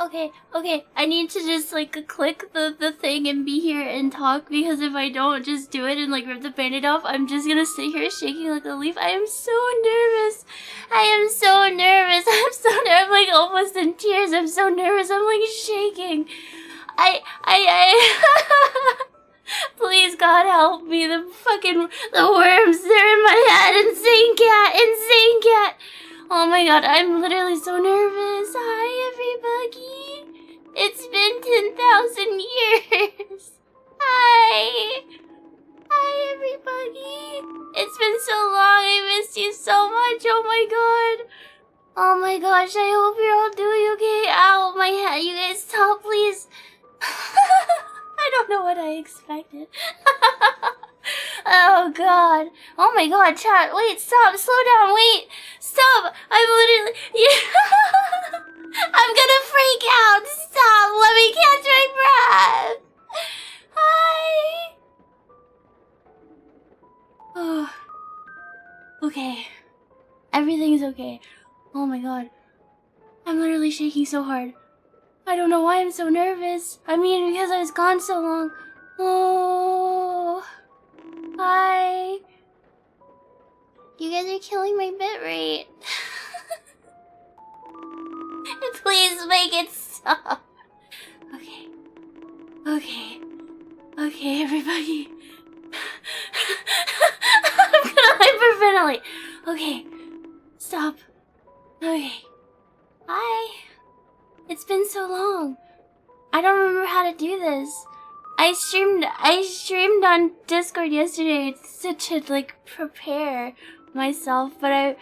Okay. I need to just like click the thing and be here and talk, because if I don't just do it and like rip the band-aid off, I'm just gonna sit here shaking like a leaf. I am so nervous. I'm like almost in tears. I'm so nervous. I'm like shaking. I Please God help me. The worms, they're in my head. Insane cat. Oh my God, I'm literally so nervous. Hi everybody. It's been 10,000 years. Hi everybody. It's been so long. I missed you so much. Oh my gosh, I hope you're all doing okay. Ow, my head. You guys stop, please. I don't know what I expected. Oh God. Oh my God, chat. Wait, stop. Slow down. Wait. Stop. I'm literally... I'm gonna freak out. Stop. Let me catch my breath. Hi. Oh. Okay. Everything's okay. Oh my God. I'm literally shaking so hard. I don't know why I'm so nervous. I mean, because I was gone so long. Oh. Hi. You guys are killing my bit rate. Please make it stop. Okay, everybody. I'm gonna hyperventilate. Okay. Stop. Okay. Hi. It's been so long. I don't remember how to do this. I streamed on Discord yesterday to like prepare myself, but I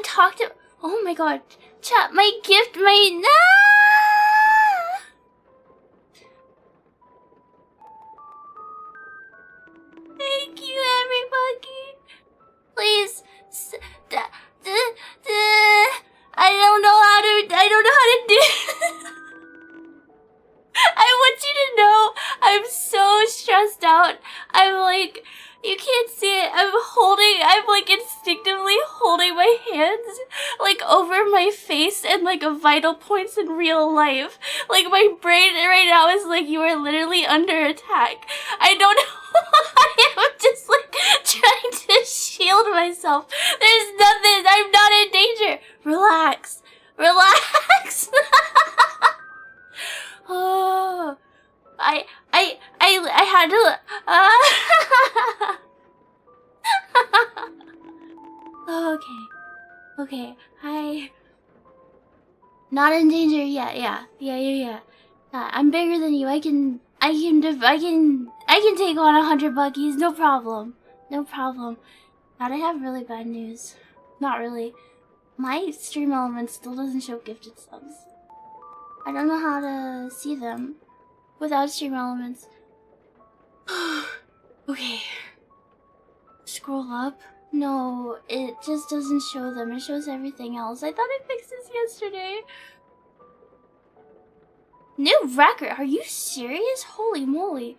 talked to... Oh my God. Chat, my gift, my... Ah! Thank you, everybody. Please... I don't know how to do... I want you to know I'm so stressed out. I'm like... You can't see it. I'm like instinctively holding my hands like over my face and like vital points in real life. Like my brain right now is like, you are literally under attack. I don't know why. I'm just like trying to shield myself. There's nothing. I'm not in danger. Relax. Oh. I had to... Okay. Not in danger yet. Yeah. I'm bigger than you. I can take on 100 buckies. No problem. But I have really bad news. Not really. My stream element still doesn't show gifted subs. I don't know how to see them without stream elements. Okay. Scroll up. No, it just doesn't show them. It shows everything else. I thought I fixed this yesterday. New record? Are you serious? Holy moly.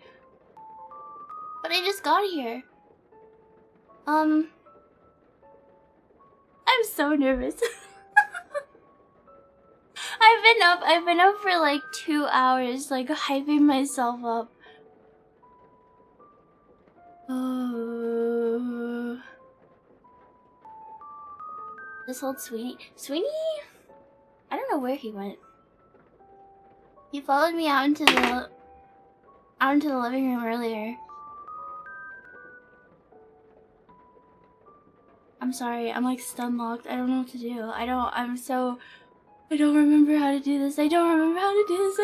But I just got here. I'm so nervous. I've been up for like 2 hours, like hyping myself up. Oh. This old Sweeney? I don't know where he went. He followed me out into the living room earlier. I'm sorry, I'm like stun locked. I don't know what to do. I don't remember how to do this. I don't remember how to do this.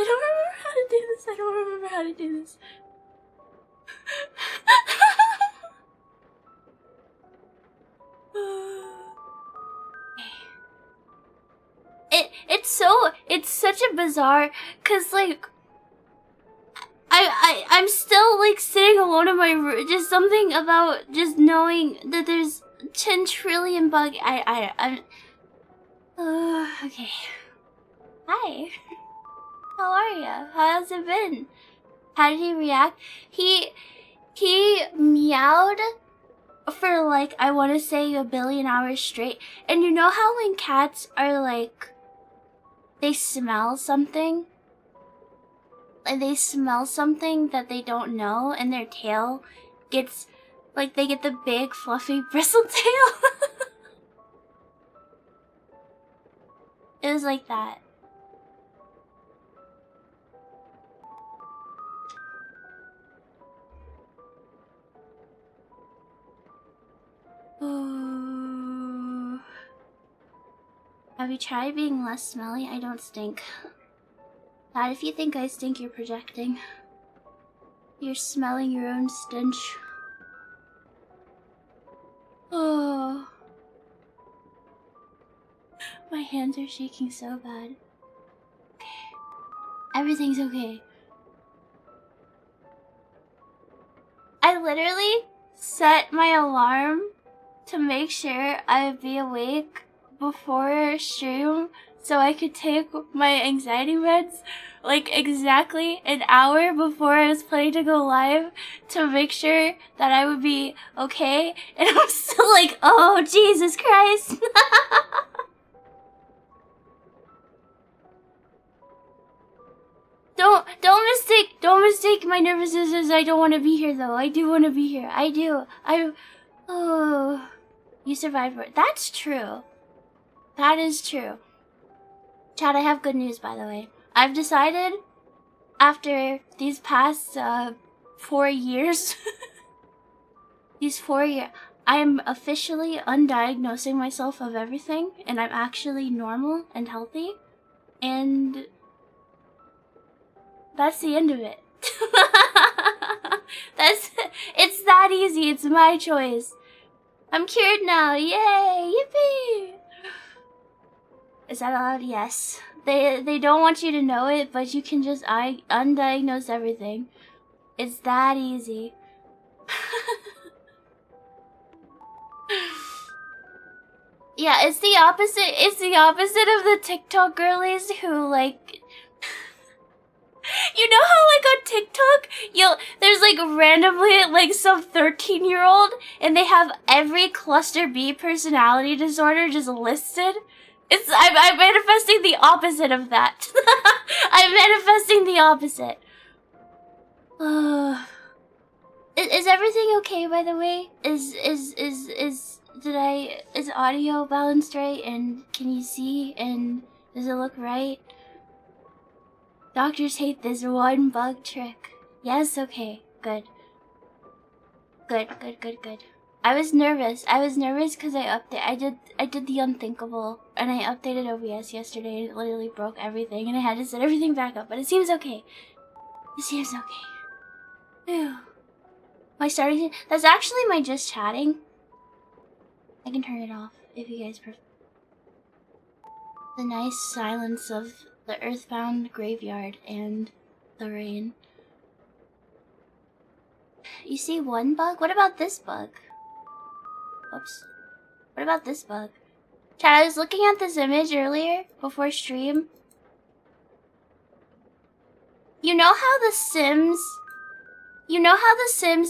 It's such a bizarre, cause like I'm still like sitting alone in my room. Just something about just knowing that there's 10 trillion I'm okay. Hi. How are you? How's it been? How did he react? He meowed for like, I want to say 1,000,000,000 hours straight. And you know how when cats are like, they smell something? And they smell something that they don't know, and their tail gets, like, they get the big fluffy bristle tail. It was like that. Ooh. Have you tried being less smelly? I don't stink. Dad, if you think I stink, you're projecting. You're smelling your own stench. Oh. My hands are shaking so bad. Okay. Everything's okay. I literally set my alarm to make sure I'd be awake before stream so I could take my anxiety meds like exactly an hour before I was planning to go live to make sure that I would be okay. And I'm still like, oh, Jesus Christ. Don't mistake my nervousness as I don't want to be here though. I do want to be here. I do. Oh, you survived it. That's true. That is true. Chad, I have good news by the way. I've decided after these past 4 years, these 4 years, I am officially undiagnosing myself of everything, and I'm actually normal and healthy, and that's the end of it. It's that easy. It's my choice. I'm cured now. Yay! Yippee! Is that allowed? Yes. They don't want you to know it, but you can just undiagnose everything. It's that easy. Yeah, it's the opposite. It's the opposite of the TikTok girlies who like. You know how like on TikTok, there's like randomly like some 13-year-old and they have every cluster B personality disorder just listed? I'm manifesting the opposite of that. I'm manifesting the opposite. Is everything okay by the way? Is audio balanced right and can you see and does it look right? Doctors hate this one bug trick. Yes, okay, good. Good. I was nervous because I did the unthinkable and I updated OBS yesterday and it literally broke everything and I had to set everything back up, but it seems okay. It seems okay. Phew. My starting, that's actually my just chatting. I can turn it off if you guys prefer. The nice silence of the earthbound graveyard and the rain. You see one bug? What about this bug? Oops. What about this bug? Chad, I was looking at this image earlier before stream. You know how the Sims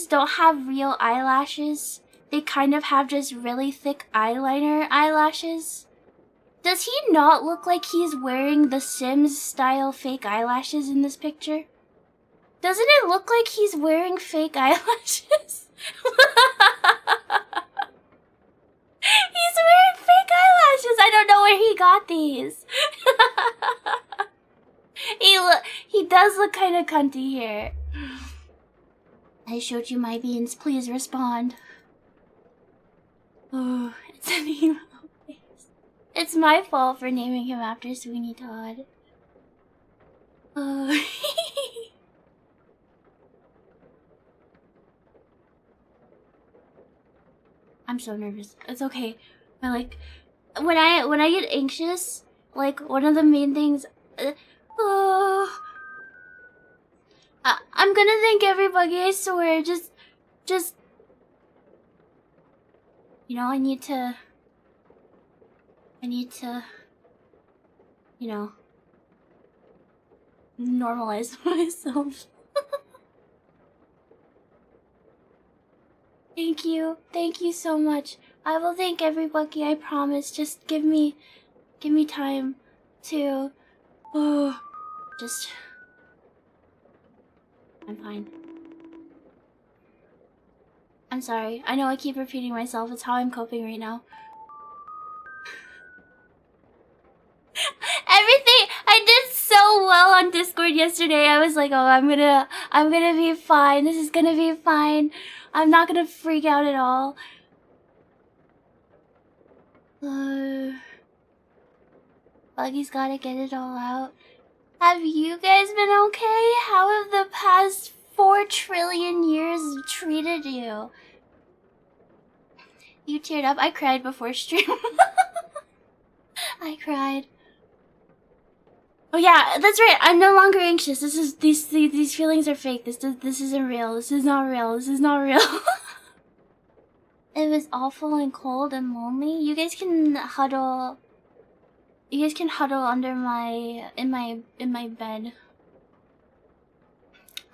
don't have real eyelashes? They kind of have just really thick eyeliner eyelashes. Does he not look like he's wearing the Sims style fake eyelashes in this picture? Doesn't it look like he's wearing fake eyelashes? He's wearing fake eyelashes. I don't know where he got these. He does look kind of cunty here. I showed you my beans. Please respond. Oh, it's an emo face. It's my fault for naming him after Sweeney Todd. Oh. I'm so nervous. It's okay. But like, when I get anxious, like one of the main things. I'm gonna thank everybody. I swear. Just. You know, I need to. You know, normalize myself. Thank you. Thank you so much. I will thank everybody, I promise. Just give me time to... Oh, just... I'm fine. I'm sorry. I know I keep repeating myself. It's how I'm coping right now. Everything I did so well on Discord yesterday. I was like, oh, I'm gonna be fine. This is gonna be fine. I'm not gonna freak out at all. Buggy's gotta get it all out. Have you guys been okay? How have the past 4 trillion years treated you? You teared up? I cried before stream. I cried. Oh yeah, that's right. I'm no longer anxious. These feelings are fake. This isn't real. This is not real. This is not real. It was awful and cold and lonely. You guys can huddle. You guys can huddle under in my bed.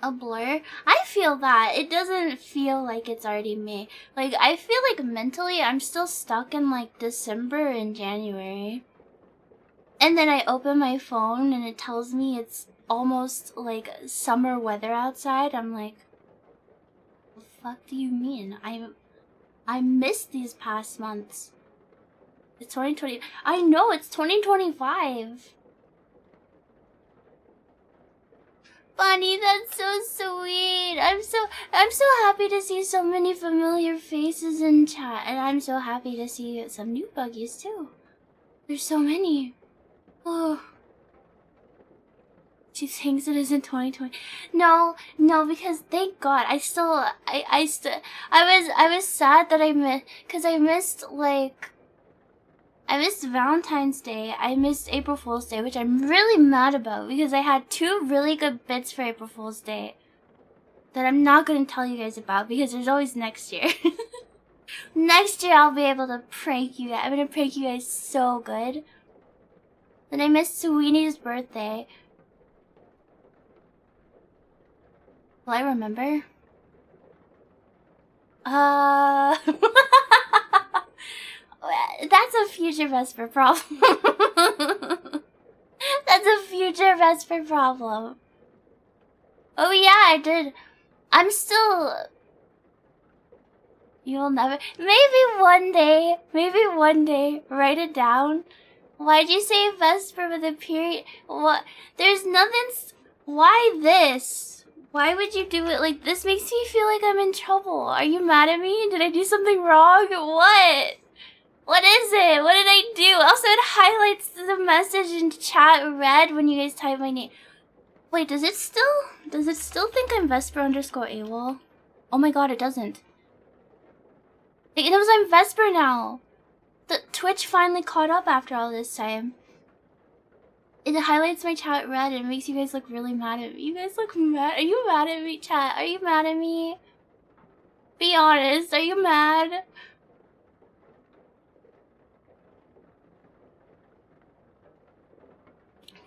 A blur? I feel that. It doesn't feel like it's already May. Like, I feel like mentally I'm still stuck in like December and January. And then I open my phone and it tells me it's almost like summer weather outside. I'm like, what the fuck do you mean? I missed these past months. It's 2020. I know, it's 2025. Bunny, that's so sweet. I'm so happy to see so many familiar faces in chat, and I'm so happy to see some new buggies too. There's so many. Oh. She thinks it isn't 2020. No, because thank God I was sad that I missed Valentine's Day. I missed April Fool's Day, which I'm really mad about because I had 2 really good bits for April Fool's Day that I'm not going to tell you guys about because there's always next year. Next year I'll be able to prank you guys. I'm going to prank you guys so good. Then I missed Sweeney's birthday. Will I remember? That's a future Vesper problem. That's a future Vesper problem. Oh yeah, I did. I'm still... You'll never... Maybe one day, write it down. Why'd you say Vesper with a period? What? There's nothing... Why this? Why would you do it like this? Makes me feel like I'm in trouble. Are you mad at me? Did I do something wrong? What? What is it? What did I do? Also, it highlights the message in chat red when you guys type my name. Wait, does it still think I'm Vesper _ AWOL? Oh my god, it doesn't. It knows I'm Vesper now. The Twitch finally caught up after all this time. It highlights my chat red and makes you guys look really mad at me. You guys look mad. Are you mad at me, chat? Are you mad at me? Be honest, are you mad?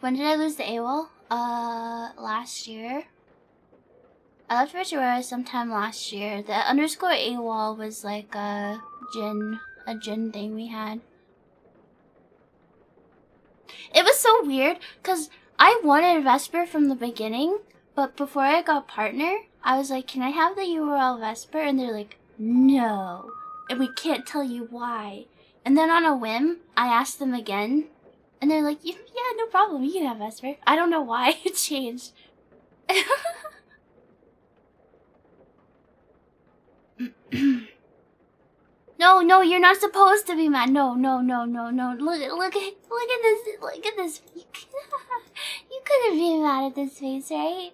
When did I lose the AWOL? Last year. I left Virtuera sometime last year. The _ AWOL was like a gin thing we had. It was so weird, because I wanted Vesper from the beginning, but before I got partner, I was like, can I have the URL Vesper? And they're like, no. And we can't tell you why. And then on a whim, I asked them again, and they're like, yeah, no problem, you can have Vesper. I don't know why it changed. No, you're not supposed to be mad. No. Look at this. You couldn't be mad at this face, right?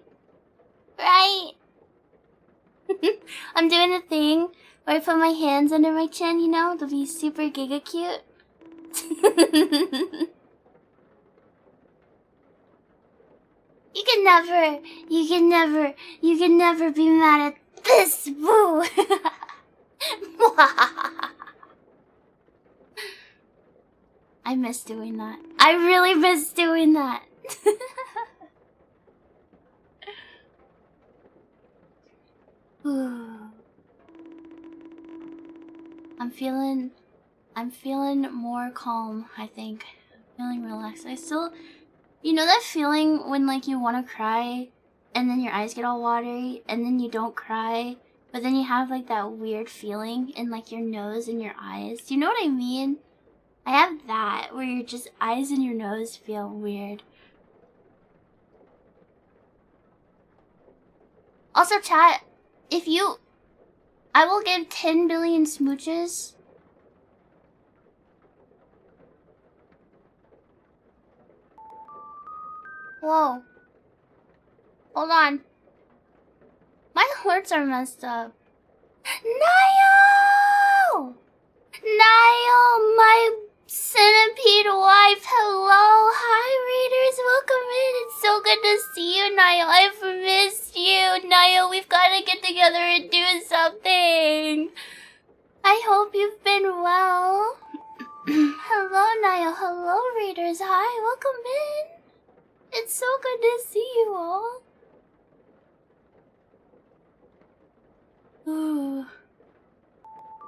Right? I'm doing a thing where I put my hands under my chin, you know, to be super giga cute. You can never be mad at this, boo. I miss doing that. I really miss doing that. I'm feeling more calm, I think. I'm feeling relaxed. I still, you know that feeling when like you want to cry and then your eyes get all watery and then you don't cry, but then you have like that weird feeling in like your nose and your eyes. Do you know what I mean? I have that where your just eyes and your nose feel weird. Also, chat, I will give 10 billion smooches. Whoa. Hold on. My words are messed up. Niall! Niall, my centipede wife. Hello. Hi, readers. Welcome in. It's so good to see you, Niall. I've missed you. Niall, we've got to get together and do something. I hope you've been well. Hello, Niall. Hello, readers. Hi, welcome in. It's so good to see you all. Ooh.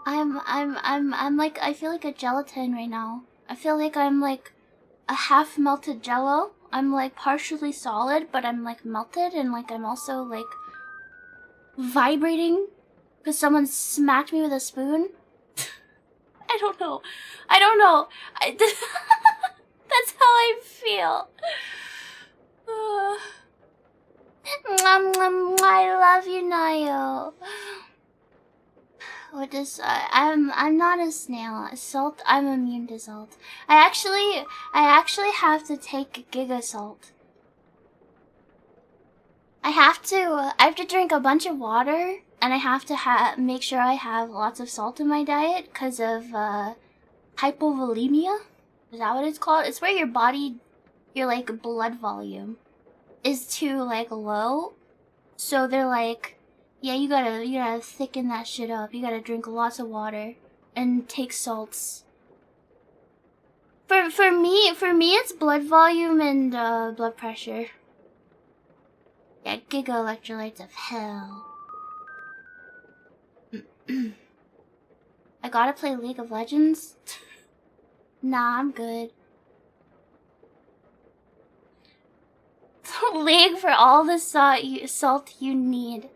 I'm like, I feel like a gelatin right now. I feel like I'm like a half melted jello. I'm like partially solid, but I'm like melted, and like I'm also like vibrating because someone smacked me with a spoon. I don't know. That's how I feel. I love you, Nayo. What does I'm not a snail. Salt, I'm immune to salt. I actually have to take Giga Salt. I have to drink a bunch of water, and I have to make sure I have lots of salt in my diet because of hypovolemia. Is that what it's called? It's where your like blood volume is too like low, so they're like, yeah, you gotta thicken that shit up. You gotta drink lots of water and take salts. For me it's blood volume and blood pressure. Yeah, giga electrolytes of hell. I gotta play League of Legends. Nah, I'm good. League for all the salt you need.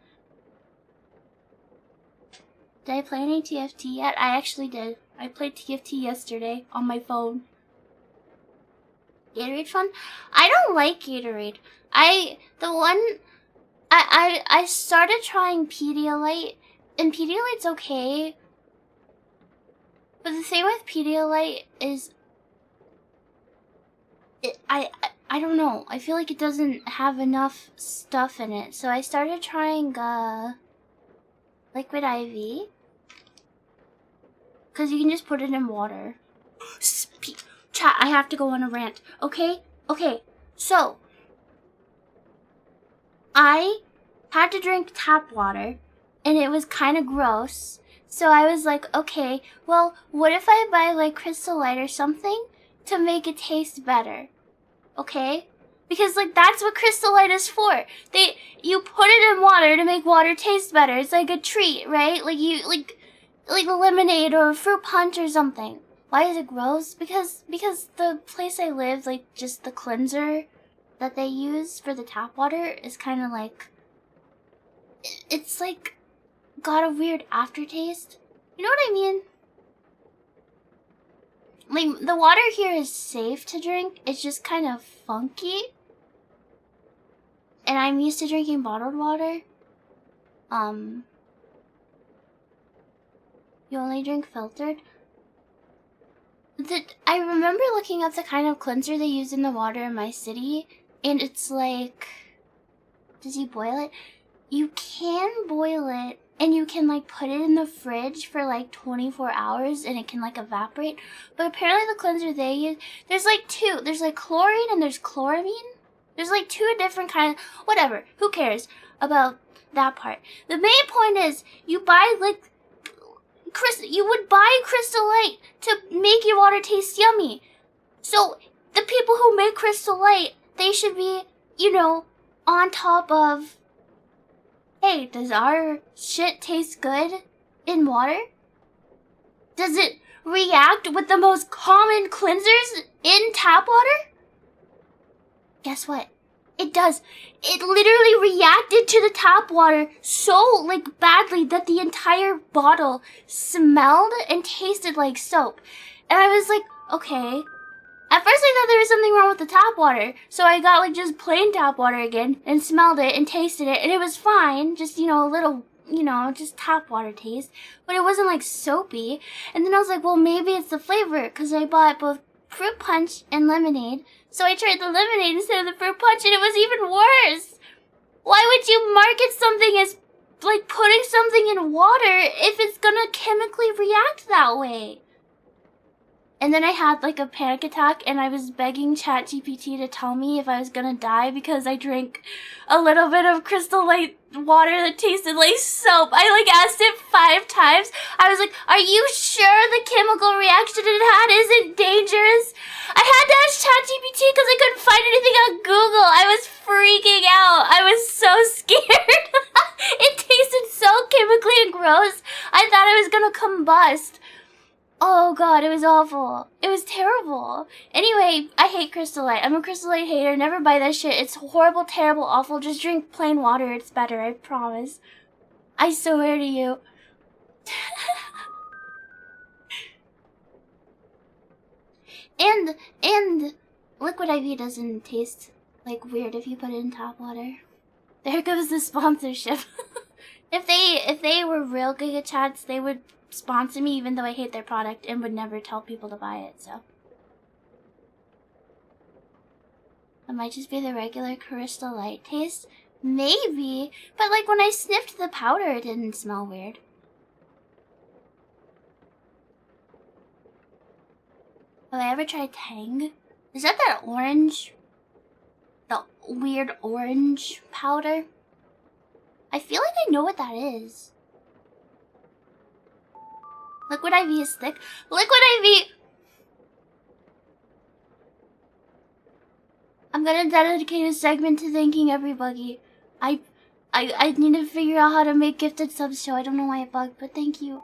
Did I play any TFT yet? I actually did. I played TFT yesterday on my phone. Gatorade fun? I don't like Gatorade. I started trying Pedialyte, and Pedialyte's okay. But the thing with Pedialyte is I don't know. I feel like it doesn't have enough stuff in it. So I started trying Liquid IV. Cause you can just put it in water. Chat, I have to go on a rant. Okay? Okay. So I had to drink tap water, and it was kind of gross. So I was like, okay, well, what if I buy like Crystal Light or something to make it taste better? Okay? Because like that's what Crystal Light is for. You put it in water to make water taste better. It's like a treat, right? Like you like lemonade or fruit punch or something. Why is it gross? Because the place I live, like just the cleanser that they use for the tap water is kind of like, it's like got a weird aftertaste. You know what I mean? Like the water here is safe to drink. It's just kind of funky. And I'm used to drinking bottled water. You only drink filtered? I remember looking up the kind of cleanser they use in the water in my city, and it's like, does you boil it? You can boil it, and you can like put it in the fridge for like 24 hours, and it can like evaporate. But apparently the cleanser they use, there's like two. There's like chlorine and there's chloramine. There's like two different kinds. Whatever. Who cares about that part? The main point is you buy like you would buy Crystal Light to make your water taste yummy. So the people who make Crystal Light, they should be, you know, on top of, hey, does our shit taste good in water? Does it react with the most common cleansers in tap water? Guess what? It does. It literally reacted to the tap water so, like, badly that the entire bottle smelled and tasted like soap. And I was like, okay. At first I thought there was something wrong with the tap water. So I got, like, just plain tap water again and smelled it and tasted it. And it was fine. Just, you know, a little, you know, just tap water taste. But it wasn't, like, soapy. And then I was like, well, maybe it's the flavor. Because I bought both fruit punch and lemonade. So I tried the lemonade instead of the fruit punch, and it was even worse. Why would you market something as, like, putting something in water if it's gonna chemically react that way? And then I had, like, a panic attack, and I was begging ChatGPT to tell me if I was gonna die because I drank a little bit of Crystal Light water that tasted like soap. I, like, asked it 5 times. I was like, are you sure the chemical reaction it had isn't dangerous? I had to ask ChatGPT because I couldn't find anything on Google. I was freaking out. I was so scared. It tasted so chemically and gross. I thought I was gonna combust. Oh god, it was awful. It was terrible. Anyway, I hate Crystal Light. I'm a Crystal Light hater. Never buy that shit. It's horrible, terrible, awful. Just drink plain water. It's better, I promise. I swear to you. And Liquid IV doesn't taste, like, weird if you put it in tap water. There goes the sponsorship. If they were real Giga Chats, they would sponsor me even though I hate their product and would never tell people to buy it, so. It might just be the regular Crystal Light taste. Maybe, but like when I sniffed the powder, it didn't smell weird. Have I ever tried Tang? Is that orange? The weird orange powder? I feel like I know what that is. Liquid IV is thick. Liquid IV! I'm gonna dedicate a segment to thanking everybody. I need to figure out how to make gifted subs show. I don't know why it bugged, but thank you.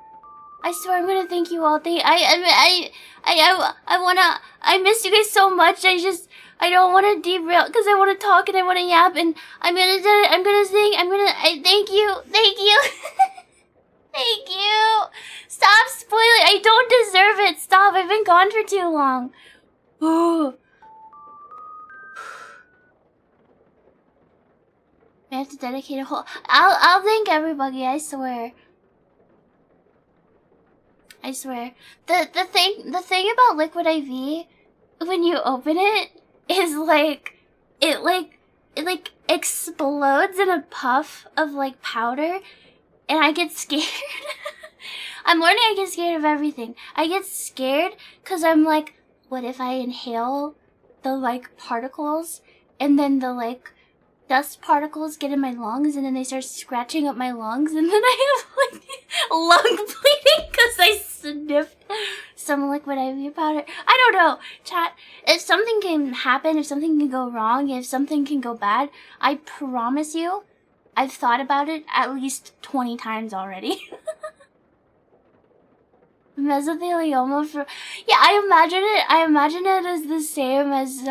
I swear I'm gonna thank you all. I miss you guys so much. I don't want to derail because I want to talk and I want to yap, and I'm gonna sing. Thank you. Thank you. Stop spoiling. I don't deserve it. Stop. I've been gone for too long. Ooh. I have to dedicate a whole. I'll thank everybody. I swear. I swear. The thing about Liquid IV, when you open it, is it explodes in a puff of like powder, and I get scared. I'm learning I get scared of everything. I get scared because I'm like, what if I inhale the like particles, and then the like dust particles get in my lungs, and then they start scratching up my lungs, and then I have like lung bleeding because I sniffed some Liquid IV powder. I don't know, chat. If something can happen, if something can go wrong, if something can go bad, I promise you, I've thought about it at least 20 times already. Mesothelioma for... Yeah, I imagine it as the same as,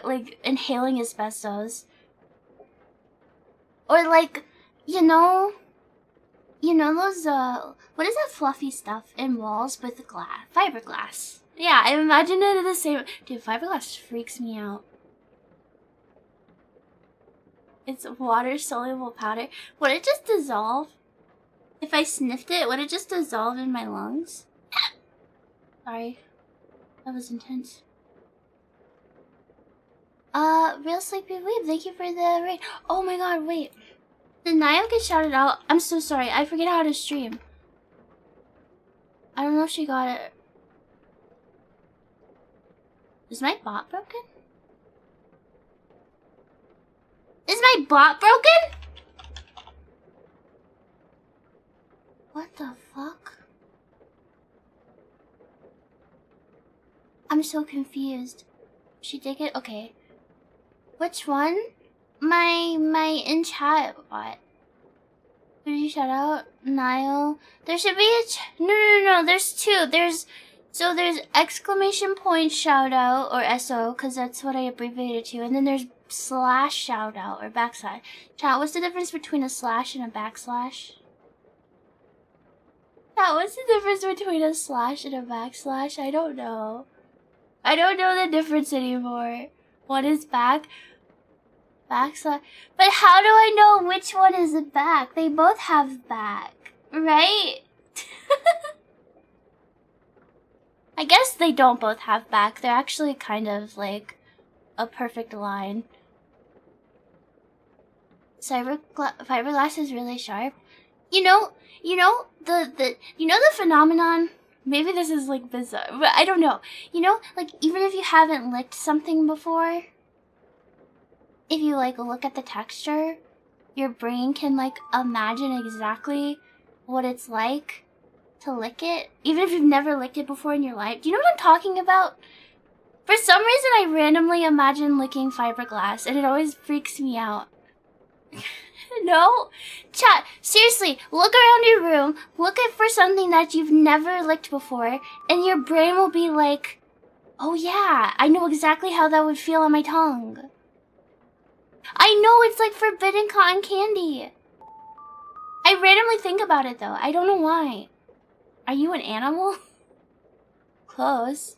like, inhaling asbestos. Or, like, you know those, what is that fluffy stuff in walls with the glass? Fiberglass. Yeah, I imagine it the same... Dude, fiberglass freaks me out. It's water-soluble powder. Would it just dissolve? If I sniffed it, would it just dissolve in my lungs? Sorry. That was intense. Real Sleepy Weeb, thank you for the raid. Oh my god, wait. Did Naya get shouted out? I'm so sorry. I forget how to stream. I don't know if she got it. Is my bot broken? Is my bot broken? What the fuck? I'm so confused. She did it? Okay. Which one? My in chat bot. Who did you shout out? Niall. There should be a no. There's two. There's exclamation point shout out or SO because that's what I abbreviated to, and then there's slash shout out or backslash. Chat. What's the difference between a slash and a backslash? Chat. What's the difference between a slash and a backslash? I don't know. I don't know the difference anymore. One is backslash. But how do I know which one is the back? They both have back, right? I guess they don't both have back. They're actually kind of like a perfect line. Fiberglass is really sharp. You know the phenomenon. Maybe this is like bizarre, but I don't know. You know, like even if you haven't licked something before, if you like look at the texture, your brain can like imagine exactly what it's like to lick it, even if you've never licked it before in your life. Do you know what I'm talking about? For some reason, I randomly imagine licking fiberglass, and it always freaks me out. No? Chat, seriously, look around your room, look at for something that you've never licked before, and your brain will be like, oh yeah, I know exactly how that would feel on my tongue. I know, it's like forbidden cotton candy. I randomly think about it though, I don't know why. Are you an animal? Close.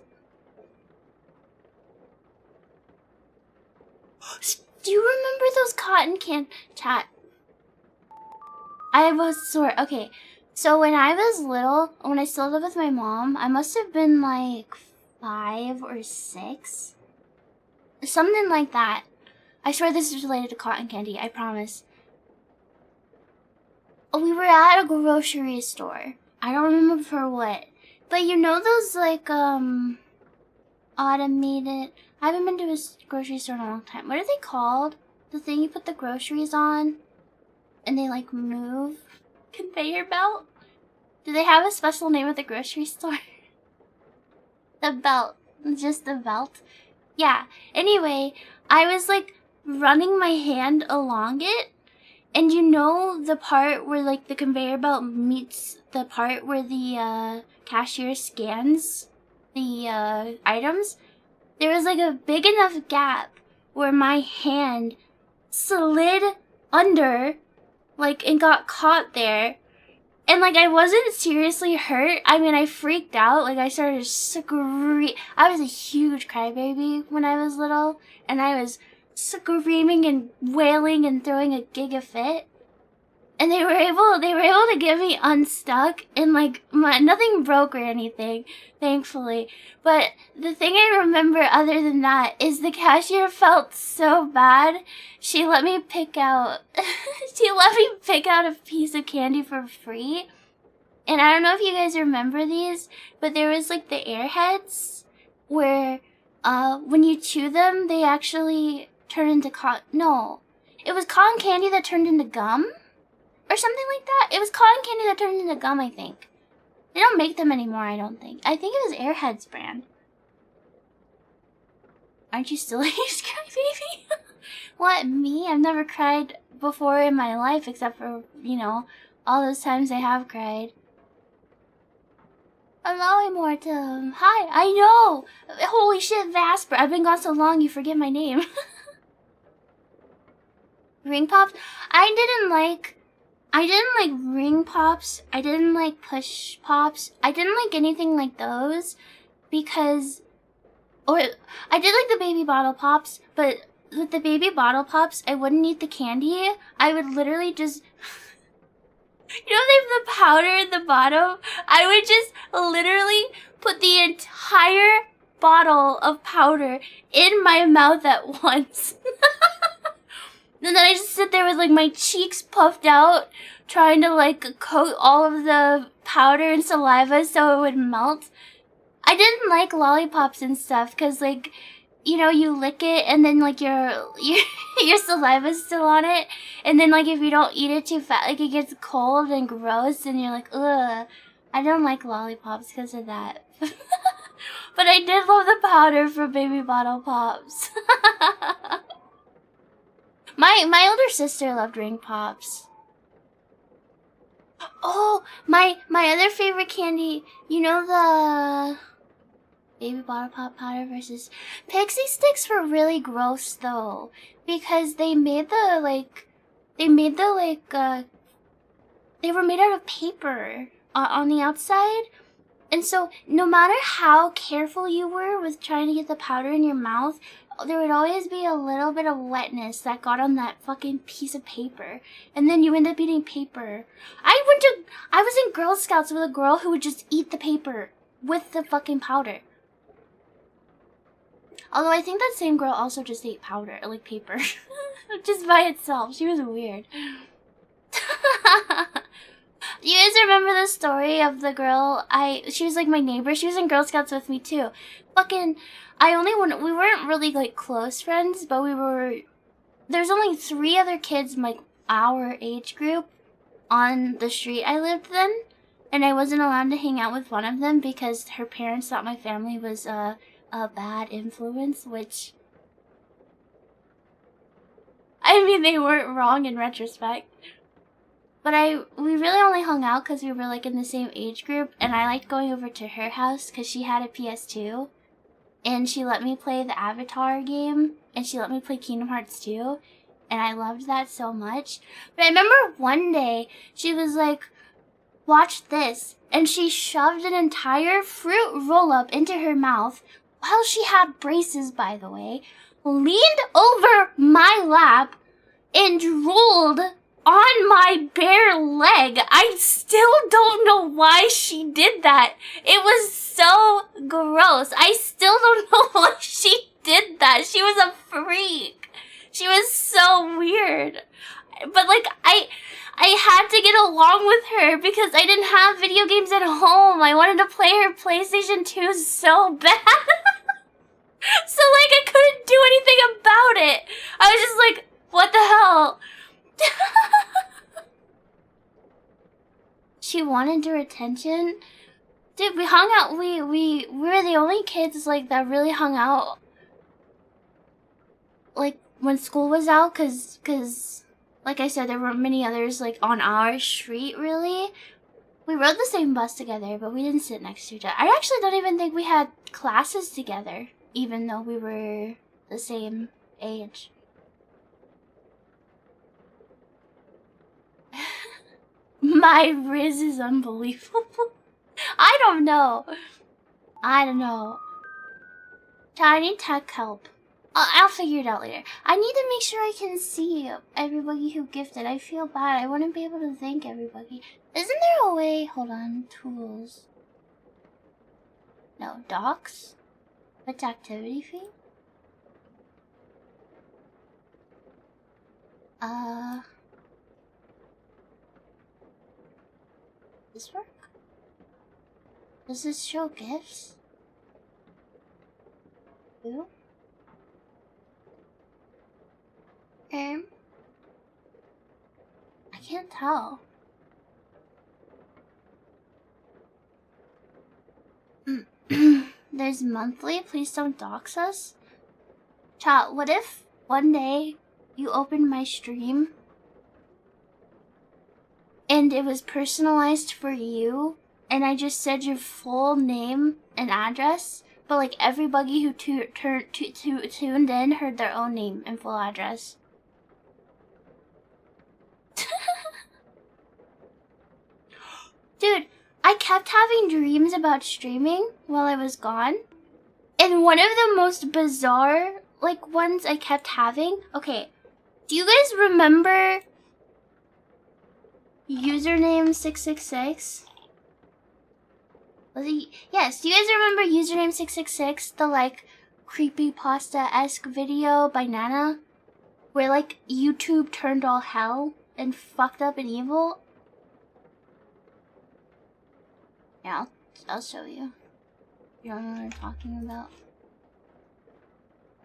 Do you remember those cotton candy? Chat. I was sore. Okay, so when I was little, when I still lived with my mom, I must have been like 5 or 6. Something like that. I swear this is related to cotton candy, I promise. We were at a grocery store. I don't remember for what. But you know those like, automated... I haven't been to a grocery store in a long time. What are they called? The thing you put the groceries on and they like move? Conveyor belt? Do they have a special name at the grocery store? The belt. Just the belt. Yeah. Anyway, I was like running my hand along it. And you know the part where like the conveyor belt meets the part where the cashier scans the items? There was like a big enough gap where my hand slid under, like, and got caught there. And like I wasn't seriously hurt. I mean, I freaked out. Like I started screaming. I was a huge crybaby when I was little, and I was screaming and wailing and throwing a giga fit. And they were able to get me unstuck, and like nothing broke or anything, thankfully. But the thing I remember other than that is the cashier felt so bad. She let me pick out a piece of candy for free. And I don't know if you guys remember these, but there was like the Airheads where when you chew them, they actually turn into no. It was cotton candy that turned into gum? Or something like that. It was cotton candy that turned into gum, I think. They don't make them anymore, I don't think. I think it was Airhead's brand. Aren't you still a huge crybaby? What, me? I've never cried before in my life except for, you know, all those times I have cried. Hello, Immortum. Hi, I know! Holy shit, Vesper. I've been gone so long you forget my name. Ring Pops? I didn't like ring pops. I didn't like push pops. I didn't like anything like those because, or I did like the baby bottle pops, but with the baby bottle pops, I wouldn't eat the candy. I would literally just, you know, they have the powder at the bottom. I would just literally put the entire bottle of powder in my mouth at once. And then I just sit there with like my cheeks puffed out, trying to like coat all of the powder and saliva so it would melt. I didn't like lollipops and stuff because like, you know, you lick it and then like your saliva's still on it. And then like if you don't eat it too fast, like it gets cold and gross and you're like, ugh. I don't like lollipops because of that. But I did love the powder for baby bottle pops. My older sister loved ring pops. Oh, my other favorite candy, you know the baby bottle pop powder versus pixie sticks were really gross though, because they made the they were made out of paper on the outside. And so no matter how careful you were with trying to get the powder in your mouth, there would always be a little bit of wetness that got on that fucking piece of paper. And then you end up eating paper. I was in Girl Scouts with a girl who would just eat the paper with the fucking powder. Although I think that same girl also just ate powder, like paper. Just by itself. She was weird. Do you guys remember the story of the girl? She was like my neighbor. She was in Girl Scouts with me too. Fucking, we weren't really like close friends, but there's only 3 other kids in like our age group on the street I lived then. And I wasn't allowed to hang out with one of them because her parents thought my family was a bad influence, which, I mean, they weren't wrong in retrospect. But we really only hung out because we were like in the same age group, and I liked going over to her house because she had a PS2, and she let me play the Avatar game, and she let me play Kingdom Hearts 2, and I loved that so much. But I remember one day she was like, "Watch this," and she shoved an entire fruit roll-up into her mouth while she had braces, by the way, leaned over my lap, and drooled on my bare leg. I still don't know why she did that. It was so gross. I still don't know why she did that. She was a freak. She was so weird. But like, I had to get along with her because I didn't have video games at home. I wanted to play her PlayStation 2 so bad. So like, I couldn't do anything about it. I was just like, what the hell? She wanted her attention. Dude, we hung out. We were the only kids like that really hung out like when school was out, cause like I said, there weren't many others like on our street really. We rode the same bus together, but we didn't sit next to each other. I actually don't even think we had classes together, even though we were the same age. My Riz is unbelievable. I don't know. I need tech help. I'll figure it out later. I need to make sure I can see everybody who gifted. I feel bad. I wouldn't be able to thank everybody. Isn't there a way? Hold on. Tools. No. Docs? What's activity fee? This work? Does this show gifts? Who? I can't tell. There's monthly. Please don't dox us. Chat, what if one day you opened my stream and it was personalized for you, and I just said your full name and address, but like everybody who tuned in heard their own name and full address? Dude, I kept having dreams about streaming while I was gone, and one of the most bizarre like ones I kept having. Okay, do you guys remember username 666? Yes, do you guys remember username 666? The like creepypasta-esque video by Nana, where like YouTube turned all hell and fucked up and evil? Yeah, I'll show you. You don't know what I'm talking about.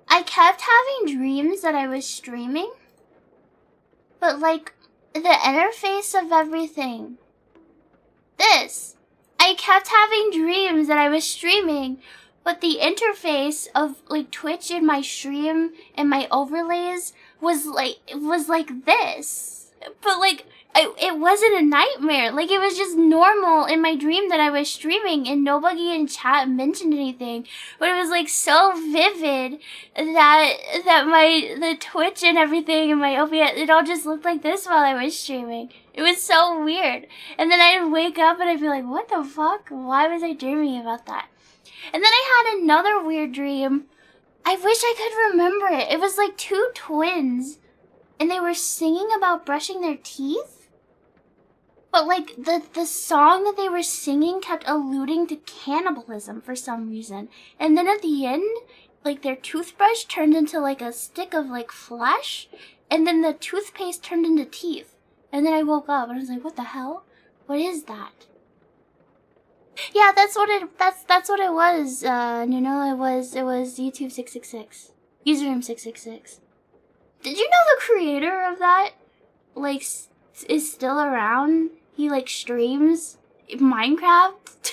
I kept having dreams that I was streaming, but like the interface of everything. I kept having dreams that I was streaming, but the interface of like Twitch in my stream and my overlays was like this. But like it wasn't a nightmare. Like, it was just normal in my dream that I was streaming and nobody in chat mentioned anything. But it was like so vivid that the Twitch and everything and my OBS, it all just looked like this while I was streaming. It was so weird. And then I'd wake up and I'd be like, what the fuck? Why was I dreaming about that? And then I had another weird dream. I wish I could remember it. It was like two twins and they were singing about brushing their teeth. But, like, the song that they were singing kept alluding to cannibalism for some reason. And then at the end, like, their toothbrush turned into, like, a stick of, like, flesh. And then the toothpaste turned into teeth. And then I woke up and I was like, what the hell? What is that? Yeah, that's what it was, you know, it was YouTube 666. Username 666. Did you know the creator of that, like, is still around? He, like, streams Minecraft.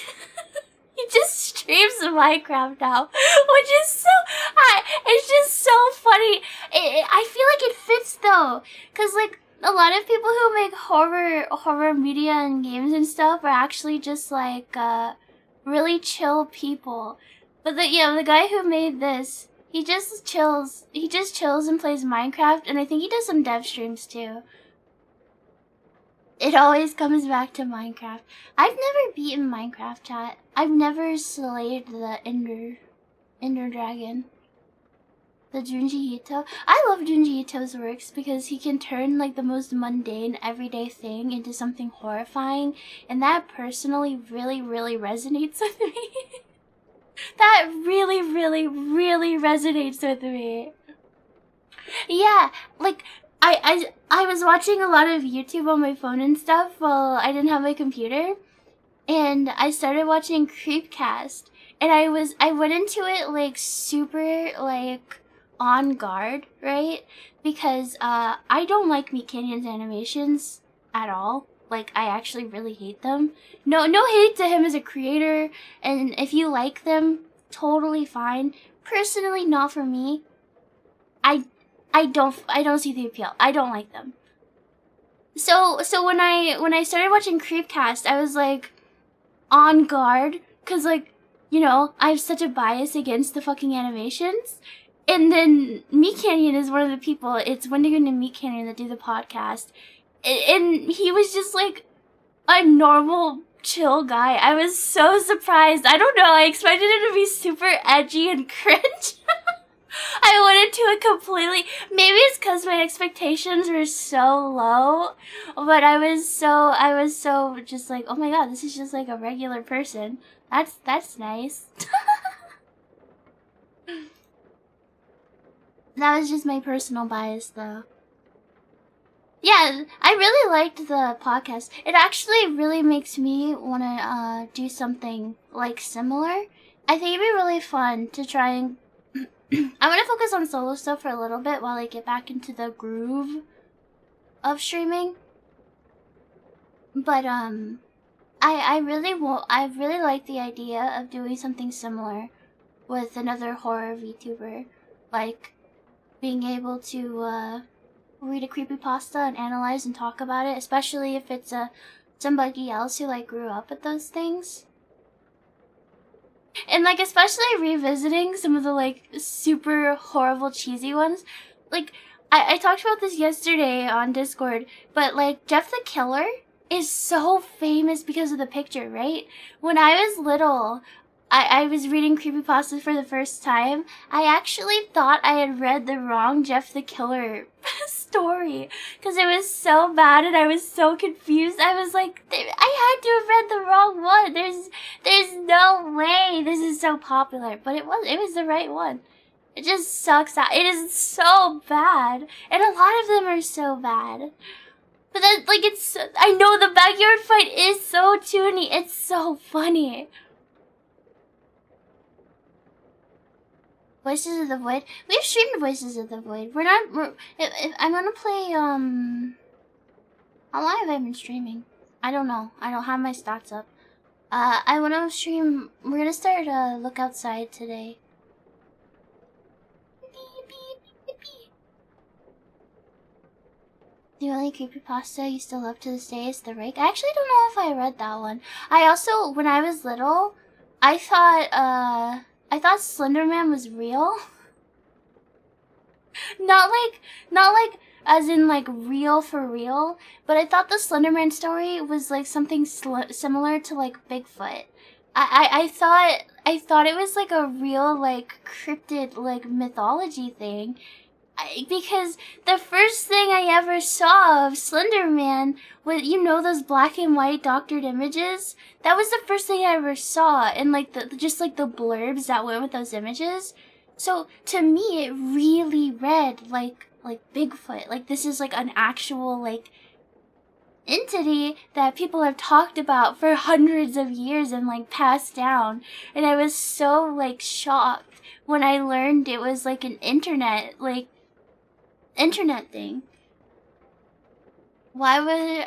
He just streams Minecraft now, which is so, it's just so funny. I feel like it fits, though, because, like, a lot of people who make horror media and games and stuff are actually just, like, really chill people. But, the guy who made this, he just chills and plays Minecraft, and I think he does some dev streams, too. It always comes back to Minecraft. I've never beaten Minecraft, chat. I've never slayed the Ender Dragon. The Junji Ito. I love Junji Ito's works because he can turn, like, the most mundane, everyday thing into something horrifying. And that personally really, really resonates with me. That really, really, really resonates with me. Yeah, like, I was watching a lot of YouTube on my phone and stuff while I didn't have my computer, and I started watching Creepcast, and I went into it like super like on guard, right? Because I don't like Meat Canyon's animations at all. Like, I actually really hate them. No hate to him as a creator, and if you like them, totally fine. Personally, not for me. I don't see the appeal. I don't like them. So when I started watching Creepcast, I was like on guard, cause like, you know, I have such a bias against the fucking animations. And then Meat Canyon is one of the people. It's Wendigo and Meat Canyon that do the podcast, and he was just like a normal, chill guy. I was so surprised. I don't know. I expected it to be super edgy and cringe. I went into it completely. Maybe it's because my expectations were so low, but I was so just like, oh my god, this is just like a regular person. That's nice. That was just my personal bias, though. Yeah, I really liked the podcast. It actually really makes me want to do something like similar. I think it'd be really fun to try and I want to focus on solo stuff for a little bit while I get back into the groove of streaming. But I really like the idea of doing something similar with another horror VTuber, like being able to read a creepypasta and analyze and talk about it, especially if it's somebody else who like grew up with those things. And like especially revisiting some of the like super horrible cheesy ones. Like I talked about this yesterday on Discord, but like Jeff the Killer is so famous because of the picture, right? When I was little, I was reading creepypastas for the first time. I actually thought I had read the wrong Jeff the Killer story because it was so bad and I was so confused. I was like, I had to have read the wrong one. There's no way this is so popular, but it was the right one. It just sucks out. It is so bad, and a lot of them are so bad. But then, like, I know the backyard fight is so toony. It's so funny. Voices of the Void. We've streamed Voices of the Void. If I'm gonna play, how long have I been streaming? I don't know. I don't have my stats up. I wanna stream, we're gonna start, Look Outside today. The only creepypasta you still love to this day is The Rake. I actually don't know if I read that one. I also, when I was little, I thought Slender Man was real. Not like as in like real for real, but I thought the Slender Man story was like something similar to like Bigfoot. I thought it was like a real like cryptid like mythology thing. Because the first thing I ever saw of Slender Man was, you know, those black and white doctored images? That was the first thing I ever saw, and like just like the blurbs that went with those images. So to me, it really read like Bigfoot. Like this is like an actual like entity that people have talked about for hundreds of years and like passed down. And I was so like shocked when I learned it was like an internet thing. Why was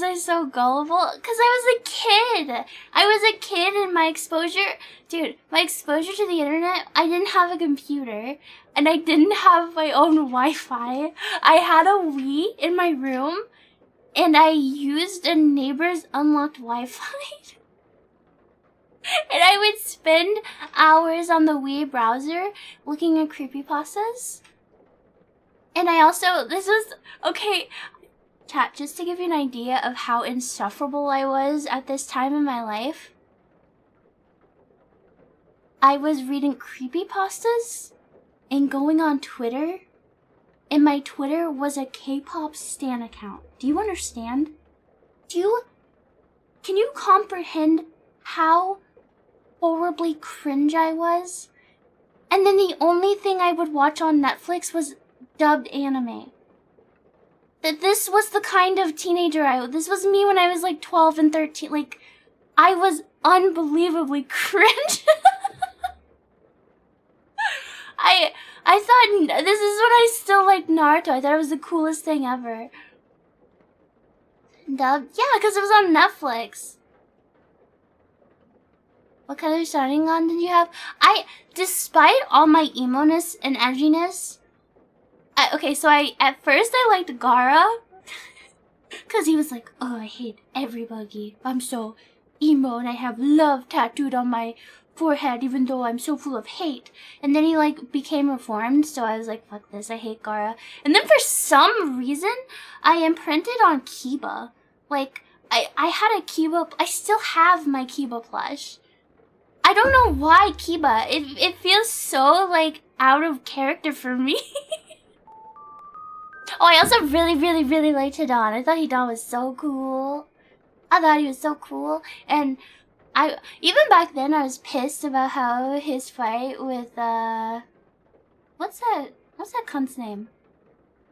I so gullible? Because I was a kid. I was a kid, and my exposure to the internet, I didn't have a computer, and I didn't have my own Wi-Fi. I had a Wii in my room, and I used a neighbor's unlocked Wi-Fi. And I would spend hours on the Wii browser looking at creepypastas. And I also, okay, chat, just to give you an idea of how insufferable I was at this time in my life. I was reading creepypastas and going on Twitter, and my Twitter was a K-pop stan account. Do you understand? Can you comprehend how horribly cringe I was? And then the only thing I would watch on Netflix was dubbed anime. That this was the kind of teenager this was me when I was like 12 and 13. Like, I was unbelievably cringe. I thought, this is when I still liked Naruto. I thought it was the coolest thing ever. Dubbed? Yeah, because it was on Netflix. What color starting on did you have? Despite all my emo-ness and edginess, at first I liked Gaara. Because he was like, oh, I hate everybody. I'm so emo and I have love tattooed on my forehead even though I'm so full of hate. And then he like became reformed, so I was like, fuck this, I hate Gaara. And then for some reason, I imprinted on Kiba. Like, I had a Kiba, I still have my Kiba plush. I don't know why Kiba. It feels so like out of character for me. Oh, I also really, really, really liked Hidan. I thought Hidan was so cool. I thought he was so cool. And even back then, I was pissed about how his fight with, what's that cunt's name?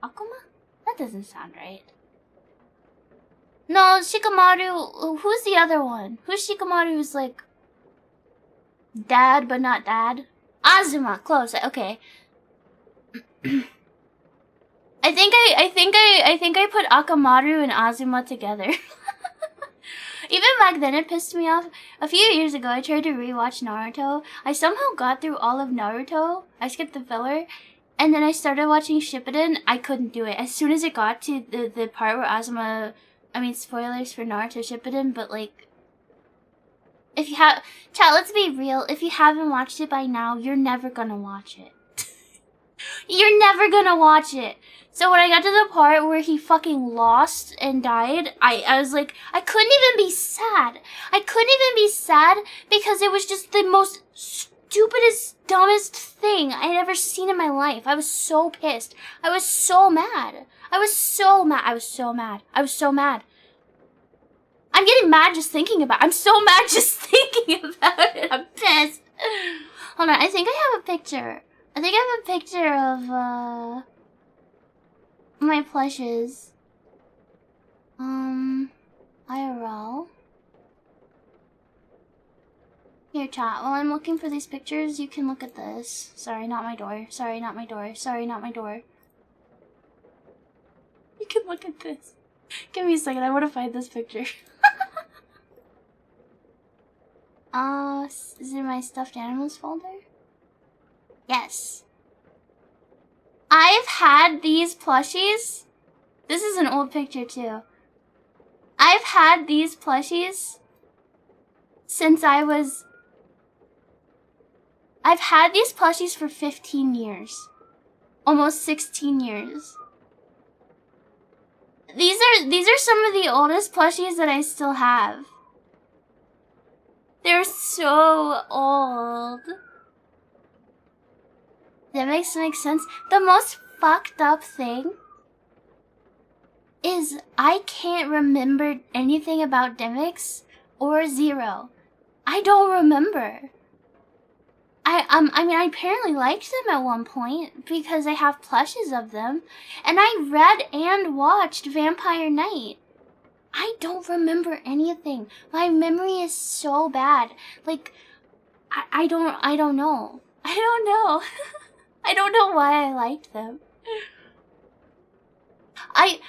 Akuma? That doesn't sound right. No, Shikamaru, who's the other one? Who's Shikamaru who's like, dad, but not dad? Azuma, close, okay. I think I put Akamaru and Azuma together. Even back then, it pissed me off. A few years ago, I tried to rewatch Naruto. I somehow got through all of Naruto. I skipped the filler. And then I started watching Shippuden. I couldn't do it. As soon as it got to the part where Azuma... I mean, spoilers for Naruto Shippuden, but like... If you have... Chat, let's be real. If you haven't watched it by now, you're never gonna watch it. You're never gonna watch it. So when I got to the part where he fucking lost and died, I was like, I couldn't even be sad. I couldn't even be sad because it was just the most stupidest, dumbest thing I had ever seen in my life. I was so pissed. I was so mad. I was so mad. I was so mad. I was so mad. I'm getting mad just thinking about it. I'm so mad just thinking about it. I'm pissed. Hold on, I think I have a picture. I think I have a picture of, my plushes. IRL. Here, chat. While I'm looking for these pictures, you can look at this. Sorry, not my door. Sorry, not my door. Sorry, not my door. You can look at this. Give me a second. I want to find this picture. Is it my stuffed animals folder? Yes. I've had these plushies This is an old picture too. I've had these plushies since I've had these plushies for 15 years. Almost 16 years. These are some of the oldest plushies that I still have. They're so old. That makes sense. The most fucked up thing is I can't remember anything about Demix or Zero. I don't remember. I mean, I apparently liked them at one point because I have plushes of them, and I read and watched Vampire Knight. I don't remember anything. My memory is so bad. Like, I don't know. I don't know. I don't know why I liked them. I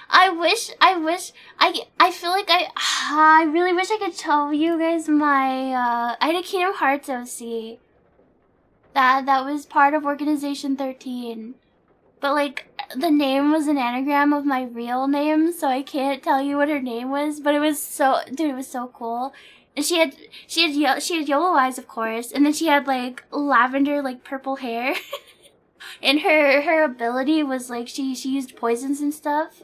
feel like I really wish I could tell you guys my, I had a Kingdom Hearts OC. That was part of Organization 13. But like, the name was an anagram of my real name, so I can't tell you what her name was, but it was so, dude, it was so cool. And she had yellow eyes, of course, and then she had like lavender, like purple hair. And her ability was like she used poisons and stuff.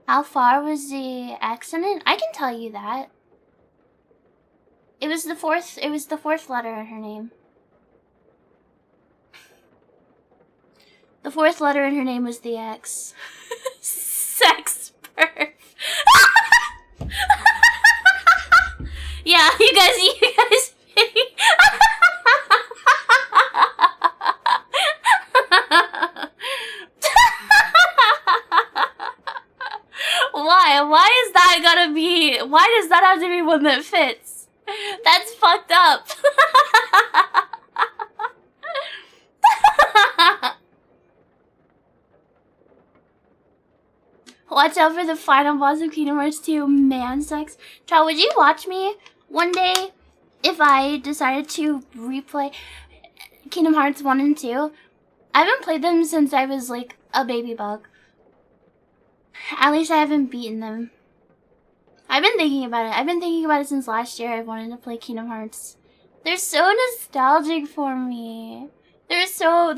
How far was the accident? I can tell you that. It was the fourth letter in her name. The fourth letter in her name was the X. Sex perf. Yeah, you guys. Why is that gotta be? Why does that have to be one that fits? That's fucked up. Watch out for the final boss of Kingdom Hearts 2, man sex. Child, would you watch me one day if I decided to replay Kingdom Hearts 1 and 2? I haven't played them since I was like a baby bug. At least I haven't beaten them. I've been thinking about it. I've been thinking about it since last year. I wanted to play Kingdom Hearts. They're so nostalgic for me. They're so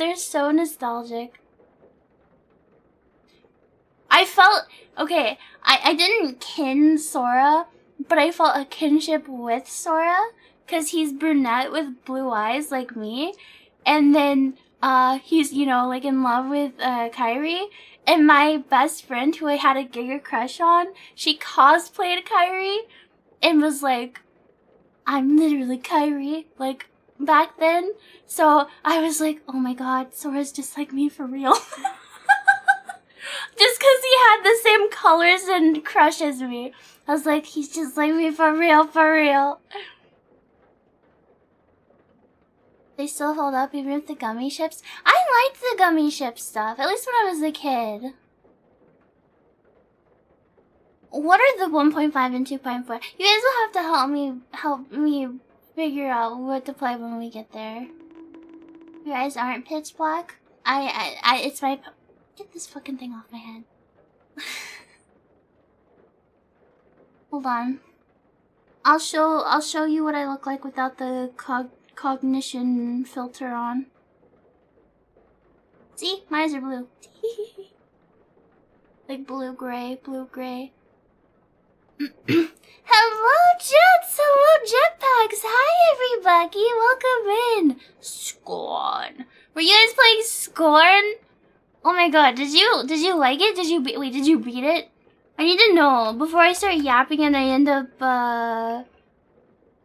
nostalgic. I felt, okay, I didn't kin Sora, but I felt a kinship with Sora, because he's brunette with blue eyes like me, and then he's, you know, like in love with Kairi, and my best friend who I had a giga crush on, she cosplayed Kairi, and was like, I'm literally Kairi, like, back then, so I was like, oh my god, Sora's just like me for real. Just because he had the same colors and crush as me. I was like, he's just like me for real, for real. They still hold up even with the gummy ships? I liked the gummy ship stuff, at least when I was a kid. What are the 1.5 and 2.4? You guys will have to help me figure out what to play when we get there. You guys aren't pitch black? It's my... Get this fucking thing off my head. Hold on. I'll show you what I look like without the cognition filter on. See? My eyes are blue. Like blue-gray, blue-gray. Hello, Jets! Hello, Jetpacks! Hi, everybody! Welcome in! Scorn. Were you guys playing Scorn? Oh my god, did you like it? Did you beat it? I need to know before I start yapping and I end up,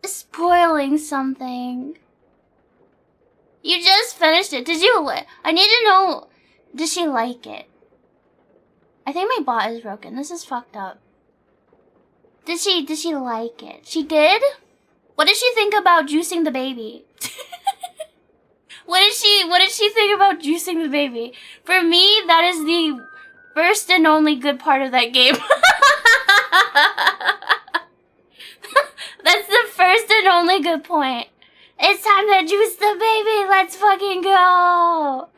spoiling something. You just finished it. I need to know, did she like it? I think my bot is broken. This is fucked up. Did she like it? She did? What did she think about juicing the baby? What did she think about juicing the baby? For me, that is the first and only good part of that game. That's the first and only good point. It's time to juice the baby. Let's fucking go.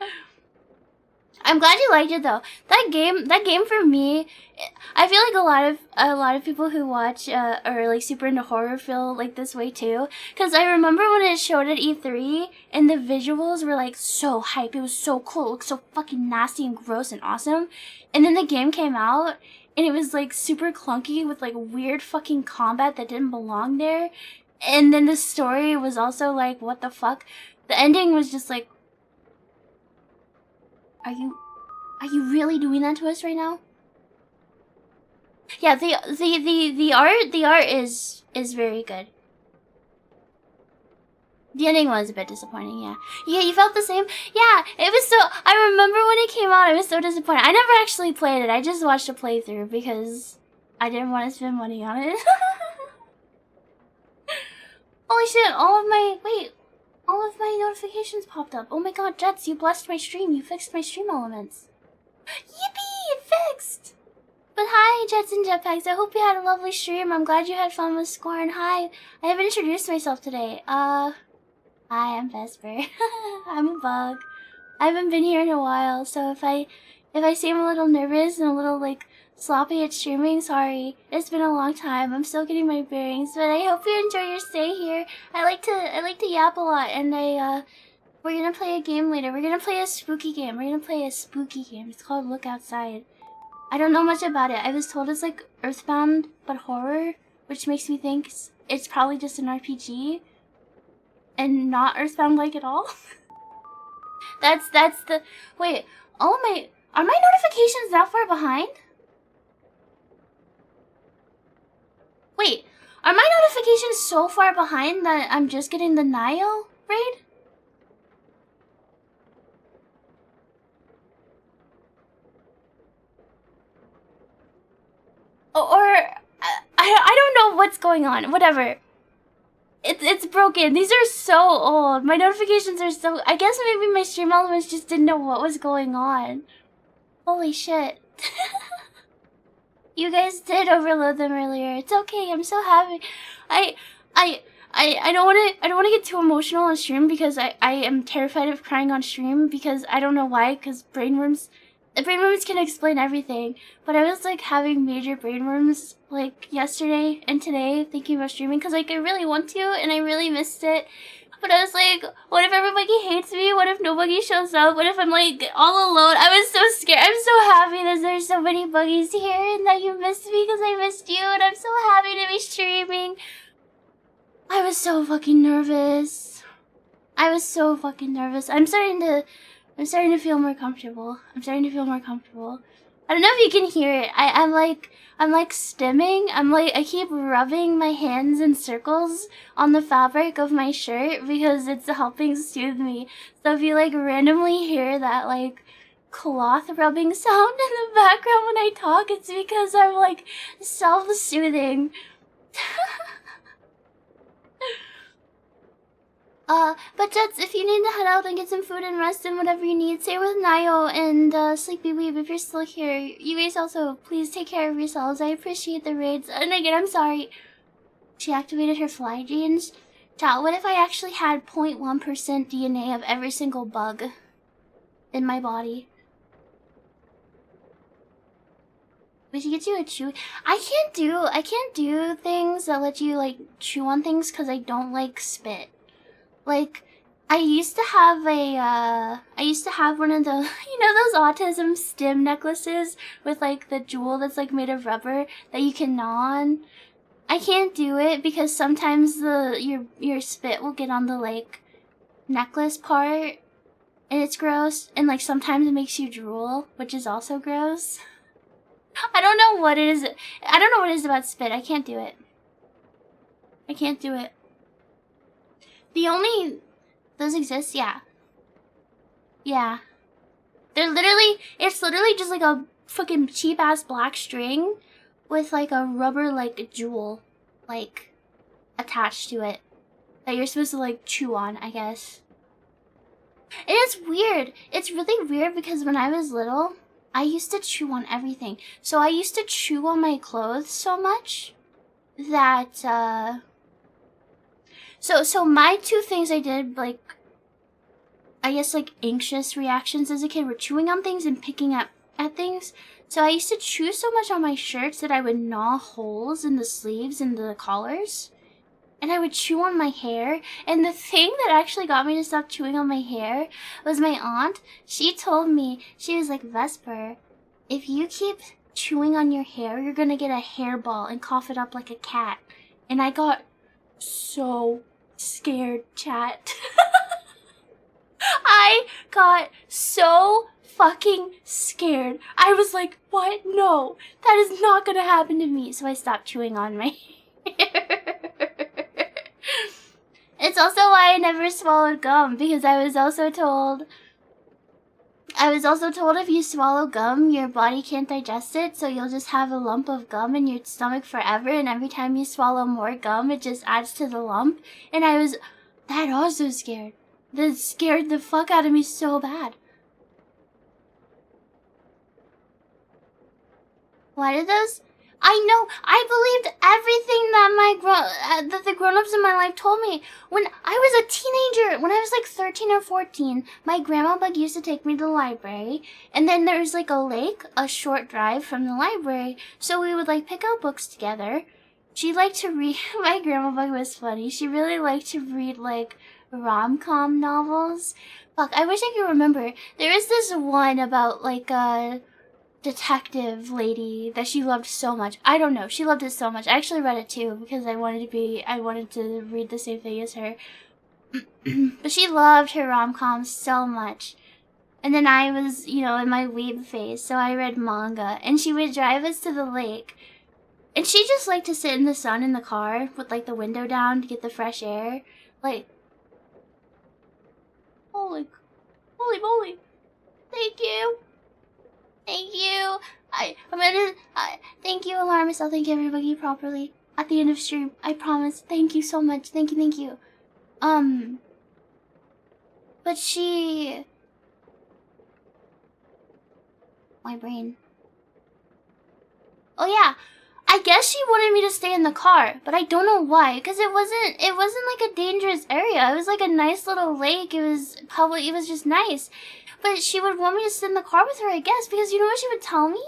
I'm glad you liked it though. That game for me, I feel like a lot of people who watch or like super into horror feel like this way too. Cause I remember when it showed at E3 and the visuals were like so hype. It was so cool. It looked so fucking nasty and gross and awesome. And then the game came out and it was like super clunky with like weird fucking combat that didn't belong there. And then the story was also like, what the fuck? The ending was just like, Are you really doing that to us right now? Yeah, the art is very good. The ending was a bit disappointing, yeah. Yeah, you felt the same? Yeah, it was so... I remember when it came out, I was so disappointed. I never actually played it. I just watched a playthrough because I didn't want to spend money on it. Holy shit, all of my notifications popped up. Oh my god, Jets, you blessed my stream. You fixed my stream elements. Yippee! It fixed! But hi, Jets and Jetpacks. I hope you had a lovely stream. I'm glad you had fun with Scorn. Hi. I haven't introduced myself today. Hi, I'm Vesper. I'm a bug. I haven't been here in a while, so if I seem a little nervous and a little, like, sloppy at streaming, sorry. It's been a long time. I'm still getting my bearings, but I hope you enjoy your stay here. I like to yap a lot, and we're gonna play a game later. We're gonna play a spooky game. It's called Look Outside. I don't know much about it. I was told it's like Earthbound, but horror, which makes me think it's probably just an RPG, and not Earthbound-like at all. That's the... Wait, are my notifications that far behind? Wait, are my notifications so far behind that I'm just getting the Nio raid? Or I don't know what's going on. Whatever. It's broken. These are so old. My notifications are so... I guess maybe my stream elements just didn't know what was going on. Holy shit. You guys did overload them earlier. It's okay. I'm so happy. I don't want to get too emotional on stream because I am terrified of crying on stream because I don't know why, because brainworms can explain everything. But I was like having major brainworms like yesterday and today thinking about streaming because like I really want to and I really missed it. But I was like, what if everybody hates me? What if nobody shows up? What if I'm like all alone? I was so scared. I'm so happy that there's so many buggies here and that you missed me because I missed you and I'm so happy to be streaming. I was so fucking nervous. I'm starting to feel more comfortable. I don't know if you can hear it. I'm like stimming. I keep rubbing my hands in circles on the fabric of my shirt because it's helping soothe me. So if you like randomly hear that like cloth rubbing sound in the background when I talk, it's because I'm like self-soothing. But Jets, if you need to head out and get some food and rest and whatever you need, stay with Nio and Sleepy Weeb if you're still here. You guys also, please take care of yourselves. I appreciate the raids. And again, I'm sorry. She activated her fly genes. Chat, what if I actually had 0.1% DNA of every single bug in my body? We should get you a chew. I can't do things that let you like chew on things because I don't like spit. Like, I used to have one of those, you know, those autism stim necklaces with like the jewel that's like made of rubber that you can gnaw on. I can't do it because sometimes your spit will get on the like necklace part and it's gross, and like sometimes it makes you drool, which is also gross. I don't know what it is. I don't know what it is about spit. I can't do it. Those exist, yeah. Yeah. It's literally just like a fucking cheap ass black string with like a rubber like jewel like attached to it that you're supposed to like chew on, I guess. And it's weird. It's really weird because when I was little, I used to chew on everything. So I used to chew on my clothes so much that So my two things I did, like, I guess, like, anxious reactions as a kid were chewing on things and picking up at things. So I used to chew so much on my shirts that I would gnaw holes in the sleeves and the collars. And I would chew on my hair. And the thing that actually got me to stop chewing on my hair was my aunt. She told me, she was like, Vesper, if you keep chewing on your hair, you're gonna get a hairball and cough it up like a cat. And I got so scared, chat. I got so fucking scared. I was like, what? No, that is not gonna happen to me. So I stopped chewing on my hair. It's also why I never swallowed gum, because I was also told if you swallow gum, your body can't digest it, so you'll just have a lump of gum in your stomach forever, and every time you swallow more gum, it just adds to the lump. And that also scared. That scared the fuck out of me so bad. Why did those? I know, I believed everything that the grown-ups in my life told me. When I was a teenager, when I was like 13 or 14, my grandma bug used to take me to the library, and then there was like a lake, a short drive from the library, so we would like pick out books together. She liked to read, my grandma bug was funny, she really liked to read like rom-com novels. Fuck, I wish I could remember. There is this one about like detective lady that she loved so much. I don't know. She loved it so much. I actually read it too because I wanted to read the same thing as her. But she loved her rom-coms so much. And then I was, in my weeb phase, so I read manga. And she would drive us to the lake. And she just liked to sit in the sun in the car with like the window down to get the fresh air. Like, holy moly. Thank you. Thank you. Thank you, Alarmist. I'll thank everybody properly at the end of stream. I promise. Thank you so much. Thank you. But my brain. Oh yeah. I guess she wanted me to stay in the car, but I don't know why, because it wasn't like a dangerous area. It was like a nice little lake. It was just nice. But she would want me to sit in the car with her, I guess, because you know what she would tell me?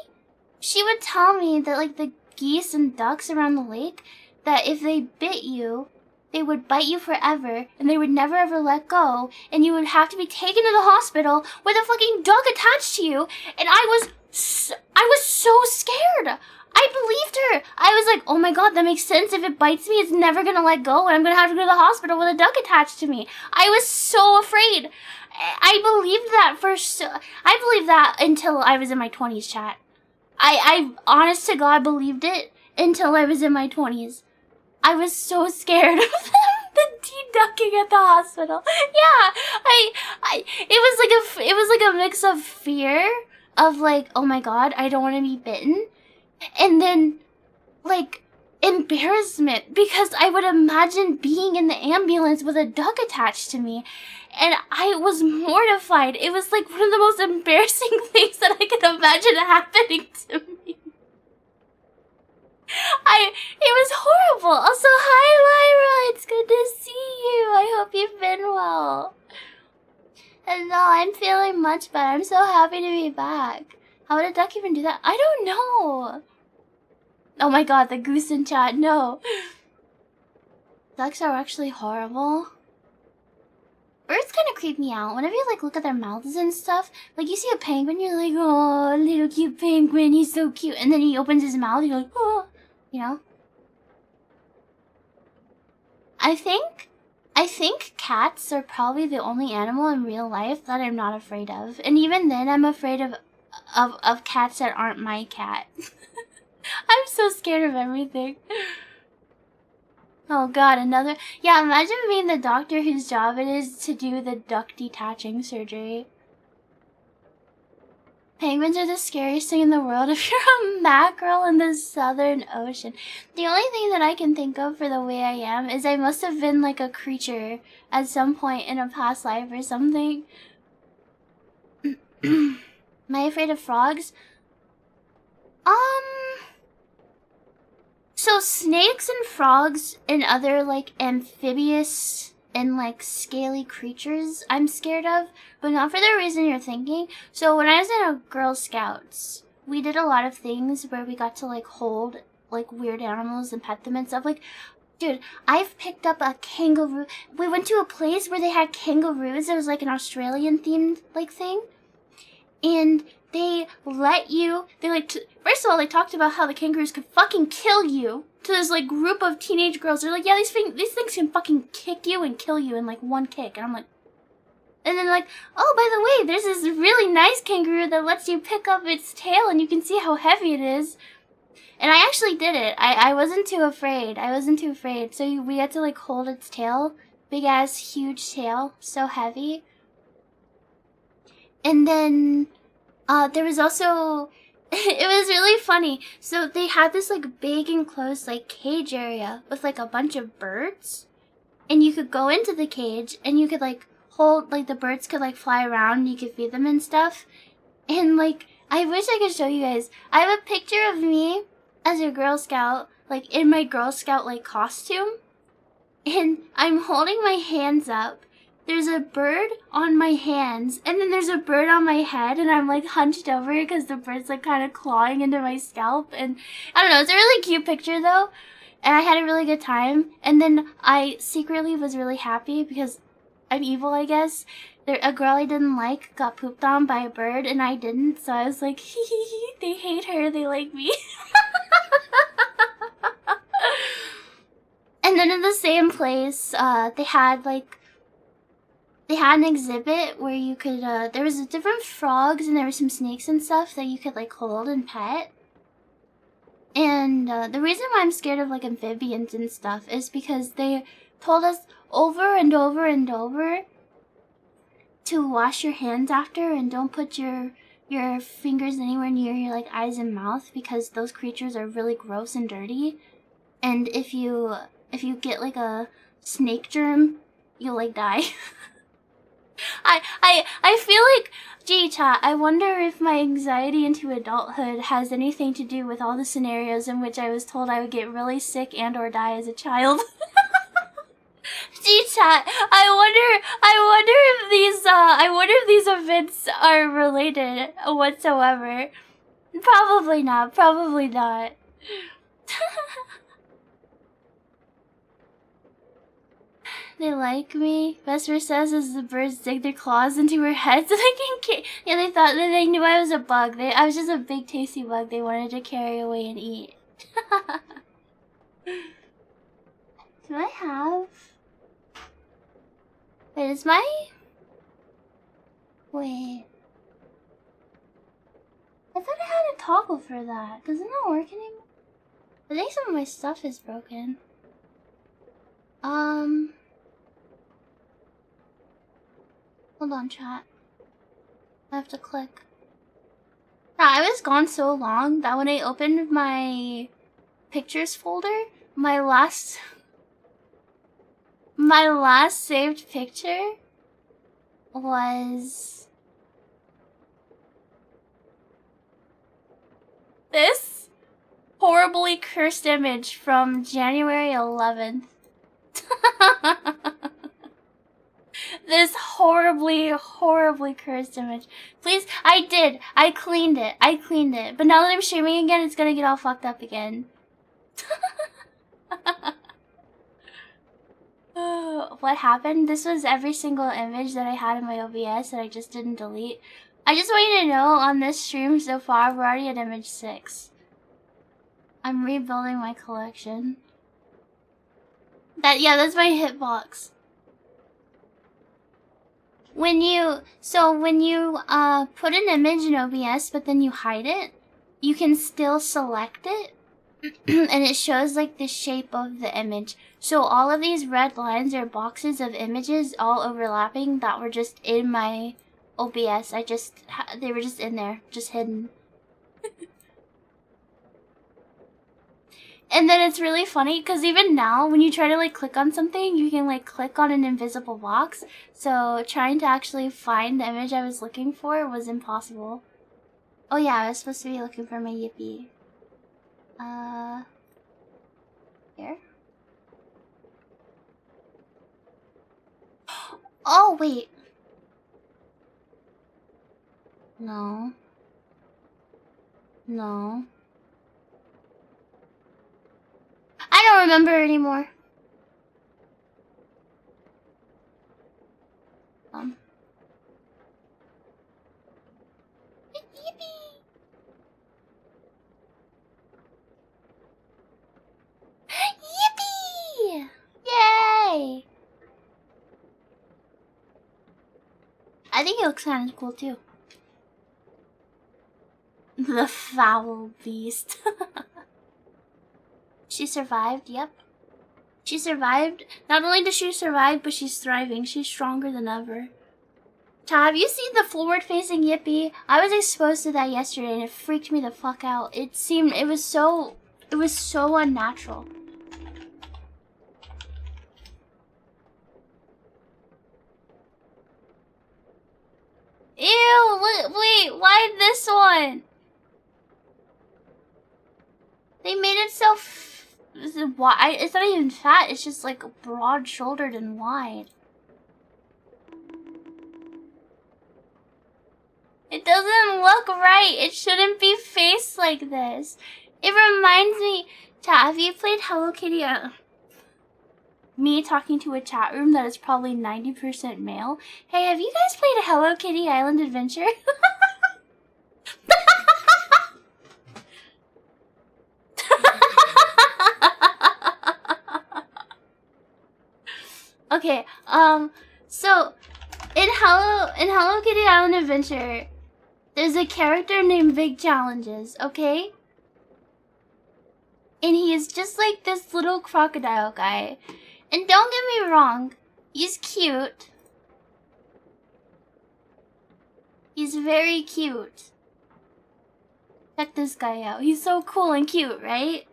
She would tell me that, like, the geese and ducks around the lake, that if they bit you, they would bite you forever, and they would never ever let go, and you would have to be taken to the hospital with a fucking duck attached to you, and I was so scared. I believed her. I was like, oh my god, that makes sense. If it bites me, it's never gonna let go, and I'm gonna have to go to the hospital with a duck attached to me. I was so afraid. I believed that until I was in my 20s, chat. I honest to God believed it until I was in my 20s. I was so scared of the de-ducking at the hospital. Yeah, it was like a mix of fear of like, oh my god, I don't want to be bitten, and then like embarrassment because I would imagine being in the ambulance with a duck attached to me. And I was mortified. It was like one of the most embarrassing things that I could imagine happening to me. It was horrible. Also, hi Lyra, it's good to see you. I hope you've been well. And no, I'm feeling much better. I'm so happy to be back. How would a duck even do that? I don't know. Oh my god, the goose in chat, no. Ducks are actually horrible. Birds kind of creep me out. Whenever you like look at their mouths and stuff, like you see a penguin, you're like, oh, little cute penguin, he's so cute. And then he opens his mouth, you're like, oh, you know? I think cats are probably the only animal in real life that I'm not afraid of. And even then, I'm afraid of cats that aren't my cat. I'm so scared of everything. Oh god, another... Yeah, imagine being the doctor whose job it is to do the duck detaching surgery. Penguins are the scariest thing in the world if you're a mackerel in the Southern Ocean. The only thing that I can think of for the way I am is I must have been like a creature at some point in a past life or something. Am I afraid of frogs? So snakes and frogs and other like amphibious and like scaly creatures I'm scared of, but not for the reason you're thinking. So when I was in a Girl Scouts, we did a lot of things where we got to like hold like weird animals and pet them and stuff. Like, dude, I've picked up a kangaroo. We went to a place where they had kangaroos. It was like an Australian themed like thing. And they let you, first of all, they talked about how the kangaroos could fucking kill you to this, like, group of teenage girls. They're like, yeah, these things can fucking kick you and kill you in, like, one kick. And I'm like, and then like, oh, by the way, there's this really nice kangaroo that lets you pick up its tail and you can see how heavy it is. And I actually did it. I wasn't too afraid. So we had to, like, hold its tail. Big-ass, huge tail. So heavy. And then, there was also, it was really funny. So they had this, like, big enclosed, like, cage area with, like, a bunch of birds. And you could go into the cage and you could, like, hold, like, the birds could, like, fly around and you could feed them and stuff. And, like, I wish I could show you guys. I have a picture of me as a Girl Scout, like, in my Girl Scout, like, costume. And I'm holding my hands up. There's a bird on my hands, and then there's a bird on my head, and I'm, like, hunched over because the bird's, like, kind of clawing into my scalp, and I don't know, it's a really cute picture, though, and I had a really good time, and then I secretly was really happy because I'm evil, I guess. A girl I didn't like got pooped on by a bird, and I didn't, so I was like, hee hee hee, they hate her, they like me. And then in the same place, they had an exhibit where you could, there was different frogs and there were some snakes and stuff that you could, like, hold and pet. And, the reason why I'm scared of, like, amphibians and stuff is because they told us over and over and over to wash your hands after and don't put your fingers anywhere near your, like, eyes and mouth because those creatures are really gross and dirty. And if you get, like, a snake germ, you'll, like, die. I feel like, gee, chat, I wonder if my anxiety into adulthood has anything to do with all the scenarios in which I was told I would get really sick and or die as a child. Gee, chat, I wonder if these events are related whatsoever. Probably not. They like me. Vesper says as the birds dig their claws into her head so they can yeah, they thought that they knew I was a bug. I was just a big tasty bug they wanted to carry away and eat. Do I have... Wait, is my... Wait... I thought I had a toggle for that. Does it not work anymore? I think some of my stuff is broken. Hold on, chat. I have to click. Yeah, I was gone so long that when I opened my pictures folder, my last saved picture was this horribly cursed image from January 11th. This horribly cursed image. Please, I cleaned it. But now that I'm streaming again, it's gonna get all fucked up again. What happened? This was every single image that I had in my OBS that I just didn't delete. I just want you to know, on this stream so far, we're already at image 6. I'm rebuilding my collection. That's my hitbox. When you put an image in OBS but then you hide it, you can still select it and it shows like the shape of the image. So all of these red lines are boxes of images all overlapping that were just in my OBS. They were just in there, just hidden. And then it's really funny because even now when you try to like click on something, you can like click on an invisible box. So trying to actually find the image I was looking for was impossible. Oh yeah, I was supposed to be looking for my Yippee. Here. Oh, wait. No. No. I don't remember anymore. Yippee! Yippee! Yay! I think it looks kind of cool too. The foul beast. She survived, yep. She survived. Not only does she survive, but she's thriving. She's stronger than ever. Chat, have you seen the forward-facing Yippee? I was exposed to that yesterday and it freaked me the fuck out. It was so unnatural. Ew, wait, why this one? They made it so wide. It's not even fat, it's just like broad-shouldered and wide. It doesn't look right. It shouldn't be faced like this. It reminds me, chat, have you played Hello Kitty? Me talking to a chat room that is probably 90% male. Hey, have you guys played a Hello Kitty Island Adventure? Okay, so in Hello Kitty Island Adventure, there's a character named Big Challenges, okay? And he is just like this little crocodile guy. And don't get me wrong, he's cute. He's very cute. Check this guy out. He's so cool and cute, right?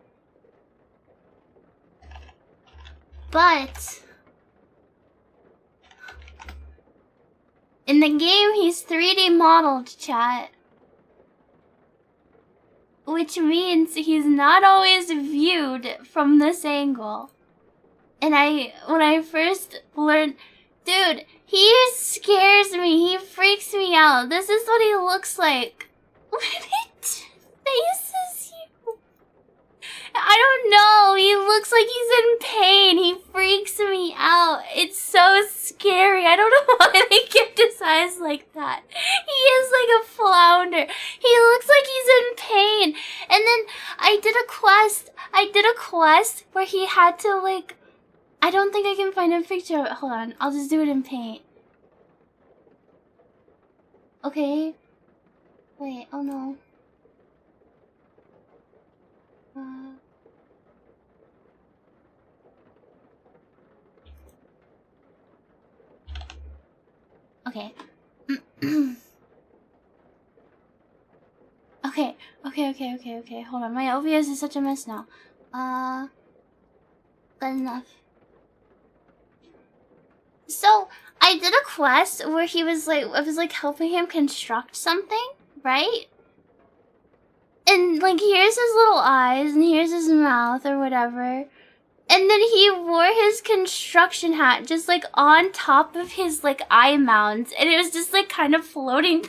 But in the game, he's 3D modeled, chat. Which means he's not always viewed from this angle. And when I first learned, dude, he scares me. He freaks me out. This is what he looks like when it faces you. I don't know. He looks like he's in pain. He freaks me out. It's so scary. I don't know why they kept his eyes like that. He is like a flounder. He looks like he's in pain. And then I did a quest where he had to like, I don't think I can find a picture of it. Hold on. I'll just do it in paint. Okay. Wait. Oh no. Okay. Okay. Hold on. My OBS is such a mess now. Good enough. So, I did a quest where I was like helping him construct something, right? And like, here's his little eyes, and here's his mouth, or whatever. And then he wore his construction hat just like on top of his like eye mounds, and it was just like kind of floating.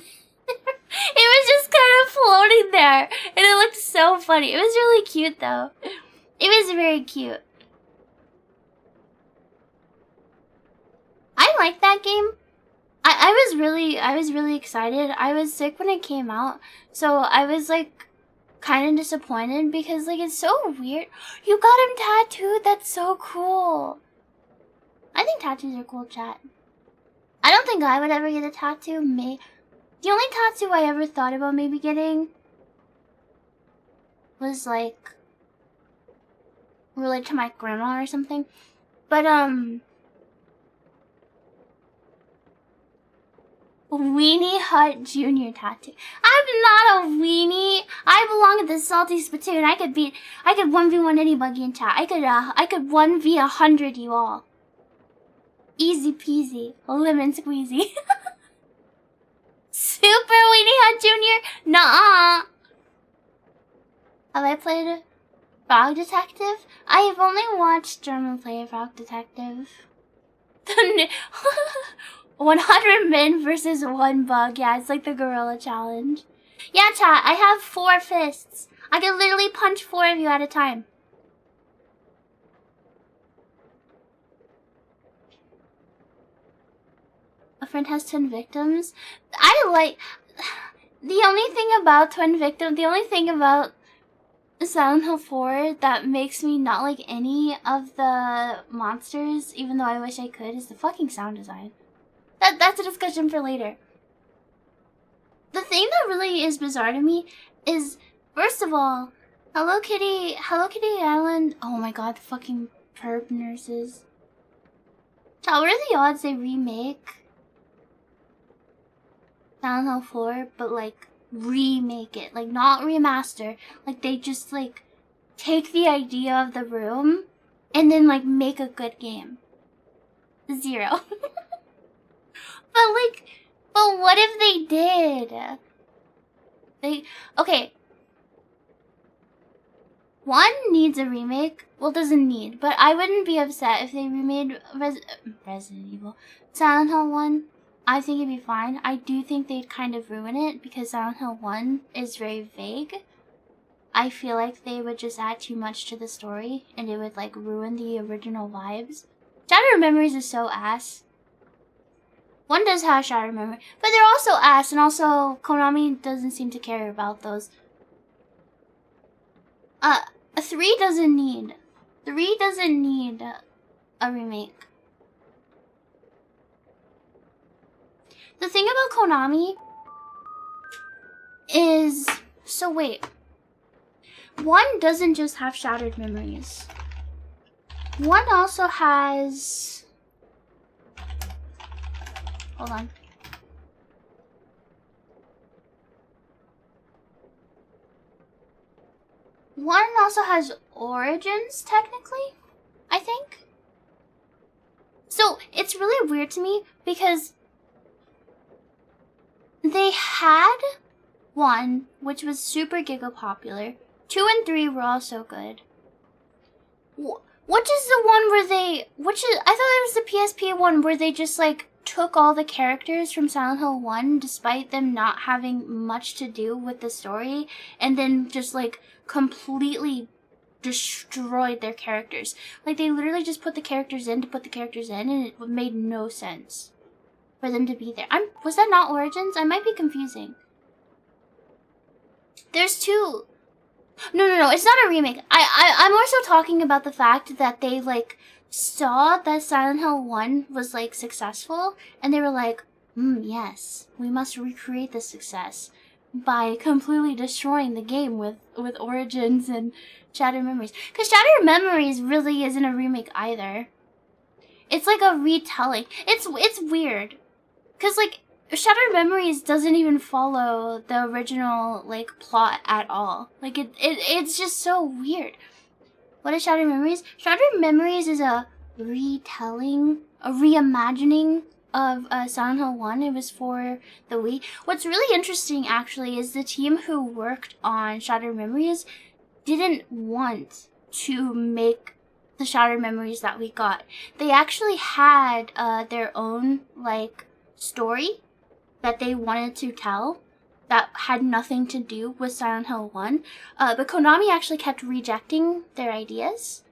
It was just kind of floating there, and it looked so funny. It was really cute though. It was very cute. I like that game. I was really excited. I was sick when it came out, so I was like kind of disappointed because like it's so weird. You got him tattooed. That's so cool. I think tattoos are cool, chat. I don't think I would ever get a tattoo. The only tattoo I ever thought about maybe getting was like related to my grandma or something. But Weenie Hut Jr. tattoo. I'm not a weenie. I belong at the Salty Spittoon. I could 1v1 anybody in chat. I could 1v100 you all. Easy peasy. Lemon squeezy. Super Weenie Hut Jr.? Nuh-uh. Have I played it? Frog Detective? I have only watched German play Frog Detective. 100 men versus 1 bug. Yeah, it's like the gorilla challenge. Yeah, chat, I have 4 fists. I can literally punch 4 of you at a time. A friend has twin victims. I like... The only thing about twin victim, the only thing about Silent Hill 4 that makes me not like any of the monsters, even though I wish I could, is the fucking sound design. That's a discussion for later. The thing that really is bizarre to me is, first of all, Hello Kitty Island. Oh my god, the fucking perp nurses. What are the odds they remake Silent Hill 4, but like remake it, like not remaster, like they just like take the idea of the room and then like make a good game? 0. But what if they did? Okay. 1 needs a remake. Well, doesn't need, but I wouldn't be upset if they remade Resident Evil. Silent Hill 1, I think it'd be fine. I do think they'd kind of ruin it because Silent Hill 1 is very vague. I feel like they would just add too much to the story and it would like ruin the original vibes. Shattered Memories is so ass. 1 does have Shattered Memory, but they're also ass, and also Konami doesn't seem to care about those. 3 doesn't need. 3 doesn't need a remake. The thing about Konami is... So wait. 1 doesn't just have Shattered Memories. 1 also has... Hold on. One also has Origins, technically, I think. So, it's really weird to me because they had 1, which was super giga popular. 2 and 3 were also good. Which is the one where they... I thought it was the PSP one where they just, like, took all the characters from Silent Hill 1 despite them not having much to do with the story and then just, like, completely destroyed their characters. Like, they literally just put the characters in to put the characters in and it made no sense for them to be there. Was that not Origins? I might be confusing. There's 2... No, it's not a remake. I'm also talking about the fact that they, like, saw that Silent Hill 1 was, like, successful, and they were like, yes, we must recreate this success by completely destroying the game with Origins and Shattered Memories. Because Shattered Memories really isn't a remake either. It's like a retelling. It's weird. Because, like, Shattered Memories doesn't even follow the original, like, plot at all. Like, it's just so weird. What is Shattered Memories? Shattered Memories is a retelling, a reimagining of Silent Hill 1. It was for the Wii. What's really interesting, actually, is the team who worked on Shattered Memories didn't want to make the Shattered Memories that we got. They actually had their own, like, story that they wanted to tell that had nothing to do with Silent Hill 1. But Konami actually kept rejecting their ideas.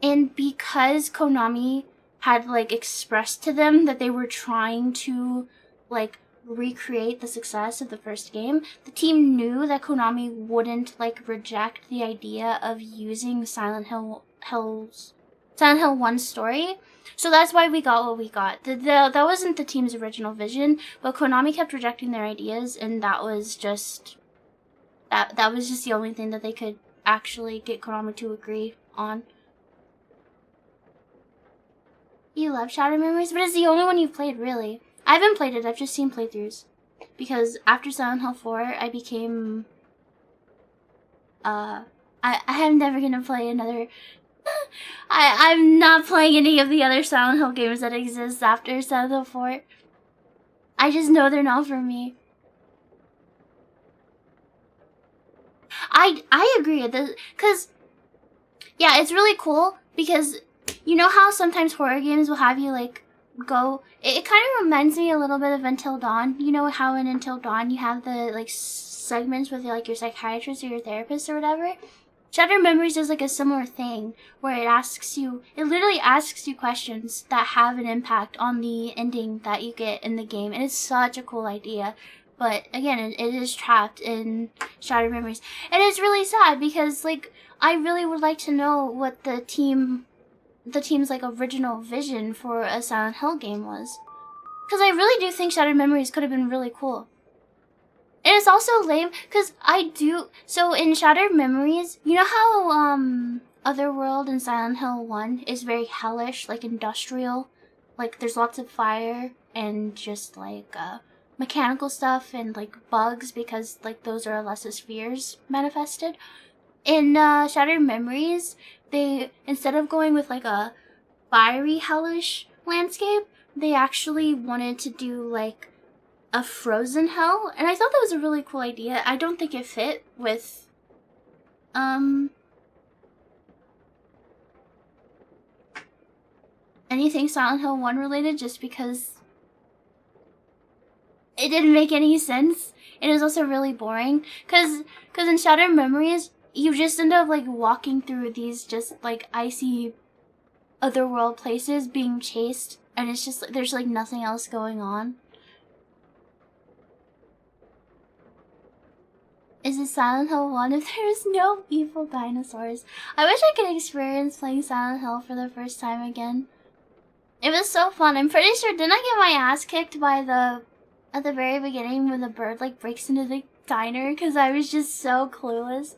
And because Konami had, like, expressed to them that they were trying to, like, recreate the success of the first game, the team knew that Konami wouldn't, like, reject the idea of using Silent Hill 1's story. So that's why we got what we got. That wasn't the team's original vision, but Konami kept rejecting their ideas, and that was just the only thing that they could actually get Konami to agree on. You love Shattered Memories, but it's the only one you've played, really. I haven't played it, I've just seen playthroughs. Because after Silent Hill 4, I became... I am never gonna play another... I'm not playing any of the other Silent Hill games that exist after Silent Hill 4. I just know they're not for me. I agree, because Yeah, it's really cool because you know how sometimes horror games will have you like go. It kind of reminds me a little bit of Until Dawn. You know how in Until Dawn you have the like segments with like your psychiatrist or your therapist or whatever. Shattered Memories is like a similar thing where it literally asks you questions that have an impact on the ending that you get in the game, and it's such a cool idea. But again, it is trapped in Shattered Memories, and it's really sad because like I really would like to know what the team's like original vision for a Silent Hill game was, because I really do think Shattered Memories could have been really cool. And it's also lame, because so in Shattered Memories, you know how, Otherworld in Silent Hill 1 is very hellish, like industrial? Like, there's lots of fire, and just, like, mechanical stuff, and, like, bugs, because, like, those are Alessa's fears manifested. In, Shattered Memories, they, instead of going with, like, a fiery, hellish landscape, they actually wanted to do, like, a frozen hell, and I thought that was a really cool idea. I don't think it fit with anything Silent Hill 1 related, just because it didn't make any sense. It was also really boring because in Shattered Memories you just end up like walking through these just like icy otherworld places being chased, and it's just like there's like nothing else going on. Is it Silent Hill 1 if there's no evil dinosaurs? I wish I could experience playing Silent Hill for the first time again. It was so fun. I'm pretty sure, didn't I get my ass kicked by at the very beginning when the bird like breaks into the diner because I was just so clueless.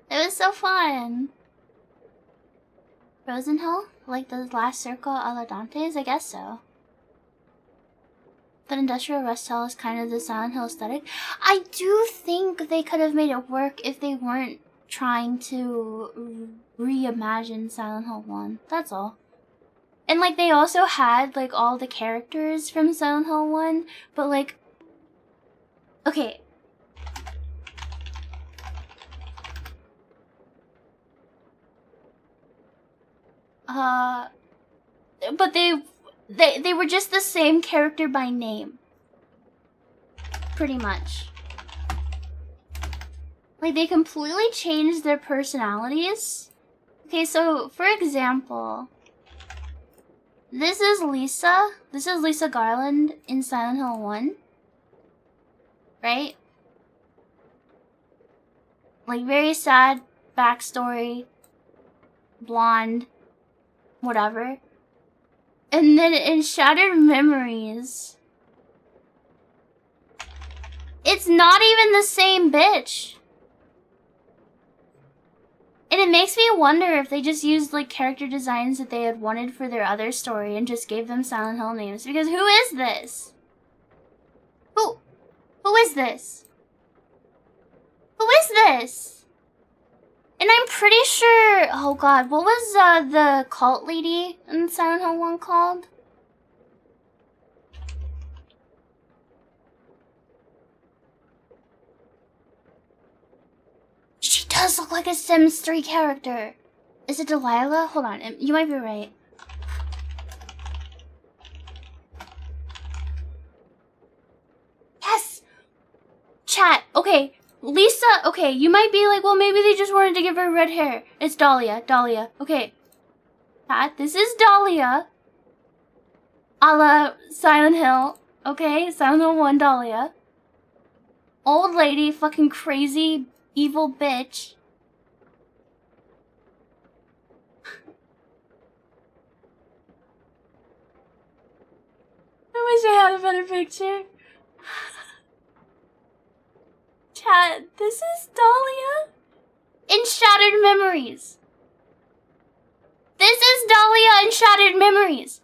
It was so fun. Frozen Hill? Like the last circle a la Dante's? I guess so. But Industrial Rust Hell is kind of the Silent Hill aesthetic. I do think they could have made it work if they weren't trying to reimagine Silent Hill 1. That's all. And like they also had like all the characters from Silent Hill 1, but like, okay. But they were just the same character by name. Pretty much. Like, they completely changed their personalities. Okay, so, for example, this is Lisa. This is Lisa Garland in Silent Hill 1. Right? Like, very sad backstory. Blonde. Whatever. And then in Shattered Memories, it's not even the same bitch. And it makes me wonder if they just used like character designs that they had wanted for their other story and just gave them Silent Hill names. Because who is this? Who is this? Who is this? And I'm pretty sure, oh god, what was the cult lady in Silent Hill 1 called? She does look like a Sims 3 character. Is it Delilah? Hold on, you might be right. Yes! Chat, okay. Lisa, okay, you might be like, well, maybe they just wanted to give her red hair. It's Dahlia, okay. Pat, this is Dahlia. A la Silent Hill, okay? Silent Hill 1 Dahlia. Old lady, fucking crazy, evil bitch. I wish I had a better picture. Chat, this is Dahlia in Shattered Memories. This is Dahlia in Shattered Memories.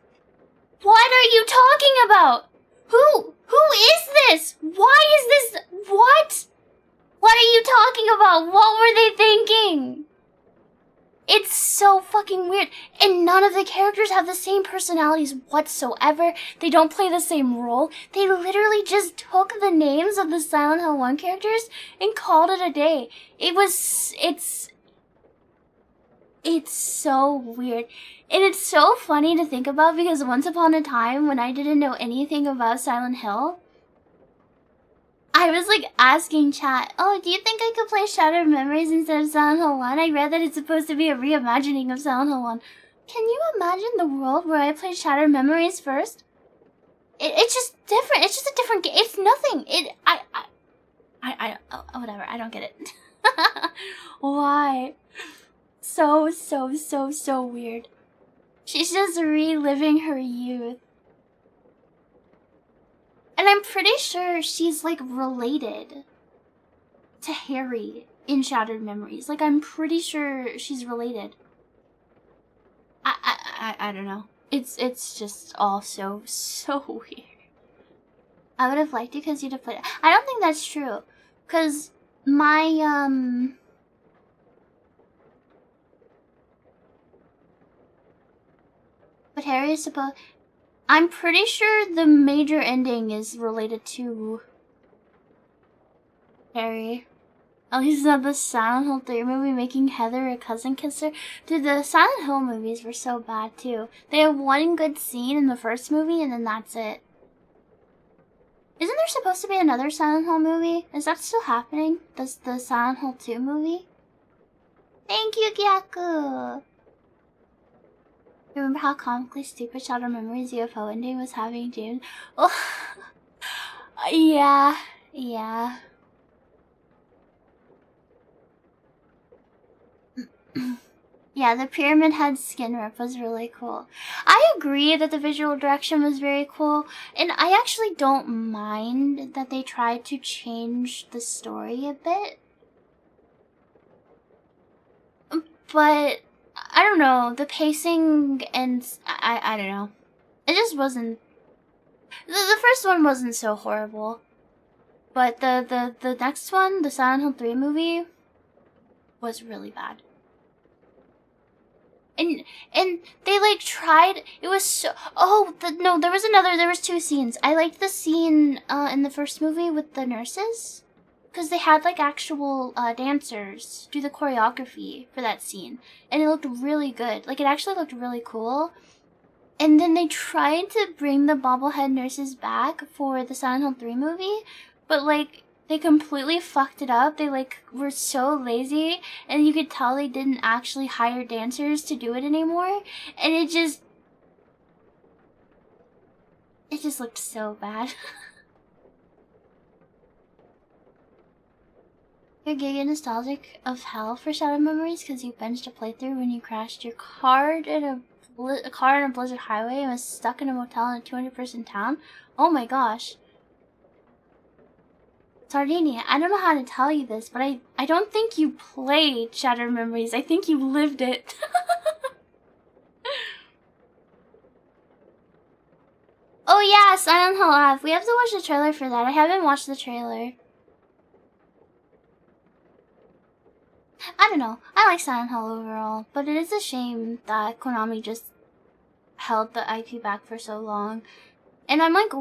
What are you talking about? Who is this? Why is this? What? What are you talking about? What were they thinking? It's so fucking weird. And none of the characters have the same personalities whatsoever. They don't play the same role. They literally just took the names of the Silent Hill 1 characters and called it a day. It's It's so weird. And it's so funny to think about because once upon a time when I didn't know anything about Silent Hill, I was like asking chat, oh, do you think I could play Shattered Memories instead of Silent Hill 1? I read that it's supposed to be a reimagining of Silent Hill 1. Can you imagine the world where I played Shattered Memories first? It's just different. It's just a different game. It's nothing. Whatever. I don't get it. Why? So weird. She's just reliving her youth. And I'm pretty sure she's like related to Harry in Shattered Memories. Like I'm pretty sure she's related. I don't know. It's just all so weird. I would have liked it because you'd have played it. I don't think that's true. Cause my but Harry is supposed. I'm pretty sure the major ending is related to Harry. At least not the Silent Hill 3 movie making Heather a cousin kisser. Dude, the Silent Hill movies were so bad too. They have one good scene in the first movie and then that's it. Isn't there supposed to be another Silent Hill movie? Is that still happening? Does the Silent Hill 2 movie? Thank you, Gyaku! Remember how comically stupid Shattered Memories UFO ending was having James? Oh, yeah. Yeah, the Pyramid Head skin rip was really cool. I agree that the visual direction was very cool, and I actually don't mind that they tried to change the story a bit. But I don't know, the pacing and I don't know. It just wasn't. The first one wasn't so horrible, but the next one, the Silent Hill 3 movie, was really bad. And they like tried. It was so. Oh no, there was two scenes. I liked the scene in the first movie with the nurses, because they had like actual dancers do the choreography for that scene, and it looked really good. Like it actually looked really cool. And then they tried to bring the bobblehead nurses back for the Silent Hill 3 movie, but like they completely fucked it up. They like were so lazy, and you could tell they didn't actually hire dancers to do it anymore, and it just looked so bad. You're giga nostalgic of hell for Shadow Memories because you benched a playthrough when you crashed your car in a blizzard highway and was stuck in a motel in a 200-person town. Oh my gosh. Sardinia, I don't know how to tell you this, but I don't think you played Shattered Memories. I think you lived it. Oh yeah, Silent Hill F. We have to watch the trailer for that. I haven't watched the trailer. I don't know. I like Silent Hill overall, but it is a shame that Konami just held the IP back for so long. And I'm like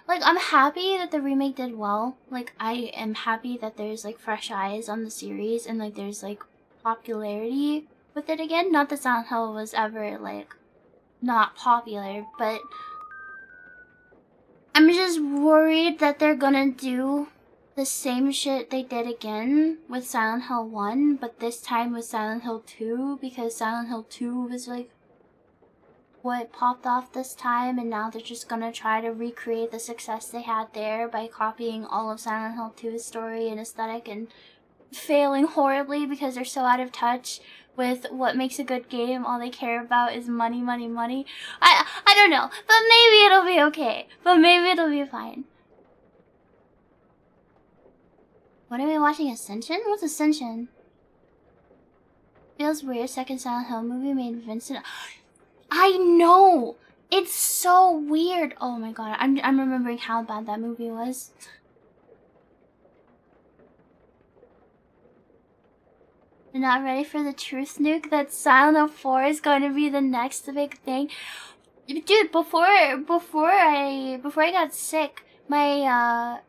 I'm happy that the remake did well. Like, I am happy that there's, like, fresh eyes on the series and, like, there's, like, popularity with it again. Not that Silent Hill was ever, like, not popular, but I'm just worried that they're gonna do the same shit they did again with Silent Hill 1, but this time with Silent Hill 2, because Silent Hill 2 was, like, what popped off this time, and now they're just gonna try to recreate the success they had there by copying all of Silent Hill 2's story and aesthetic and failing horribly because they're so out of touch with what makes a good game. All they care about is money. I don't know, but maybe it'll be okay. But maybe it'll be fine. What are we watching? Ascension? What's Ascension? Feels weird. Second Silent Hill movie made Vincent. I know! It's so weird. Oh my god, I'm remembering how bad that movie was. You're not ready for the truth nuke that Silent Hill 4 is going to be the next big thing. Dude, before I got sick, my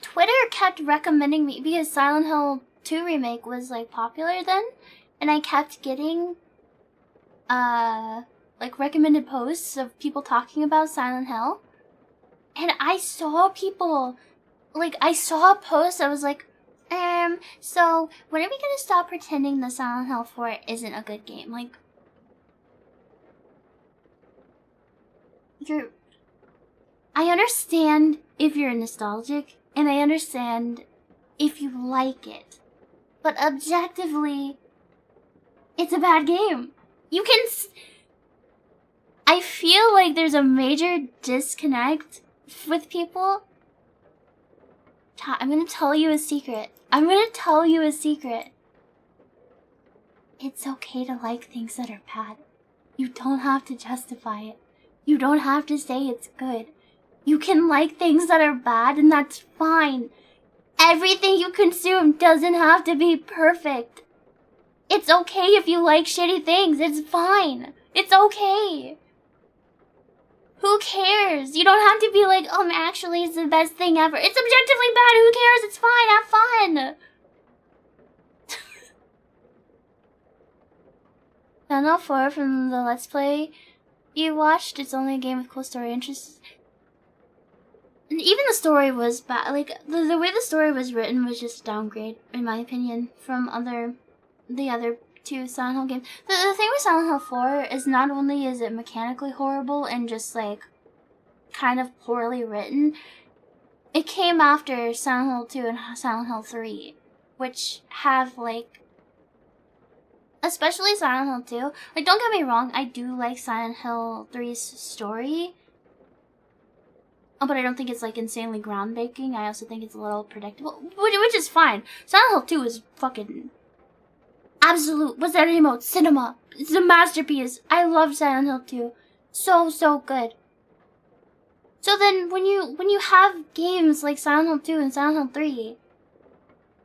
Twitter kept recommending me, because Silent Hill 2 remake was like popular then, and I kept getting like recommended posts of people talking about Silent Hill. And I saw people, like, I saw a post that was like, so when are we gonna stop pretending that Silent Hill 4 isn't a good game? Like, I understand if you're nostalgic, and I understand if you like it. But objectively, it's a bad game. You can... I feel like there's a major disconnect with people. I'm gonna tell you a secret. It's okay to like things that are bad. You don't have to justify it. You don't have to say it's good. You can like things that are bad, and that's fine. Everything you consume doesn't have to be perfect. It's okay if you like shitty things. It's fine. It's okay. Who cares? You don't have to be like, actually, it's the best thing ever. It's objectively bad. Who cares? It's fine. Have fun. Final 4 from the Let's Play you watched. It's only a game with cool story interests. And even the story was bad. Like, the way the story was written was just a downgrade, in my opinion, from the other two Silent Hill games. The thing with Silent Hill 4 is not only is it mechanically horrible and just, like, kind of poorly written, it came after Silent Hill 2 and Silent Hill 3, which have, like, especially Silent Hill 2. Like, don't get me wrong, I do like Silent Hill 3's story. But I don't think it's, like, insanely groundbreaking. I also think it's a little predictable, which is fine. Silent Hill 2 is fucking absolute, what's that emote? Cinema. It's a masterpiece. I love Silent Hill 2. So good. So then, when you have games like Silent Hill 2 and Silent Hill 3,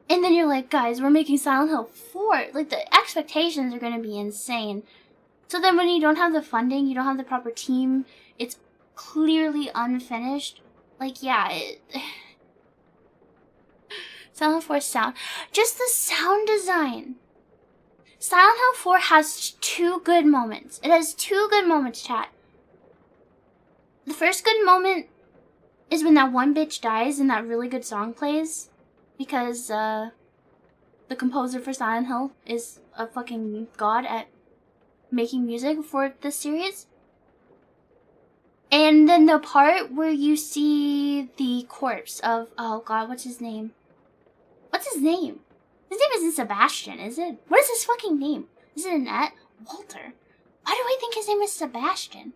and then you're like, guys, we're making Silent Hill 4, like, the expectations are gonna be insane. So then when you don't have the funding, you don't have the proper team, it's clearly unfinished. Like, yeah, Silent Hill 4 sound. Just the sound design. Silent Hill 4 has 2 good moments. It has 2 good moments, chat. The first good moment is when that one bitch dies and that really good song plays. Because, the composer for Silent Hill is a fucking god at making music for this series. And then the part where you see the corpse of, oh god, what's his name? What's his name? His name isn't Sebastian, is it? What is his fucking name? Is it Annette? Walter? Why do I think his name is Sebastian?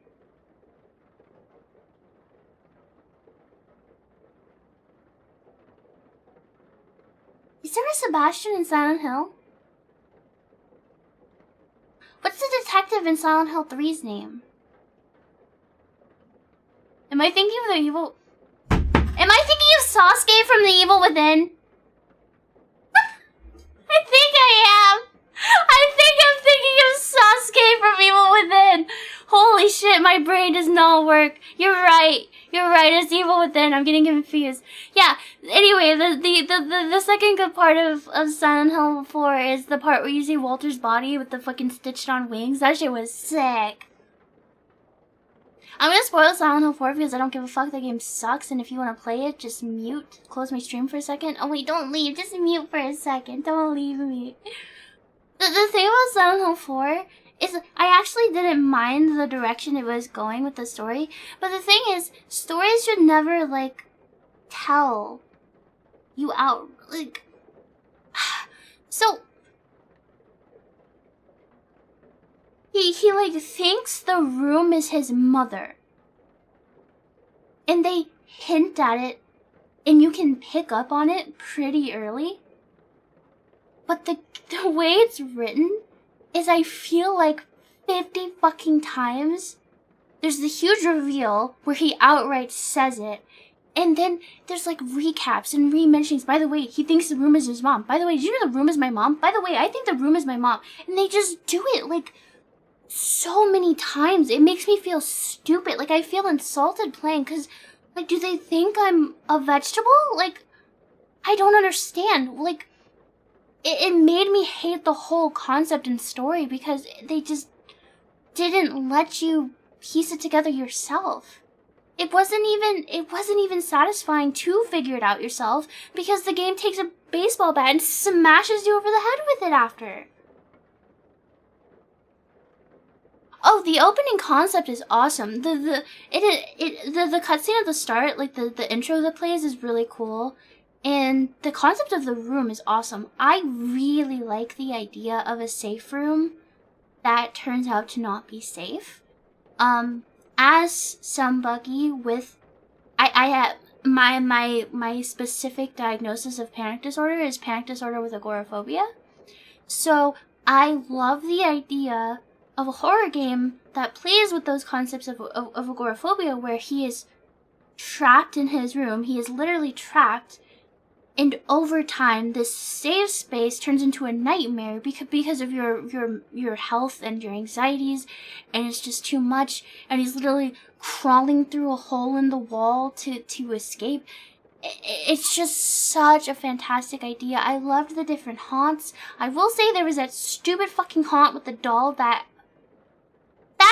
Is there a Sebastian in Silent Hill? What's the detective in Silent Hill 3's name? Am I thinking of the evil... Am I thinking of Sasuke from The Evil Within? I think I am! I think I'm thinking of Sasuke from Evil Within! Holy shit, my brain does not work. You're right. It's Evil Within. I'm getting confused. Yeah, anyway, the second good part of Silent Hill 4 is the part where you see Walter's body with the fucking stitched on wings. That shit was sick. I'm gonna spoil Silent Hill 4 because I don't give a fuck. That game sucks, and if you want to play it, just mute. Close my stream for a second. Oh wait, don't leave. Just mute for a second. Don't leave me. The thing about Silent Hill 4 is I actually didn't mind the direction it was going with the story. But the thing is, stories should never, like, tell you out. Like, so... He like thinks the room is his mother. And they hint at it, and you can pick up on it pretty early. But the way it's written is I feel like 50 fucking times there's the huge reveal where he outright says it. And then there's like recaps and re-mentionings. By the way, he thinks the room is his mom. By the way, did you know the room is my mom? By the way, I think the room is my mom. And they just do it like so many times. It makes me feel stupid. Like, I feel insulted playing because, like, do they think I'm a vegetable? Like, I don't understand. Like, it made me hate the whole concept and story because they just... didn't let you piece it together yourself. It wasn't even satisfying to figure it out yourself, because the game takes a baseball bat and smashes you over the head with it after. Oh, the opening concept is awesome. The cutscene at the start, like the intro that plays, is really cool. And the concept of the room is awesome. I really like the idea of a safe room that turns out to not be safe. As somebody with, I have my specific diagnosis of panic disorder is panic disorder with agoraphobia. So I love the idea of a horror game that plays with those concepts of agoraphobia, where he is trapped in his room. He is literally trapped, and over time, this safe space turns into a nightmare because of your health and your anxieties, and it's just too much. And he's literally crawling through a hole in the wall to escape. It's just such a fantastic idea. I loved the different haunts. I will say there was that stupid fucking haunt with the doll that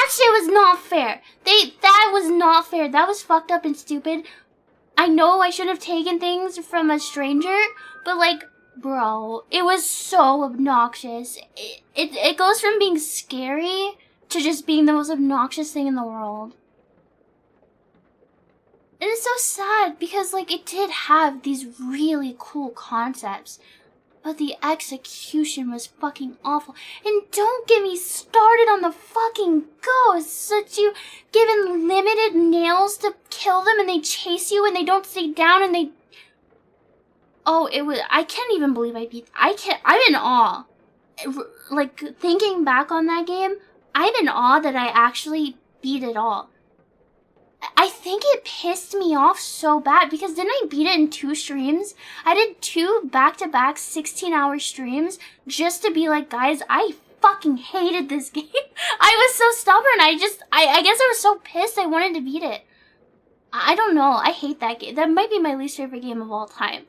shit was not fair. That was not fair. That was fucked up and stupid. I know I shouldn't have taken things from a stranger, but like, bro, it was so obnoxious. It goes from being scary to just being the most obnoxious thing in the world. And it's so sad because, like, it did have these really cool concepts, but the execution was fucking awful. And don't get me started on the fucking ghosts that you given limited nails to kill them, and they chase you and they don't stay down, and they... Oh, I can't even believe I'm in awe. Like, thinking back on that game, I'm in awe that I actually beat it all. I think it pissed me off so bad because didn't I beat it in 2 streams? I did 2 back-to-back 16-hour streams just to be like, guys, I fucking hated this game. I was so stubborn. I guess I was so pissed I wanted to beat it. I don't know. I hate that game. That might be my least favorite game of all time.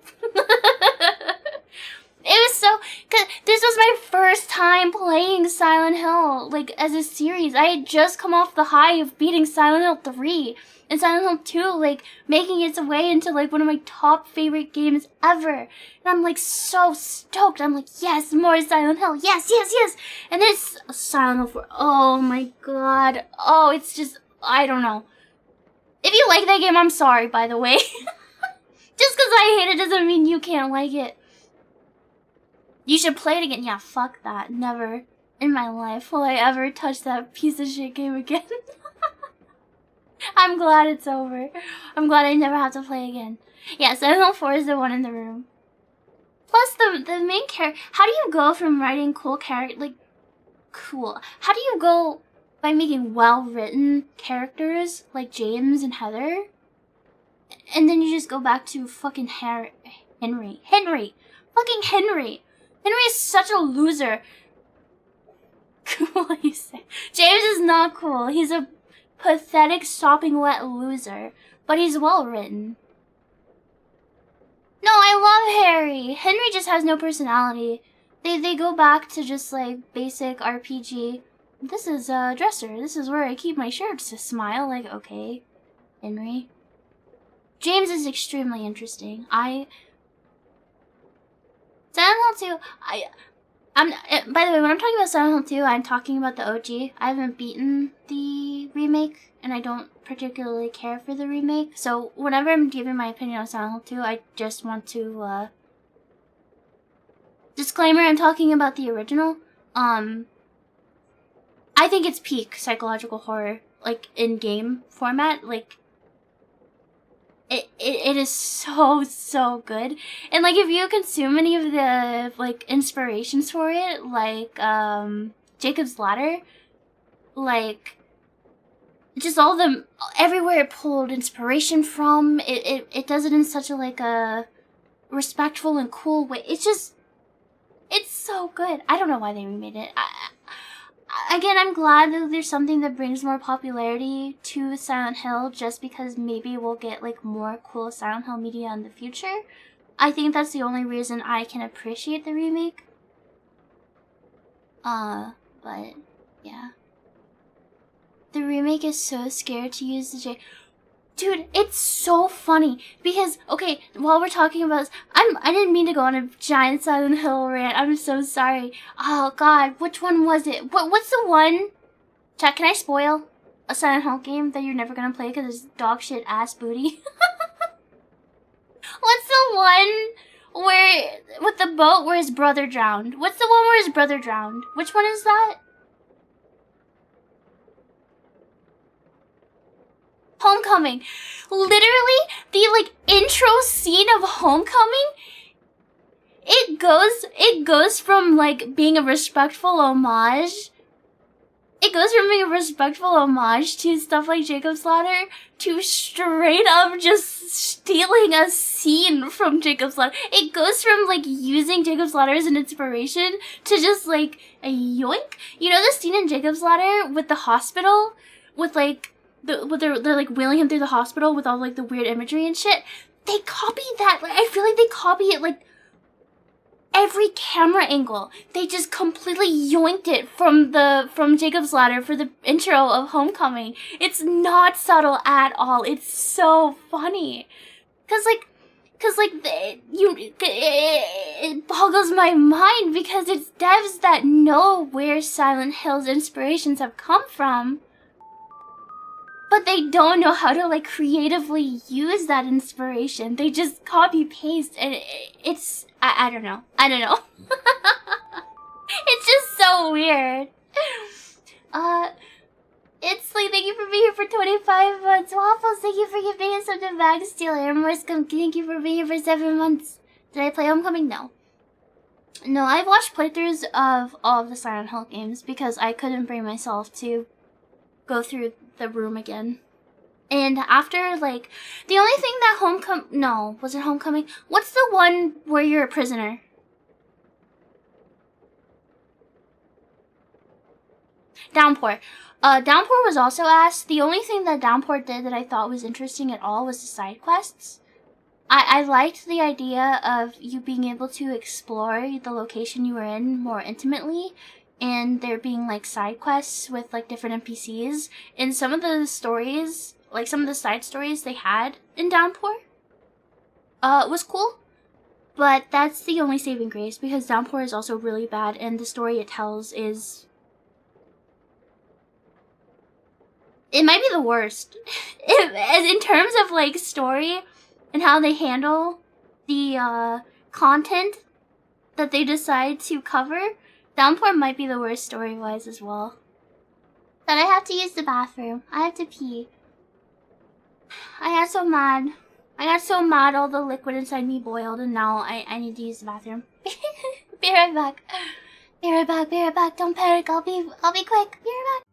It was so... Cause this was my first time playing Silent Hill, like, as a series. I had just come off the high of beating Silent Hill 3. And Silent Hill 2, like, making its way into, like, one of my top favorite games ever. And I'm, like, so stoked. I'm like, yes, more Silent Hill. Yes, yes, yes. And then it's Silent Hill 4. Oh, my God. Oh, it's just... I don't know. If you like that game, I'm sorry, by the way. Just because I hate it doesn't mean you can't like it. You should play it again. Yeah, fuck that. Never in my life will I ever touch that piece of shit game again. I'm glad it's over. I'm glad I never have to play again. Yeah, Silent Hill 4 is the one in the room. Plus, the main character... How do you go from writing cool character... Like, cool. How do you go by making well-written characters like James and Heather? And then you just go back to fucking Henry. Fucking Henry. Henry is such a loser. What do you say? James is not cool. He's a pathetic, sopping wet loser. But he's well written. No, I love Harry. Henry just has no personality. They go back to just like basic RPG. This is a dresser. This is where I keep my shirts to smile. Like, okay, Henry. James is extremely interesting. Silent Hill 2, by the way, when I'm talking about Silent Hill 2, I'm talking about the OG. I haven't beaten the remake, and I don't particularly care for the remake. So whenever I'm giving my opinion on Silent Hill 2, I just want to, disclaimer, I'm talking about the original. I think it's peak psychological horror, like, in game format, like, It is so good. And like if you consume any of the like inspirations for it, like Jacob's Ladder, like just all of them, everywhere it pulled inspiration from, it does it in such a like a respectful and cool way. It's so good. I don't know why they remade it. Again, I'm glad that there's something that brings more popularity to Silent Hill, just because maybe we'll get like more cool Silent Hill media in the future. I think that's the only reason I can appreciate the remake. But yeah. The remake is so scared to use the J. Dude, it's so funny because, okay, while we're talking about this, I didn't mean to go on a giant Silent Hill rant. I'm so sorry. Oh God, which one was it? What's the one? Chat, can I spoil a Silent Hill game that you're never gonna play because it's dog shit ass booty? What's the one where with the boat where his brother drowned? What's the one where his brother drowned? Which one is that? Homecoming. Literally, the like intro scene of Homecoming, it goes from like being a respectful homage. It goes from being a respectful homage to stuff like Jacob's Ladder to straight up just stealing a scene from Jacob's Ladder. It goes from like using Jacob's Ladder as an inspiration to just like a yoink. You know the scene in Jacob's Ladder with the hospital with like they're like wheeling him through the hospital with all like the weird imagery and shit. They copied that. Like I feel like they copy it like every camera angle. They just completely yoinked it from Jacob's Ladder for the intro of Homecoming. It's not subtle at all. It's so funny. Cause it boggles my mind because it's devs that know where Silent Hill's inspirations have come from. But they don't know how to like creatively use that inspiration. They just copy paste and it's I don't know. I don't know. It's just so weird. It's like thank you for being here for 25 months. Waffles, thank you for giving us something back. Steal Amorous, thank you for being here for 7 months. Did I play Homecoming? No. No, I've watched playthroughs of all of the Silent Hill games because I couldn't bring myself to go through the room again. And after, like, the only thing that no, was it Homecoming? What's the one where you're a prisoner? Downpour. Downpour was also asked. The only thing that Downpour did that I thought was interesting at all was the side quests. I liked the idea of you being able to explore the location you were in more intimately, and there being like side quests with like different NPCs. And some of the stories, like some of the side stories they had in Downpour, was cool. But that's the only saving grace because Downpour is also really bad, and the story it tells is, it might be the worst. In terms of like story and how they handle the content that they decide to cover, Downpour might be the worst story-wise as well. But I have to use the bathroom. I have to pee. I got so mad. All the liquid inside me boiled, and now I need to use the bathroom. Be right back. Be right back. Don't panic. I'll be quick. Be right back.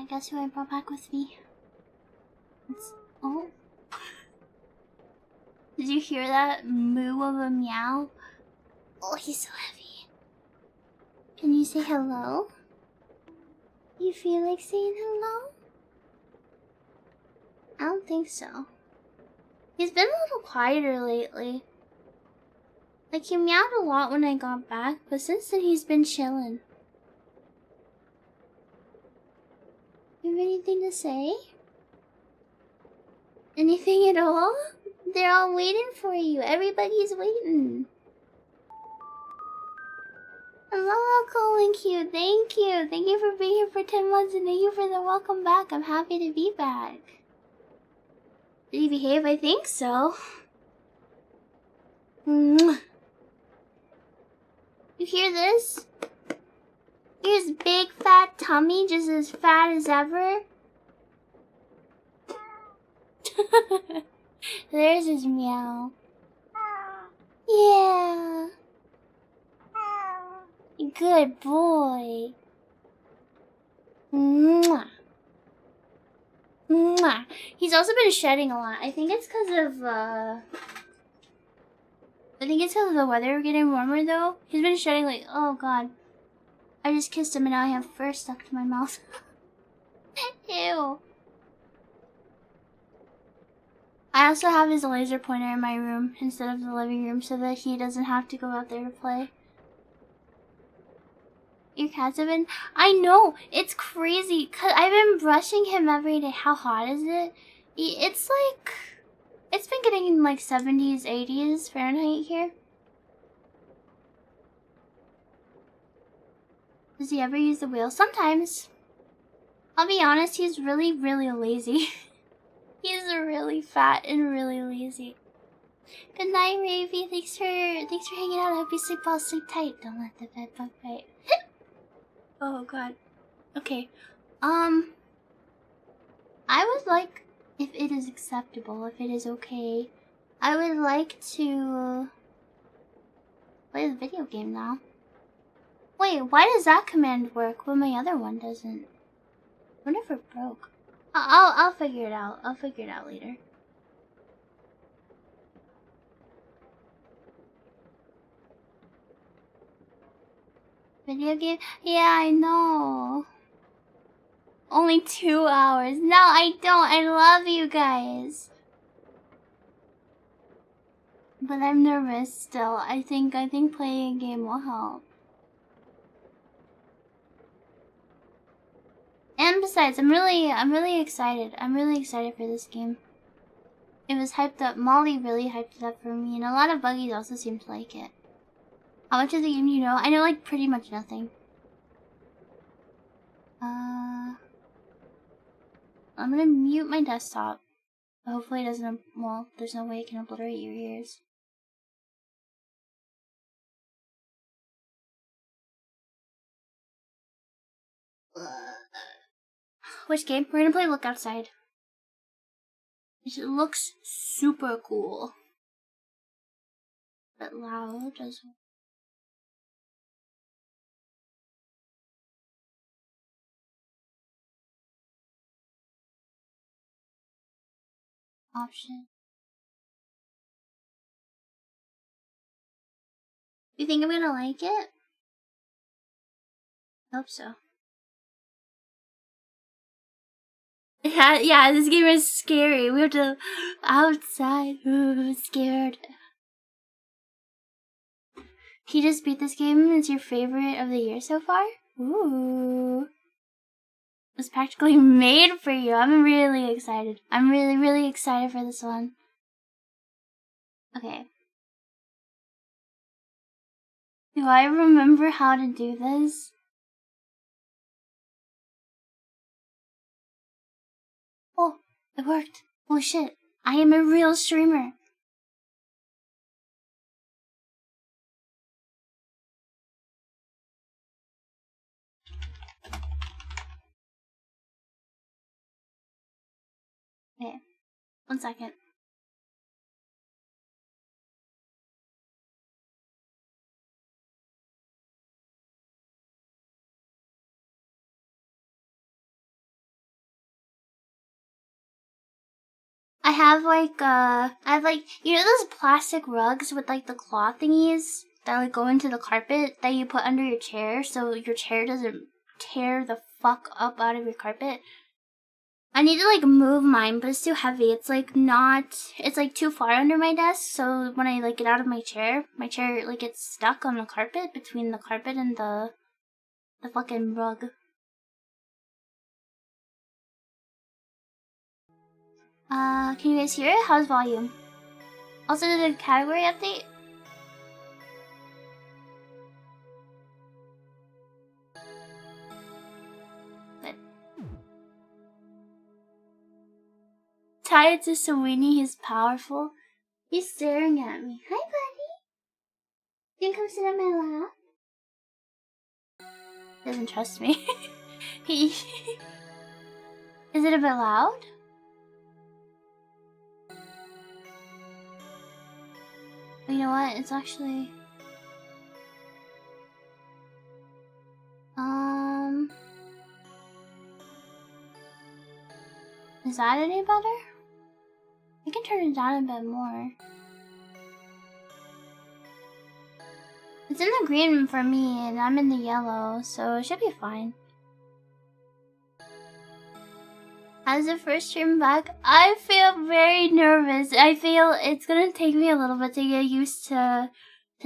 guess who I brought back with me? Oh. Did you hear that moo of a meow? Oh, he's so heavy. Can you say hello? You feel like saying hello? I don't think so. He's been a little quieter lately. Like, he meowed a lot when I got back, but since then he's been chilling. You have anything to say? Anything at all? They're all waiting for you. Everybody's waiting. Hello, calling Q. Thank you. Thank you for being here for 10 months and thank you for the welcome back. I'm happy to be back. Did he behave? I think so. Mwah. You hear this? Here's big fat tummy, just as fat as ever. There's his meow. Yeah. Good boy. Mwah. Mwah. He's also been shedding a lot. I think it's because of the weather getting warmer though. He's been shedding like, oh god. I just kissed him and now I have fur stuck to my mouth. Ew. I also have his laser pointer in my room instead of the living room so that he doesn't have to go out there to play. Your cats have been... I know! It's crazy! Cause I've been brushing him every day. How hot is it? It's like... It's been getting in like 70s, 80s Fahrenheit here. Does he ever use the wheel? Sometimes. I'll be honest, he's really, really lazy. He's really fat and really lazy. Good night, Ravy. Thanks for hanging out. I hope you sleep well. Sleep tight. Don't let the bed bug bite. Oh god. Okay. I would like, if it is acceptable, if it is okay, I would like to play the video game now. Wait, why does that command work when my other one doesn't? I wonder if it broke. I'll figure it out. I'll figure it out later. Video game? Yeah, I know. Only 2 hours. No, I don't. I love you guys. But I'm nervous still. I think playing a game will help. And besides, I'm really excited. I'm really excited for this game. It was hyped up. Molly really hyped it up for me, and a lot of buggies also seem to like it. How much of the game do you know? I know like pretty much nothing. I'm gonna mute my desktop. Hopefully it doesn't, well, there's no way it can obliterate your ears. Which game? We're gonna play Look Outside. It looks super cool. But loud as well. Option. You think I'm gonna like it? I hope so. Yeah, this game is scary. We have to outside. Ooh, scared. You just beat this game. It's your favorite of the year so far? Ooh. It was practically made for you. I'm really excited. I'm really excited for this one. Okay. Do I remember how to do this? Oh, it worked. Oh shit. I am a real streamer. Okay. 1 second. I have like, you know those plastic rugs with like the claw thingies that like go into the carpet that you put under your chair so your chair doesn't tear the fuck up out of your carpet? I need to like move mine, but it's too heavy. It's like too far under my desk, so when I like get out of my chair like gets stuck on the carpet, between the carpet and the fucking rug. Can you guys hear it? How's volume? Also, did a category update? Good. Tied to Sawini, he's powerful. He's staring at me. Hi, buddy. You can come sit on my lap. Doesn't trust me. Is it a bit loud? You know what? It's actually... Is that any better? I can turn it down a bit more. It's in the green for me, and I'm in the yellow, so it should be fine. How's the first stream back? I feel very nervous. I feel it's gonna take me a little bit to get used to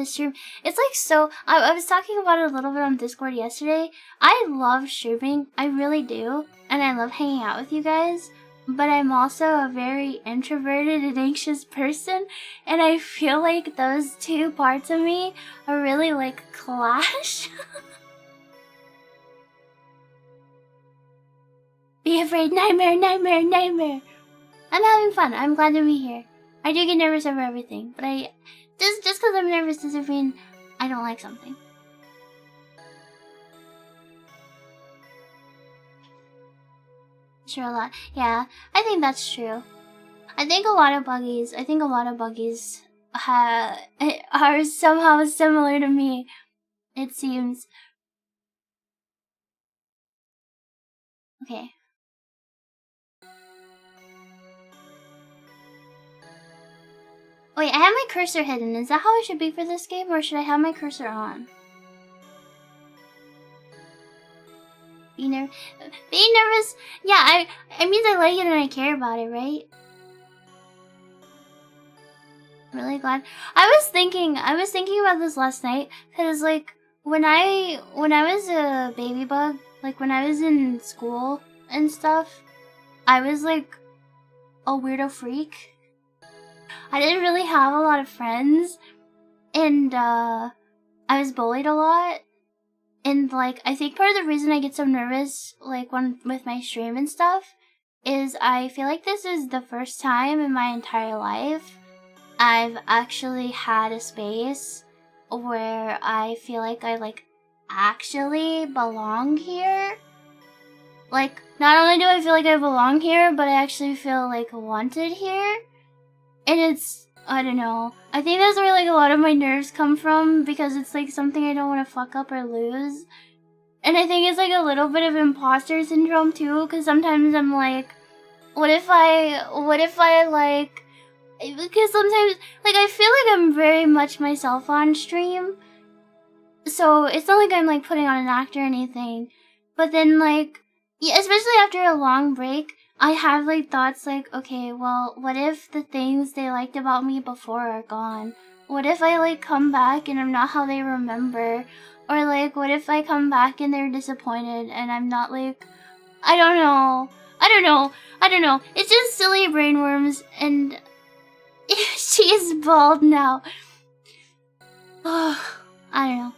stream. It's like so... I was talking about it a little bit on Discord yesterday. I love streaming. I really do. And I love hanging out with you guys. But I'm also a very introverted and anxious person, and I feel like those two parts of me are really like clash. Be afraid, nightmare, nightmare, nightmare. I'm having fun. I'm glad to be here. I do get nervous over everything, but just because I'm nervous doesn't mean I don't like something. Sure, a lot. Yeah, I think that's true. I think a lot of buggies are somehow similar to me, it seems. Okay. Wait, I have my cursor hidden. Is that how it should be for this game, or should I have my cursor on? Being nervous? Yeah, it means I like it and I care about it, right? Really glad. I was thinking about this last night, cause like when I was a baby bug, like when I was in school and stuff, I was like a weirdo freak. I didn't really have a lot of friends, and I was bullied a lot. And like, I think part of the reason I get so nervous, like with my stream and stuff, is I feel like this is the first time in my entire life I've actually had a space where I feel like I like actually belong here. Like, not only do I feel like I belong here, but I actually feel like wanted here. And it's, I don't know. I think that's where like a lot of my nerves come from, because it's like something I don't want to fuck up or lose. And I think it's like a little bit of imposter syndrome too, because sometimes I'm like, what if I like, because sometimes like I feel like I'm very much myself on stream. So it's not like I'm like putting on an act or anything. But then like, yeah, especially after a long break, I have like thoughts like, okay, well, what if the things they liked about me before are gone? What if I like come back and I'm not how they remember? Or like, what if I come back and they're disappointed and I'm not like, I don't know. It's just silly brainworms, and she's bald now. Oh, I don't know.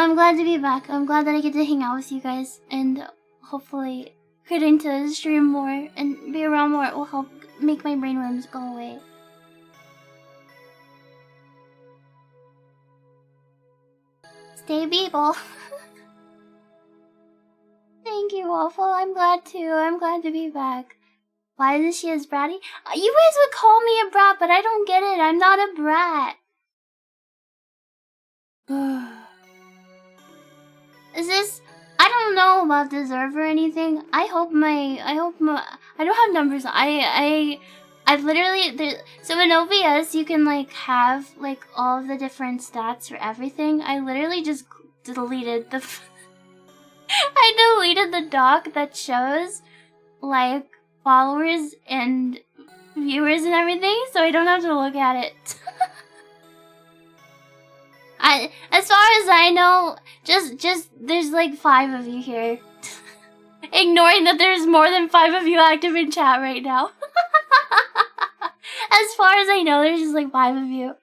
I'm glad to be back. I'm glad that I get to hang out with you guys, and hopefully getting to stream more and be around more will help make my brainworms go away. Stay people. Thank you, Waffle. I'm glad too. I'm glad to be back. Why isn't she as bratty? You guys would call me a brat, but I don't get it. I'm not a brat. Is this... I don't know about deserve or anything. I don't have numbers. I I literally, so in OBS you can like have like all of the different stats for everything. I literally just deleted the, I deleted the doc that shows like followers and viewers and everything, so I don't have to look at it. As far as I know, just there's like 5 of you here. Ignoring that there's more than 5 of you active in chat right now. As far as I know, there's just like 5 of you.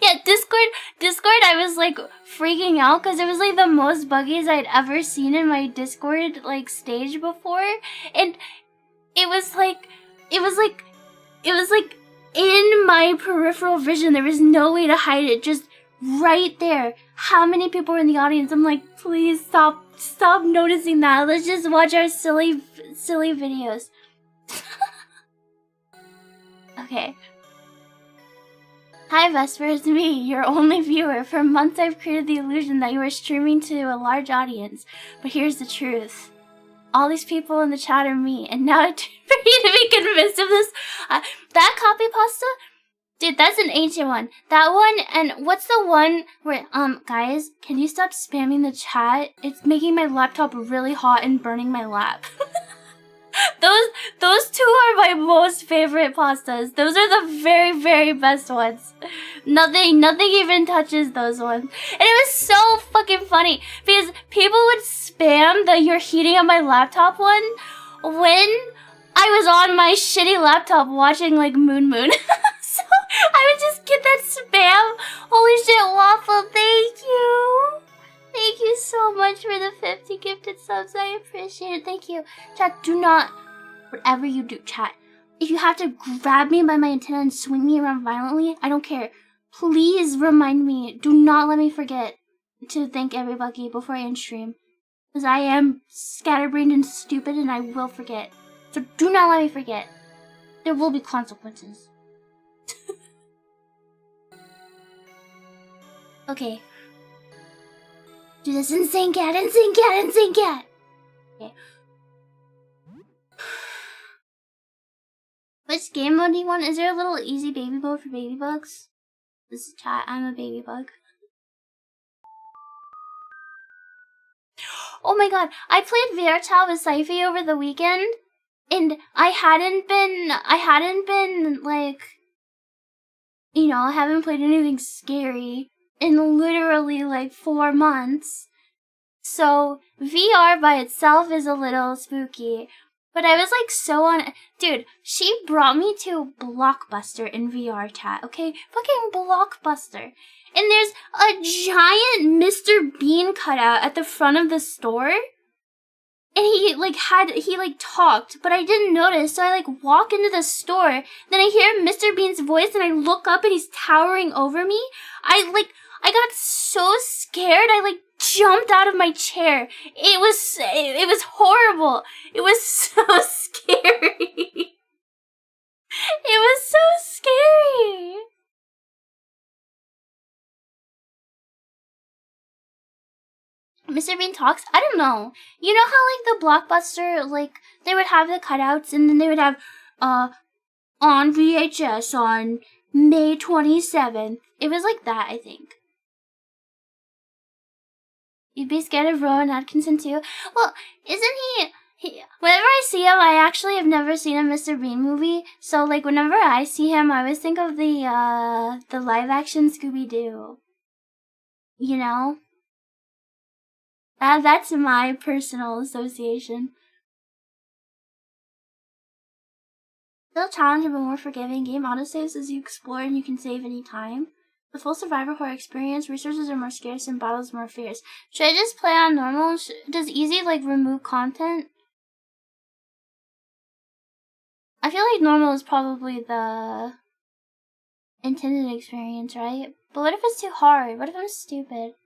Yeah, Discord, I was like freaking out because it was like the most buggies I'd ever seen in my Discord like stage before, and it was like in my peripheral vision. There was no way to hide it, just right there. How many people were in the audience? I'm like, please stop noticing that. Let's just watch our silly videos. Okay. Hi Vesper, it's me, your only viewer. For months I've created the illusion that you are streaming to a large audience. But here's the truth. All these people in the chat are me, and now it's for you to be convinced of this. That copy pasta? Dude, that's an ancient one. That one, and what's the one where, guys, can you stop spamming the chat? It's making my laptop really hot and burning my lap. Those 2 are my most favorite pastas. Those are the very, very best ones. Nothing even touches those ones. And it was so fucking funny because people would spam the "you're heating up my laptop" one when I was on my shitty laptop watching like Moon. So I would just get that spam. Holy shit, Waffle, thank you. Thank you so much for the 50 gifted subs. I appreciate it. Thank you. Chat, do not, whatever you do, chat, if you have to grab me by my antenna and swing me around violently, I don't care. Please remind me. Do not let me forget to thank everybody before I end stream. Because I am scatterbrained and stupid and I will forget. So do not let me forget. There will be consequences. Okay. Do this insane cat. Okay. Which game mode do you want? Is there a little easy baby mode for baby bugs? This is chat. I'm a baby bug. Oh my god, I played VR Chat with Syfy over the weekend, and I hadn't been like, you know, I haven't played anything scary in literally like 4 months. So VR by itself is a little spooky, but I was like so on. Dude, she brought me to Blockbuster in VR Chat, okay? Fucking Blockbuster. And there's a giant Mr. Bean cutout at the front of the store. And he talked, but I didn't notice, so I like walk into the store, then I hear Mr. Bean's voice and I look up and he's towering over me. I got so scared, I like jumped out of my chair. It was horrible. It was so scary. It was so scary. Mr. Bean talks? I don't know. You know how like the Blockbuster, like they would have the cutouts and then they would have on VHS on May 27th. It was like that, I think. You'd be scared of Rowan Atkinson too? Well, isn't he whenever I see him, I actually have never seen a Mr. Bean movie. So like whenever I see him, I always think of the live action Scooby-Doo. You know? That's my personal association. Still challenging but more forgiving. Game autosaves as you explore and you can save any time. The full survivor horror experience, resources are more scarce and battles more fierce. Should I just play on normal? Does easy like remove content? I feel like normal is probably the intended experience, right? But what if it's too hard? What if I'm stupid?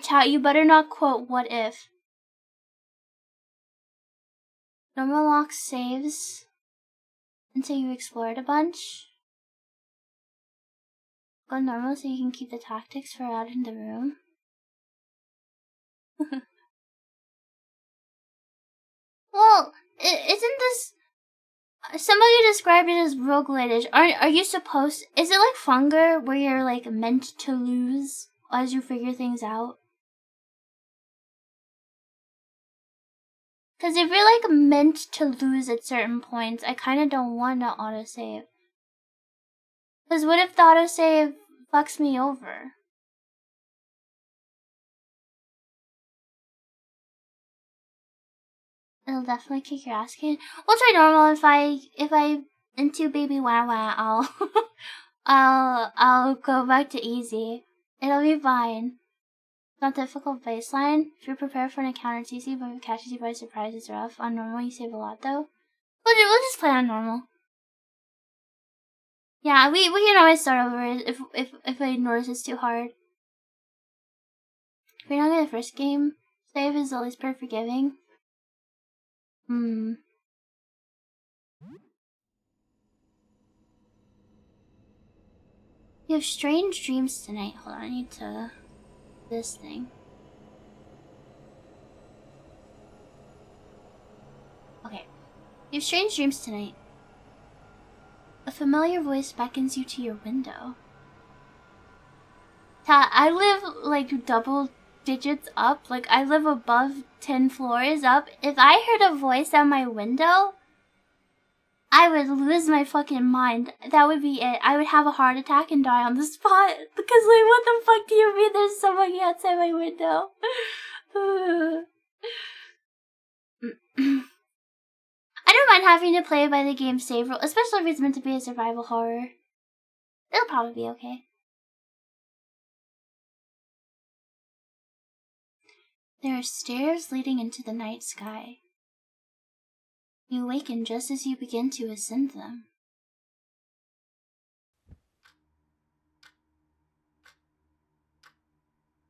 Chat, you better not quote "what if." Normal lock saves until you explored a bunch. Go normal so you can keep the tactics for out in the room. Well, isn't this... Somebody described it as roguelite-ish. Are you supposed... Is it like Funga, where you're, like, meant to lose as you figure things out? Because if you're, like, meant to lose at certain points, I kind of don't want to autosave. Because what if the autosave fucks me over? It'll definitely kick your ass, kid. We'll try normal. If I into baby wah, I'll go back to easy. It'll be fine. Not difficult baseline. If you're prepared for an encounter, it's easy, but if it catches you by surprise, it's rough. On normal, you save a lot, though. We'll just play on normal. Yeah, we can always start over if I notice it's too hard. If you're not good at the first game, save is always pretty forgiving. You have strange dreams tonight. Hold on, I need to... this thing. Okay. You have strange dreams tonight. A familiar voice beckons you to your window. I live, like, double digits up. Like, I live above 10 floors up. If I heard a voice at my window, I would lose my fucking mind. That would be it. I would have a heart attack and die on the spot. Because, like, what the fuck do you mean there's somebody outside my window? I don't mind having to play by the game save rule, especially if it's meant to be a survival horror. It'll probably be okay. There are stairs leading into the night sky. You awaken just as you begin to ascend them.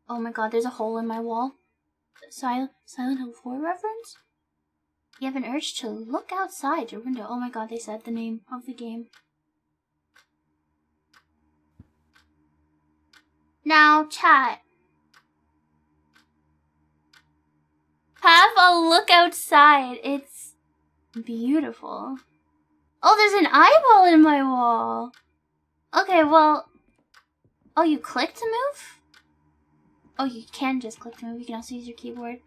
Oh my god, there's a hole in my wall. Silent Hill 4 reference? You have an urge to look outside your window. Oh my god, they said the name of the game. Now, chat. Have a look outside. It's beautiful. Oh, there's an eyeball in my wall. Okay, well... Oh, you click to move? Oh, you can just click to move. You can also use your keyboard.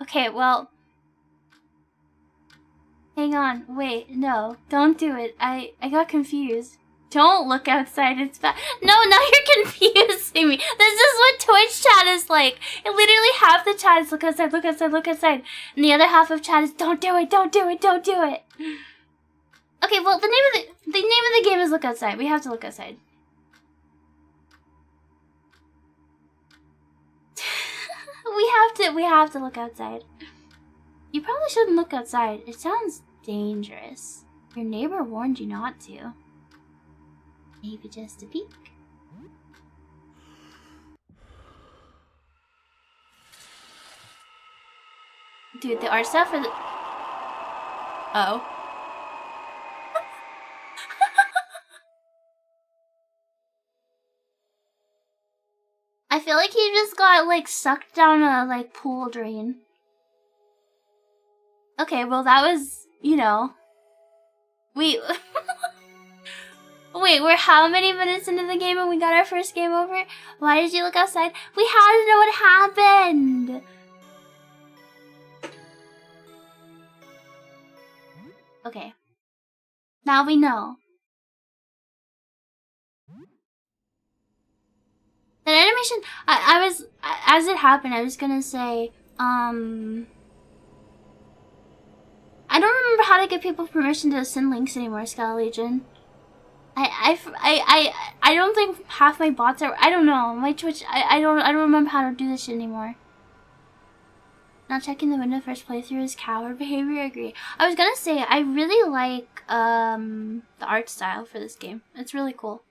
Okay, well... Hang on. Wait, no. Don't do it. I got confused. Don't look outside, it's bad. No, now you're confusing me. This is what Twitch chat is like. It literally half the chat is look outside, look outside, look outside. And the other half of chat is don't do it, don't do it, don't do it. Okay, well the name of the game is look outside. We have to look outside. we have to look outside. You probably shouldn't look outside. It sounds dangerous. Your neighbor warned you not to. Maybe just a peek. Dude, the art stuff for the... Oh. I feel like he just got, like, sucked down a, like, pool drain. Okay, well that was, you know... Wait, we're how many minutes into the game and we got our first game over? Why did you look outside? We had to know what happened! Okay. Now we know. That animation, I was, as it happened, I was gonna say, I don't remember how to get people permission to send links anymore, Scala Legion. I don't think half my bots are, I don't know, my Twitch, I don't remember how to do this shit anymore. Not checking the window first playthrough is coward behavior, I agree. I was gonna say, I really like, the art style for this game. It's really cool.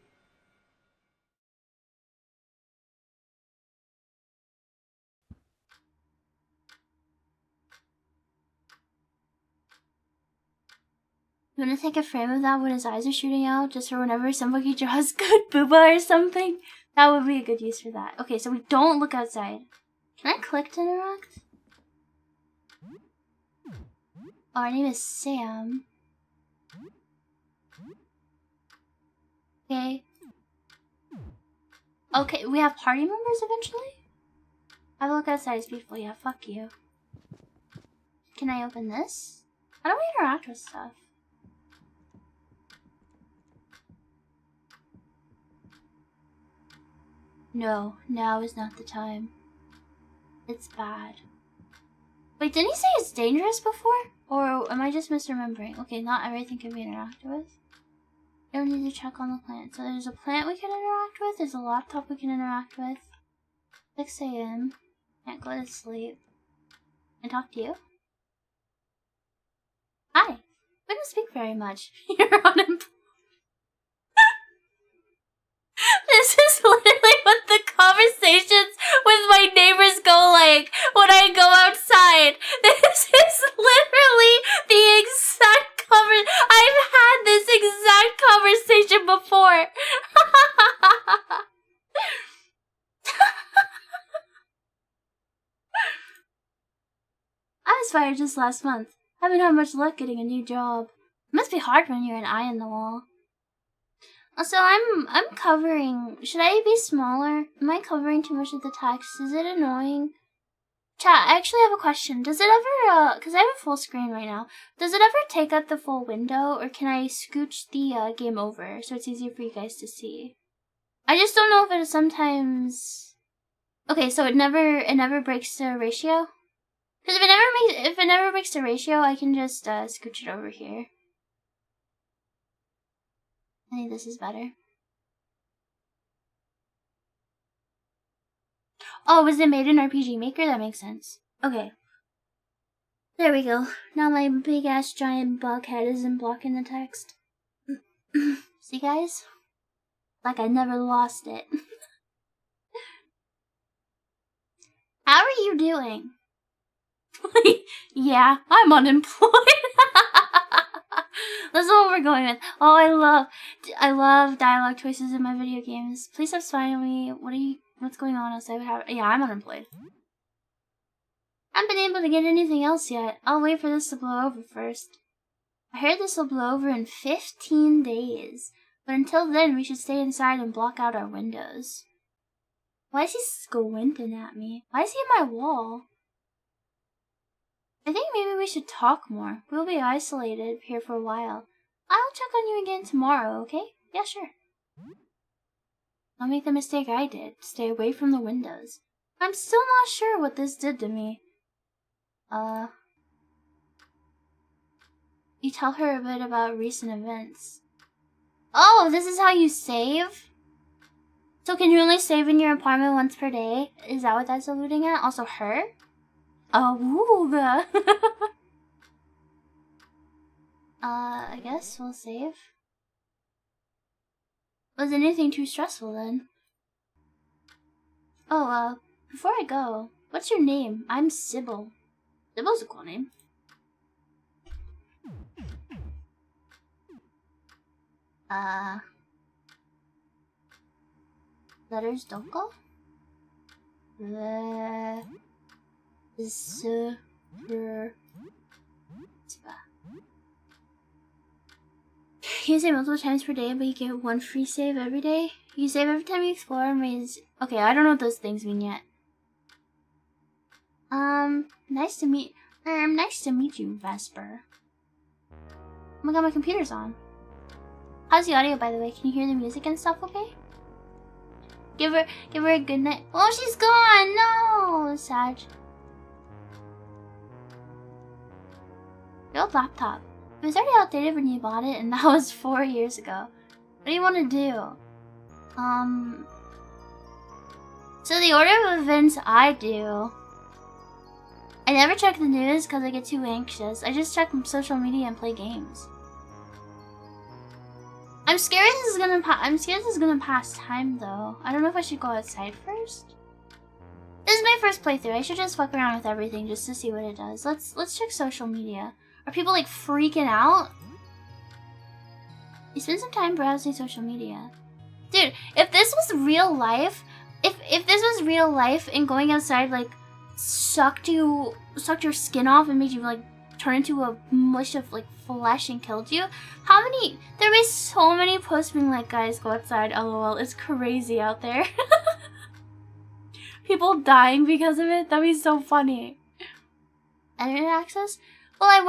You wanna take a frame of that when his eyes are shooting out, just for whenever somebody draws good booba or something? That would be a good use for that. Okay, so we don't look outside. Can I click to interact? Oh, our name is Sam. Okay. Okay, we have party members eventually? Have a look outside, it's beautiful. Yeah, fuck you. Can I open this? How do we interact with stuff? No, now is not the time. It's bad. Wait, didn't he say it's dangerous before? Or am I just misremembering? Okay, not everything can be interacted with. You don't need to check on the plant. So there's a plant we can interact with. There's a laptop we can interact with. 6 a.m. Can't go to sleep. Can I talk to you? Hi. We don't speak very much. You're unemployed. This is literally what the conversations with my neighbors go like when I go outside. This is literally the exact I've had this exact conversation before. I was fired just last month. Haven't had much luck getting a new job. It must be hard when you're an eye on the wall. Also, I'm covering. Should I be smaller? Am I covering too much of the text? Is it annoying? Chat, I actually have a question. Does it ever, because I have a full screen right now, does it ever take up the full window, or can I scooch the game over so it's easier for you guys to see? I just don't know if it sometimes. Okay, so it never breaks the ratio. Because if it never breaks the ratio, I can just scooch it over here. I think this is better. Oh, was it made in RPG Maker? That makes sense. Okay. There we go. Now my big ass giant bug head isn't blocking the text. See, guys? Like I never lost it. How are you doing? Yeah, I'm unemployed. That's what we're going with. Oh, I love dialogue choices in my video games. Please stop spying on me. What's going on outside? Yeah, I'm unemployed. I haven't been able to get anything else yet. I'll wait for this to blow over first. I heard this will blow over in 15 days. But until then, we should stay inside and block out our windows. Why is he squinting at me? Why is he in my wall? I think maybe we should talk more. We'll be isolated here for a while. I'll check on you again tomorrow, okay? Yeah, sure. Don't make the mistake I did. Stay away from the windows. I'm still not sure what this did to me. You tell her a bit about recent events. Oh, this is how you save? So can you only save in your apartment once per day? Is that what that's alluding at? Also her? Oh, wooga. I guess we'll save. Was anything too stressful then? Oh, before I go, what's your name? I'm Sybil. Sybil's a cool name. Letters don't go? You save multiple times per day, but you get one free save every day. You save every time you explore and raise. Okay, I don't know what those things mean yet. Nice to meet you, Vesper. Oh my god, my computer's on. How's the audio, by the way? Can you hear the music and stuff okay? Give her a good night. Oh, she's gone! No! Sad. Your old laptop. It was already outdated when you bought it, and that was 4 years ago. What do you want to do? So the order of events I do. I never check the news because I get too anxious. I just check social media and play games. I'm scared this is gonna pass time though. I don't know if I should go outside first. This is my first playthrough. I should just fuck around with everything just to see what it does. Let's check social media. Are people like freaking out? You spend some time browsing social media. Dude, if this was real life, if this was real life and going outside like sucked your skin off and made you like turned into a mush of like flesh and killed you. How many? There be so many posts being like, guys, go outside. LOL, it's crazy out there. People dying because of it. That'd be so funny. Internet access? Well, I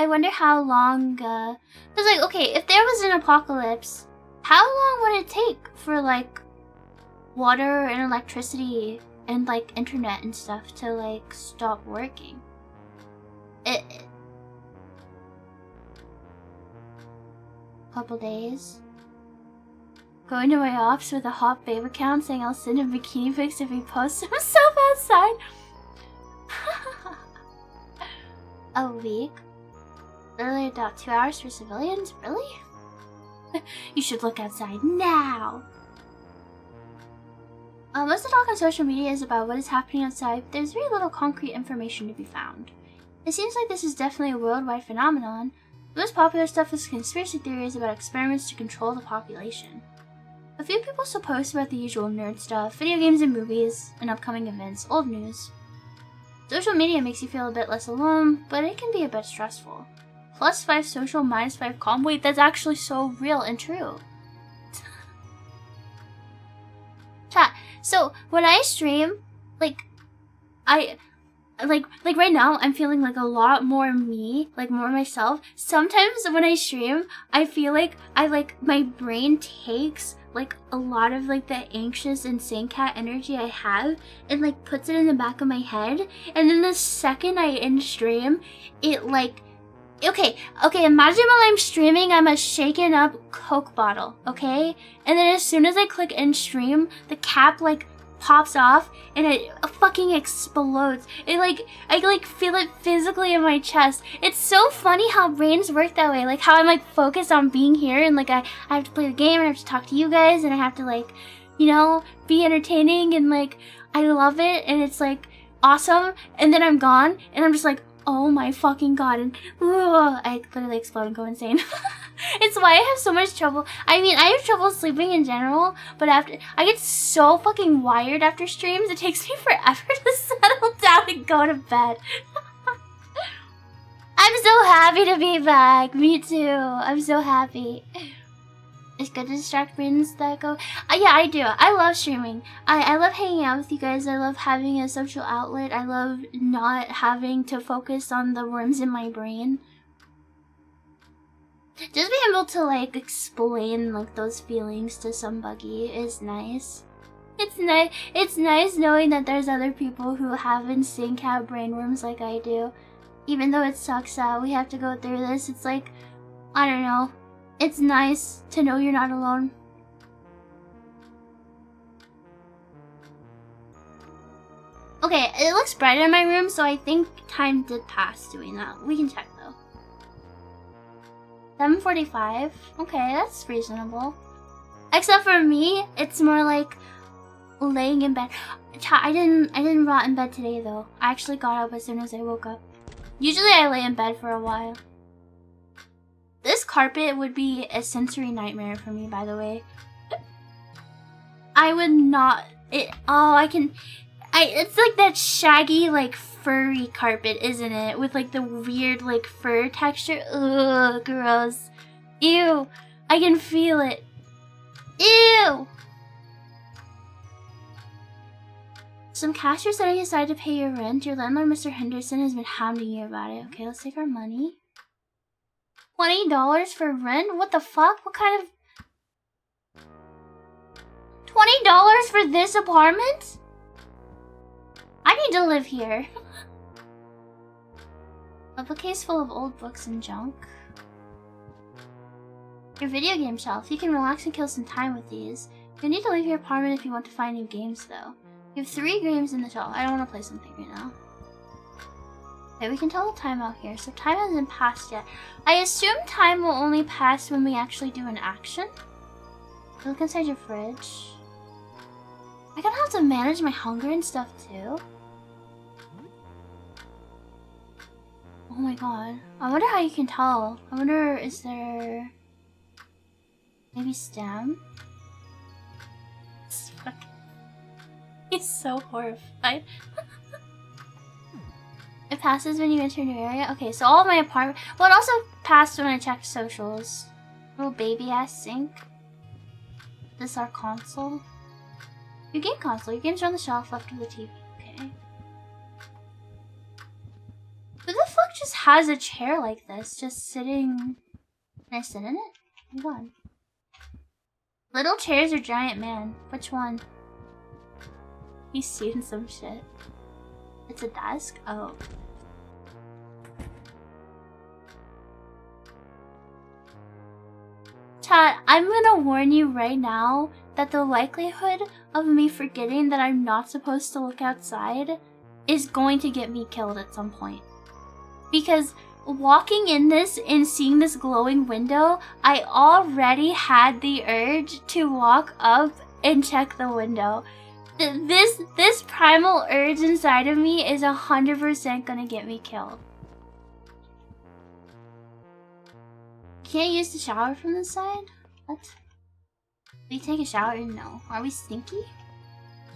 wonder how long. Cause like, okay, if there was an apocalypse, how long would it take for like water and electricity and like internet and stuff to like stop working? Couple days. Going to my ops with a hot babe account saying I'll send him bikini pics if he posts himself outside. A week? Literally about 2 hours for civilians? Really? You should look outside now. Most of the talk on social media is about what is happening outside, but there's very little concrete information to be found. It seems like this is definitely a worldwide phenomenon. The most popular stuff is conspiracy theories about experiments to control the population. A few people still post about the usual nerd stuff, video games and movies, and upcoming events, old news. Social media makes you feel a bit less alone, but it can be a bit stressful. +5 social, -5 calm. Wait, that's actually so real and true. Chat. So when I stream, like right now, I'm feeling like a lot more me, like more myself. Sometimes when I stream, I feel like my brain takes like a lot of like the anxious insane cat energy I have and like puts it in the back of my head, and then the second I end stream, it like okay, imagine while I'm streaming, I'm a shaken up Coke bottle, okay? And then as soon as I click end stream, the cap like pops off and it fucking explodes. It like, I like feel it physically in my chest. It's so funny how brains work that way. Like how I'm like focused on being here and like I have to play the game and I have to talk to you guys and I have to like, you know, be entertaining and like, I love it and it's like awesome. And then I'm gone and I'm just like, oh my fucking god, and I literally explode and go insane. It's why I have so much trouble. I mean, I have trouble sleeping in general, but after I get so fucking wired after streams, it takes me forever to settle down and go to bed. I'm so happy to be back. Me too. I'm so happy. It's good to distract brains that go. Yeah, I do. I love streaming. I love hanging out with you guys. I love having a social outlet. I love not having to focus on the worms in my brain. Just being able to like explain like those feelings to somebody is nice. It's nice knowing that there's other people who have insane cat brainworms like I do. Even though it sucks that we have to go through this, it's like, I don't know. It's nice to know you're not alone. Okay, it looks bright in my room, so I think time did pass doing that. We can check though. 7:45. Okay, that's reasonable. Except for me, it's more like laying in bed. I didn't rot in bed today though. I actually got up as soon as I woke up. Usually I lay in bed for a while. This carpet would be a sensory nightmare for me, by the way. I would not. It's like that shaggy, like furry carpet, isn't it? With like the weird, like fur texture. Ugh, gross. Ew. I can feel it. Ew. Some cash are setting aside to pay your rent. Your landlord, Mr. Henderson, has been hounding you about it. Okay, let's take our money. $20 for rent? What the fuck? What kind of... $20 for this apartment? I need to live here. A bookcase full of old books and junk. Your video game shelf. You can relax and kill some time with these. You'll need to leave your apartment if you want to find new games, though. You have 3 games in the shelf. I don't want to play something right now. Okay, we can tell the time out here, so time hasn't passed yet. I assume time will only pass when we actually do an action. Look inside your fridge. I'm gonna have to manage my hunger and stuff too. Oh my god. I wonder how you can tell. I wonder, is there... maybe stem? He's so horrified. It passes when you enter a new area? Okay, so all of my apartment... Well, it also passed when I checked socials. Little baby-ass sink. This is our console. Your game console. Your game's on the shelf left of the TV. Okay. Who the fuck just has a chair like this? Just sitting... Can I sit in it? Hold on. Little chairs or giant man? Which one? He's seen some shit. It's a desk? Oh. Chat, I'm gonna warn you right now that the likelihood of me forgetting that I'm not supposed to look outside is going to get me killed at some point. Because walking in this and seeing this glowing window, I already had the urge to walk up and check the window. This primal urge inside of me is 100% gonna get me killed. Can't use the shower from this side? What? We take a shower? No. Are we stinky?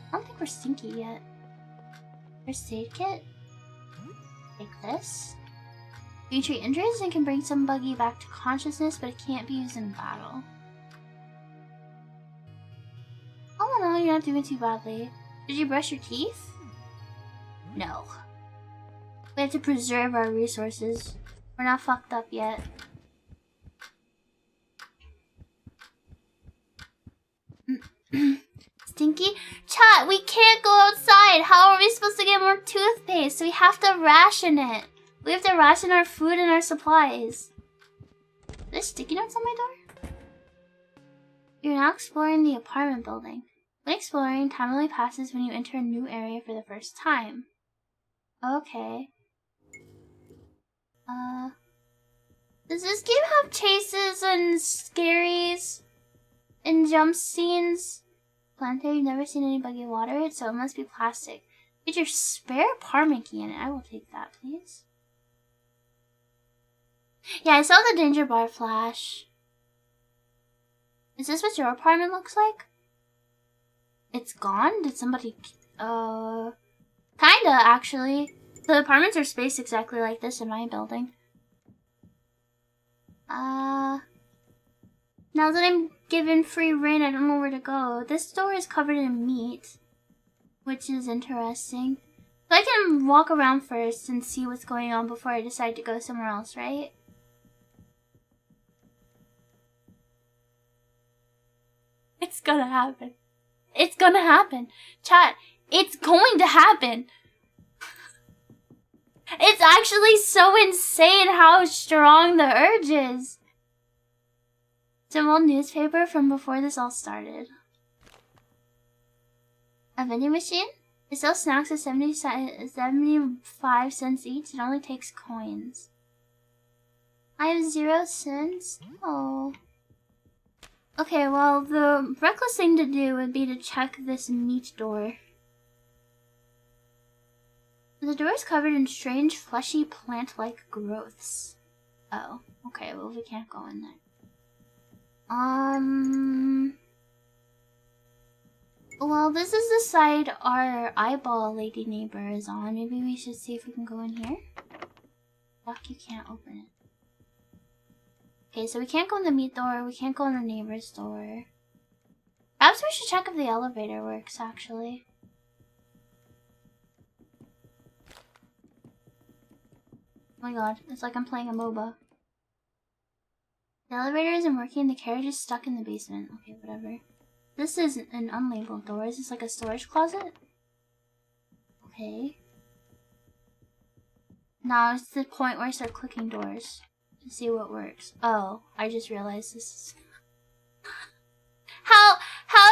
I don't think we're stinky yet. First aid kit? Take this. You treat injuries and can bring some buggy back to consciousness, but it can't be used in battle. Oh no, you're not doing too badly. Did you brush your teeth? No. We have to preserve our resources. We're not fucked up yet. Stinky? Chat, we can't go outside! How are we supposed to get more toothpaste? We have to ration it. We have to ration our food and our supplies. There's sticky notes on my door? You're now exploring the apartment building. When exploring, time only passes when you enter a new area for the first time. Okay. Does this game have chases and scaries and jump scenes? Planter, you've never seen anybody water it, so it must be plastic. Get your spare apartment key in it. I will take that, please. Yeah, I saw the danger bar flash. Is this what your apartment looks like? It's gone? Did somebody... Kinda, actually. The apartments are spaced exactly like this in my building. Now that I'm given free reign, I don't know where to go. This door is covered in meat, which is interesting. So I can walk around first and see what's going on before I decide to go somewhere else, right? It's gonna happen. It's gonna happen. Chat, it's going to happen. It's actually so insane how strong the urge is. It's an old newspaper from before this all started. A vending machine? It sells snacks at 75 cents each. It only takes coins. I have 0 cents? Oh. Okay, well, the reckless thing to do would be to check this meat door. The door is covered in strange, fleshy, plant-like growths. Oh, okay, well, we can't go in there. Well, this is the side our eyeball lady neighbor is on. Maybe we should see if we can go in here. Fuck, you can't open it. Okay, so we can't go in the meat door. We can't go in the neighbor's door. Perhaps we should check if the elevator works, actually. Oh my god, it's like I'm playing a MOBA. The elevator isn't working, the carriage is stuck in the basement. Okay, whatever. This is an unlabeled door. Is this like a storage closet? Okay. Now it's the point where I start clicking doors to see what works. Oh, I just realized this is... How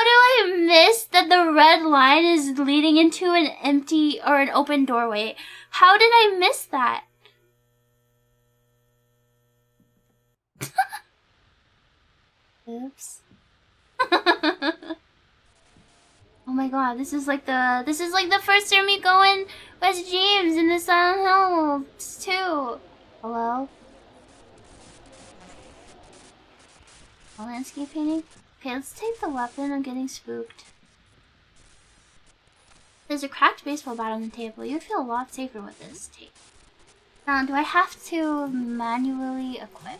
do I miss that the red line is leading into an empty or an open doorway? How did I miss that? Oops. Oh my god, this is like the first time we go in West James in the Silent Hills 2. Hello? A landscape painting? Okay, let's take the weapon. I'm getting spooked. There's a cracked baseball bat on the table. You'd feel a lot safer with this tape. Now, do I have to manually equip?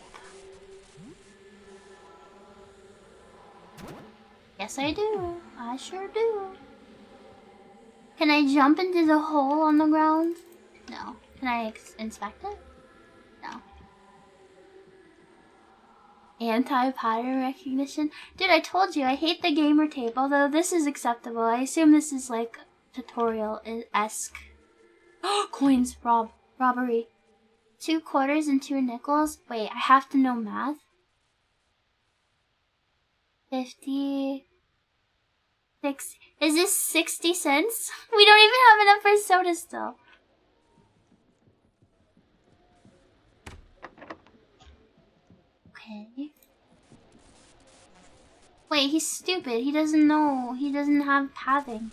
Yes, I do. I sure do. Can I jump into the hole on the ground? No. Can I inspect it? No. Anti-pattern recognition? Dude, I told you, I hate the gamer tape, although this is acceptable. I assume this is like tutorial-esque. Coins, robbery. 2 quarters and 2 nickels? Wait, I have to know math? 50... 6... Is this 60 cents? We don't even have enough for soda still. Okay. Wait, he's stupid. He doesn't know. He doesn't have pathing.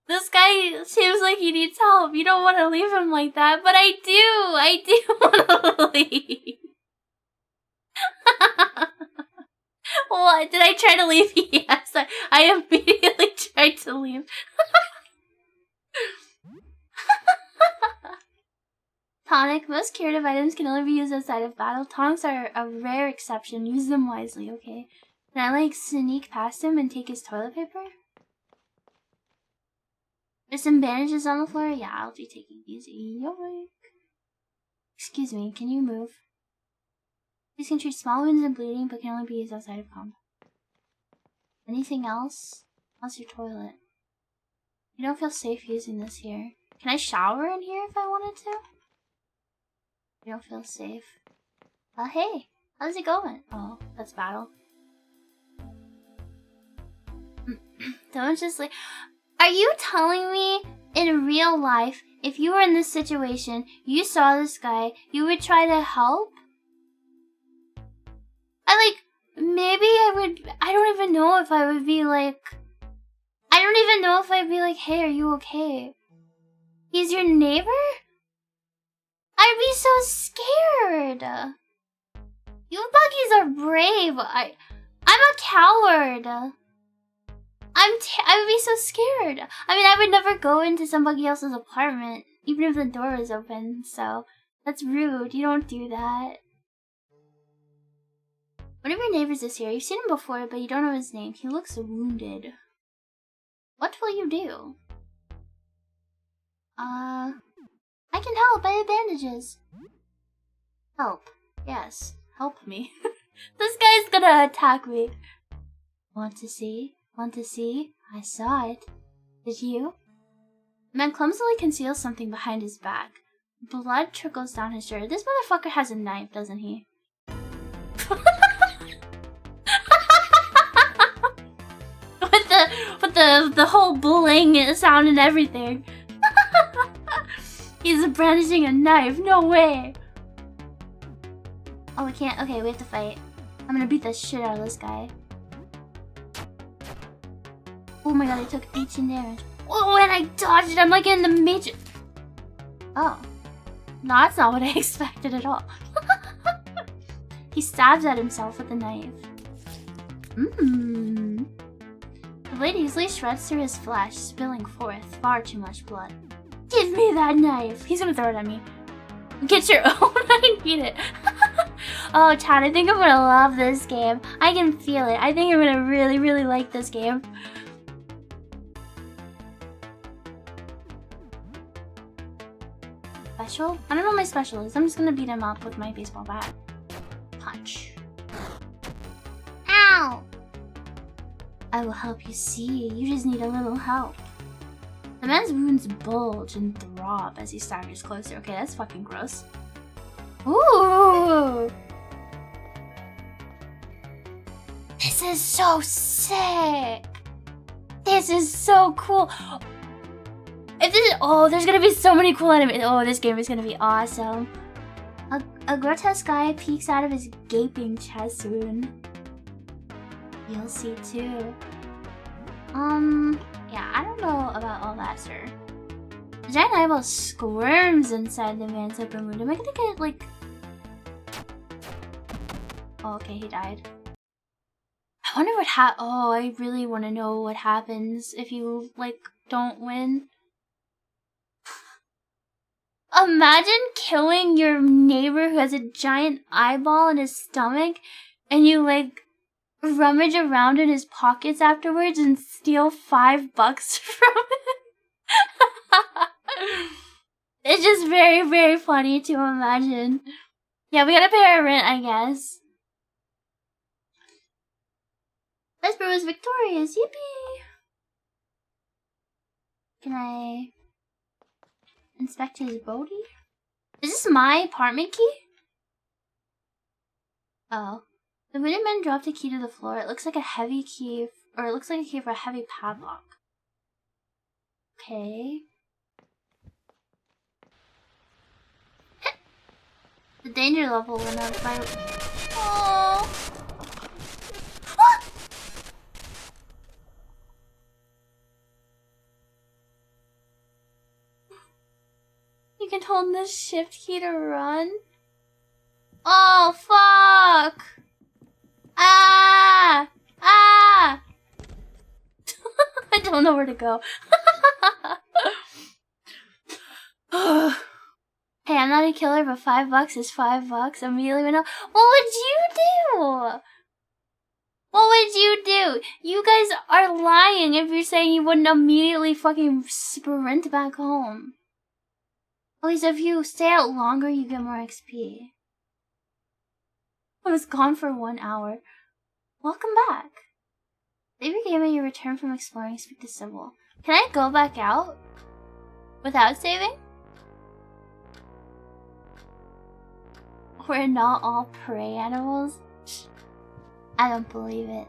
This guy seems like he needs help. You don't want to leave him like that, but I do. I do want to leave. What? Did I try to leave? Yes, I immediately tried to leave. Tonic. Most curative items can only be used outside of battle. Tonics are a rare exception. Use them wisely, okay? Can I, like, sneak past him and take his toilet paper? There's some bandages on the floor? Yeah, I'll be taking these. Yoink. Excuse me, can you move? These can treat small wounds and bleeding, but can only be used outside of combat. Anything else? How's your toilet? You don't feel safe using this here. Can I shower in here if I wanted to? You don't feel safe. Hey, how's it going? Oh, that's battle. Don't just like... Are you telling me in real life, if you were in this situation, you saw this guy, you would try to help? Maybe I would, I don't even know if I would be like, I don't even know if I'd be like, hey, are you okay? He's your neighbor? I'd be so scared. You buggies are brave. I'm a coward. I would be so scared. I mean, I would never go into somebody else's apartment, even if the door was open, so that's rude. You don't do that. One of your neighbors is here. You've seen him before, but you don't know his name. He looks wounded. What will you do? I can help. I have bandages. Help. Yes. Help me. This guy's gonna attack me. Want to see? Want to see? I saw it. Did you? The man clumsily conceals something behind his back. Blood trickles down his shirt. This motherfucker has a knife, doesn't he? with the whole bling sound and everything. He's brandishing a knife. No way. Oh, we can't. Okay, we have to fight. I'm gonna beat the shit out of this guy. Oh my god, I took 18 damage. Oh, and I dodged it. I'm like in the major. Oh. No, that's not what I expected at all. He stabs at himself with a knife. Mmm. The blade easily shreds through his flesh, spilling forth far too much blood. Give me that knife! He's gonna throw it at me. Get your own, I need it. Oh, Chad, I think I'm gonna love this game. I can feel it. I think I'm gonna really, really like this game. Special? I don't know what my special is. I'm just gonna beat him up with my baseball bat. Punch. Ow! I will help you see. You just need a little help. The man's wounds bulge and throb as he staggers closer. Okay, that's fucking gross. Ooh! This is so sick! This is so cool! If this is, oh, there's gonna be so many cool enemies. Oh, this game is gonna be awesome. A grotesque guy peeks out of his gaping chest wound. You'll see too. Yeah, I don't know about all that, sir. The giant eyeball squirms inside the man's upper moon. Am I gonna get like... Oh, okay, he died. I wonder what oh, I really want to know what happens if you, like, don't win. Imagine killing your neighbor who has a giant eyeball in his stomach and you, like, rummage around in his pockets afterwards and steal $5 from him. It's just very, very funny to imagine. Yeah, we gotta pay our rent, I guess. Vesper was victorious, yippee! Can I inspect his body? Is this my apartment key? Oh. The wooden man dropped a key to the floor. It looks like a heavy key, or it looks like a key for a heavy padlock. Okay. The danger level went up by... Oh. You can hold the shift key to run? Oh, fuck! Ah! Ah! I don't know where to go. Hey, I'm not a killer, but $5 is $5. Immediately went out. What would you do? What would you do? You guys are lying if you're saying you wouldn't immediately fucking sprint back home. At least if you stay out longer, you get more XP. I was gone for 1 hour. Welcome back. Save your game and you return from exploring. Speak to Sybil. Can I go back out without saving? We're not all prey animals? I don't believe it.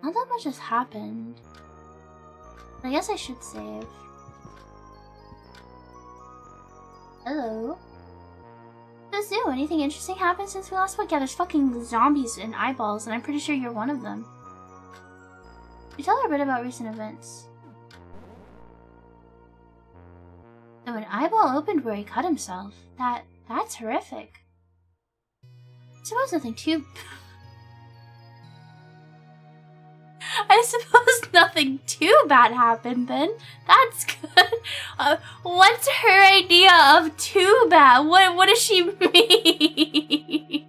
Not that much has happened. I guess I should save. Hello? What's new? Anything interesting happened since we last spoke? Yeah, there's fucking zombies and eyeballs, and I'm pretty sure you're one of them. You tell her a bit about recent events. So an eyeball opened where he cut himself. That's horrific. I suppose nothing too... I suppose nothing too bad happened then. That's good. What's her idea of too bad? What does she mean?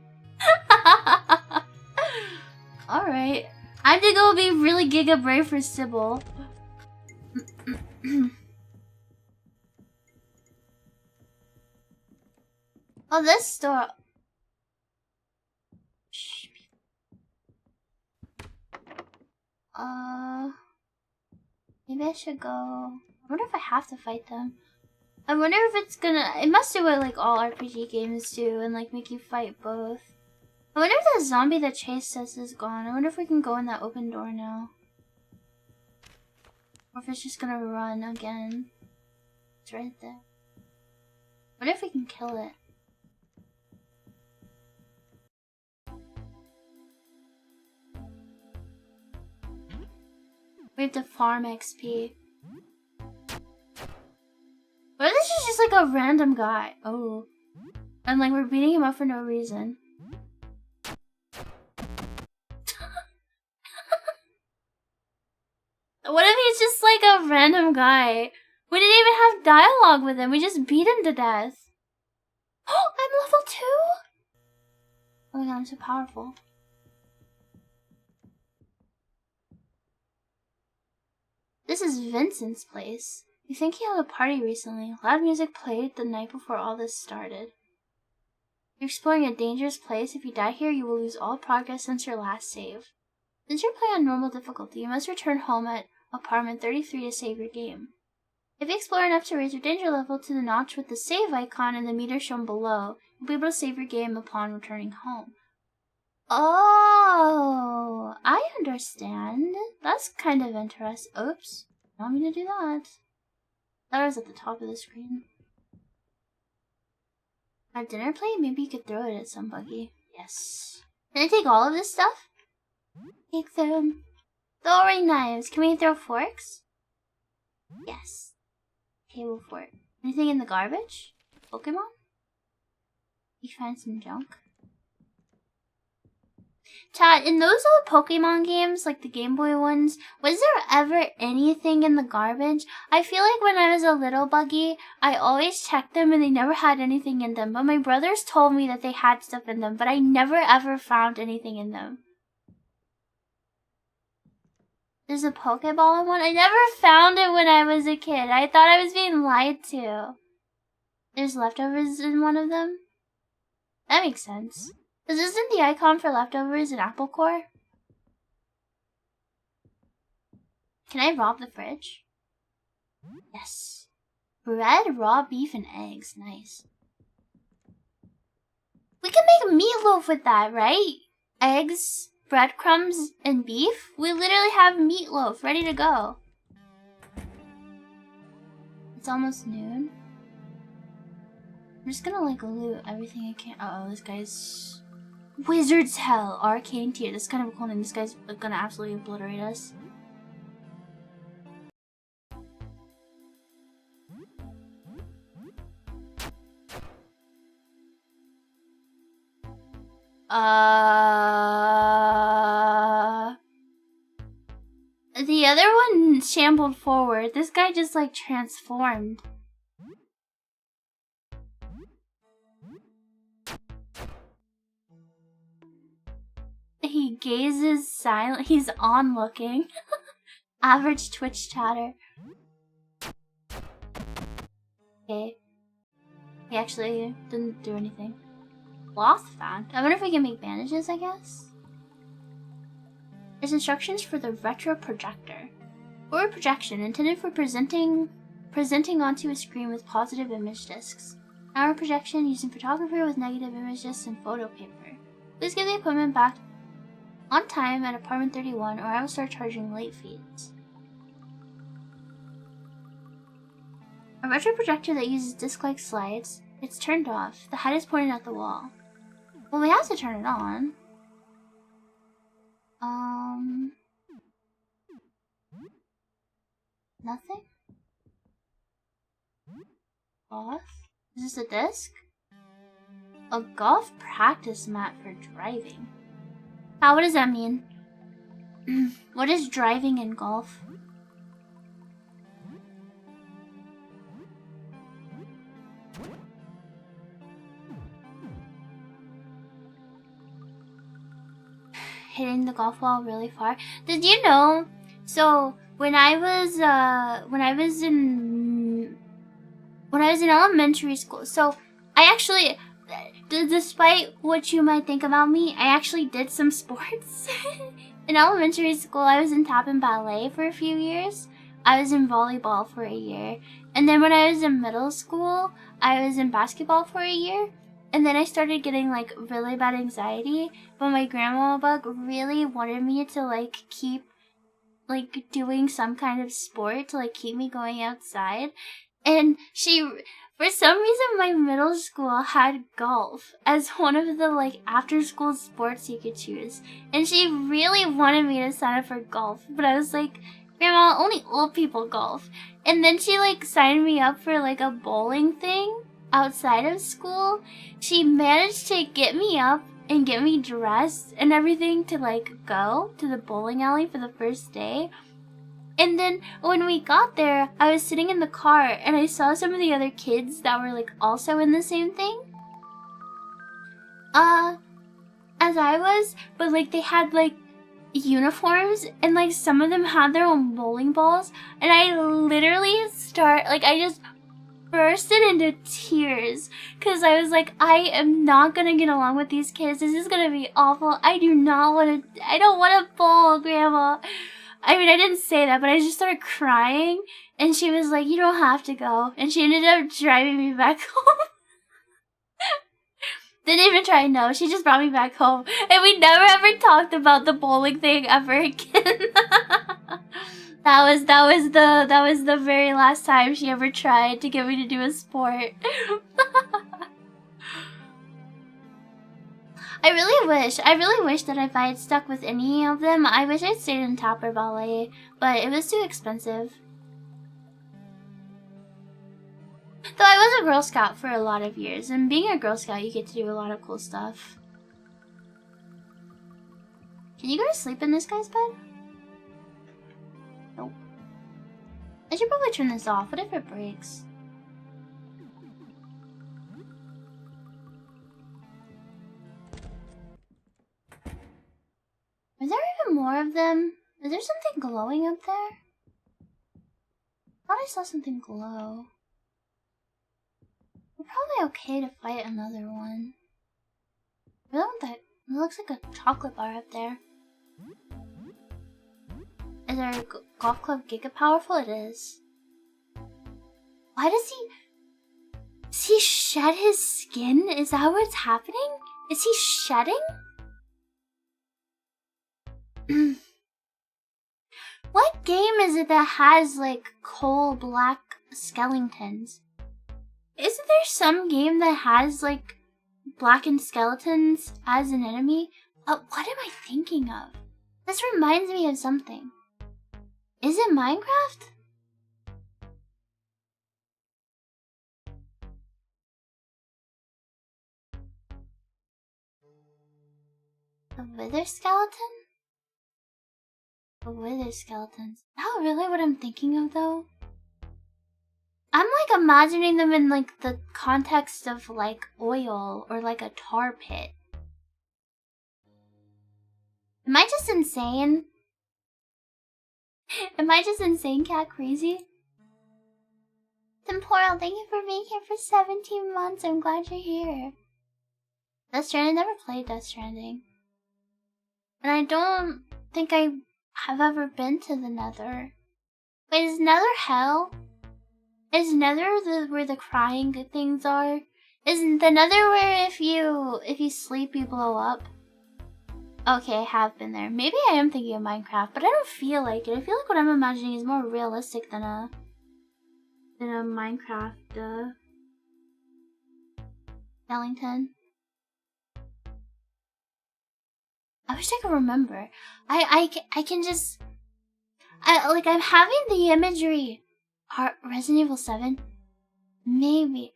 Alright. I have to go be really giga brave for Sybil. Oh, this store... Maybe I should go... I wonder if I have to fight them. I wonder if it's gonna... It must do what, like, all RPG games do and, like, make you fight both. I wonder if that zombie that chased us is gone. I wonder if we can go in that open door now. Or if it's just gonna run again. It's right there. I wonder if we can kill it. We have to farm XP. What if this is just like a random guy? Oh. And like we're beating him up for no reason. What if he's just like a random guy? We didn't even have dialogue with him. We just beat him to death. Oh, I'm level 2? Oh my god, I'm so powerful. This is Vincent's place. You think he had a party recently. Loud music played the night before all this started. You're exploring a dangerous place. If you die here, you will lose all progress since your last save. Since you're playing on normal difficulty, you must return home at apartment 33 to save your game. If you explore enough to raise your danger level to the notch with the save icon and the meter shown below, you'll be able to save your game upon returning home. Oh, I understand. That's kind of interesting. Oops, I don't mean to do that. That was at the top of the screen. Our dinner plate? Maybe you could throw it at somebody. Yes. Can I take all of this stuff? Take them. Throwing knives. Can we throw forks? Yes. Table fork. Anything in the garbage? Pokemon? You find some junk? Chat, in those old Pokemon games, like the Game Boy ones, was there ever anything in the garbage? I feel like when I was a little buggy, I always checked them and they never had anything in them. But my brothers told me that they had stuff in them, but I never ever found anything in them. There's a Pokeball in one? I never found it when I was a kid. I thought I was being lied to. There's leftovers in one of them? That makes sense. Isn't the icon for leftovers an apple core? Can I rob the fridge? Yes. Bread, raw beef, and eggs. Nice. We can make a meatloaf with that, right? Eggs, breadcrumbs, and beef? We literally have meatloaf ready to go. It's almost noon. I'm just gonna like loot everything I can. Uh-oh, this guy's... Wizard's Hell, Arcane Tier. That's kind of a cool name. This guy's gonna absolutely obliterate us. The other one shambled forward. This guy just like transformed. He gazes silent. He's on looking. Average Twitch chatter. Okay. He actually didn't do anything. Cloth found. I wonder if we can make bandages, I guess? There's instructions for the retro projector. Forward projection, intended for presenting onto a screen with positive image discs. Our projection using photographer with negative image discs and photo paper. Please give the equipment back on time at apartment 31 or I will start charging late fees. A retro projector that uses disc-like slides. It's turned off. The head is pointed at the wall. Well, we have to turn it on. Nothing? Golf? Is this a disc? A golf practice mat for driving. What does that mean? What is driving in golf? Hitting the golf ball really far. Did you know? So when I was in elementary school, so I actually, despite what you might think about me, I actually did some sports. In elementary school, I was in tap and ballet for a few years. I was in volleyball for a year. And then when I was in middle school, I was in basketball for a year. And then I started getting like really bad anxiety. But my grandma bug really wanted me to like keep like doing some kind of sport to like keep me going outside. And she, for some reason, my middle school had golf as one of the like after school sports you could choose. And she really wanted me to sign up for golf. But I was like, Grandma, only old people golf. And then she like signed me up for like a bowling thing outside of school. She managed to get me up and get me dressed and everything to like go to the bowling alley for the first day. And then when we got there, I was sitting in the car and I saw some of the other kids that were like also in the same thing. As I was, but like they had like uniforms and like some of them had their own bowling balls. And I literally I just bursted into tears because I was like, I am not gonna get along with these kids. This is gonna be awful. I don't want to bowl, Grandma. I mean, I didn't say that, but I just started crying, and she was like, you don't have to go, and she ended up driving me back home. Didn't even try, no, she just brought me back home, and we never ever talked about the bowling thing ever again. That was the very last time she ever tried to get me to do a sport. I really wish that if I had stuck with any of them, I wish I'd stayed in tap or ballet, but it was too expensive. Though I was a Girl Scout for a lot of years, and being a Girl Scout, you get to do a lot of cool stuff. Can you go to sleep in this guy's bed? Nope. I should probably turn this off. What if it breaks? Is there even more of them? Is there something glowing up there? I thought I saw something glow. We're probably okay to fight another one. I really want that. It looks like a chocolate bar up there. Is there a golf club giga powerful? It is. Why does he... Does he shed his skin? Is that what's happening? Is he shedding? What game is it that has like coal black skeletons? Isn't there some game that has like blackened skeletons as an enemy? What am I thinking of? This reminds me of something. Is it Minecraft? The wither skeleton? The wither skeletons. Not really what I'm thinking of though. I'm like imagining them in like the context of like oil or like a tar pit. Am I just insane? Am I just insane cat crazy? Temporal, thank you for being here for 17 months. I'm glad you're here. Death Stranding, I never played Death Stranding. And I don't think I have ever been to the Nether. Wait, is Nether hell? Is Nether where the crying things are? Is the Nether where if you sleep you blow up? Okay, I have been there. Maybe I am thinking of Minecraft, but I don't feel like it. I feel like what I'm imagining is more realistic than a Minecraft Ellington. I wish I could remember. I can just I'm having the imagery. Resident Evil 7? Maybe.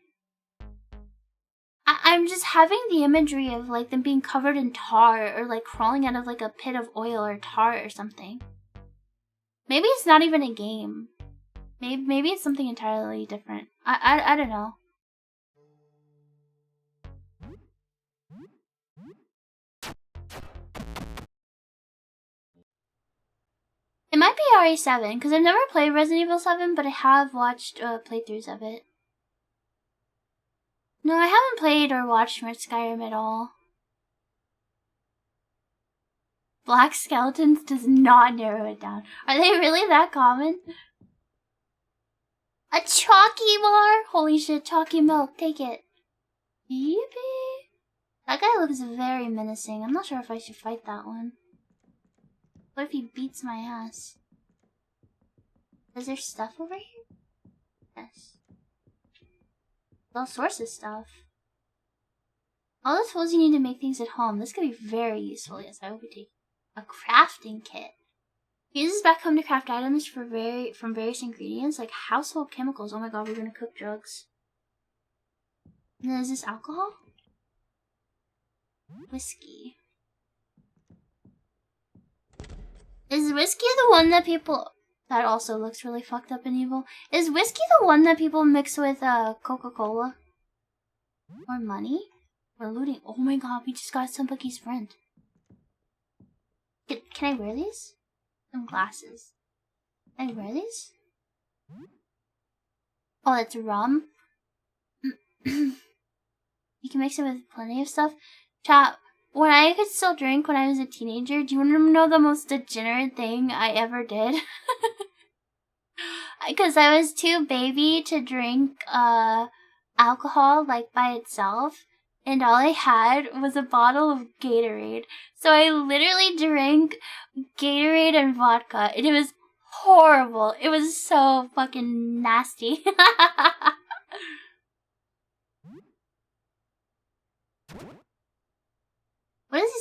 I'm just having the imagery of like them being covered in tar or like crawling out of like a pit of oil or tar or something. Maybe it's not even a game. Maybe it's something entirely different. I don't know. It might be RE7 because I've never played Resident Evil 7, but I have watched playthroughs of it. No, I haven't played or watched much Skyrim at all. Black skeletons does not narrow it down. Are they really that common? A chalky bar? Holy shit, chalky milk, take it. Yippee. That guy looks very menacing. I'm not sure if I should fight that one. What if he beats my ass? Is there stuff over here? Yes. All sorts of stuff. All the tools you need to make things at home. This could be very useful. Yes, I will be taking a crafting kit. Uses back home to craft items from various ingredients like household chemicals. Oh my god, we're gonna cook drugs. And then is this alcohol? Whiskey. Is whiskey the one that people... That also looks really fucked up and evil. Is whiskey the one that people mix with Coca-Cola? Or money? Or looting? Oh my god, we just got Somebuggy's friend. Can I wear these? Some glasses. Can I wear these? Oh, that's rum? You can mix it with plenty of stuff. Chat, when I could still drink when I was a teenager, do you want to know the most degenerate thing I ever did? Because I was too baby to drink alcohol like by itself, and all I had was a bottle of Gatorade. So I literally drank Gatorade and vodka, and it was horrible. It was so fucking nasty.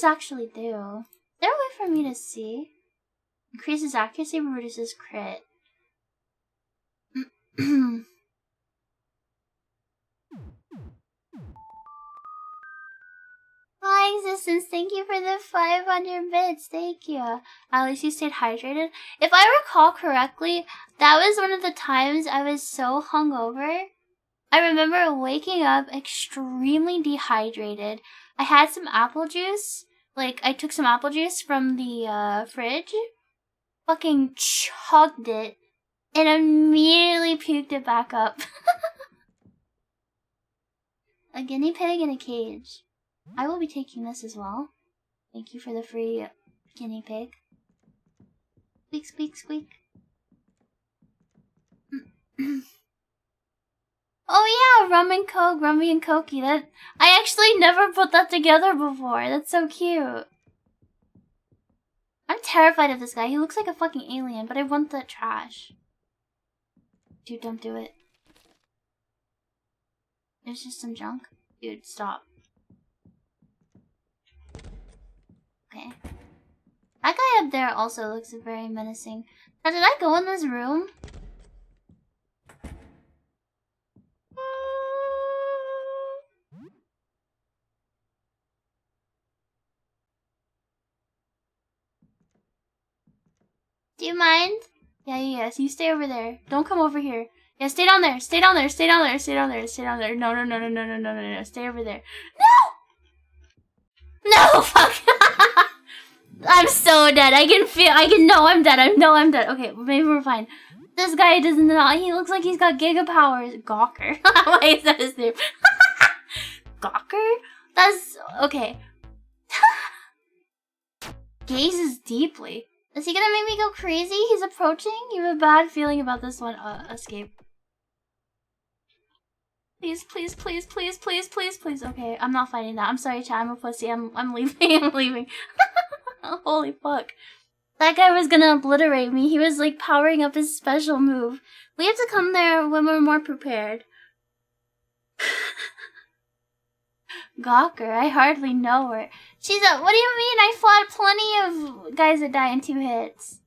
these actually do? They're a way for me to see. Increases accuracy, reduces crit. My existence, thank you for the 500 bits, thank you. At least you stayed hydrated. If I recall correctly, that was one of the times I was so hungover. I remember waking up extremely dehydrated. I had some apple juice. Like, I took some apple juice from the fridge, fucking chugged it, and immediately puked it back up. A guinea pig in a cage. I will be taking this as well. Thank you for the free guinea pig. Squeak, squeak, squeak. Oh yeah, rum and coke, rummy and cokey. That I actually never put that together before. That's so cute. I'm terrified of this guy. He looks like a fucking alien, but I want the trash. Dude, don't do it. There's just some junk. Dude, stop. Okay. That guy up there also looks very menacing. Now, did I go in this room? Do you mind? Yeah, yes. You stay over there. Don't come over here. Yeah, stay down there. Stay down there. Stay down there. Stay down there. Stay down there. No, no, no, no, no, no, no, no, no. Stay over there. No! No, fuck. I'm so dead. No, I'm dead. I'm dead. Okay, maybe we're fine. This guy doesn't know. He looks like he's got giga powers. Gawker. Why is that his name? Gawker? That's... okay. Gazes deeply. Is he gonna make me go crazy? He's approaching? You have a bad feeling about this one. Escape. Please, please, please, please, please, please, please. Okay, I'm not fighting that. I'm sorry, chat. I'm a pussy. I'm leaving. I'm leaving. Holy fuck. That guy was gonna obliterate me. He was like powering up his special move. We have to come there when we're more prepared. Gawker, I hardly know her. She's a- what do you mean? I fought plenty of guys that die in 2 hits.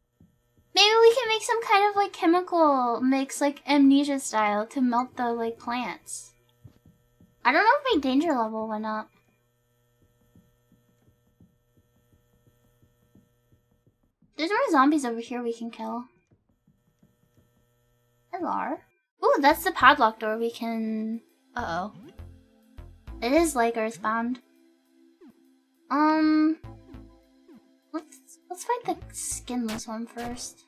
Maybe we can make some kind of like chemical mix, like amnesia style, to melt the like plants. I don't know if my danger level went up. There's more zombies over here we can kill. Hello. Ooh, that's the padlock door we can... Uh-oh. It is like Earthbound. Let's fight the skinless one first.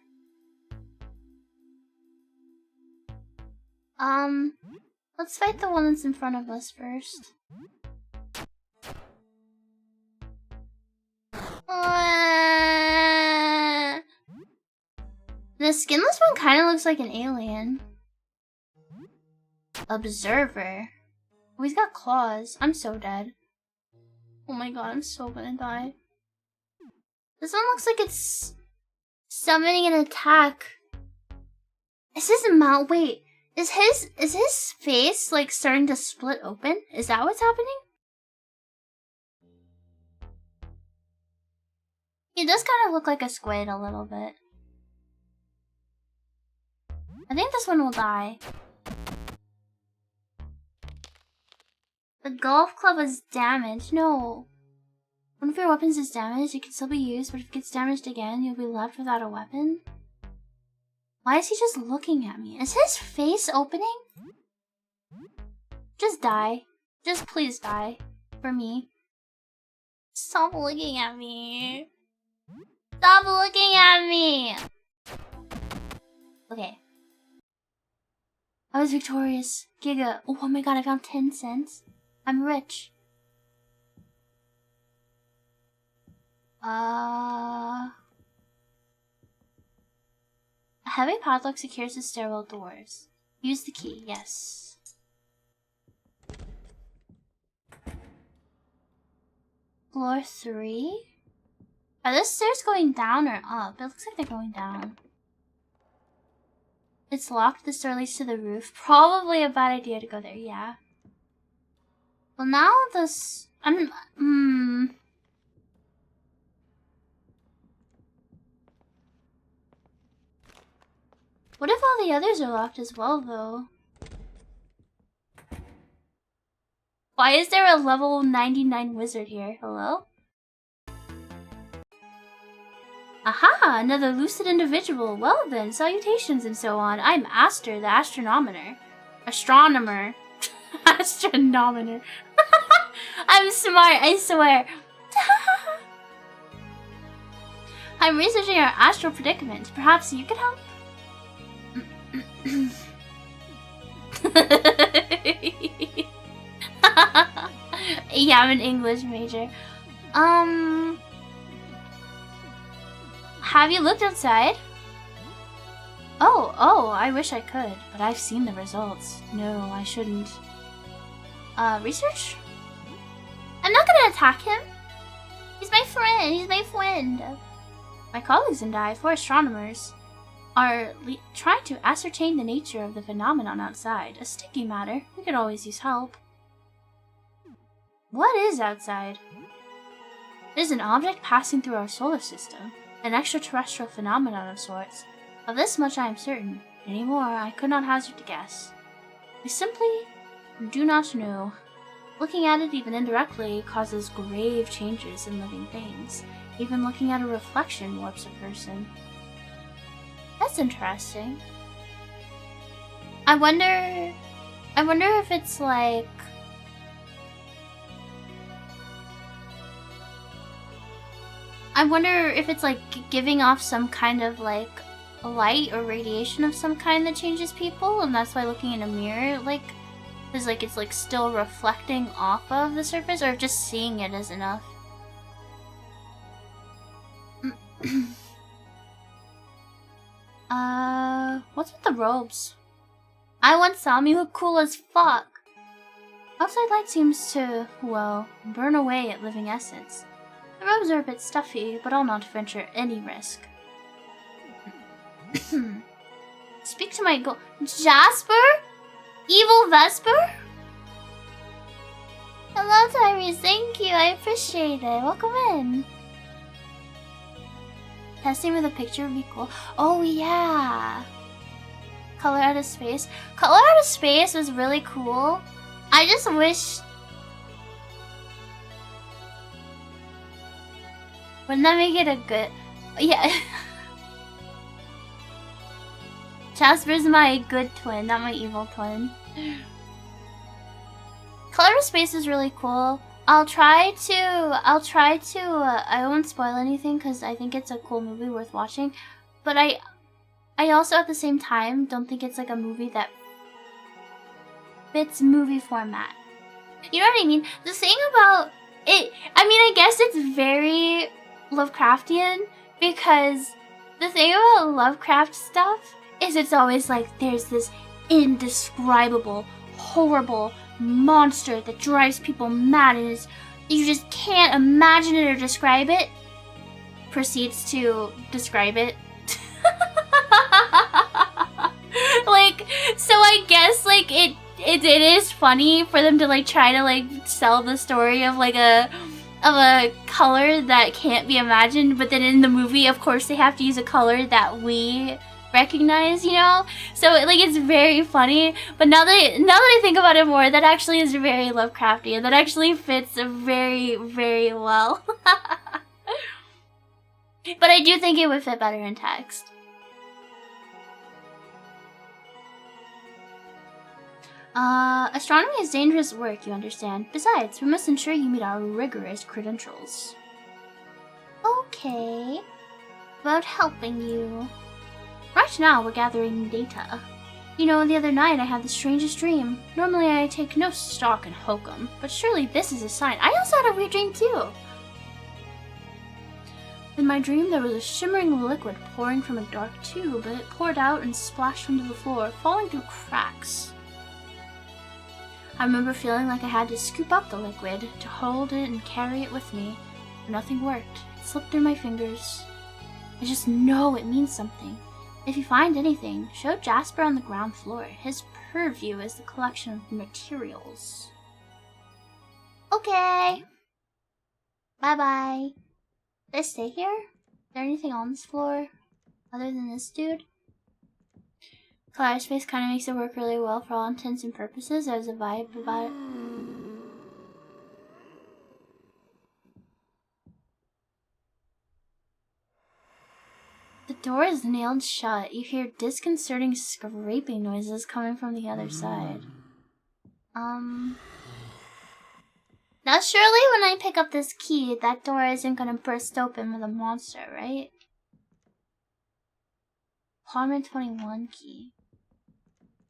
Let's fight the one that's in front of us first. The skinless one kind of looks like an alien. Observer. Oh, he's got claws. I'm so dead. Oh my god, I'm so gonna die. This one looks like it's summoning an attack. Is his mouth? Wait, is his face like starting to split open? Is that what's happening? He does kind of look like a squid a little bit. I think this one will die. The golf club is damaged. No. One of your weapons is damaged. It can still be used, but if it gets damaged again, you'll be left without a weapon. Why is he just looking at me? Is his face opening? Just die. Just please die. For me. Stop looking at me. Stop looking at me! Okay. I was victorious. Giga. Oh my god, I found 10 cents. I'm rich. A heavy padlock secures the stairwell doors. Use the key, yes. Floor 3? Are the stairs going down or up? It looks like they're going down. It's locked. The door leads to the roof. Probably a bad idea to go there, yeah. Well, now this... What if all the others are locked as well, though? Why is there a level 99 wizard here? Hello? Aha! Another lucid individual. Well then, salutations and so on. I'm Aster, the astronomer. Astronomer. Astronomer. I'm smart, I swear. I'm researching our astral predicament. Perhaps you could help? Yeah, I'm an English major. Have you looked outside? Oh, I wish I could, but I've seen the results. No, I shouldn't. Research? I'm not gonna attack him. He's my friend, My colleagues and I, 4 astronomers, are trying to ascertain the nature of the phenomenon outside. A sticky matter. We could always use help. What is outside? It is an object passing through our solar system. An extraterrestrial phenomenon of sorts. Of this much I am certain. Any more, I could not hazard to guess. I simply do not know. Looking at it even indirectly causes grave changes in living things. Even looking at a reflection warps a person. That's interesting. I wonder if it's like... giving off some kind of like light or radiation of some kind that changes people, and that's why looking in a mirror is like it's like still reflecting off of the surface, or just seeing it is enough. What's with the robes? I once saw me look cool as fuck. Outside light seems to, well, burn away at living essence. The robes are a bit stuffy, but I'll not venture any risk. Speak to my Jasper? Evil Vesper? Hello, Tyrese. Thank you. I appreciate it. Welcome in. Testing with a picture would be cool. Oh, yeah. Color out of space. Color out of space was really cool. I just wish... Wouldn't that make it a good... Yeah. Jasper's my good twin, not my evil twin. Color of Space is really cool. I won't spoil anything because I think it's a cool movie worth watching. But I also at the same time don't think it's like a movie that fits movie format. You know what I mean? The thing about it, I mean, I guess it's very Lovecraftian, because the thing about Lovecraft stuff is it's always like there's this indescribable, horrible monster that drives people mad and you just can't imagine it or describe it. Proceeds to describe it. Like, so I guess like it is funny for them to like try to like sell the story of like a color that can't be imagined, but then in the movie, of course, they have to use a color that we recognize, you know? So like it's very funny, but now that I think about it more, that actually is very Lovecraftian. That actually fits very, very well. But I do think it would fit better in text. Astronomy is dangerous work, you understand. Besides, we must ensure you meet our rigorous credentials. Okay. About helping you. Right now, we're gathering data. You know, the other night I had the strangest dream. Normally I take no stock in hokum, but surely this is a sign. I also had a weird dream too. In my dream, there was a shimmering liquid pouring from a dark tube, and it poured out and splashed onto the floor, falling through cracks. I remember feeling like I had to scoop up the liquid to hold it and carry it with me, but nothing worked. It slipped through my fingers. I just know it means something. If you find anything, show Jasper on the ground floor. His purview is the collection of materials. Okay. Bye-bye. Did I stay here? Is there anything on this floor other than this dude? Color space kind of makes it work really well for all intents and purposes. There's a vibe about it. The door is nailed shut. You hear disconcerting scraping noises coming from the other side. Now surely when I pick up this key, that door isn't gonna burst open with a monster, right? Apartment 21 key.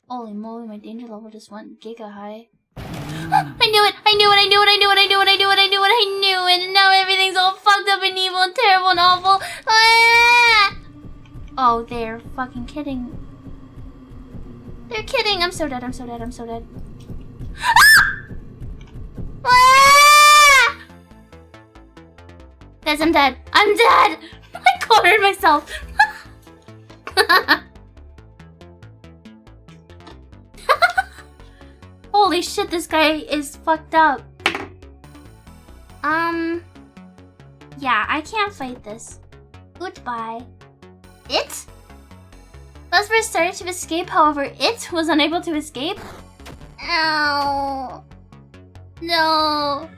Holy moly, my danger level just went giga high. I knew it! I knew it! I knew it! I knew it! I knew it! I knew it! I knew it! I knew it! And now everything's all fucked up and evil and terrible and awful. Ah! Oh, they're fucking kidding. They're kidding! I'm so dead, I'm so dead, I'm so dead. Ah! Guys, I'm dead. I'm dead! I cornered myself. Holy shit, this guy is fucked up. Yeah, I can't fight this. Goodbye. It? Vesper started to escape, however, it was unable to escape. Ow. No.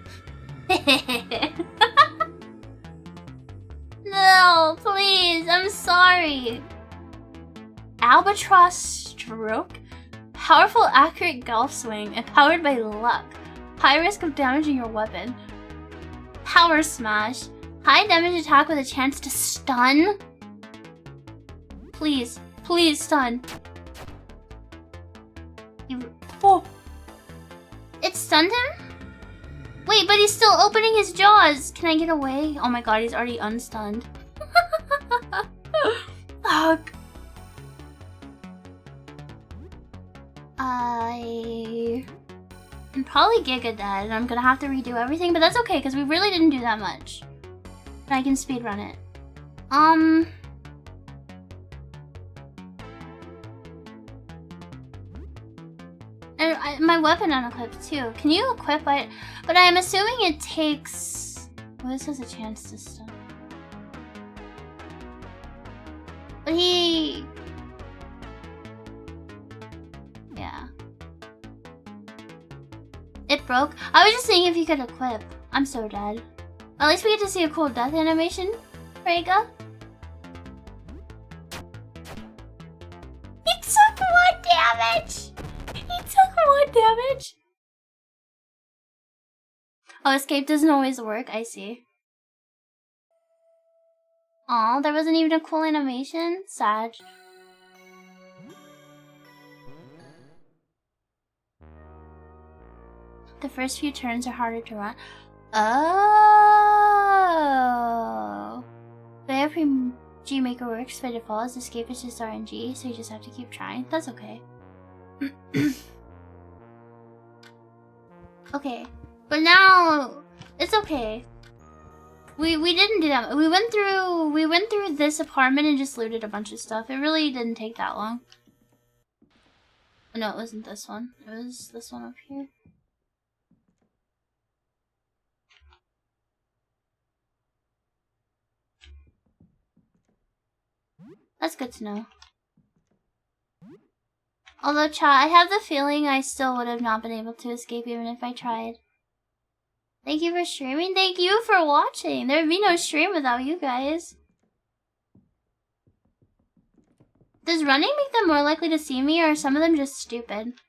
No, please, I'm sorry. Albatross stroke? Powerful, accurate golf swing, empowered by luck. High risk of damaging your weapon. Power smash. High damage attack with a chance to stun. Please, please stun. Oh! It stunned him? Wait, but he's still opening his jaws. Can I get away? Oh my god, he's already unstunned. Fuck. I'm probably giga dead and I'm gonna have to redo everything, but that's okay because we really didn't do that much. And I can speedrun it. And my weapon unequipped too. Can you equip it? But I'm assuming it takes... Well, this has a chance to stun. But he... Yeah. It broke? I was just saying if you could equip. I'm so dead. At least we get to see a cool death animation, Rhaegar. He took 1 damage! He took 1 damage! Oh, escape doesn't always work, I see. Aw, there wasn't even a cool animation? Sad. The first few turns are harder to run. Oh. The RPG Maker works by default. Escape is just RNG, so you just have to keep trying. That's okay. Okay. But now it's okay. We didn't do that. We went through this apartment and just looted a bunch of stuff. It really didn't take that long. No, it wasn't this one. It was this one up here. That's good to know. Although, chat, I have the feeling I still would have not been able to escape even if I tried. Thank you for streaming. Thank you for watching. There'd be no stream without you guys. Does running make them more likely to see me, or are some of them just stupid?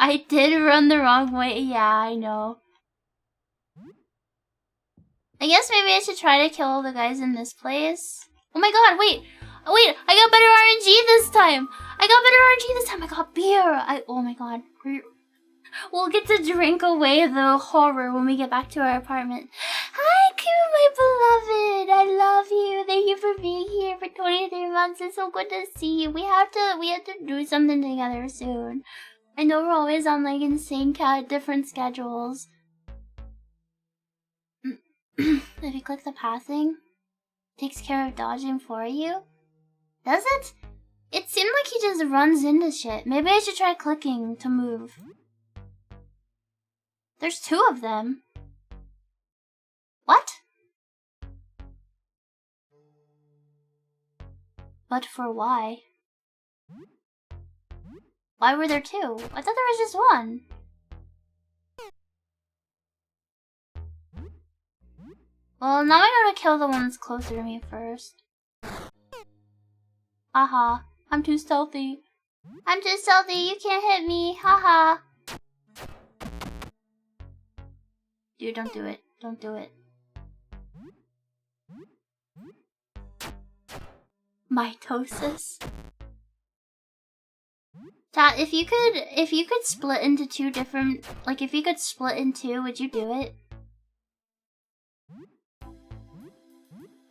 I did run the wrong way. Yeah, I know. I guess maybe I should try to kill all the guys in this place. Oh my god, wait! Wait, I got better RNG this time! I got better RNG this time! I got beer! Oh my god. We'll get to drink away the horror when we get back to our apartment. Hi, Q, my beloved! I love you! Thank you for being here for 23 months. It's so good to see you. We have to do something together soon. I know we're always on like insane different schedules. If you click the pathing, it takes care of dodging for you. Does it? It seemed like he just runs into shit. Maybe I should try clicking to move. There's 2 of them. What? But for why? Why were there two? I thought there was just one. Well, now I gotta kill the one that's closer to me first. Haha, I'm too stealthy. I'm too stealthy, you can't hit me, haha. Dude, don't do it. Don't do it. Mitosis. Chat, if you could split into two different, like if you could split in two, would you do it?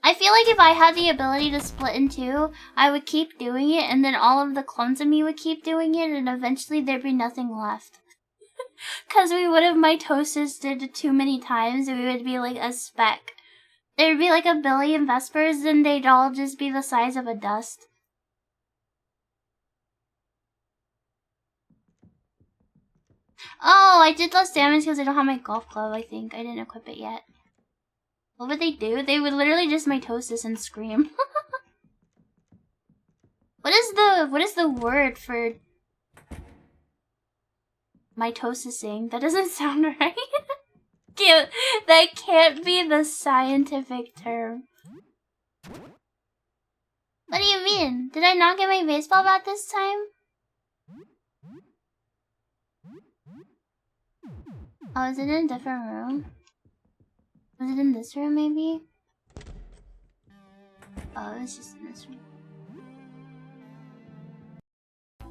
I feel like if I had the ability to split in two, I would keep doing it, and then all of the clones of me would keep doing it, and eventually there'd be nothing left. Cause we would have mitosis did it too many times, and we would be like a speck. There'd be like a billion Vespers, and they'd all just be the size of a dust. Oh, I did less damage because I don't have my golf club, I think. I didn't equip it yet. What would they do? They would literally just mitosis and scream. What is the word for mitosising? That doesn't sound right. That can't be the scientific term. What do you mean? Did I not get my baseball bat this time? Oh, is it in a different room? Was it in this room, maybe? Oh, it was just in this room.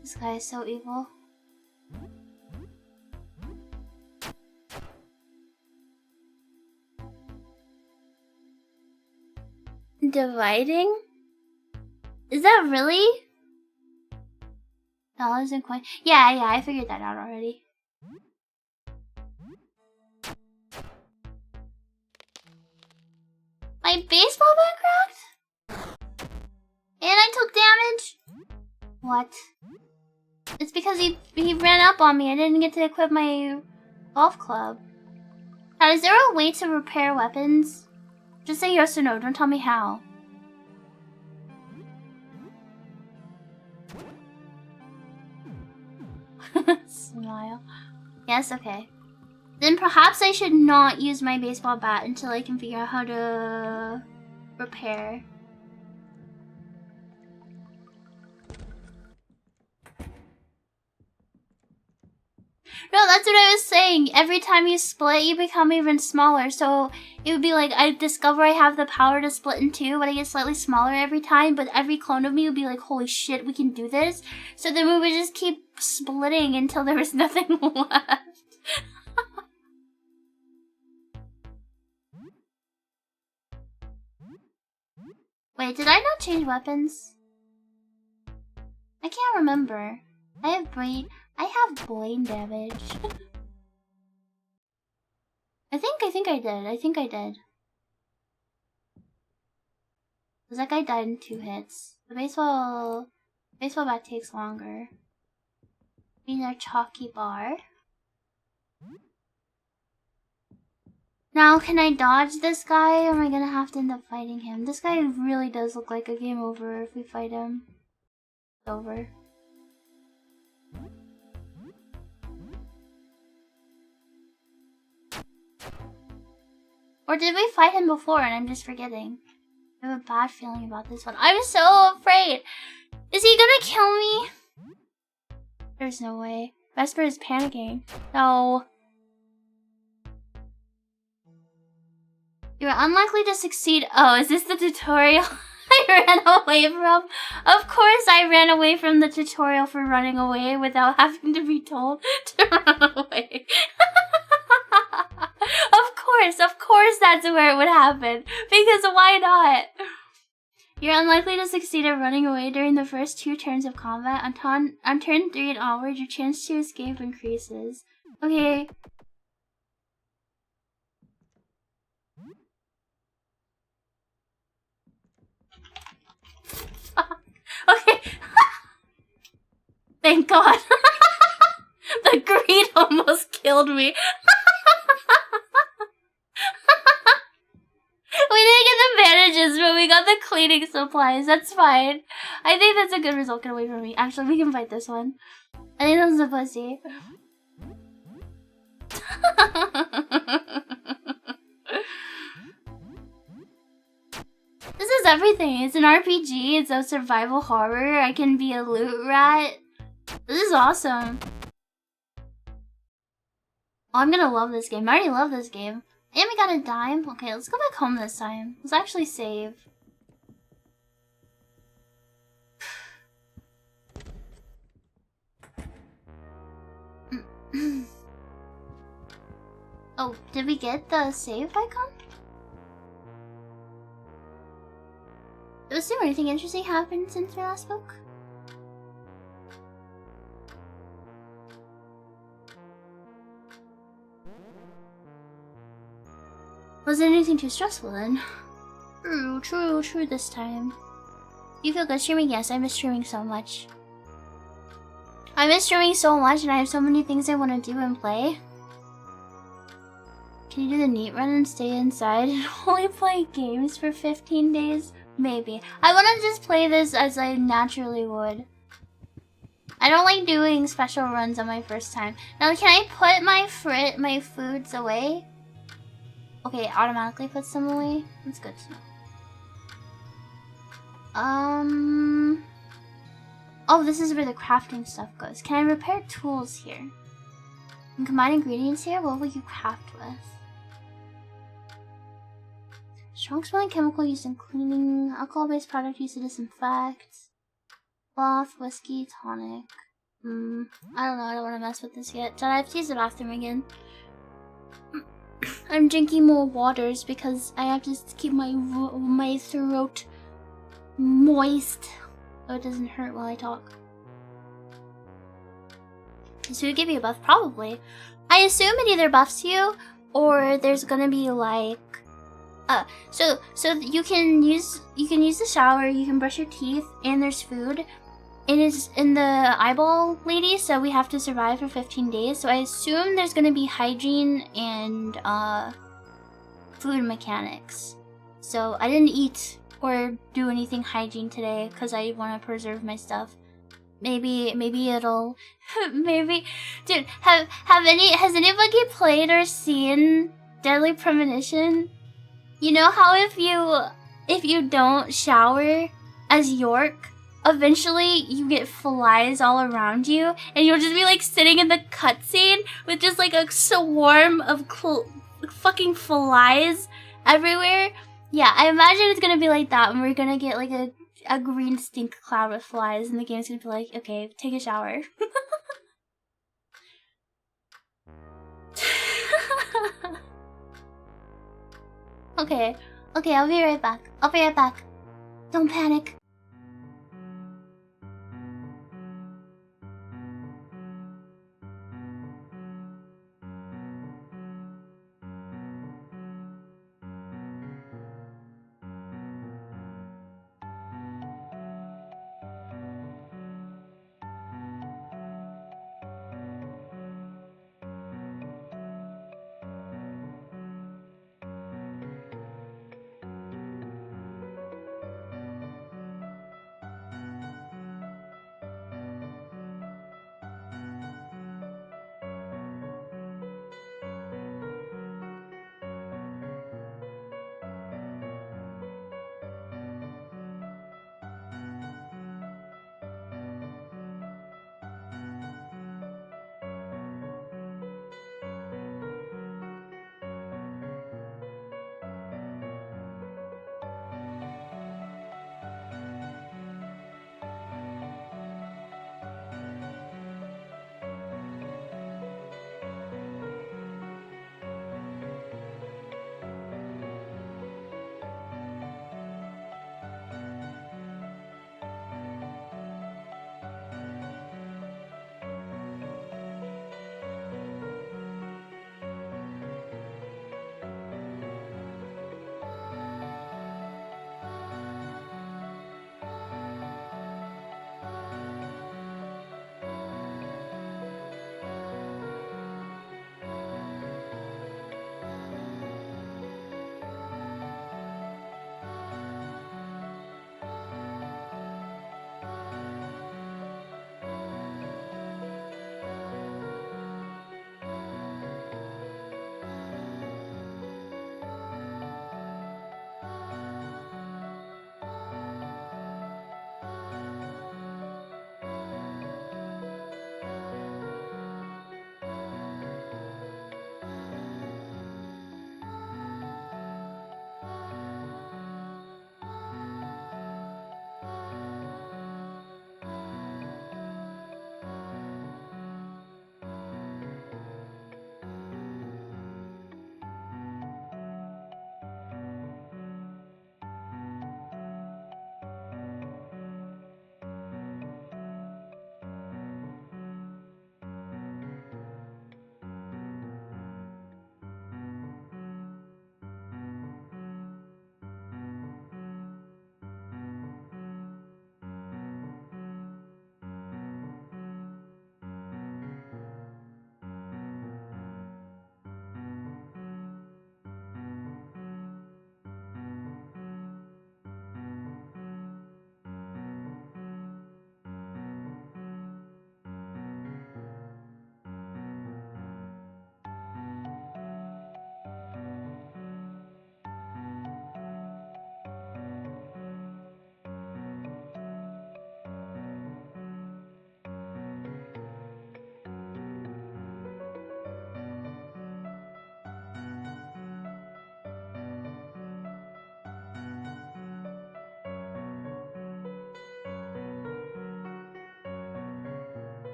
This guy is so evil. Dividing? Is that really? Dollars and coins? Yeah, I figured that out already. My baseball bat cracked? And I took damage? What? It's because he ran up on me. I didn't get to equip my golf club. Now, is there a way to repair weapons? Just say yes or no. Don't tell me how. Smile. Yes, okay. Then perhaps I should not use my baseball bat until I can figure out how to repair. No, that's what I was saying. Every time you split, you become even smaller. So it would be like, I discover I have the power to split in two, but I get slightly smaller every time. But every clone of me would be like, holy shit, we can do this. So then we would just keep splitting until there was nothing left. Wait, did I not change weapons? I can't remember. I have brain damage. I think I did. Cause that guy died in 2 hits. The baseball bat takes longer. Need a chalky bar. Now, can I dodge this guy, or am I gonna have to end up fighting him? This guy really does look like a game over if we fight him. It's over. Or did we fight him before and I'm just forgetting? I have a bad feeling about this one. I'm so afraid! Is he gonna kill me? There's no way. Vesper is panicking. No. You're unlikely to succeed. Oh, is this the tutorial I ran away from? Of course I ran away from the tutorial for running away without having to be told to run away. Of course that's where it would happen. Because why not? You're unlikely to succeed at running away during the first 2 turns of combat. On turn 3 and onward, your chance to escape increases. Okay. Okay. Thank God. The greed almost killed me. sponges, but we got the cleaning supplies. That's fine. I think that's a good result. Get away from me. Actually, we can fight this one. I think that's a pussy. This is everything. It's an RPG. It's a survival horror. I can be a loot rat. This is awesome. Oh, I'm gonna love this game. I already love this game. And we got a dime. Okay, let's go back home this time. Let's actually save. Oh, did we get the save icon? Was there anything interesting happened since we last spoke? Was it anything too stressful then? True this time. You feel good streaming? Yes, I miss streaming so much. I miss streaming so much and I have so many things I want to do and play. Can you do the neat run and stay inside and only play games for 15 days? Maybe. I want to just play this as I naturally would. I don't like doing special runs on my first time. Now, can I put my foods away? Okay, it automatically puts them away. That's good to know. Oh, this is where the crafting stuff goes. Can I repair tools here? And combine ingredients here? What will you craft with? Strong smelling chemical used in cleaning. Alcohol-based product used to disinfect. Cloth, whiskey, tonic. I don't know. I don't want to mess with this yet. Did I have to use the bathroom again? I'm drinking more waters because I have to keep my throat moist so it doesn't hurt while I talk. Does food give you a buff? Probably. I assume it either buffs you or there's gonna be like so you can use the shower, you can brush your teeth, and there's food. It is in the eyeball lady, so we have to survive for 15 days. So I assume there's gonna be hygiene and food mechanics. So I didn't eat or do anything hygiene today because I want to preserve my stuff. Maybe it'll maybe. Dude, has anybody played or seen Deadly Premonition? You know how if you don't shower as York, eventually you get flies all around you, and you'll just be like sitting in the cutscene with just like a swarm of fucking flies everywhere. Yeah, I imagine it's gonna be like that, and we're gonna get like a green stink cloud with flies, and the game's gonna be like, okay, take a shower. Okay, I'll be right back. Don't panic.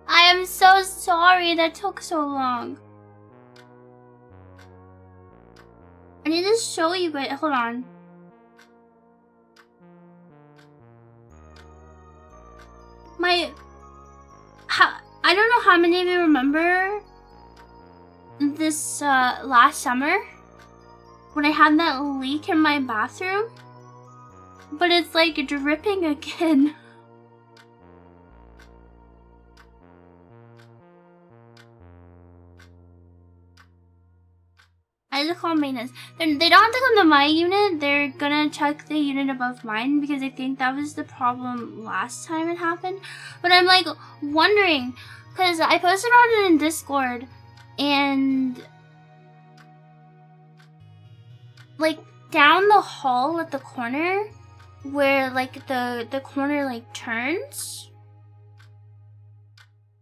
I am so sorry that took so long. I need to show you guys. Hold on. I don't know how many of you remember this last summer when I had that leak in my bathroom, but it's like dripping again. I just call maintenance. They don't have to come to my unit. They're gonna check the unit above mine because I think that was the problem last time it happened. But I'm like wondering, because I posted on it in Discord, and like down the hall at the corner where like the corner like turns,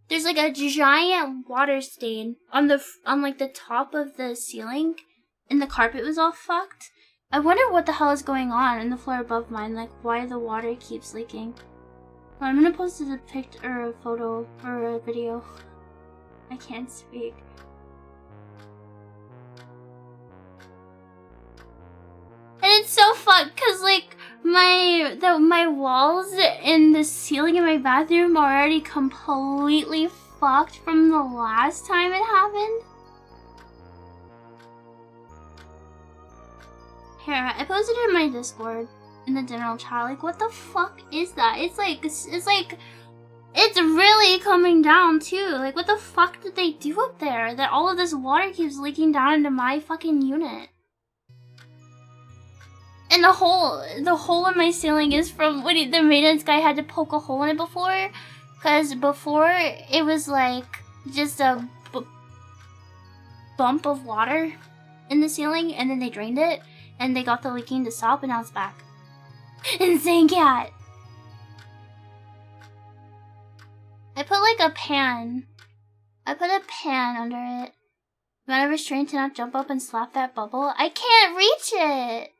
there's like a giant water stain on like the top of the ceiling, and the carpet was all fucked. I wonder what the hell is going on in the floor above mine, like why the water keeps leaking. Well, I'm gonna post a picture or a photo or a video. I can't speak. And it's so fucked because like my walls and the ceiling in my bathroom are already completely fucked from the last time it happened. Here, I posted it in my Discord in the general chat. Like, what the fuck is that? It's really coming down too. Like, what the fuck did they do up there that all of this water keeps leaking down into my fucking unit? And the hole in my ceiling is from when the maintenance guy had to poke a hole in it before. Because before, it was like just a bump of water in the ceiling, and then they drained it, and they got the leaking to stop, and now it's back. Insane cat! I put like a pan. I put a pan under it. You want a restraint to not jump up and slap that bubble? I can't reach it!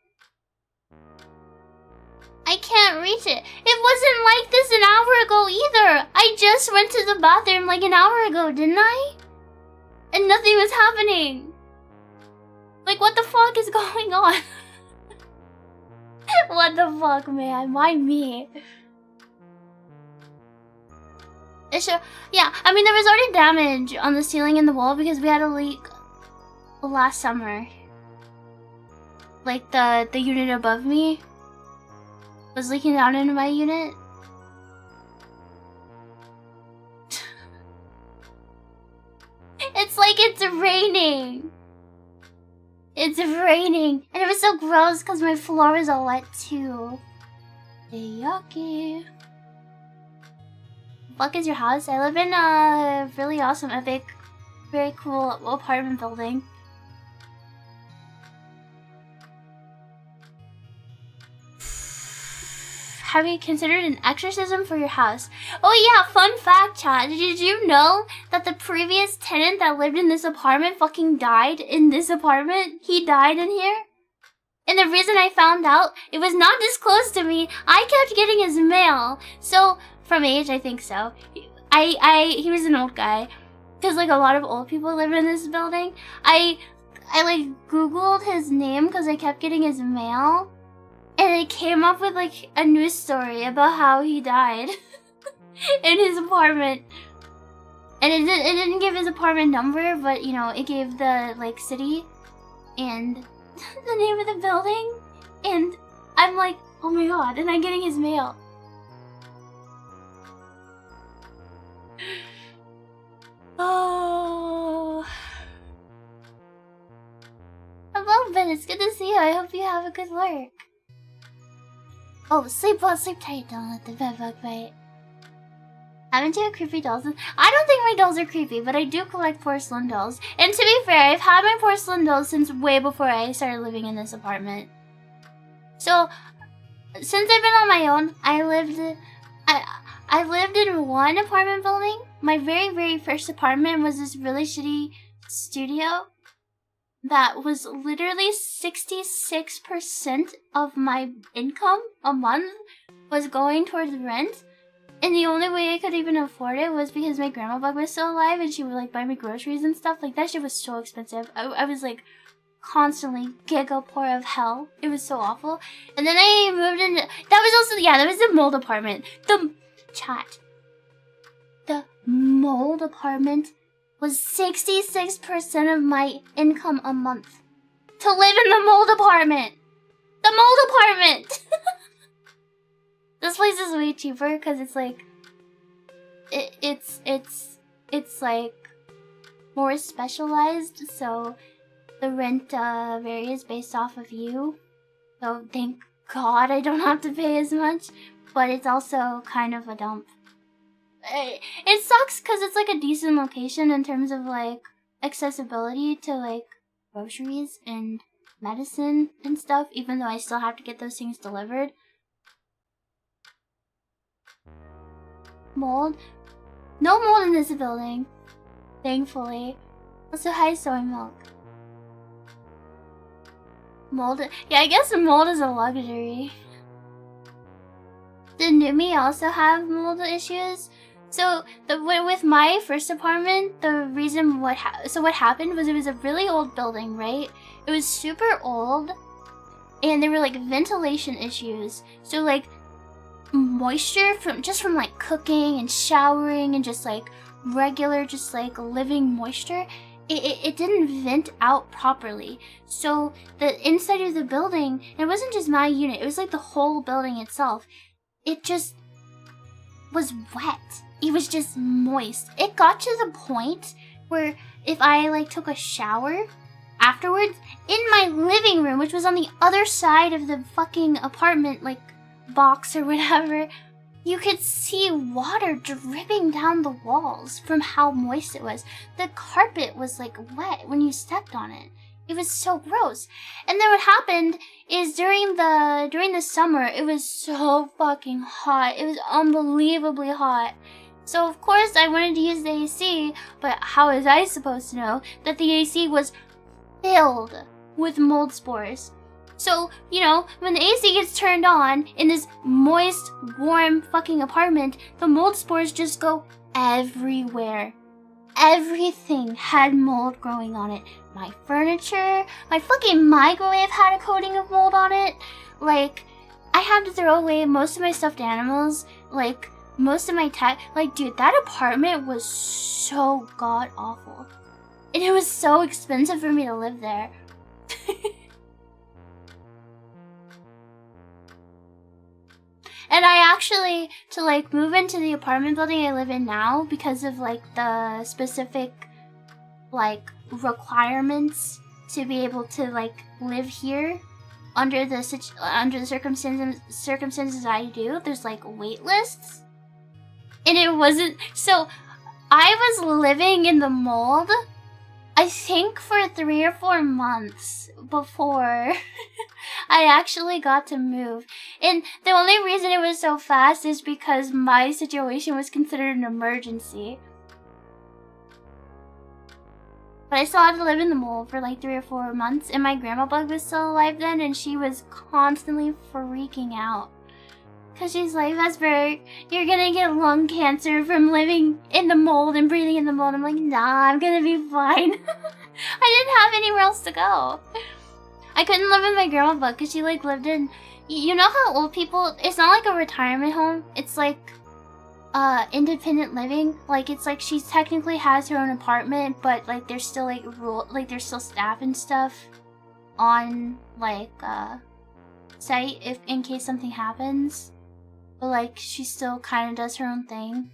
I can't reach it. It wasn't like this an hour ago either. I just went to the bathroom like an hour ago, didn't I? And nothing was happening. Like, what the fuck is going on? What the fuck, man? Why me? Yeah, I mean, there was already damage on the ceiling and the wall because we had a leak last summer. Like, the unit above me was leaking down into my unit. It's like it's raining. It's raining. And it was so gross because my floor was all wet too. Yucky. Fuck is your house? I live in a really awesome, epic, very cool apartment building. Have you considered an exorcism for your house? Oh yeah, fun fact, chat. Did you know that the previous tenant that lived in this apartment fucking died in this apartment? He died in here? And the reason I found out, it was not disclosed to me. I kept getting his mail. So, from age, I think so. He was an old guy. Because like a lot of old people live in this building. I like Googled his name because I kept getting his mail. And it came up with like a news story about how he died in his apartment. And it didn't give his apartment number, but you know, it gave the like city and the name of the building. And I'm like, oh my god, and I'm getting his mail. Oh. Hello, Ben. It's good to see you. I hope you have a good work. Oh, sleep well, sleep tight. Don't let the bed bug bite. Haven't you had creepy dolls? I don't think my dolls are creepy, but I do collect porcelain dolls. And to be fair, I've had my porcelain dolls since way before I started living in this apartment. So, since I've been on my own, I lived in one apartment building. My very first apartment was this really shitty studio that was literally 66% of my income a month was going towards rent. And the only way I could even afford it was because my grandma bug was still alive and she would like buy me groceries and stuff. Like that shit was so expensive. I was like constantly giga poor of hell. It was so awful. And then I moved into that was also that was the mold apartment. The mold apartment was 66% of my income a month. To live in the mold apartment. The mold apartment. This place is way cheaper because it's like it's like more specialized, so the rent varies based off of you. So thank God I don't have to pay as much, but it's also kind of a dump. It sucks because it's like a decent location in terms of like accessibility to like groceries and medicine and stuff, even though I still have to get those things delivered. Mold? No mold in this building, thankfully. Also, hi, soy milk. Mold? Yeah, I guess mold is a luxury. Did Numi also have mold issues? So with my first apartment, the reason what happened was it was a really old building, right? It was super old, and there were like ventilation issues. So like moisture from like cooking and showering and just like regular just like living moisture, it didn't vent out properly. So the inside of the building, and it wasn't just my unit, it was like the whole building itself, it just was wet. It was just moist. It got to the point where if I like took a shower afterwards in my living room, which was on the other side of the fucking apartment like box or whatever, you could see water dripping down the walls from how moist it was. The carpet was like wet when you stepped on it. It was so gross. And then what happened is during the summer, it was so fucking hot. It was unbelievably hot. So of course I wanted to use the AC, but how was I supposed to know that the AC was filled with mold spores? So, you know, when the AC gets turned on in this moist, warm fucking apartment, the mold spores just go everywhere. Everything had mold growing on it. My furniture, my fucking microwave had a coating of mold on it. Like, I had to throw away most of my stuffed animals, like, most of my tech. Like, dude, that apartment was so god awful. And it was so expensive for me to live there. And I actually, to like move into the apartment building I live in now, because of like the specific like requirements to be able to like live here under the circumstances I do, there's like wait lists. And it wasn't, so I was living in the mold, I think for 3 or 4 months before I actually got to move. And the only reason it was so fast is because my situation was considered an emergency. But I still had to live in the mold for like 3 or 4 months, and my grandma bug was still alive then, and she was constantly freaking out. Cause she's like, Vesper, you're gonna get lung cancer from living in the mold and breathing in the mold. I'm like, nah, I'm gonna be fine. I didn't have anywhere else to go. I couldn't live with my grandma bug because she like lived in, you know how old people, it's not like a retirement home, it's like independent living. Like it's like she technically has her own apartment, but like there's still like there's still staff and stuff on like site if in case something happens. But like she still kind of does her own thing.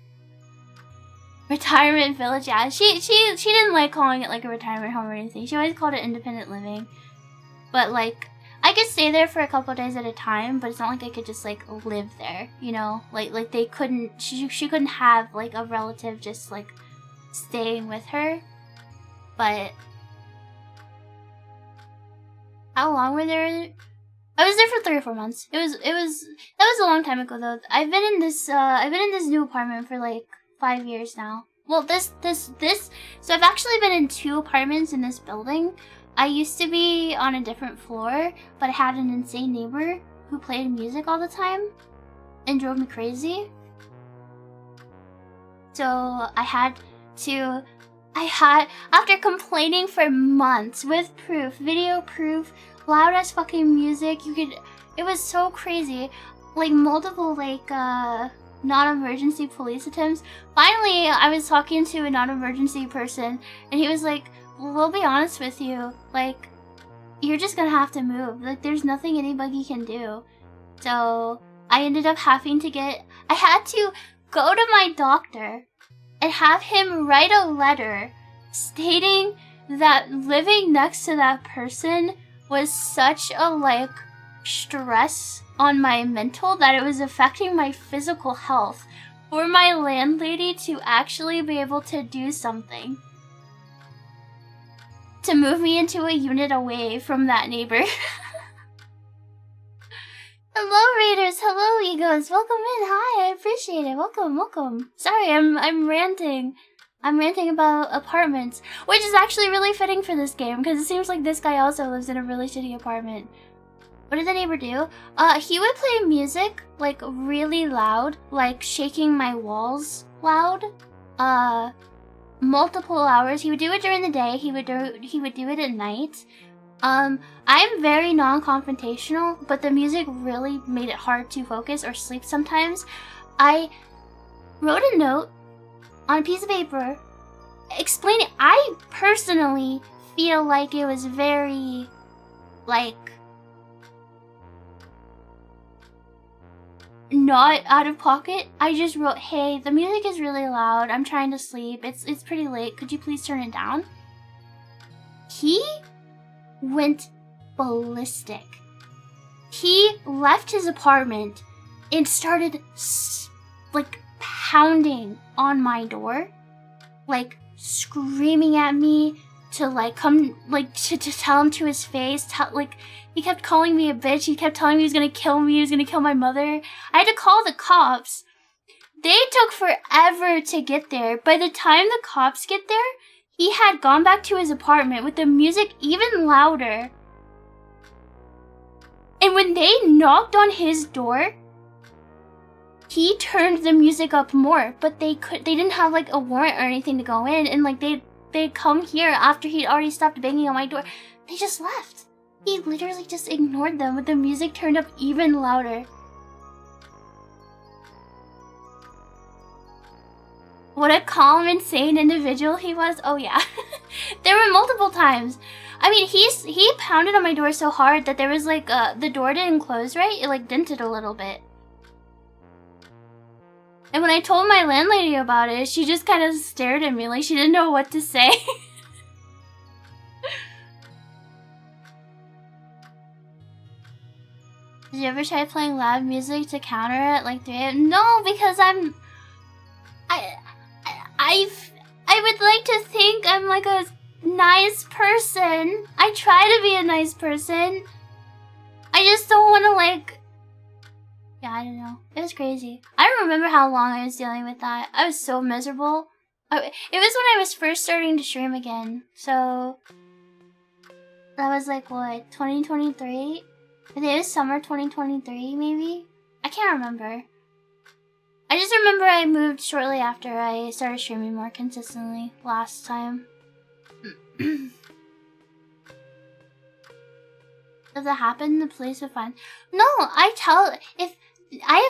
Retirement village, yeah. She didn't like calling it like a retirement home or anything. She always called it independent living. But like I could stay there for a couple days at a time, but it's not like I could just like live there, you know? Like they couldn't, she couldn't have like a relative just like staying with her. But how long were there? I was there for 3 or 4 months. That was a long time ago though. I've been in this new apartment for like 5 years now. Well, so I've actually been in 2 apartments in this building. I used to be on a different floor, but I had an insane neighbor who played music all the time and drove me crazy. So after complaining for months with proof, video proof, loud as fucking music, it was so crazy. Like multiple non-emergency police attempts. Finally, I was talking to a non-emergency person and he was like, well, we'll be honest with you, like, you're just gonna have to move. Like, there's nothing anybody can do. So I ended up having to I had to go to my doctor and have him write a letter stating that living next to that person was such a stress on my mental that it was affecting my physical health for my landlady to actually be able to do something to move me into a unit away from that neighbor. Hello Raiders, hello Egos, welcome in, hi, I appreciate it, welcome. Sorry, I'm ranting. I'm ranting about apartments, which is actually really fitting for this game, because it seems like this guy also lives in a really shitty apartment. What did the neighbor do? He would play music, really loud, shaking my walls loud. Multiple hours. He would do it during the day, he would do it at night. I'm very non-confrontational, but the music really made it hard to focus or sleep sometimes. I wrote a note on a piece of paper explaining I personally feel like it was very, not out of pocket. I just wrote, hey, the music is really loud, I'm trying to sleep, it's pretty late, could you please turn it down? He went ballistic. He left his apartment and started pounding on my door, screaming at me to come, to tell him to his face. He kept calling me a bitch. He kept telling me he was gonna kill me. He was gonna kill my mother. I had to call the cops. They took forever to get there. By the time the cops get there, he had gone back to his apartment with the music even louder. And when they knocked on his door, he turned the music up more, but they didn't have a warrant or anything to go in, and they'd come here after he'd already stopped banging on my door. They just left. He literally just ignored them with the music turned up even louder. What a calm, insane individual he was. Oh yeah. There were multiple times. I mean, he pounded on my door so hard that there was the door didn't close right. It dented a little bit. And when I told my landlady about it, she just kind of stared at me like she didn't know what to say. Did you ever try playing loud music to counter it 3 a.m.? No, because I would like to think I'm a nice person. I try to be a nice person. I just don't want to yeah, I don't know. It was crazy. I don't remember how long I was dealing with that. I was so miserable. It was when I was first starting to stream again. So that was what, 2023? I think it was summer 2023 maybe? I can't remember. I just remember I moved shortly after I started streaming more consistently last time. If that happened, the police would find. No, if I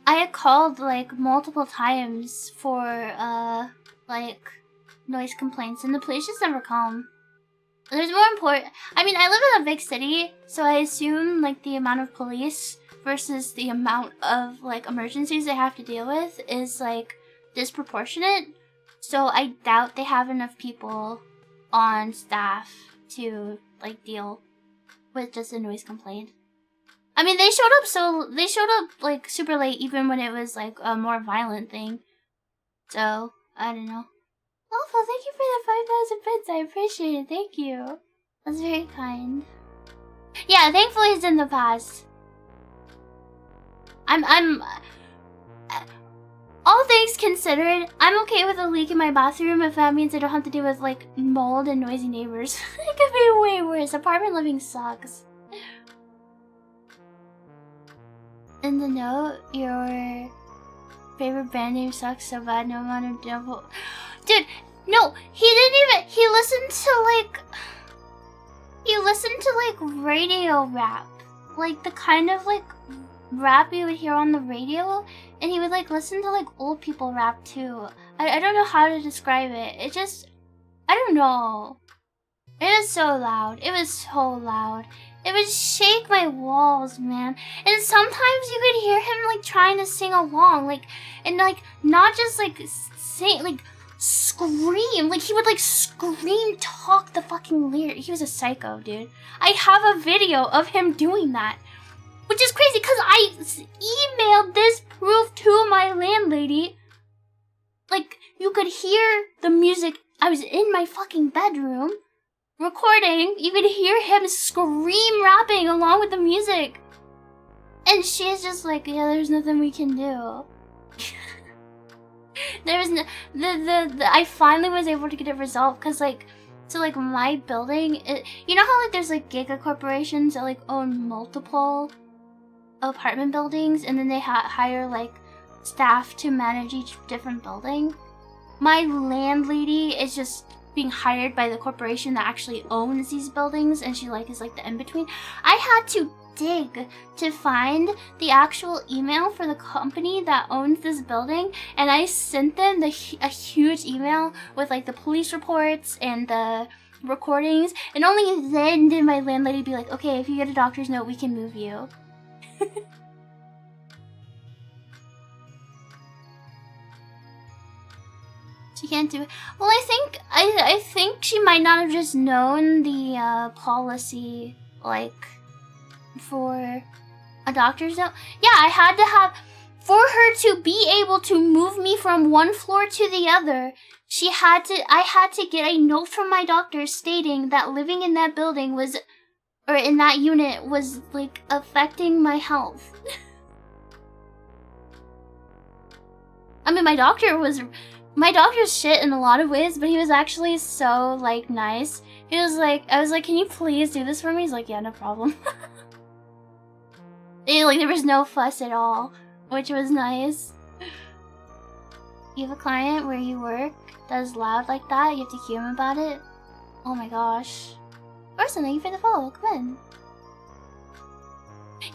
had called multiple times for noise complaints, and the police just never come. There's more important. I mean, I live in a big city, so I assume the amount of police versus the amount of emergencies they have to deal with is disproportionate. So I doubt they have enough people on staff to deal with just a noise complaint. I mean, they showed up super late even when it was a more violent thing. So, I don't know. Alpha, thank you for the 5,000 bits. I appreciate it. Thank you. That's very kind. Yeah, thankfully it's in the past. All things considered, I'm okay with a leak in my bathroom if that means I don't have to deal with mold and noisy neighbors. It could be way worse. Apartment living sucks. In the note, your favorite band name sucks so bad, no amount of devil. Dude, no, he didn't even, he listened to like radio rap. Like the kind of like rap you would hear on the radio, and he would like listen to like old people rap too. I don't know how to describe it. It just, I don't know. It was so loud. It was so loud. It would shake my walls, man. And sometimes you could hear him like trying to sing along, like, and like not just like sing, like scream. Like he would like scream, talk the fucking lyric. He was a psycho, dude. I have a video of him doing that, which is crazy because I emailed this proof to my landlady. Like you could hear the music. I was in my fucking bedroom recording. You could hear him scream rapping along with the music. And she's just like, yeah, there's nothing we can do. There's no, I finally was able to get it resolved because like, so like my building, you know how like there's like giga corporations that like own multiple apartment buildings and then they hire like staff to manage each different building? My landlady is just being hired by the corporation that actually owns these buildings, and she like is like the in-between. I had to dig to find the actual email for the company that owns this building, and I sent them a huge email with like the police reports and the recordings, and only then did my landlady be like, okay, if you get a doctor's note, we can move you. She can't do it. Well, I think she might not have just known the policy, like, for a doctor's note. Yeah, I had to have, for her to be able to move me from one floor to the other, I had to get a note from my doctor stating that living in that building was, or in that unit was, like, affecting my health. I mean, my doctor's shit in a lot of ways, but he was actually so, like, nice. He was like, I was like, can you please do this for me? He's like, yeah, no problem. And, like, there was no fuss at all, which was nice. You have a client where you work that is loud like that, you have to cue him about it? Oh my gosh. Person, thank you for the follow, come in.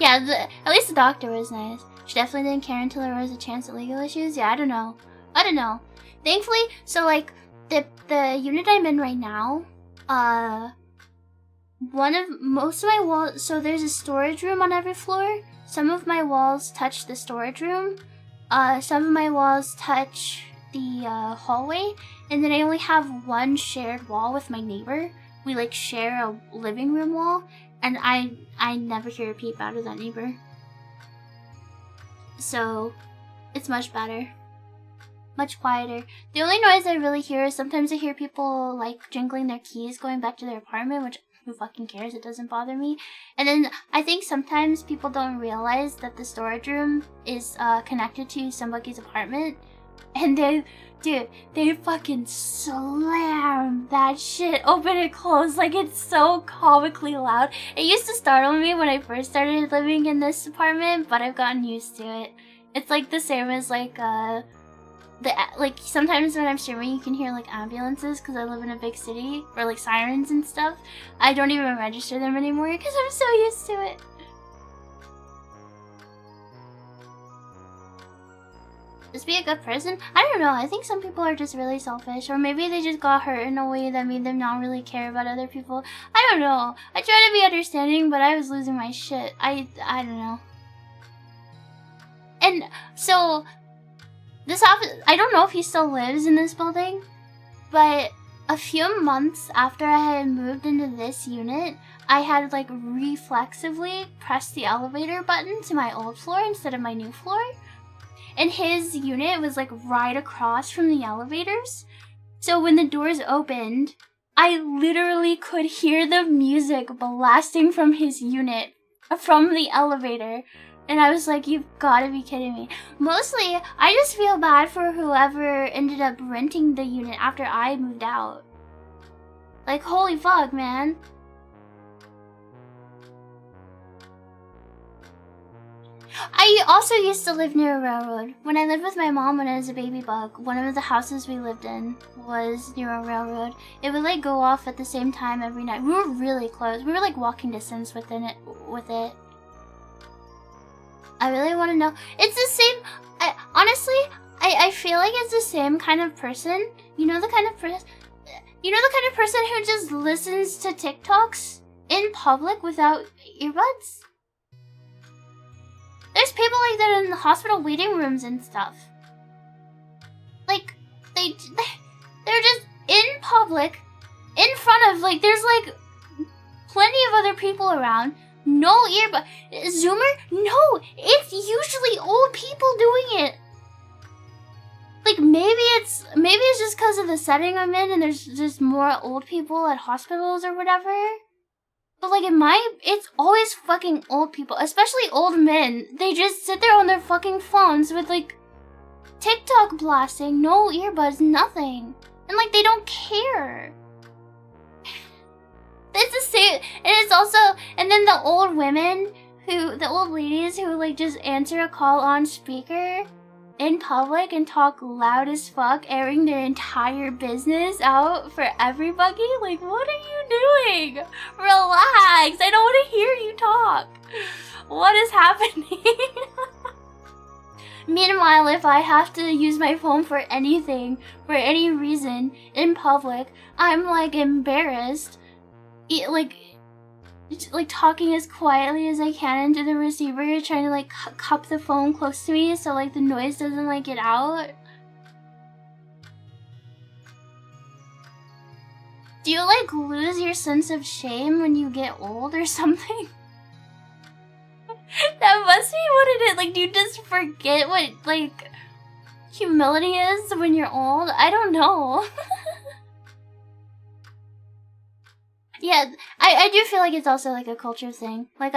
Yeah, at least the doctor was nice. She definitely didn't care until there was a chance at legal issues. Yeah, I don't know. Thankfully, so like the unit I'm in right now, most of my walls, so there's a storage room on every floor. Some of my walls touch the storage room. Some of my walls touch the hallway, and then I only have one shared wall with my neighbor. We like share a living room wall, and I never hear a peep out of that neighbor. So it's much better. Much quieter. The only noise I really hear is sometimes I hear people like jingling their keys going back to their apartment, which who fucking cares? It doesn't bother me. And then I think sometimes people don't realize that the storage room is connected to somebody's apartment, and they fucking slam that shit open and close like it's so comically loud. It used to startle me when I first started living in this apartment, but I've gotten used to it. It's like the same as like like sometimes when I'm streaming you can hear like ambulances because I live in a big city, or like sirens and stuff. I don't even register them anymore because I'm so used to it. Just be a good person? I don't know, I think some people are just really selfish, or maybe they just got hurt in a way that made them not really care about other people. I don't know. I try to be understanding, but I was losing my shit. I don't know. And so this office, I don't know if he still lives in this building, but a few months after I had moved into this unit, I had like reflexively pressed the elevator button to my old floor instead of my new floor. And his unit was like right across from the elevators. So when the doors opened, I literally could hear the music blasting from his unit, from the elevator. And I was like, you've gotta be kidding me. Mostly, I just feel bad for whoever ended up renting the unit after I moved out. Like, holy fuck, man. I also used to live near a railroad. When I lived with my mom when I was a baby bug, one of the houses we lived in was near a railroad. It would like go off at the same time every night. We were really close. We were like walking distance with it. I really want to know. It's the same. Honestly, I feel like it's the same kind of person. You know the kind of person who just listens to TikToks in public without earbuds? There's people like that in the hospital waiting rooms and stuff. Like, they're just in public, in front of, like, there's like plenty of other people around. No earbud. Zoomer? No, it's usually old people doing it. Like, maybe it's just because of the setting I'm in and there's just more old people at hospitals or whatever. But like it's always fucking old people, especially old men. They just sit there on their fucking phones with like TikTok blasting, no earbuds, nothing. And like they don't care. It's the same, and it's also, and then the old ladies who like just answer a call on speaker in public and talk loud as fuck, airing their entire business out for everybody. Like, what are you doing? Relax. I don't want to hear you talk. What is happening? Meanwhile, if I have to use my phone for anything, for any reason, in public, I'm like embarrassed. Like talking as quietly as I can into the receiver, trying to like cup the phone close to me so like the noise doesn't like get out. Do you like lose your sense of shame when you get old or something? That must be what it is. Like, do you just forget what like humility is when you're old? I don't know. Yeah, I do feel like it's also like a culture thing. Like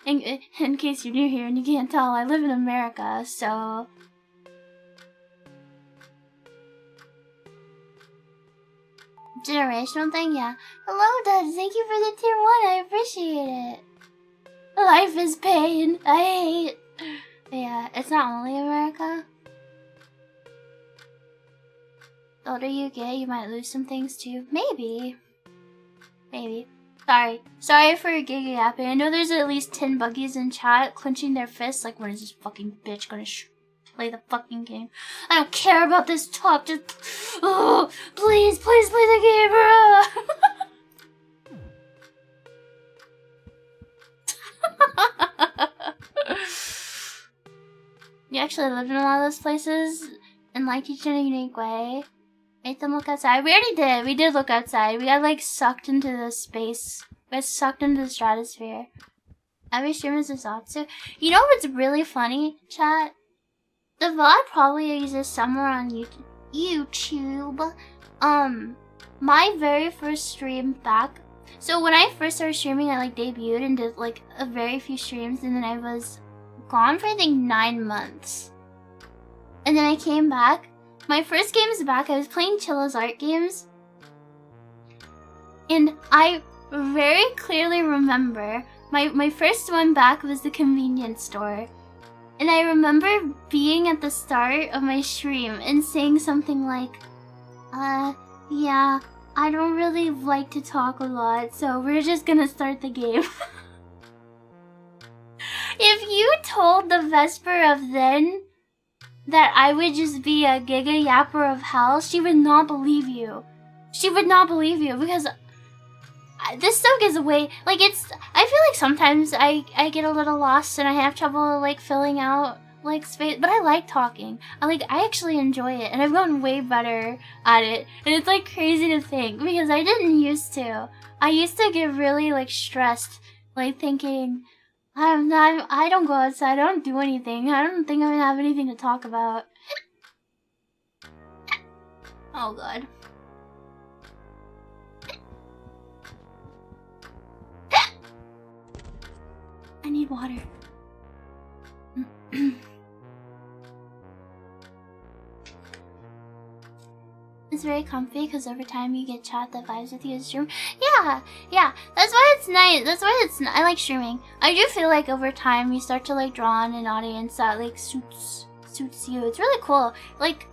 in case you're new here and you can't tell, I live in America, so... Generational thing, yeah. Hello, Dad, thank you for the tier 1, I appreciate it. Life is pain, I hate... Yeah, it's not only America. The older you get, you might lose some things too. Maybe. Sorry for giga yapping. I know there's at least 10 buggies in chat clenching their fists like, when is this fucking bitch gonna play the fucking game? I don't care about this talk, just... Oh, please play the game, bro! You actually lived in a lot of those places and liked each in a unique way. Made them look outside. We already did. We did look outside. We got like sucked into the space. We got sucked into the stratosphere. Every stream is a Zatsu. You know what's really funny, chat? The VOD probably exists somewhere on YouTube. My very first stream back. So when I first started streaming, I like debuted and did like a very few streams, and then I was gone for I think 9 months. And then I came back. My first games back, I was playing Chilla's art games. And I very clearly remember my first one back was the convenience store. And I remember being at the start of my stream and saying something like, yeah, I don't really like to talk a lot, so we're just gonna start the game. If you told the Vesper of then that I would just be a giga yapper of hell, she would not believe you. She would not believe you because this stuff gets away. Like I feel like sometimes I get a little lost and I have trouble like filling out like space, but I like talking. I actually enjoy it, and I've gotten way better at it. And it's like crazy to think because I didn't used to. I used to get really like stressed, like thinking, I don't go outside, I don't do anything. I don't think I'm gonna have anything to talk about. Oh god. I need water. is very comfy because over time you get chat that vibes with you as stream. Yeah, yeah. That's why it's nice. That's why I like streaming. I do feel like over time you start to like draw on an audience that like suits you. It's really cool. Like,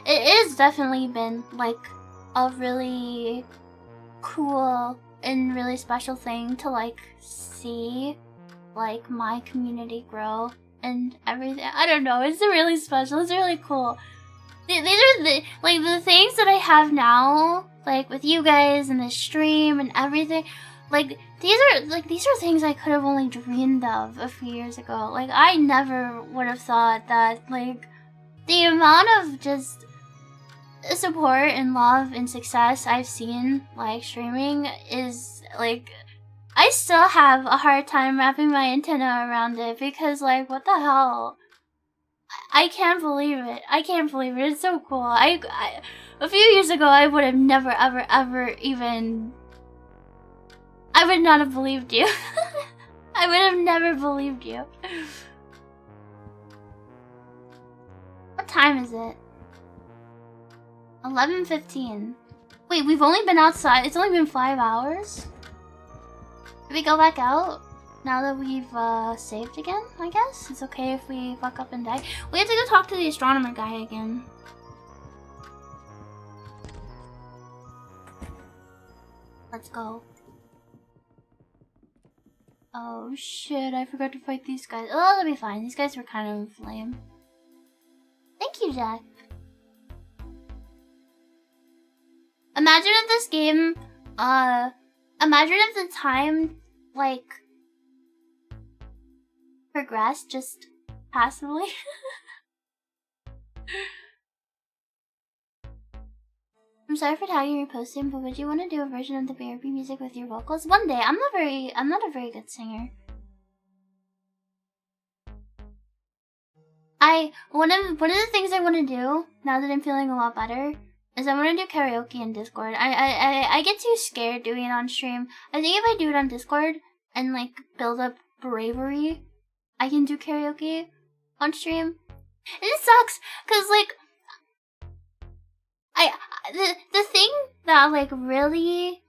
it has definitely been like a really cool and really special thing to like see like my community grow and everything. I don't know, it's really special, it's really cool. These are the things that I have now, like with you guys and the stream and everything. Like these are things I could have only dreamed of a few years ago. Like I never would have thought that like the amount of just support and love and success I've seen like streaming is like, I still have a hard time wrapping my antenna around it because like what the hell? I can't believe it. I can't believe it. It's so cool. I a few years ago I would have never ever even, I would not have believed you. I would have never believed you. What time is it? 11:15. Wait, we've only been outside. It's only been 5 hours? Did we go back out? Now that we've saved again, I guess? It's okay if we fuck up and die. We have to go talk to the astronomer guy again. Let's go. Oh shit, I forgot to fight these guys. Oh, that'll be fine. These guys were kind of lame. Thank you, Jack. Imagine if this game, imagine if the time, like, progressed just passively. I'm sorry for tagging your posting, but would you want to do a version of the BRB music with your vocals? One day. I'm not a very good singer. One of the things I want to do, now that I'm feeling a lot better, is I want to do karaoke in Discord. I get too scared doing it on stream. I think if I do it on Discord and like build up bravery, I can do karaoke on stream. And it sucks, cause like the thing that like really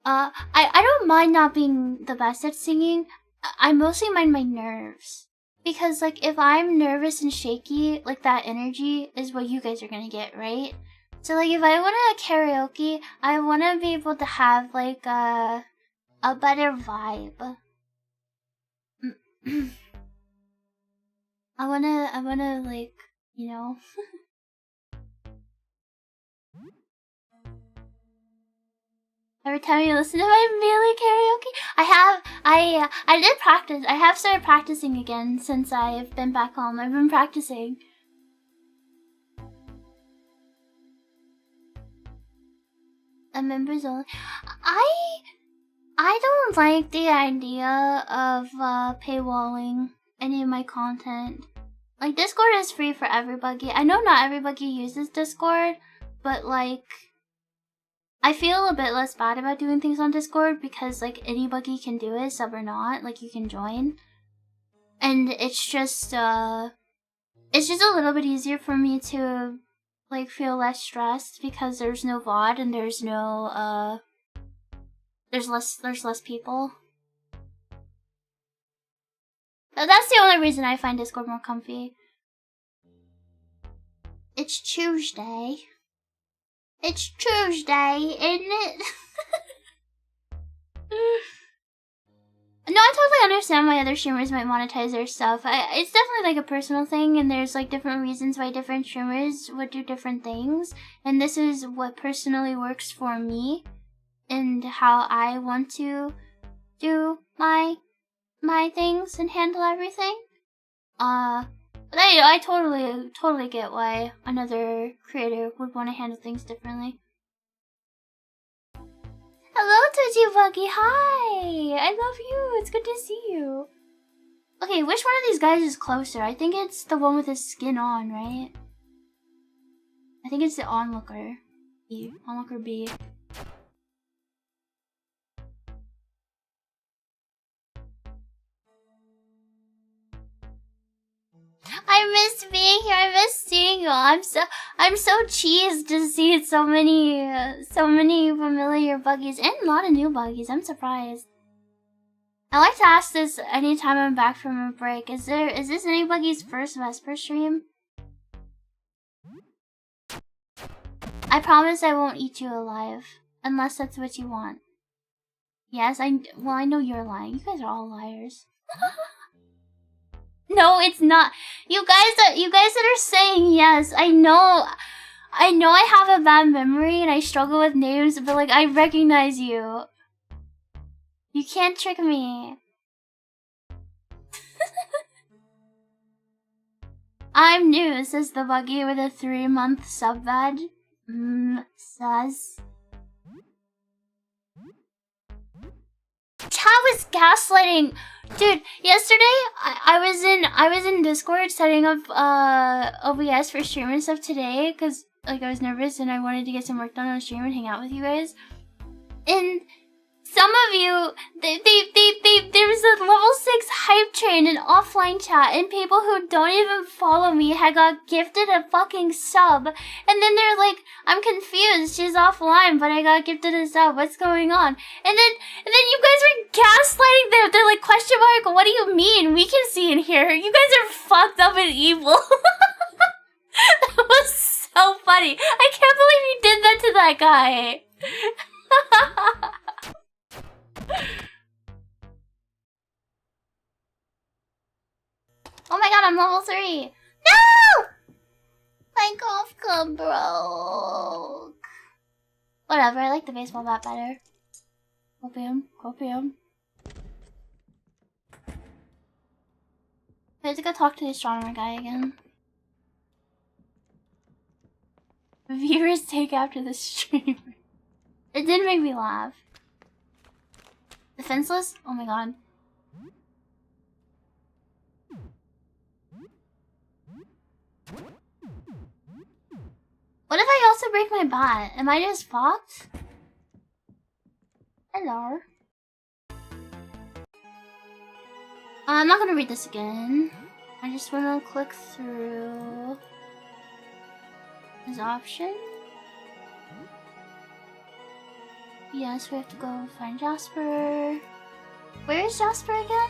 I don't mind not being the best at singing. I mostly mind my nerves. Because, like, if I'm nervous and shaky, like, that energy is what you guys are gonna get, right? So, like, if I want to karaoke, I want to be able to have, like, a better vibe. I wanna, like, you know... Every time you listen to my Melee karaoke, I did practice. I have started practicing again since I've been back home. I've been practicing. A members only. I don't like the idea of paywalling any of my content. Like, Discord is free for everybody. I know not everybody uses Discord, but like, I feel a bit less bad about doing things on Discord because like anybody can do it, sub or not, like you can join. And it's just a little bit easier for me to like feel less stressed because there's no VOD and there's no there's less people. That's the only reason I find Discord more comfy. It's Tuesday. It's Tuesday, isn't it? No, I totally understand why other streamers might monetize their stuff. It's definitely like a personal thing, and there's like different reasons why different streamers would do different things. And this is what personally works for me, and how I want to do my things and handle everything. But I totally get why another creator would want to handle things differently. Hello, Toji Buggy. Hi! I love you. It's good to see you. Okay, which one of these guys is closer? I think it's the one with his skin on, right? I think it's the onlooker. Onlooker B. I I miss being here. I miss seeing you. I'm so cheesed to see so many familiar buggies and a lot of new buggies. I'm surprised. I like to ask this anytime I'm back from a break. Is this anybody's first Vesper stream? I promise I won't eat you alive. Unless that's what you want. Yes, I know you're lying. You guys are all liars. No, it's not. You guys that are saying yes, I know I have a bad memory and I struggle with names, but like I recognize you. You can't trick me. I'm new, says the buggy with a 3-month sub badge. Sus. Chat was gaslighting. Dude, yesterday I was in Discord setting up OBS for stream and stuff today because like I was nervous and I wanted to get some work done on stream and hang out with you guys. And some of you, there was a level 6 hype train in offline chat, and people who don't even follow me had got gifted a fucking sub. And then they're like, I'm confused, she's offline, but I got gifted a sub, what's going on? And then you guys were gaslighting them. They're like, question mark, what do you mean? We can see and hear. You guys are fucked up and evil. That was so funny. I can't believe you did that to that guy. Oh my god, I'm level 3. No! My golf club broke. Whatever, I like the baseball bat better. Copium. I have to go talk to the astronomer guy again. Viewers take after the streamer. It did make me laugh. Defenseless? Oh my god. What if I also break my bat? Am I just fucked? Hello. I'm not gonna read this again. I just wanna click through his option. Yes, we have to go find Jasper. Where is Jasper again?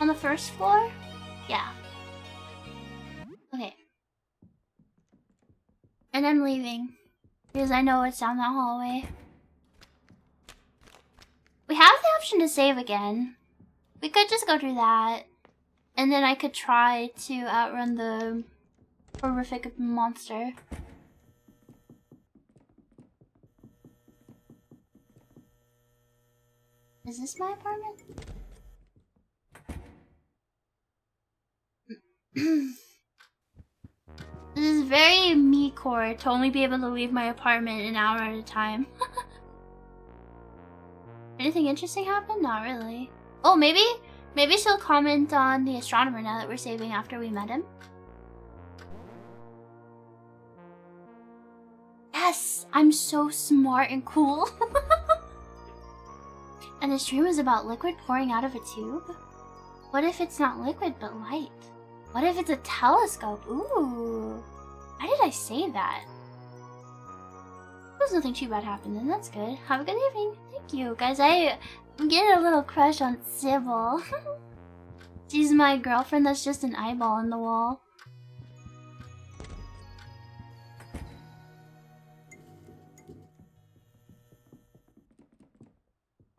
On the first floor? Yeah. Okay. And I'm leaving. Because I know it's down that hallway. We have the option to save again. We could just go do that. And then I could try to outrun the horrific monster. Is this my apartment? This is very me-core to only be able to leave my apartment an hour at a time. Anything interesting happen? Not really. Oh, maybe she'll comment on the astronomer now that we're saving after we met him. Yes! I'm so smart and cool. And the stream is about liquid pouring out of a tube? What if it's not liquid but light? What if it's a telescope? Ooh. Why did I say that? There's nothing too bad happened then, that's good. Have a good evening. Thank you. Guys, I'm getting a little crush on Sybil. She's my girlfriend that's just an eyeball in the wall.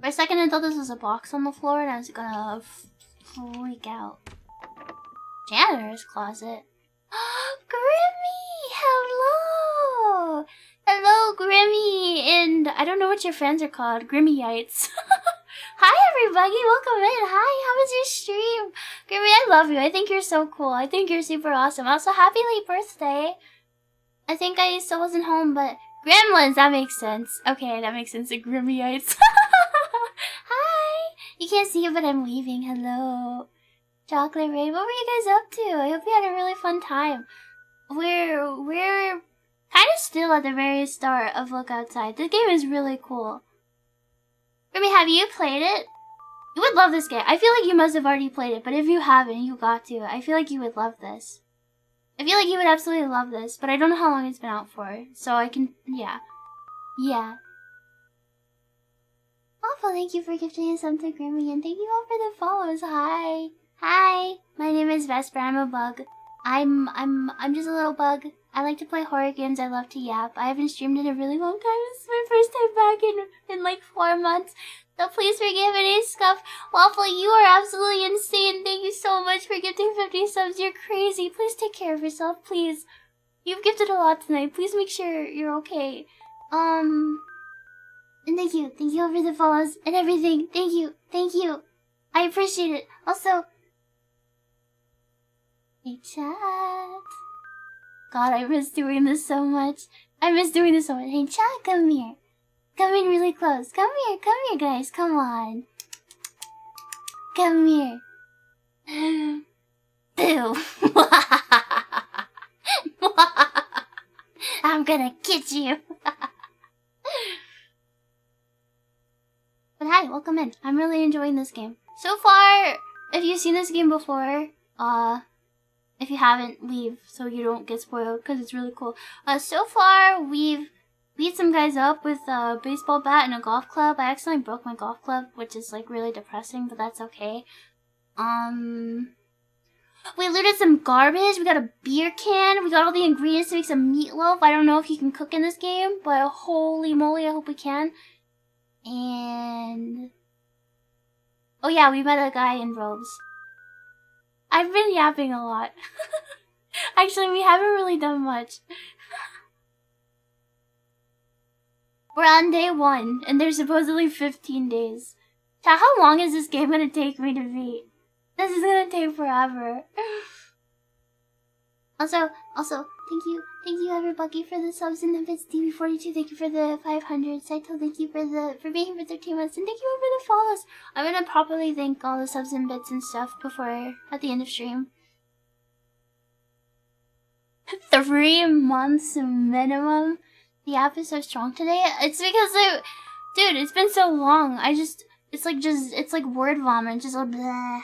For a second I thought this was a box on the floor and I was gonna freak out. Janitor's closet. Grimmy! Hello! Hello, Grimmy! And I don't know what your friends are called. Grimmyites. Hi, everybody! Welcome in! Hi, how was your stream? Grimmy, I love you. I think you're so cool. I think you're super awesome. Also, happy late birthday! I think I still wasn't home, but... Gremlins! That makes sense. Okay, that makes sense. The Grimmyites. Hi! You can't see it, but I'm leaving. Hello. Chocolate Rain, what were you guys up to? I hope you had a really fun time. We're kind of still at the very start of Look Outside. This game is really cool. Ruby, have you played it? You would love this game. I feel like you must have already played it, but if you haven't, you got to. I feel like you would love this. I feel like you would absolutely love this, but I don't know how long it's been out for, so I can, yeah. Yeah. Awful, thank you for gifting us something, Grammy, and thank you all for the follows. Hi. Hi. My name is Vesper. I'm a bug. I'm just a little bug. I like to play horror games. I love to yap. I haven't streamed in a really long time. This is my first time back in like 4 months. So please forgive any scuff. Waffle, you are absolutely insane. Thank you so much for gifting 50 subs. You're crazy. Please take care of yourself, please. You've gifted a lot tonight. Please make sure you're okay. And thank you all for the follows and everything. Thank you. I appreciate it. Also, hey chat. God, I miss doing this so much. Hey chat, come here. Come in really close. Come here, guys. Come on. Come here. Boo. I'm gonna get you. But hi, welcome in. I'm really enjoying this game. So far, if you've seen this game before, if you haven't, leave so you don't get spoiled, because it's really cool. So far, we've beat some guys up with a baseball bat and a golf club. I accidentally broke my golf club, which is like really depressing, but that's okay. We looted some garbage. We got a beer can. We got all the ingredients to make some meatloaf. I don't know if you can cook in this game, but holy moly, I hope we can. And oh yeah, we met a guy in robes. I've been yapping a lot. Actually, we haven't really done much. We're on day 1, and there's supposedly 15 days. Chat, how long is this game gonna take me to beat? This is gonna take forever. Also, thank you everybody for the subs and the bits. TV42, thank you for the 500. Saito, thank you for being here for 13 months, and thank you all for the follows. I'm gonna properly thank all the subs and bits and stuff before at the end of stream. 3 months minimum. The app is so strong today. It's because dude, it's been so long. It's like word vomit. Just like bleh.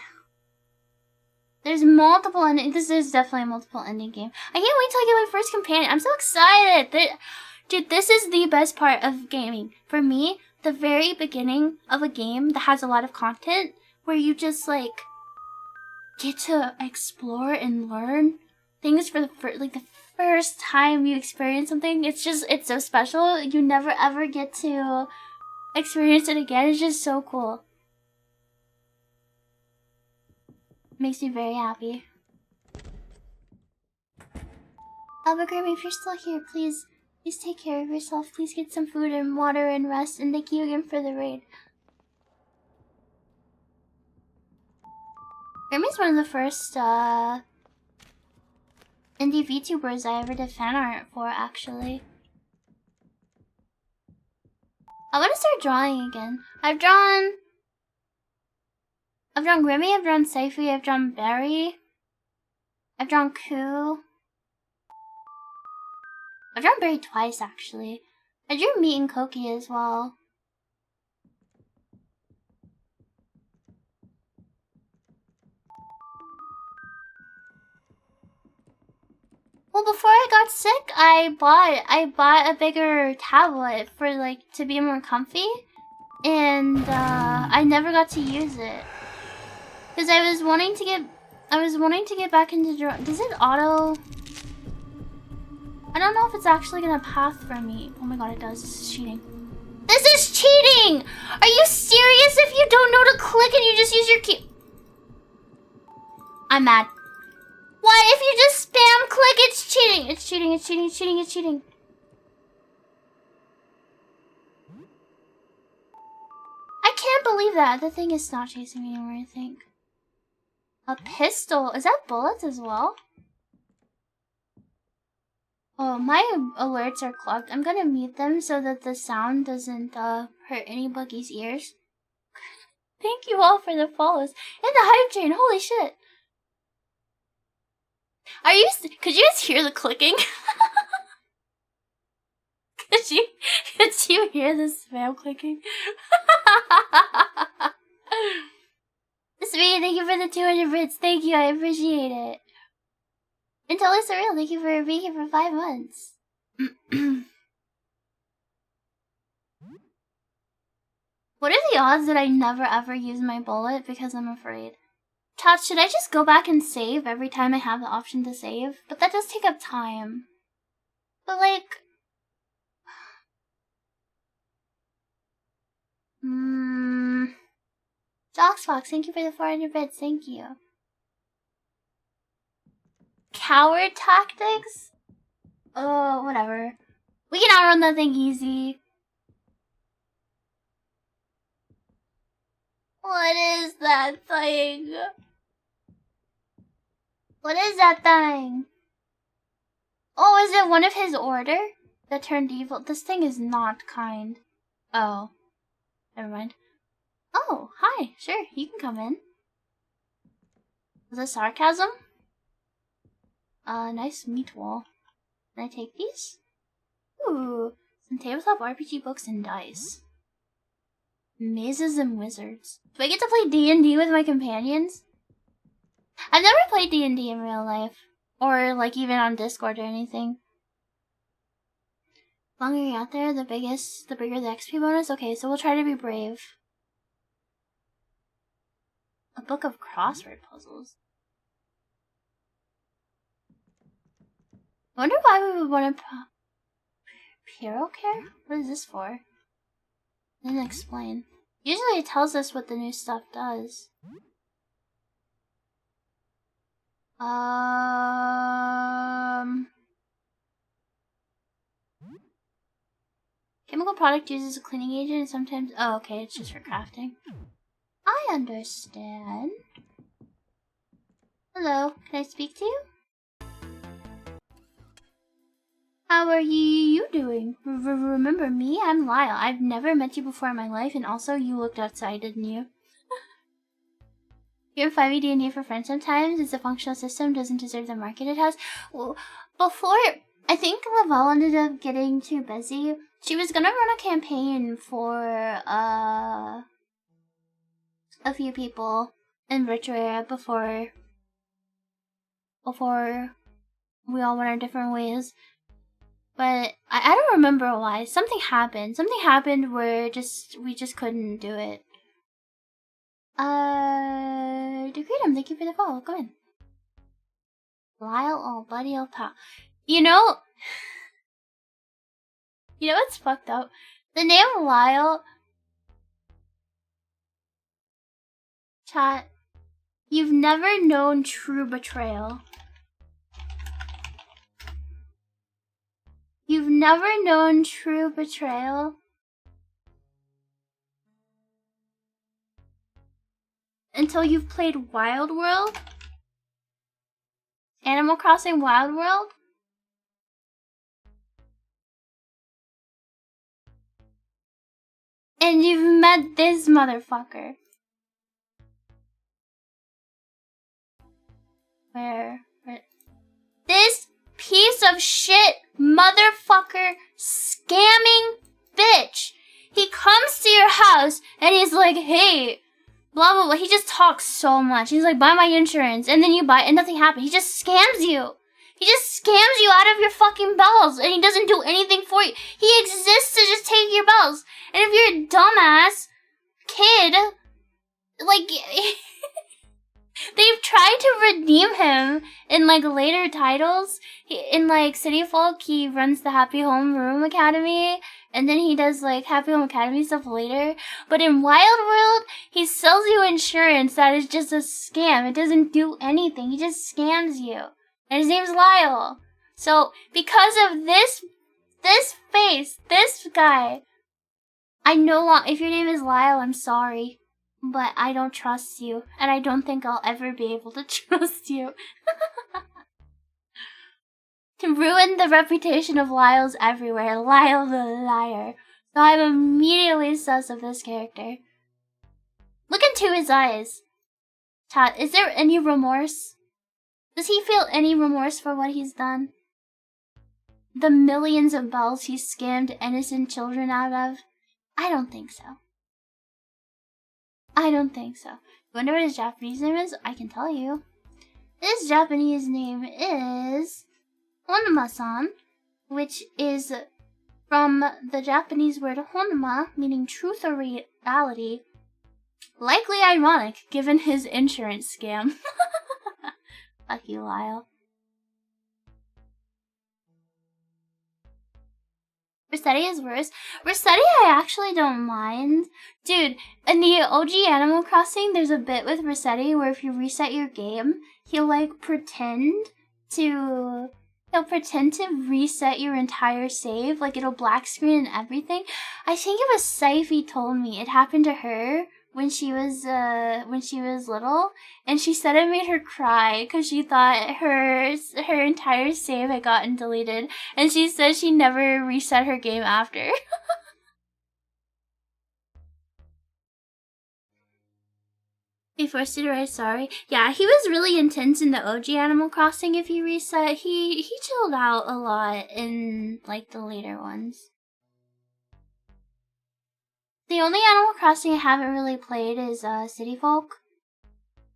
There's multiple endings. This is definitely a multiple ending game. I can't wait till I get my first companion. I'm so excited. Dude, this is the best part of gaming. For me, the very beginning of a game that has a lot of content, where you just like get to explore and learn things for the first time you experience something. It's so special. You never ever get to experience it again. It's just so cool. Makes me very happy. Grammy, if you're still here, please take care of yourself. Please get some food and water and rest, and thank you again for the raid. Grammy's one of the first indie VTubers I ever did fan art for, actually. I want to start drawing again. I've drawn Grimmy, I've drawn Saifi, I've drawn Barry, I've drawn Koo. I've drawn Barry twice, actually. I drew Meat and Koki as well. Well, before I got sick, I bought a bigger tablet for like to be more comfy, and I never got to use it. Because I was wanting to get back into drawing. Does it auto? I don't know if it's actually gonna path for me. Oh my god, it does. This is cheating. This is cheating! Are you serious? If you don't know to click and you just use your key. I'm mad. What if you just spam click? It's cheating. It's cheating. It's cheating. It's cheating. It's cheating. I can't believe that. The thing is not chasing me anymore, I think. A pistol? Is that bullets as well? Oh, my alerts are clogged. I'm gonna mute them so that the sound doesn't hurt anybody's ears. Thank you all for the follows. And the hype train, holy shit. Could you guys hear the clicking? Could you hear the spam clicking? Sweet, thank you for the 200 bits. Thank you, I appreciate it. And totally surreal, thank you for being here for 5 months. What are the odds that I never ever use my bullet because I'm afraid? Chat, should I just go back and save every time I have the option to save? But that does take up time. But like... Joxfox, thank you for the 400 bits, thank you. Coward tactics? Oh, whatever. We can outrun that thing easy. What is that thing? What is that thing? Oh, is it one of his order that turned evil? This thing is not kind. Oh. Never mind. Oh, hi. Sure, you can come in. Was it sarcasm? Nice meat wall. Can I take these? Ooh, some tabletop RPG books and dice. Mazes and wizards. Do I get to play D&D with my companions? I've never played D&D in real life. Or, like, even on Discord or anything. The longer you're out there, the bigger the XP bonus? Okay, so we'll try to be brave. A book of crossword puzzles. I wonder why we would want to... Hero care? What is this for? Didn't explain. Usually it tells us what the new stuff does. Chemical product used as a cleaning agent and sometimes... Oh, okay, it's just for crafting. I understand. Hello, can I speak to you? How are you doing? Remember me? I'm Lyle. I've never met you before in my life, and also you looked outside, didn't you? You're in 5e D&D for friends sometimes. It's a functional system, doesn't deserve the market it has. Well, before, I think Laval ended up getting too busy. She was gonna run a campaign for, a few people in Virtuaria before we all went our different ways. But I don't remember why. Something happened. Something happened where we just couldn't do it. Decretum, thank you for the follow. Go ahead. Lyle, oh buddy, old pal. You know what's fucked up? The name Lyle. Chat. You've never known true betrayal. You've never known true betrayal until you've played Wild World? Animal Crossing Wild World? And you've met this motherfucker. Where? This piece of shit motherfucker scamming bitch. He comes to your house and he's like, hey, blah blah blah. He just talks so much. He's like, buy my insurance, and then you buy it and nothing happens. He just scams you. He just scams you out of your fucking bells, and he doesn't do anything for you. He exists to just take your bells. And if you're a dumbass kid, like they've tried to redeem him in like later titles. In like City Folk, he runs the Happy Home Room Academy, and then he does like Happy Home Academy stuff later. But in Wild World, he sells you insurance that is just a scam. It doesn't do anything. He just scams you. And his name's Lyle. So because of this face, this guy, I no longer. If your name is Lyle, I'm sorry. But I don't trust you, and I don't think I'll ever be able to trust you. To ruin the reputation of Lyle's everywhere, Lyle the liar. So I'm immediately sus of this character. Look into his eyes. Chat, is there any remorse? Does he feel any remorse for what he's done? The millions of bells he scammed innocent children out of? I don't think so. I don't think so. Wonder what his Japanese name is? I can tell you. His Japanese name is Honma-san, which is from the Japanese word honma, meaning truth or reality. Likely ironic, given his insurance scam. Fuck you, Lyle. Rossetti is worse. Rossetti I actually don't mind. Dude, in the OG Animal Crossing, there's a bit with Rossetti where if you reset your game, he'll pretend to reset your entire save. Like, it'll black screen and everything. I think it was Saifi told me it happened to her when she was little, and she said it made her cry because she thought her entire save had gotten deleted, and she said she never reset her game after. He forced you to write sorry. Yeah, he was really intense in the OG Animal Crossing. If you reset, he chilled out a lot in the later ones. The only Animal Crossing I haven't really played is City Folk.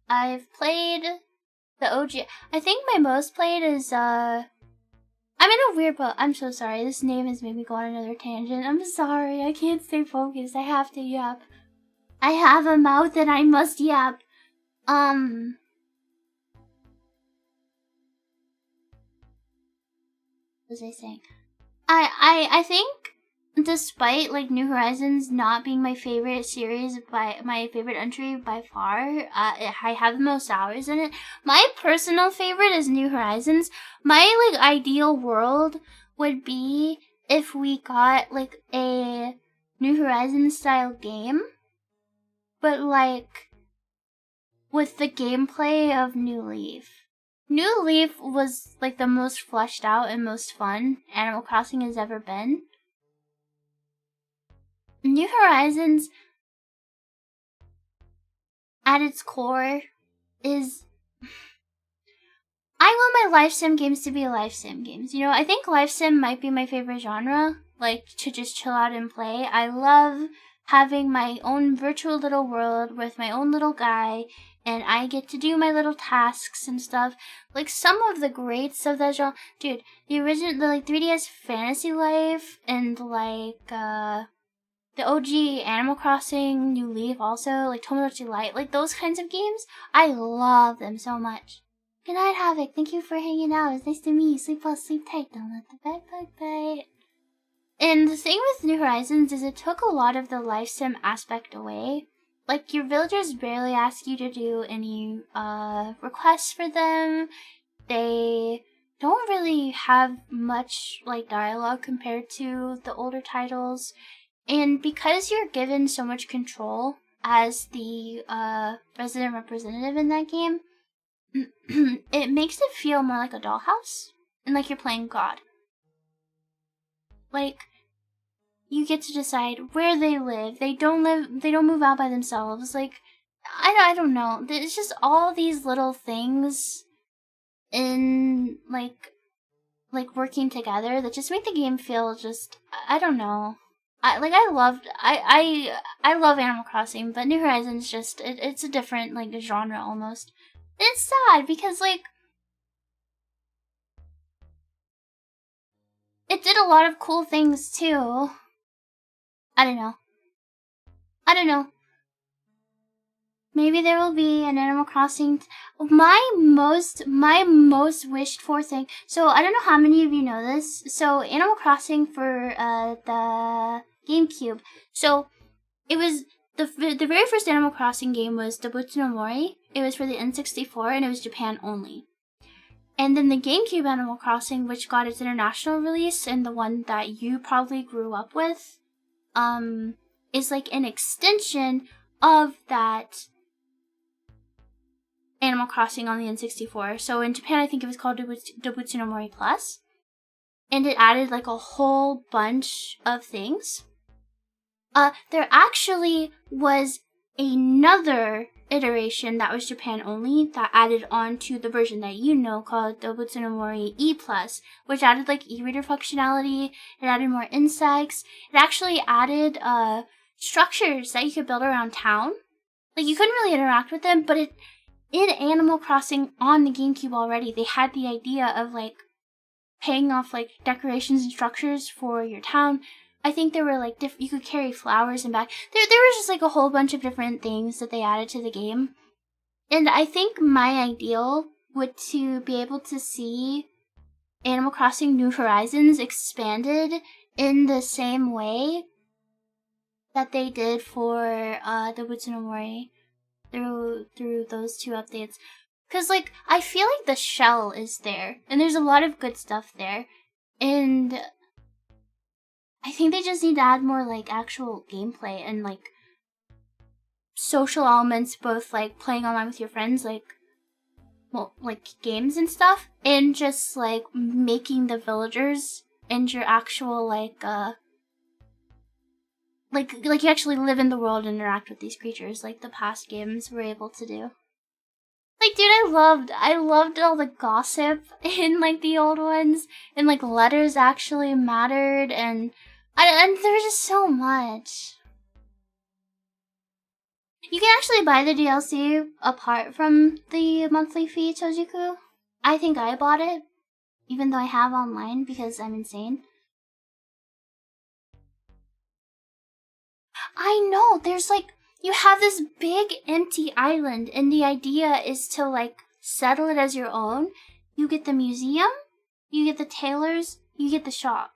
I've played the OG. I think my most played is I'm in a weird boat. I'm so sorry. This name has made me go on another tangent. I'm sorry. I can't stay focused. I have to yap. I have a mouth and I must yap. What was I saying? I think, despite New Horizons not being my favorite series, by my favorite entry by far, I have the most hours in it. My personal favorite is New Horizons. My ideal world would be if we got a New Horizons style game, but with the gameplay of New Leaf. New Leaf was the most fleshed out and most fun Animal Crossing has ever been. New Horizons, at its core, is... I want my life sim games to be life sim games. You know, I think life sim might be my favorite genre, to just chill out and play. I love having my own virtual little world with my own little guy, and I get to do my little tasks and stuff. Some of the greats of that genre... Dude, the original, the 3DS Fantasy Life, and the OG Animal Crossing, New Leaf also, Tomodachi Light, those kinds of games, I love them so much. Good night, Havoc. Thank you for hanging out. It's nice to meet you. Sleep well, sleep tight. Don't let the bed bite. And the thing with New Horizons is it took a lot of the life sim aspect away. Your villagers barely ask you to do any requests for them. They don't really have much dialogue compared to the older titles. And because you're given so much control as the resident representative in that game, it makes it feel more like a dollhouse and you're playing God. You get to decide where they live. They don't move out by themselves. I don't know. It's just all these little things in working together that just make the game feel just, I don't know. I love Animal Crossing, but New Horizons just it's a different genre almost. It's sad because it did a lot of cool things too. I don't know. Maybe there will be an Animal Crossing. My most wished for thing. So I don't know how many of you know this. So Animal Crossing for the GameCube. So it was the very first Animal Crossing game was Dobutsu no Mori. It was for the N64 and it was Japan only. And then the GameCube Animal Crossing, which got its international release and the one that you probably grew up with, is an extension of that Animal Crossing on the N64. So in Japan, I think it was called Dobutsu no Mori Plus. And it added a whole bunch of things. There actually was another iteration that was Japan only that added on to the version that you know called Dobutsu no Mori E+, which added e-reader functionality. It added more insects. It actually added structures that you could build around town. like, you couldn't really interact with them, but in Animal Crossing on the GameCube already, they had the idea of, like, paying off, like, decorations and structures for your town. I think there were, like, you could carry flowers and back. There was just, like, a whole bunch of different things that they added to the game. And I think my ideal would to be able to see Animal Crossing New Horizons expanded in the same way that they did for the Woods no Mori through those two updates. Because, like, I feel like the shell is there, and there's a lot of good stuff there. And I think they just need to add more, like, actual gameplay and, like, social elements, both, like, playing online with your friends, like, well, like, games and stuff, and just, like, making the villagers and your actual, like you actually live in the world and interact with these creatures, like the past games were able to do. Like, dude, I loved all the gossip in, like, the old ones, and, like, letters actually mattered, and there was just so much. You can actually buy the DLC apart from the monthly fee, Chojiku. I think I bought it, even though I have online because I'm insane. I know, there's, like, you have this big empty island, and the idea is to, like, settle it as your own. You get the museum, you get the tailors, you get the shop.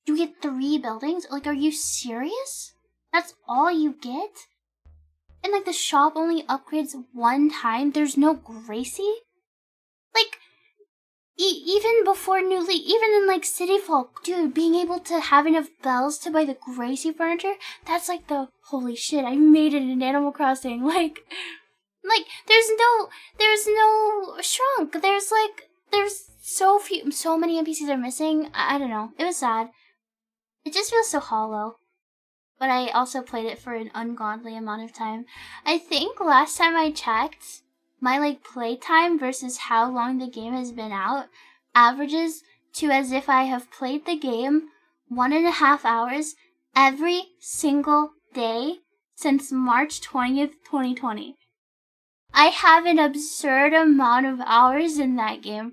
You get 3 buildings? Like, are you serious? That's all you get? And, like, the shop only upgrades 1 time? There's no Gracie? Like, even before even in, like, City Folk, dude, being able to have enough bells to buy the Gracie furniture, that's, like, the, holy shit, I made it in Animal Crossing. Like, there's no shrunk. There's so many NPCs are missing. I don't know. It was sad. It just feels so hollow. But I also played it for an ungodly amount of time. I think last time I checked, my, like, playtime versus how long the game has been out averages to as if I have played the game 1.5 hours every single day since March 20th, 2020. I have an absurd amount of hours in that game.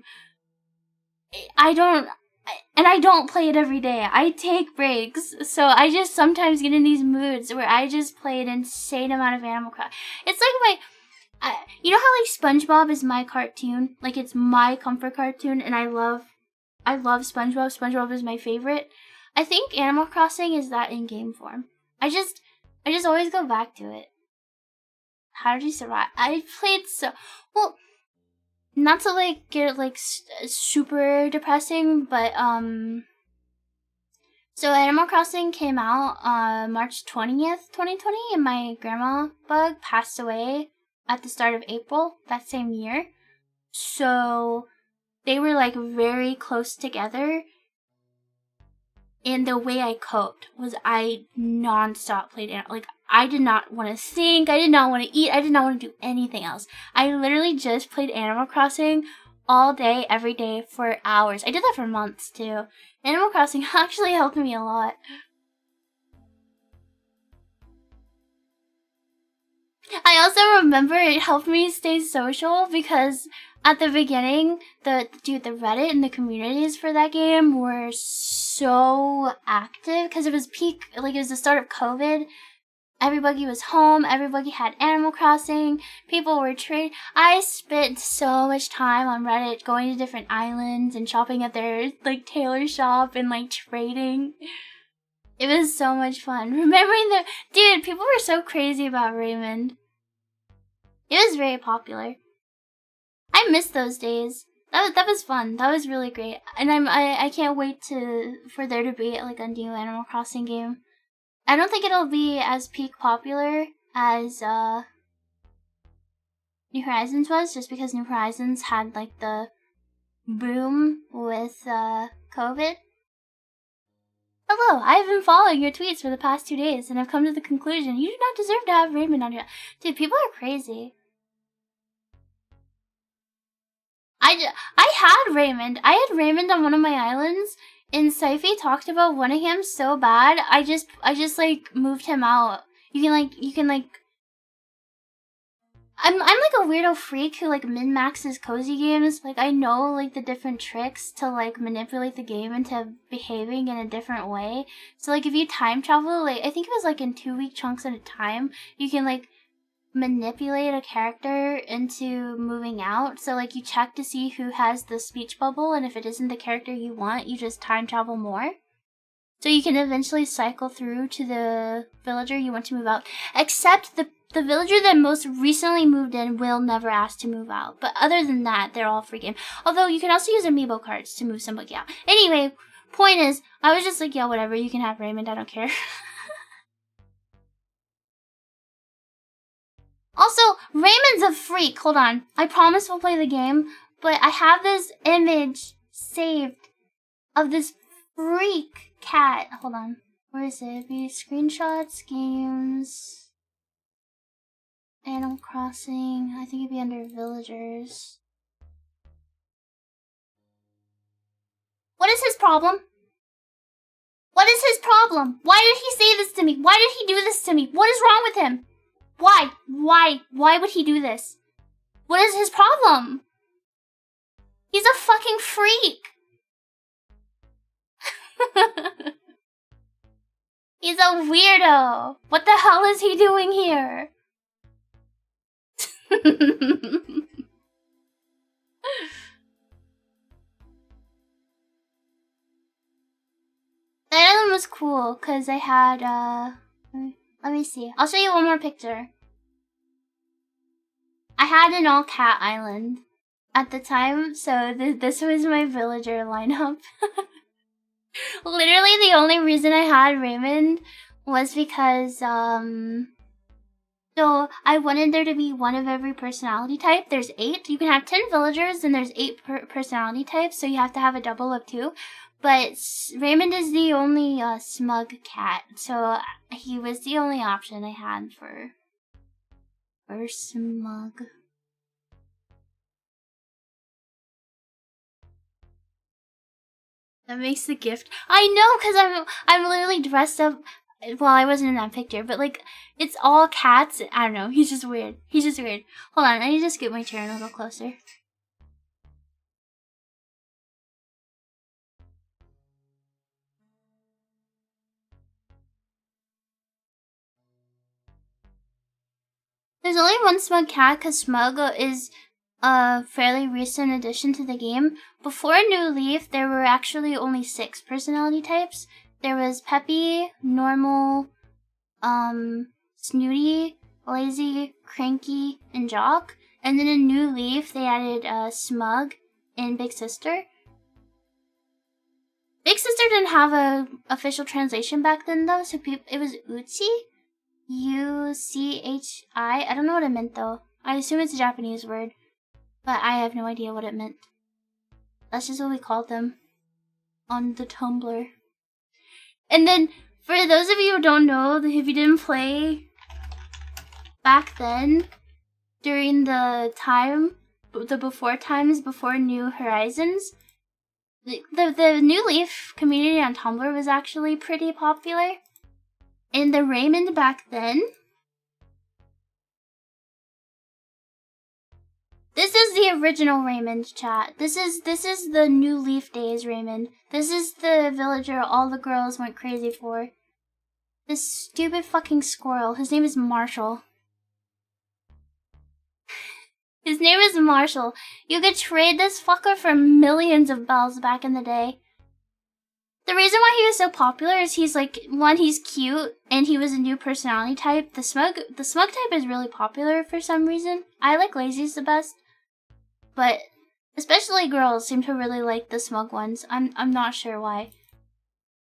I don't play it every day. I take breaks, so I just sometimes get in these moods where I just play an insane amount of Animal Crossing. It's like you know how, like, SpongeBob is my cartoon? Like, it's my comfort cartoon, and I love SpongeBob. SpongeBob is my favorite. I think Animal Crossing is that in game form. I just always go back to it. How did you survive? I played well. Not to, like, get, like, super depressing, but, so Animal Crossing came out, March 20th, 2020, and my grandma bug passed away at the start of April that same year. So they were, like, very close together. And the way I coped was I nonstop played it. Like, I did not want to think, I did not want to eat, I did not want to do anything else. I literally just played Animal Crossing all day, every day, for hours. I did that for months, too. Animal Crossing actually helped me a lot. I also remember it helped me stay social because at the beginning, the Reddit and the communities for that game were so active because it was peak, like, it was the start of COVID. Everybody was home. Everybody had Animal Crossing. People were trading. I spent so much time on Reddit going to different islands and shopping at their, like, tailor shop and, like, trading. It was so much fun. Remembering dude, people were so crazy about Raymond. It was very popular. I miss those days. That was fun. That was really great. And I can't wait for there to be, like, a new Animal Crossing game. I don't think it'll be as peak popular as New Horizons was, just because New Horizons had, like, the boom with COVID. Hello, I've been following your tweets for the past 2 days, and I've come to the conclusion you do not deserve to have Raymond on your... Dude, people are crazy. I had Raymond. I had Raymond on one of my islands, and Syfy talked about wanting him so bad. I just like moved him out. You can I'm like a weirdo freak who like min-maxes cozy games. Like I know like the different tricks to like manipulate the game into behaving in a different way. So like if you time travel, like I think it was like in 2-week chunks at a time, you can like manipulate a character into moving out. So like you check to see who has the speech bubble, and if it isn't the character you want, you just time travel more. So you can eventually cycle through to the villager you want to move out. Except the villager that most recently moved in will never ask to move out. But other than that, they're all free game. Although you can also use amiibo cards to move somebody out. Anyway, point is, I was just like, yeah, whatever, you can have Raymond, I don't care. Also, Raymond's a freak. Hold on. I promise we'll play the game, but I have this image saved of this freak cat. Hold on. Where is it? It'd be screenshots, games, Animal Crossing. I think it'd be under villagers. What is his problem? What is his problem? Why did he say this to me? Why did he do this to me? What is wrong with him? Why? Why would he do this? What is his problem? He's a fucking freak. He's a weirdo. What the hell is he doing here? That island was cool because I had let me see. I'll show you one more picture. I had an all cat island at the time, so this was my villager lineup. Literally the only reason I had Raymond was because so I wanted there to be one of every personality type. There's 8. You can have 10 villagers and there's 8 personality types, so you have to have a double of 2. But Raymond is the only smug cat, so he was the only option I had for smug. That makes the gift. I know, because I'm literally dressed up. Well, I wasn't in that picture, but like it's all cats. I don't know. He's just weird. He's just weird. Hold on, I need to scoot my chair a little closer. There's only one smug cat because Smug is a fairly recent addition to the game. Before New Leaf, there were actually only 6 personality types. There was Peppy, Normal, Snooty, Lazy, Cranky, and Jock. And then in New Leaf, they added Smug and Big Sister. Big Sister didn't have a official translation back then though, so it was Uchi. U-C-H-I. I don't know what it meant though. I assume it's a Japanese word, but I have no idea what it meant. That's just what we called them on the Tumblr. And then, for those of you who don't know, if you didn't play back then, during the before times, before New Horizons, the New Leaf community on Tumblr was actually pretty popular. And the Raymond back then, this is the original Raymond, chat. This is the New Leaf days Raymond. This is the villager all the girls went crazy for. This stupid fucking squirrel. His name is Marshall. His name is Marshall. You could trade this fucker for millions of bells back in the day. The reason why he was so popular is he's like, one, he's cute, and he was a new personality type. The smug type is really popular for some reason. I like Lazy's the best, but especially girls seem to really like the smug ones. I'm not sure why.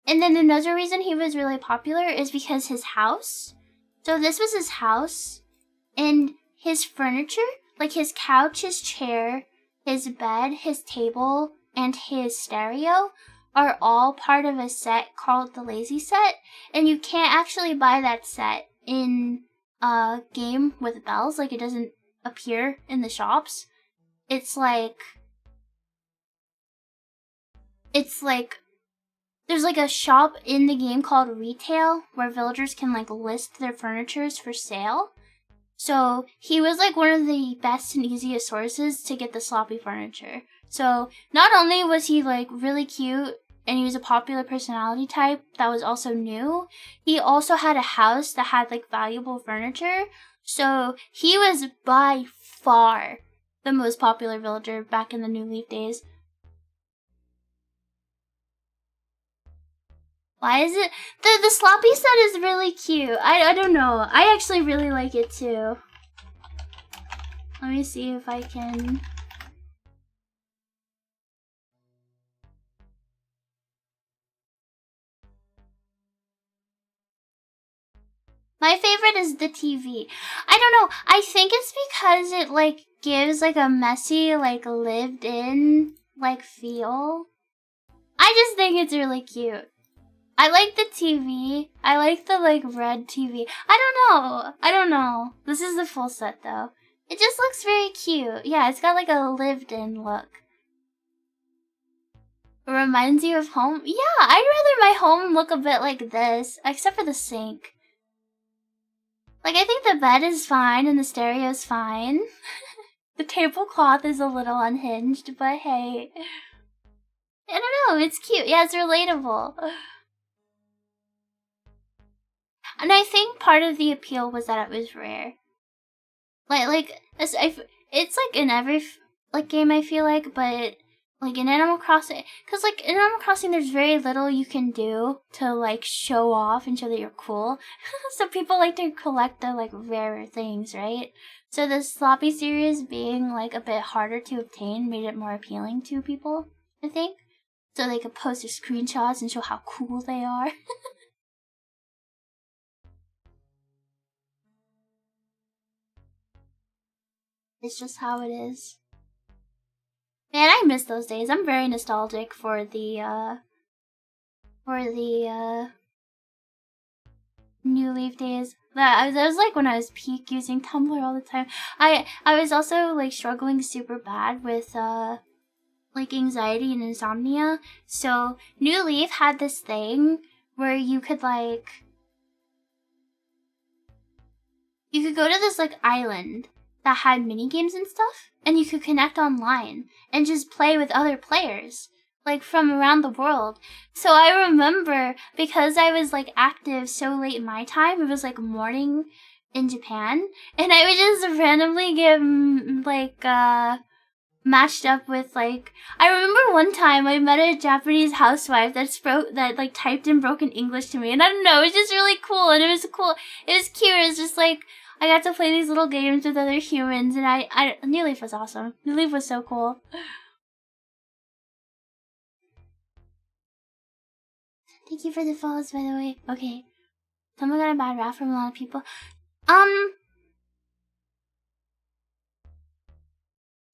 And then another reason he was really popular is because his house. So this was his house, and his furniture, like his couch, his chair, his bed, his table, and his stereo, are all part of a set called the Lazy Set, and you can't actually buy that set in a game with bells. Like, it doesn't appear in the shops. It's like there's like a shop in the game called Retail where villagers can like list their furnitures for sale. So he was like one of the best and easiest sources to get the sloppy furniture. So not only was he like really cute and he was a popular personality type that was also new, he also had a house that had like valuable furniture. So he was by far the most popular villager back in the New Leaf days. Why is it the sloppy set is really cute? I don't know. I actually really like it too. Let me see if I can. My favorite is the TV. I don't know. I think it's because it like gives like a messy, like lived in like feel. I just think it's really cute. I like the TV. I like the like red TV. I don't know. This is the full set though. It just looks very cute. Yeah, it's got like a lived in look. It reminds you of home. Yeah, I'd rather my home look a bit like this, except for the sink. Like, I think the bed is fine and the stereo's fine. The tablecloth is a little unhinged, but hey. I don't know, it's cute. Yeah, it's relatable. And I think part of the appeal was that it was rare. It's like in every like game I feel like, but like in Animal Crossing, because like in Animal Crossing there's very little you can do to like show off and show that you're cool. So people like to collect the like rarer things, right? So the sloppy series being like a bit harder to obtain made it more appealing to people, I think. So they could post their screenshots and show how cool they are. It's just how it is. Man, I miss those days. I'm very nostalgic for the New Leaf days. That was like when I was peak using Tumblr all the time. I was also like struggling super bad with like anxiety and insomnia. So New Leaf had this thing where you could go to this like island that had mini games and stuff, and you could connect online and just play with other players like from around the world. So I remember, because I was like active so late in my time, it was like morning in Japan, and I would just randomly get like matched up with like, I remember one time I met a Japanese housewife that like typed in broken English to me, and I don't know, it was just really cool, and it was cool, it was cute, it was just like I got to play these little games with other humans, and New Leaf was awesome. New Leaf was so cool. Thank you for the follows, by the way. Okay. Someone got a bad rap from a lot of people.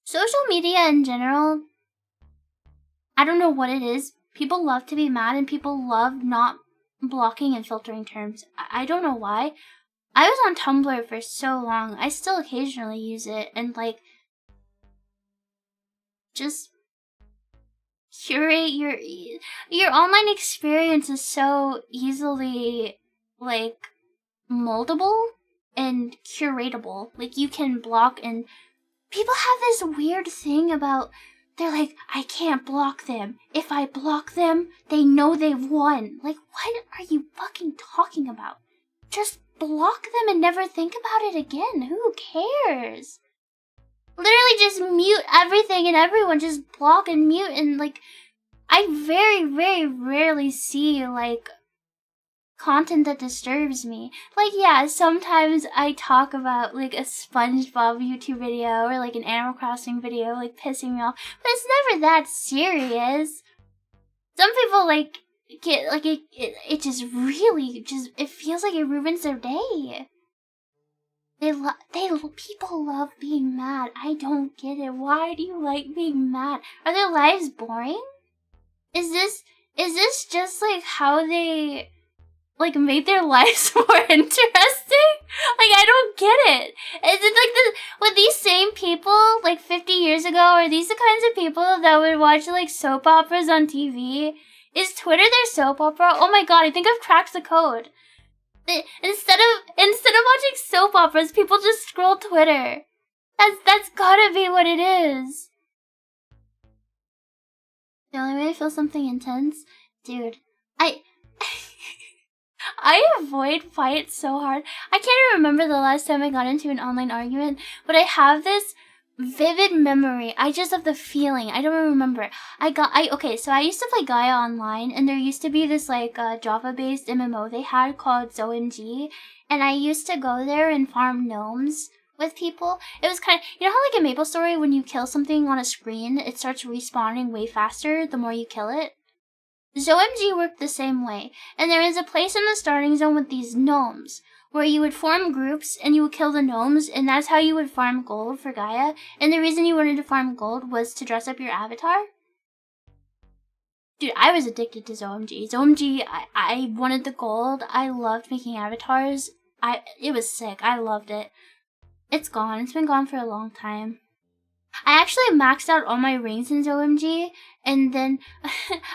Social media in general, I don't know what it is. People love to be mad, and people love not blocking and filtering terms. I don't know why. I was on Tumblr for so long. I still occasionally use it, and like, just curate your online experience is so easily like moldable and curatable. Like, you can block, and people have this weird thing about, they're like, I can't block them. If I block them, they know they've won. Like, what are you fucking talking about? Just block them and never think about it again. Who cares? Literally just mute everything and everyone. Just block and mute, and like, I very, very rarely see like content that disturbs me. Like, yeah, sometimes I talk about like a SpongeBob YouTube video or like an Animal Crossing video like pissing me off, but it's never that serious. Some people like get like it just really just, it feels like it ruins their day. People love being mad. I don't get it. Why do you like being mad? Are their lives boring? Is this just like how they like made their lives more interesting? Like, I don't get it. Is it like with these same people like 50 years ago? Are these the kinds of people that would watch like soap operas on TV? Is Twitter their soap opera? Oh my god, I think I've cracked the code. Instead of watching soap operas, people just scroll Twitter. That's gotta be what it is. The only way I feel something intense, dude. I avoid fights so hard. I can't even remember the last time I got into an online argument, but I have this vivid memory. I just have the feeling. I don't remember. Okay, so I used to play Gaia online, and there used to be this like Java-based MMO they had called ZOMG, and I used to go there and farm gnomes with people. It was kind of, you know how like in MapleStory when you kill something on a screen, it starts respawning way faster the more you kill it? ZOMG worked the same way, and there is a place in the starting zone with these gnomes, where you would form groups and you would kill the gnomes, and that's how you would farm gold for Gaia. And the reason you wanted to farm gold was to dress up your avatar. Dude, I was addicted to ZOMG. ZOMG, I wanted the gold. I loved making avatars. It was sick. I loved it. It's gone. It's been gone for a long time. I actually maxed out all my rings in ZOMG, and then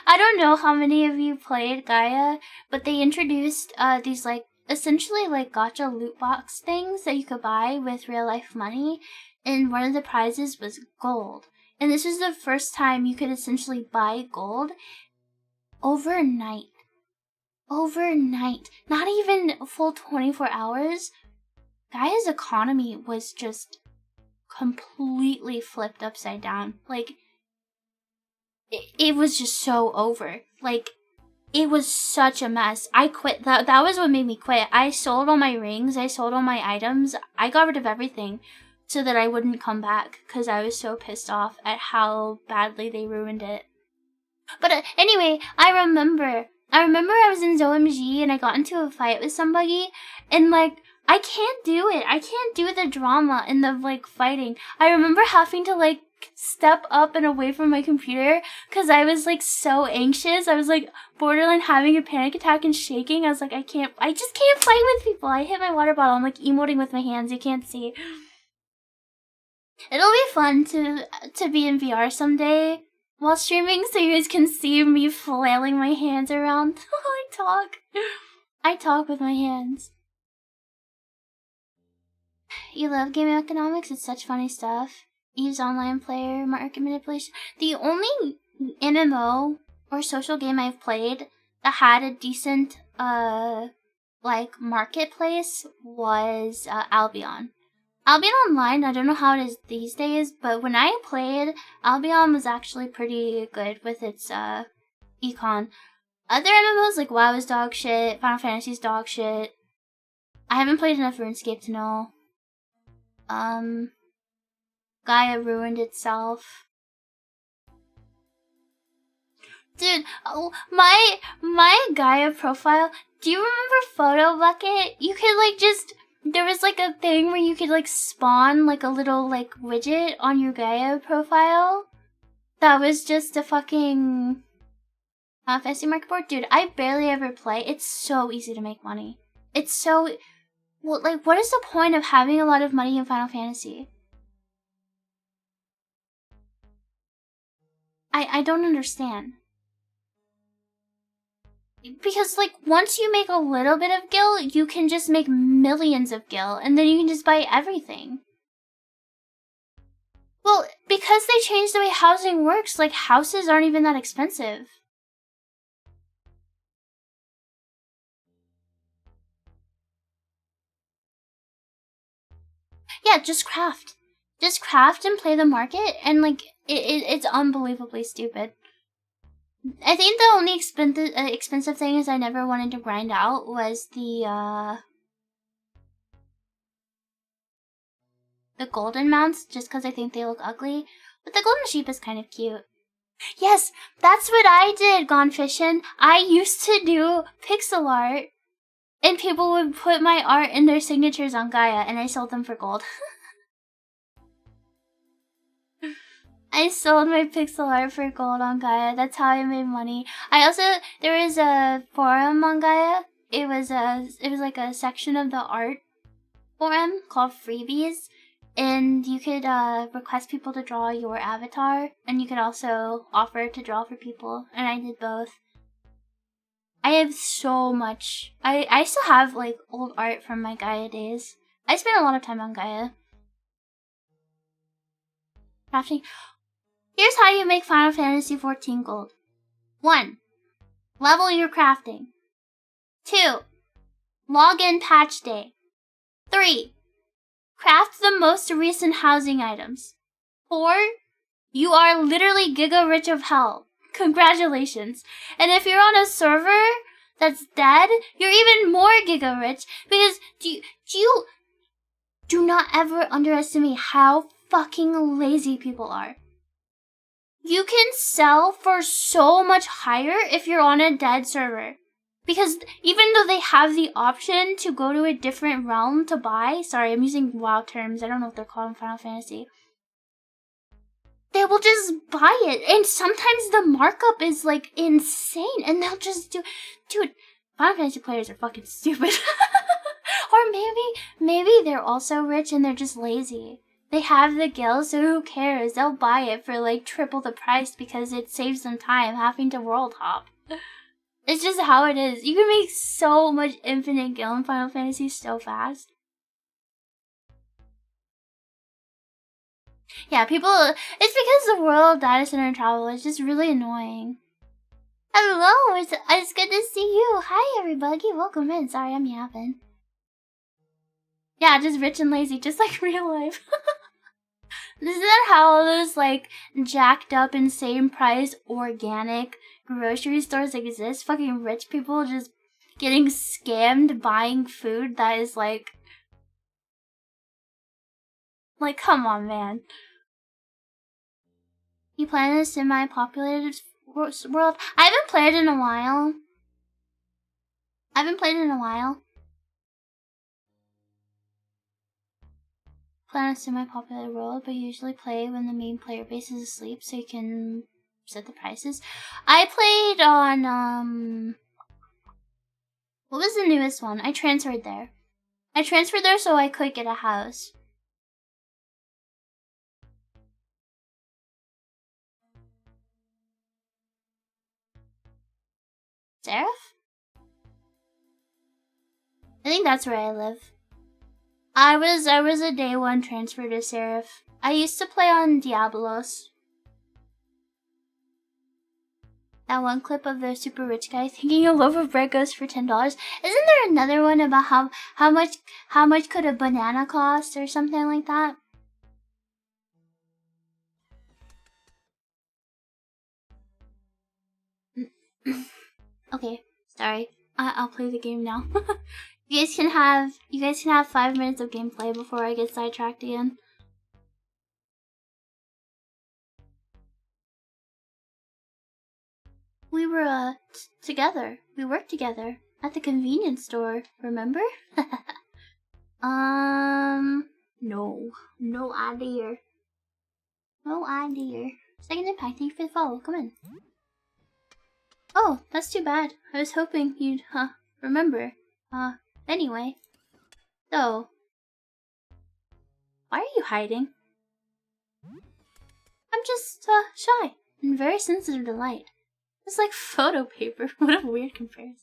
I don't know how many of you played Gaia, but they introduced these like essentially like gacha loot box things that you could buy with real life money, and one of the prizes was gold. And this was the first time you could essentially buy gold overnight. Overnight. Not even a full 24 hours. Gaia's economy was just completely flipped upside down. Like, it was just so over. Like, it was such a mess. I quit. That was what made me quit. I sold all my rings. I sold all my items. I got rid of everything so that I wouldn't come back because I was so pissed off at how badly they ruined it. But anyway, I remember I was in ZOMG and I got into a fight with somebody, and like, I can't do it. I can't do the drama and the like fighting. I remember having to like step up and away from my computer because I was like so anxious. I was like borderline having a panic attack and shaking. I was like, I just can't fight with people. I hit my water bottle. I'm like emoting with my hands. You can't see. It'll be fun to be in VR someday while streaming so you guys can see me flailing my hands around. I talk with my hands. You love game economics? It's such funny stuff. Eve's online player, market manipulation. The only MMO or social game I've played that had a decent, like, marketplace was Albion. Albion Online, I don't know how it is these days, but when I played, Albion was actually pretty good with its, econ. Other MMOs, like WoW is dog shit, Final Fantasy's dog shit. I haven't played enough RuneScape to know. Gaia ruined itself. Dude, oh, my Gaia profile, do you remember Photo Bucket? You could like just, there was like a thing where you could like spawn like a little like widget on your Gaia profile. That was just a fucking fantasy market board. Dude, I barely ever play. It's so easy to make money. It's so, well, like, what is the point of having a lot of money in Final Fantasy? I don't understand. Because, like, once you make a little bit of gil, you can just make millions of gil, and then you can just buy everything. Well, because they changed the way housing works, like, houses aren't even that expensive. Yeah, just craft. Just craft and play the market, and, like, it's unbelievably stupid. I think the only expensive thing is I never wanted to grind out was the golden mounts, just because I think they look ugly. But the golden sheep is kind of cute. Yes, that's what I did, Gone Fishing. I used to do pixel art, and people would put my art in their signatures on Gaia, and I sold them for gold. I sold my pixel art for gold on Gaia. That's how I made money. There was a forum on Gaia. It was like a section of the art forum called Freebies, and you could request people to draw your avatar, and you could also offer to draw for people, and I did both. I have so much. I still have like old art from my Gaia days. I spent a lot of time on Gaia. Crafting. Here's how you make Final Fantasy XIV gold. 1. Level your crafting. 2. Log in patch day. 3. Craft the most recent housing items. 4. You are literally giga rich of hell. Congratulations. And if you're on a server that's dead, you're even more giga rich because do not ever underestimate how fucking lazy people are. You can sell for so much higher if you're on a dead server. Because even though they have the option to go to a different realm to buy, sorry, I'm using WoW terms, I don't know if they're called in Final Fantasy. They will just buy it, and sometimes the markup is like insane, and they'll just dude, Final Fantasy players are fucking stupid. Or maybe they're also rich and they're just lazy. They have the gil, so who cares? They'll buy it for like triple the price because it saves them time having to world hop. It's just how it is. You can make so much infinite gil in Final Fantasy so fast. Yeah, people, it's because the world data center travel is just really annoying. Hello, it's good to see you. Hi, everybody. Welcome in. Sorry, I'm yapping. Yeah, just rich and lazy, just like real life. Isn't that how all those, like, jacked up, insane price, organic grocery stores exist? Fucking rich people just getting scammed buying food that is, like, come on, man. You play in a semi-populated world? I haven't played in a while. Play on a semi-populated world, but usually play when the main player base is asleep so you can set the prices. I played on, what was the newest one? I transferred there. So I could get a house. Seraph? I think that's where I live. I was a day one transfer to Seraph. I used to play on Diablos. That one clip of the super rich guy thinking a loaf of bread goes for $10. Isn't there another one about how much could a banana cost or something like that? Okay, sorry. I'll play the game now. You guys can have 5 minutes of gameplay before I get sidetracked again. We were together. We worked together at the convenience store. Remember? No idea. Second impact. Thank you for the follow. Come in. Oh, that's too bad. I was hoping you'd remember. Anyway. So, why are you hiding? I'm just shy and very sensitive to light. It's like photo paper. What a weird comparison.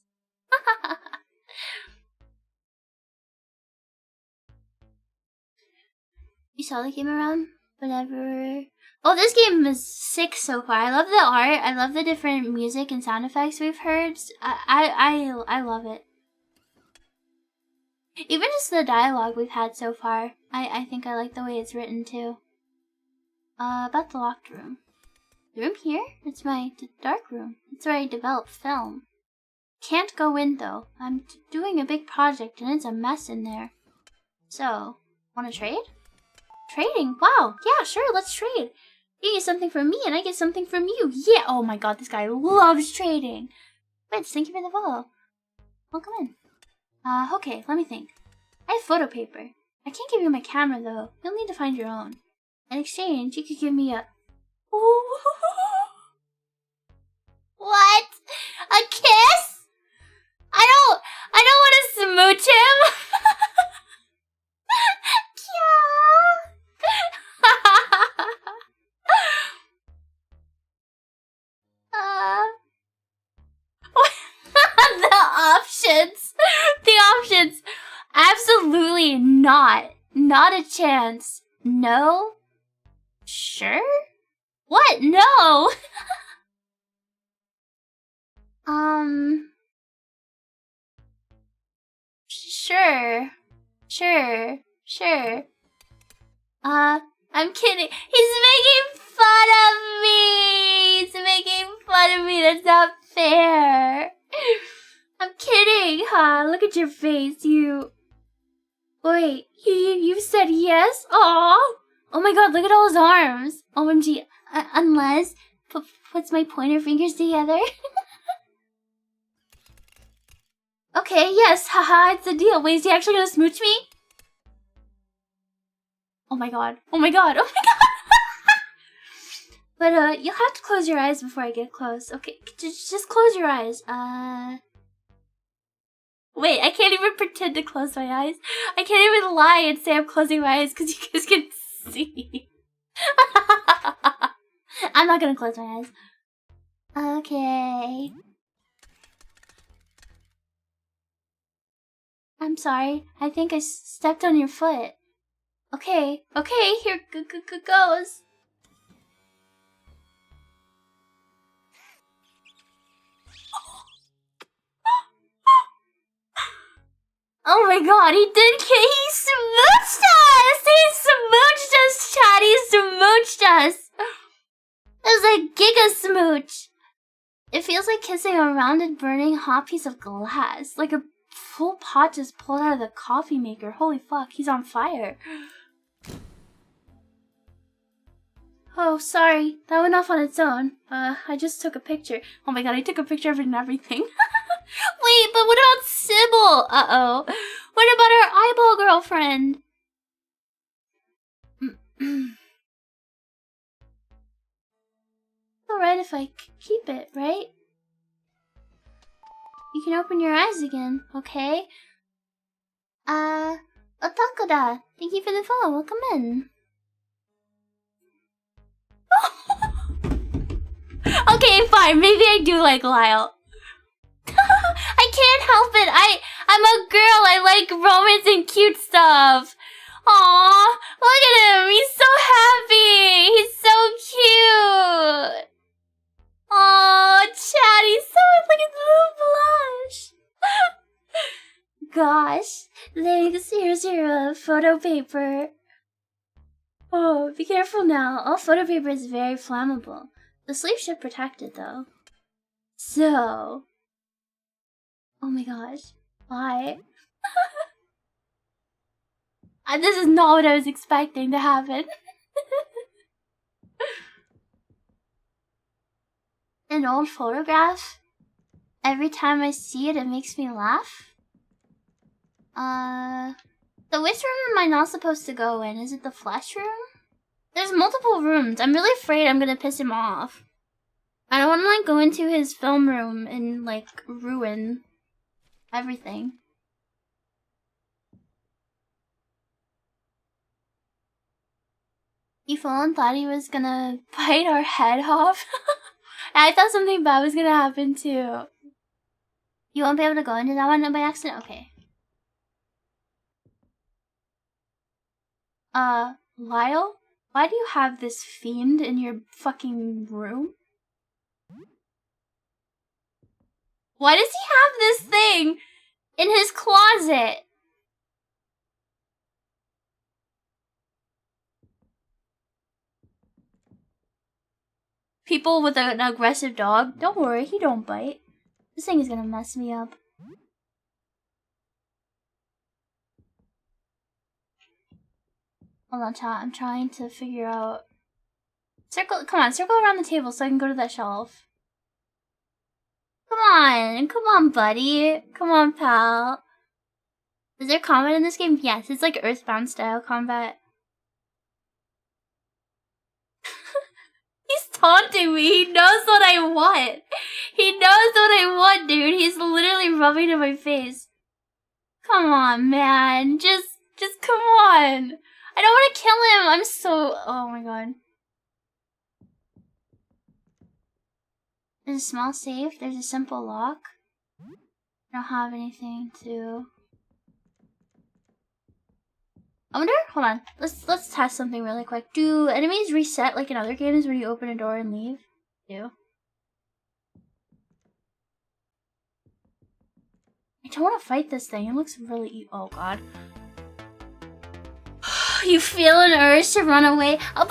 You saw the game around? Whatever. Oh, this game is sick so far. I love the art. I love the different music and sound effects we've heard. I love it. Even just the dialogue we've had so far. I think I like the way it's written too. About the locked room. The room here? It's my dark room. It's where I develop film. Can't go in though. I'm doing a big project and it's a mess in there. So, wanna trade? Trading? Wow. Yeah, sure, let's trade. You get something from me and I get something from you. Yeah. Oh my god, this guy loves trading. Wait, thank you for the follow. Welcome in. Okay, let me think. I have photo paper. I can't give you my camera though. You'll need to find your own. In exchange, you could give me a... What? A kiss? I don't want to smooch him. Absolutely not. Not a chance. No? Sure? What? No! Sure. Sure. Sure. I'm kidding. He's making fun of me! He's making fun of me. That's not fair. I'm kidding, huh? Look at your face. Wait, you said yes? Aw! Oh my god, look at all his arms. OMG. Unless... puts my pointer fingers together. Okay, yes, haha, it's a deal. Wait, is he actually gonna smooch me? Oh my god. Oh my god. Oh my god. But, you'll have to close your eyes before I get close. Okay, just close your eyes. Wait, I can't even pretend to close my eyes. I can't even lie and say I'm closing my eyes because you guys can see. I'm not gonna close my eyes. Okay. I'm sorry. I think I stepped on your foot. Okay, here goes. Oh my god, he smooched us! He smooched us, chat! He smooched us! It was like giga smooch. It feels like kissing a rounded, burning hot piece of glass. Like a full pot just pulled out of the coffee maker. Holy fuck, he's on fire. Oh, sorry. That went off on its own. I just took a picture. Oh my god, I took a picture of it and everything. Wait, but what about Sybil? Uh-oh. What about our eyeball girlfriend? Alright if I keep it, right? You can open your eyes again, okay? Otaku-da. Thank you for the follow. Welcome in. Okay, fine. Maybe I do like Lyle. I can't help it. I'm a girl. I like romance and cute stuff. Aw, look at him. He's so happy. He's so cute. Aw, Chad, he's so... Look at the little blush. Gosh. Thanks. Here's your photo paper. Oh, be careful now. All photo paper is very flammable. The sleeve should protect it, though. So... Oh my gosh. Why? This is not what I was expecting to happen. An old photograph? Every time I see it, it makes me laugh? So which room am I not supposed to go in? Is it the flesh room? There's multiple rooms. I'm really afraid I'm gonna piss him off. I don't wanna, like, go into his film room and, like, ruin everything. Efalon thought he was gonna bite our head off. I thought something bad was gonna happen too. You won't be able to go into that one by accident? Okay. Lyle? Why do you have this fiend in your fucking room? Why does he have this thing in his closet? People with an aggressive dog? Don't worry, he don't bite. This thing is gonna mess me up. Hold on, chat. I'm trying to figure out... Come on, circle around the table so I can go to that shelf. Come on, buddy. Come on, pal. Is there combat in this game? Yes, it's like Earthbound style combat. He's taunting me. He knows what I want. He knows what I want, dude. He's literally rubbing in my face. Come on, man. Just come on. I don't want to kill him. I'm so... Oh my god. There's a small safe. There's a simple lock. I don't have anything to... I wonder, hold on. Let's test something really quick. Do enemies reset like in other games when you open a door and leave? Do. I don't want to fight this thing. It looks really oh god. You feel an urge to run away. Oh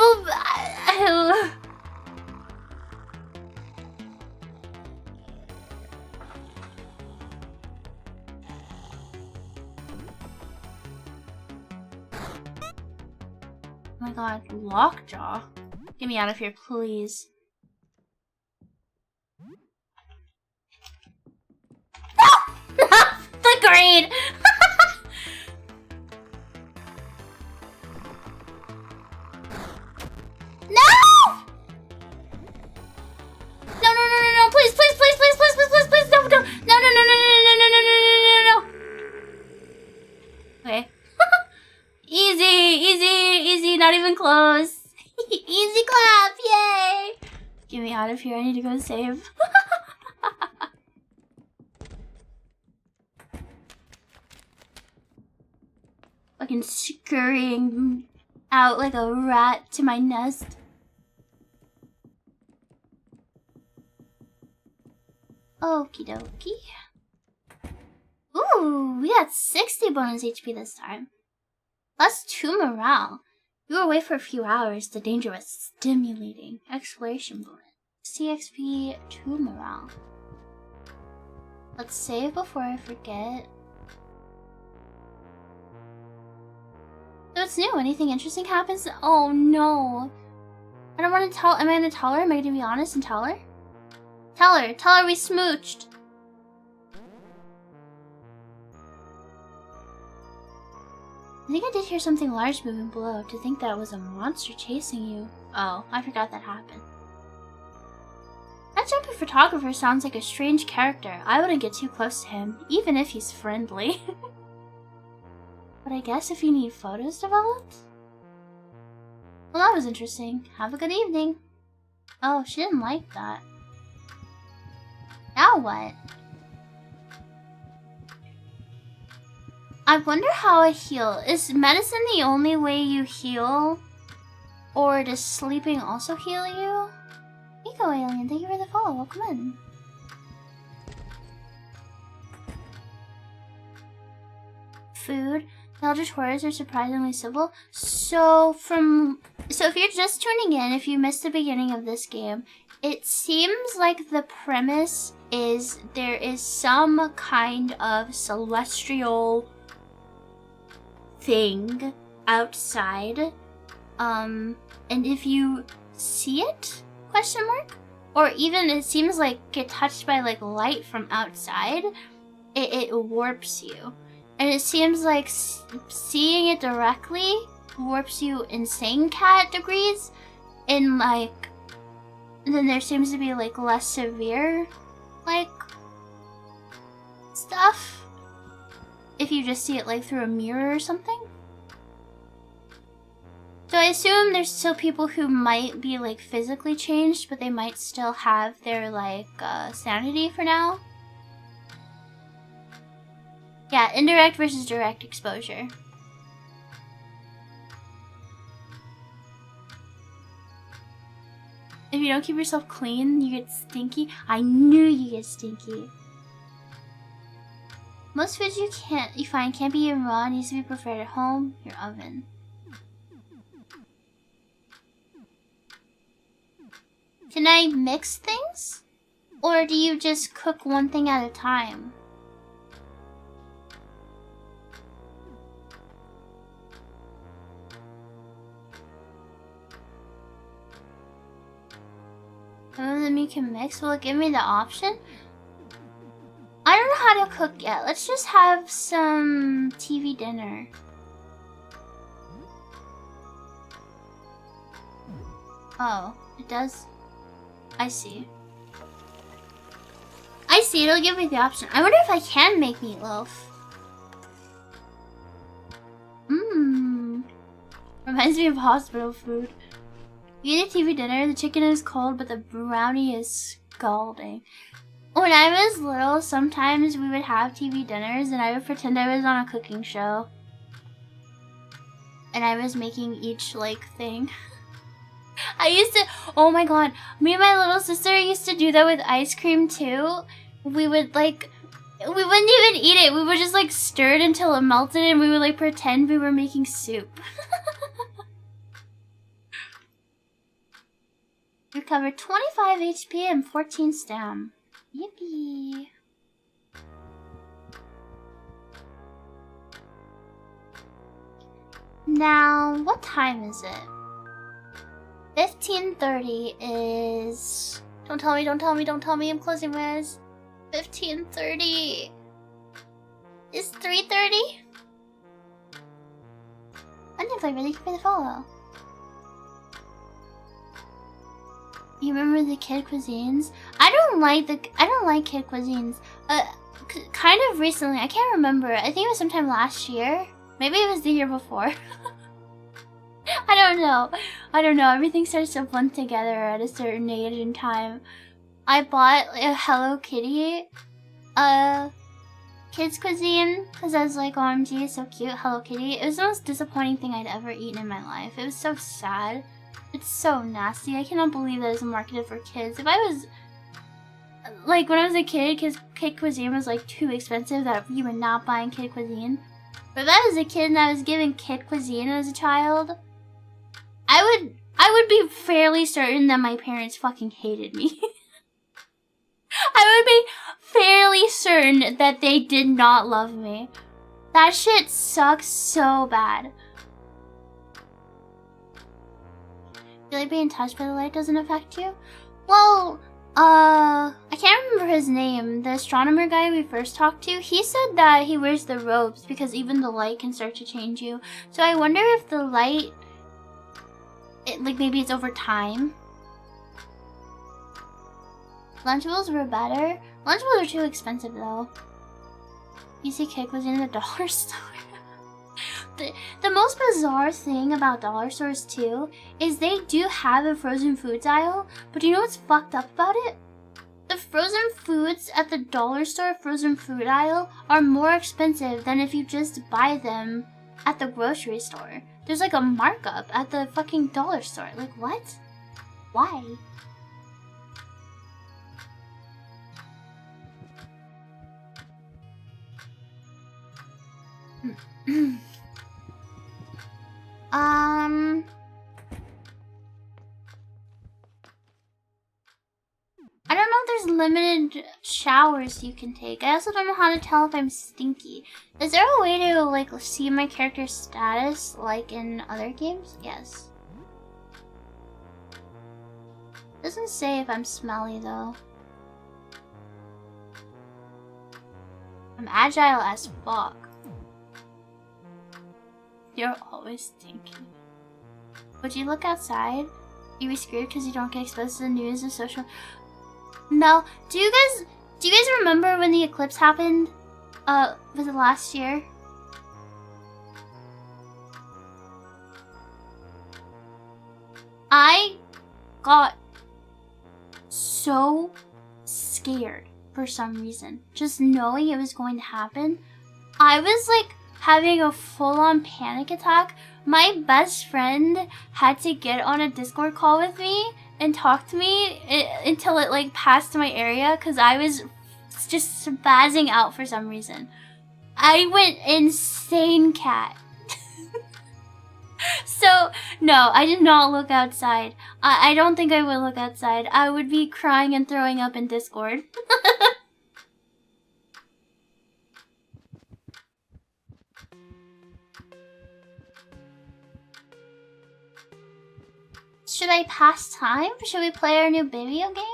my god, lockjaw. Get me out of here, please. No! The green! No! No, please, no, no. Okay. Easy, not even close. Easy clap, yay! Get me out of here, I need to go save. Fucking scurrying out like a rat to my nest. Okie dokie. Ooh, we got 60 bonus HP this time. Plus 2 morale. You were away for a few hours. The danger was stimulating. Exploration bonus. CXP 2 morale. Let's save before I forget. So it's new. Anything interesting happens? Oh no. I don't want to tell. Am I going to tell her? Am I going to be honest and tell her? Tell her we smooched. I think I did hear something large moving below. To think that was a monster chasing you. Oh, I forgot that happened. That jumpy photographer sounds like a strange character. I wouldn't get too close to him, even if he's friendly. But I guess if you need photos developed? Well, that was interesting. Have a good evening. Oh, she didn't like that. Now what? I wonder how I heal. Is medicine the only way you heal? Or does sleeping also heal you? Eco Alien, thank you for the follow. Welcome in. Food. The Elder Tours are surprisingly simple. So if you're just tuning in, if you missed the beginning of this game, it seems like the premise is there is some kind of celestial thing outside. And if you see it, question mark, or even it seems like get touched by like light from outside, it warps you. And it seems like seeing it directly warps you insane cat degrees, and like then there seems to be like less severe like stuff if you just see it like through a mirror or something. So I assume there's still people who might be like physically changed, but they might still have their like sanity for now. Yeah, indirect versus direct exposure. If you don't keep yourself clean, you get stinky. I knew you get stinky. Most foods you find can't be eaten raw. It needs to be prepared at home, your oven. Can I mix things? Or do you just cook one thing at a time? Some of them you can mix. Will it give me the option? I don't know how to cook yet. Let's just have some TV dinner. Oh, it does. I see. I see, it'll give me the option. I wonder if I can make meatloaf. Mmm. Reminds me of hospital food. You eat a TV dinner, the chicken is cold, but the brownie is scalding. When I was little, sometimes we would have TV dinners and I would pretend I was on a cooking show. and I was making each like thing. I used to, oh my god, me and my little sister used to do that with ice cream too. We would like, we wouldn't even eat it. We would just like stir it until it melted and we would like pretend we were making soup. Recovered 25 HP and 14 stam. Yippee. Now, what time is it? 15:30 is... Don't tell me, don't tell me, don't tell me, I'm closing my eyes. 15:30 is 3:30? I didn't play really for the follow. You remember the kid cuisines? I don't like kid cuisines. Kind of recently, I can't remember. I think it was sometime last year. Maybe it was the year before. I don't know. Everything starts to blend together at a certain age and time. I bought a Hello Kitty, kids cuisine, because I was like, OMG, it's so cute, Hello Kitty. It was the most disappointing thing I'd ever eaten in my life. It was so sad. It's so nasty. I cannot believe that it's marketed for kids. If I was, like, when I was a kid, kid cuisine was, like, too expensive that you were not buying kid cuisine. But if I was a kid and I was given kid cuisine as a child, I would be fairly certain that my parents fucking hated me. I would be fairly certain that they did not love me. That shit sucks so bad. Feel like being touched by the light doesn't affect you? Well, I can't remember his name. The astronomer guy we first talked to, he said that he wears the robes because even the light can start to change you. So I wonder if the light, like maybe it's over time. Lunchables were better. Lunchables are too expensive though. You see cake was in the dollar store. The most bizarre thing about dollar stores too is they do have a frozen foods aisle, but you know what's fucked up about it? The frozen foods at the dollar store frozen food aisle are more expensive than if you just buy them at the grocery store. There's like a markup at the fucking dollar store. Like what? Why? I don't know if there's limited showers you can take. I also don't know how to tell if I'm stinky. Is there a way to like see my character's status like in other games? Yes. Doesn't say if I'm smelly though. I'm agile as fuck. You're always stinky. Would you look outside? You be screwed because you don't get exposed to the news and social. No. Do you guys remember when the eclipse happened? Was it last year? I got so scared for some reason. Just knowing it was going to happen. I was like having a full-on panic attack. My best friend had to get on a Discord call with me and talk to me until it like passed my area because I was just spazzing out for some reason. I went insane, cat. So, no, I did not look outside. I don't think I would look outside. I would be crying and throwing up in Discord. Should I pass time? Should we play our new video game?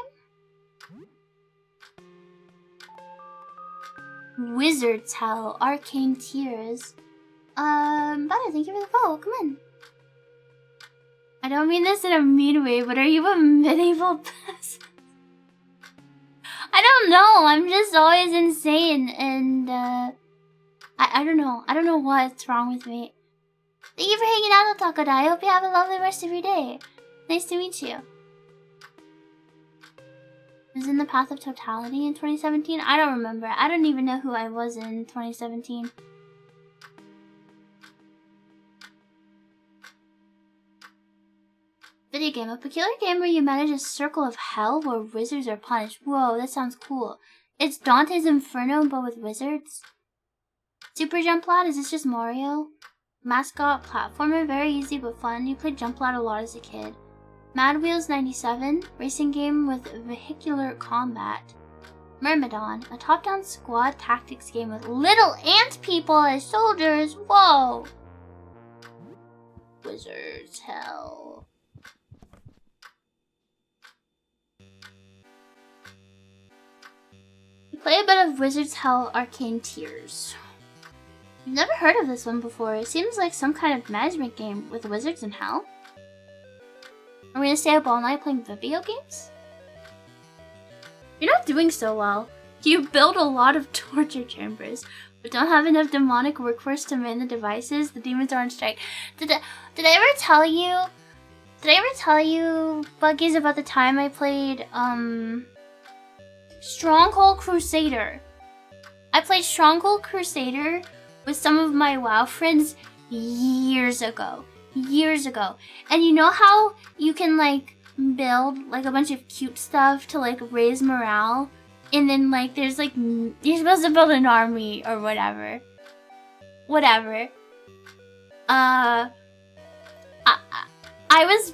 Wizard's Hell, Arcane Tears. Bada, thank you for the follow, come in. I don't mean this in a mean way, but are you a medieval peasant? I don't know, I'm just always insane, and, I don't know. I don't know what's wrong with me. Thank you for hanging out, Otakada. I hope you have a lovely rest of your day. Nice to meet you. Was in the path of totality in 2017? I don't remember. I don't even know who I was in 2017. game. A peculiar game where you manage a circle of hell where wizards are punished. Whoa, that sounds cool. It's Dante's Inferno, but with wizards. Super Jump Lad, is this just Mario? Mascot platformer, very easy but fun. You played Jump Lad a lot as a kid. Mad Wheels 97, racing game with vehicular combat. Myrmidon, a top-down squad tactics game with little ant people as soldiers. Whoa! Wizards Hell. You play a bit of Wizards Hell Arcane Tears. I've never heard of this one before. It seems like some kind of management game with wizards in hell. Are we gonna stay up all night playing video games? You're not doing so well. You build a lot of torture chambers, but don't have enough demonic workforce to man the devices. The demons are on strike. Did I ever tell you? Did I ever tell you, Buggies, about the time I played Stronghold Crusader? I played Stronghold Crusader with some of my WoW friends years ago. And you know how you can like build like a bunch of cute stuff to like raise morale? And then like there's like, you're supposed to build an army or whatever. I was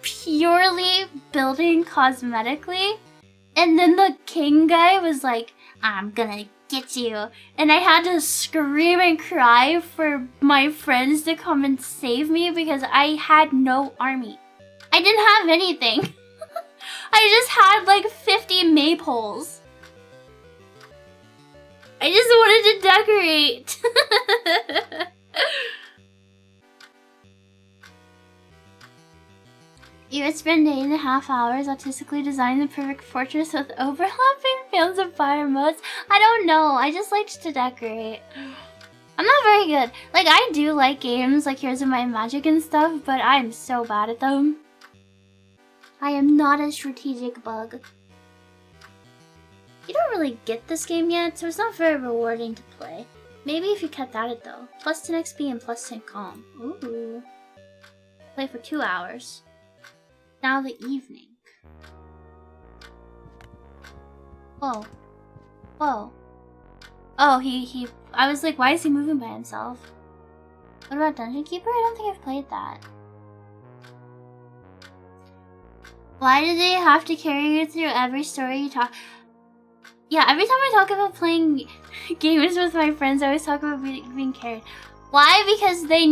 purely building cosmetically. And then the king guy was like, I'm gonna get you. And I had to scream and cry for my friends to come and save me because I had no army. I didn't have anything. I just had like 50 maypoles. I just wanted to decorate. You would spend 8.5 hours artistically designing the perfect fortress with overlapping fields of fire modes. I don't know, I just liked to decorate. I'm not very good. Like, I do like games like Heroes of Might and Magic and stuff, but I'm so bad at them. I am not a strategic bug. You don't really get this game yet, so it's not very rewarding to play. Maybe if you kept at it though. Plus 10 XP and plus 10 calm. Ooh. Play for 2 hours. Now the evening. Whoa. Whoa. Oh, I was like, why is he moving by himself? What about Dungeon Keeper? I don't think I've played that. Why do they have to carry you through every story you talk? Yeah, every time I talk about playing games with my friends, I always talk about being carried. Why? Because they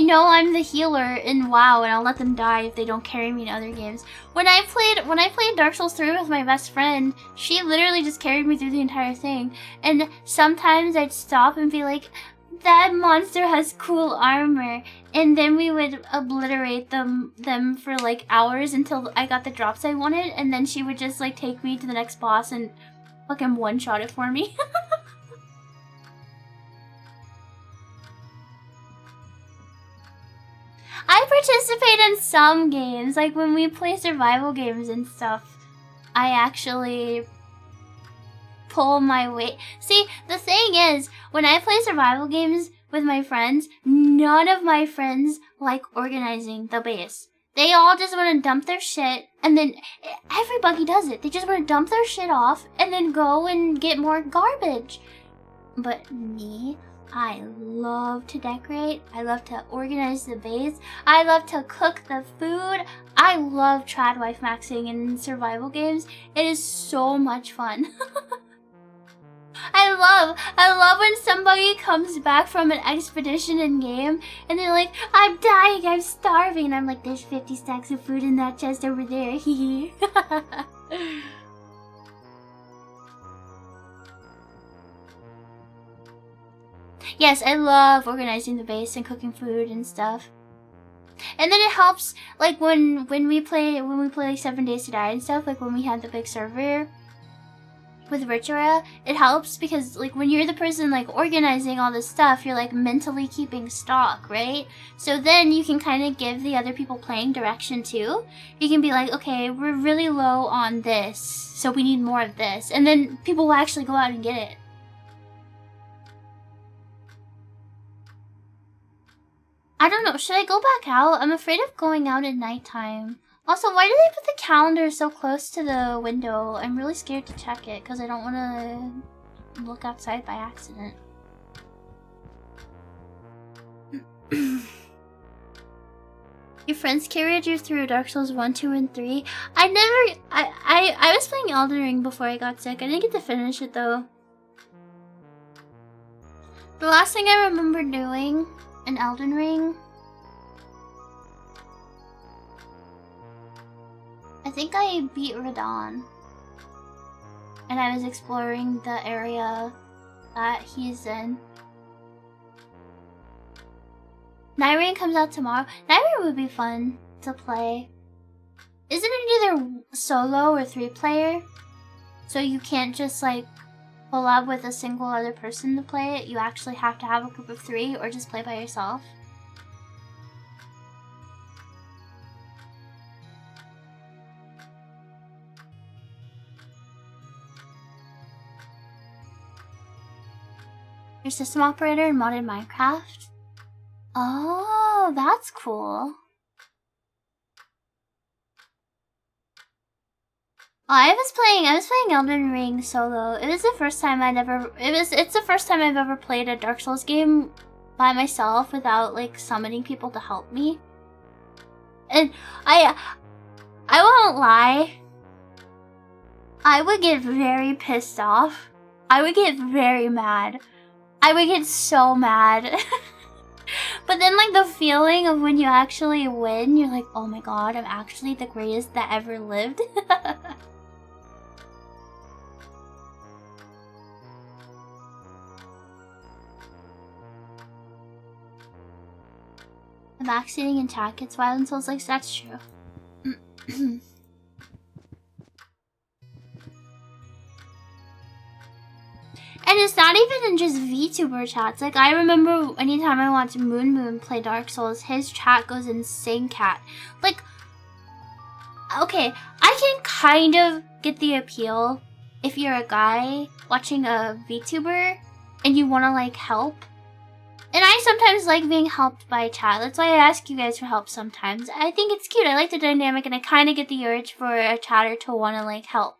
know I'm the healer in WoW, and I'll let them die if they don't carry me in other games. When I played Dark Souls 3 with my best friend, she literally just carried me through the entire thing. And sometimes I'd stop and be like, that monster has cool armor, and then we would obliterate them for like hours until I got the drops I wanted, and then she would just like take me to the next boss and fucking one-shot it for me. I participate in some games, like when we play survival games and stuff, I actually pull my weight. See, the thing is, when I play survival games with my friends, none of my friends like organizing the base. They all just want to dump their shit, and then everybody does it. They just want to dump their shit off and then go and get more garbage. But me, I love to decorate. I love to organize the base. I love to cook the food. I love tradwife maxing in survival games. It is so much fun. I love when somebody comes back from an expedition in game and they're like, I'm dying, I'm starving. And I'm like, there's 50 stacks of food in that chest over there. Hee. Yes, I love organizing the base and cooking food and stuff. And then it helps, like when we play like 7 Days to Die and stuff, like when we had the big server with Virtua, it helps because like when you're the person like organizing all this stuff, you're like mentally keeping stock, right? So then you can kind of give the other people playing direction too. You can be like, okay, we're really low on this, so we need more of this. And then people will actually go out and get it. I don't know. Should I go back out? I'm afraid of going out at nighttime. Also, why do they put the calendar so close to the window? I'm really scared to check it because I don't want to look outside by accident. Your friends carried you through Dark Souls 1, 2, and 3. I was playing Elden Ring before I got sick. I didn't get to finish it though. The last thing I remember doing in Elden Ring, I think I beat Radon. And I was exploring the area that he's in. Nightreign comes out tomorrow. Nightreign would be fun to play. Isn't it either solo or 3-player? So you can't just like pull up with a single other person to play it. You actually have to have a group of 3 or just play by yourself. Your system operator in modded Minecraft? Oh, that's cool. Oh, I was playing Elden Ring solo. It was the first time it's the first time I've ever played a Dark Souls game by myself without like summoning people to help me. And I won't lie. I would get very pissed off. I would get very mad. I would get so mad. But then like the feeling of when you actually win, you're like, oh my god, I'm actually the greatest that ever lived. The backseating in chat gets violent souls like that's true. And it's not even in just VTuber chats. Like, I remember anytime I watch Moon play Dark Souls, his chat goes insane cat. Like, okay, I can kind of get the appeal if you're a guy watching a VTuber and you want to, like, help. And I sometimes like being helped by chat. That's why I ask you guys for help sometimes. I think it's cute. I like the dynamic and I kind of get the urge for a chatter to want to, like, help.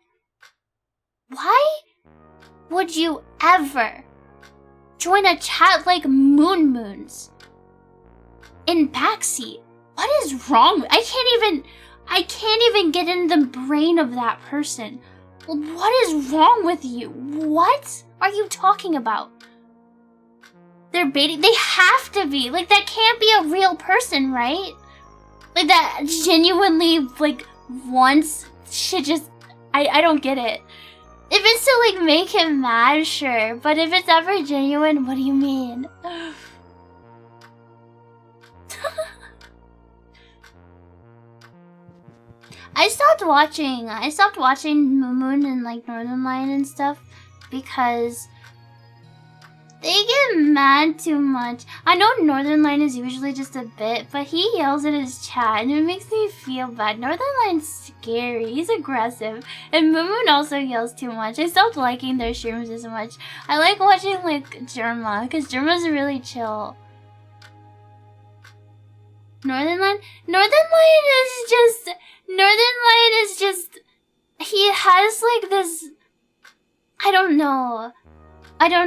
Why would you ever join a chat like Moon's in backseat? What is wrong? I can't even get in the brain of that person. What is wrong with you? What are you talking about? They're baiting. They have to be. Like, that can't be a real person, right? Like, that genuinely, like, wants shit just... I don't get it. If it's to, like, make him mad, sure. But if it's ever genuine, what do you mean? I stopped watching Moon and, like, Northern Lion and stuff because they get mad too much. I know Northern Lion is usually just a bit, but he yells at his chat and it makes me feel bad. Northern Lion's scary. He's aggressive. And Moon also yells too much. I stopped liking their streams as much. I like watching like Germa, because Germa's really chill. Northern Lion is just he has like this, I don't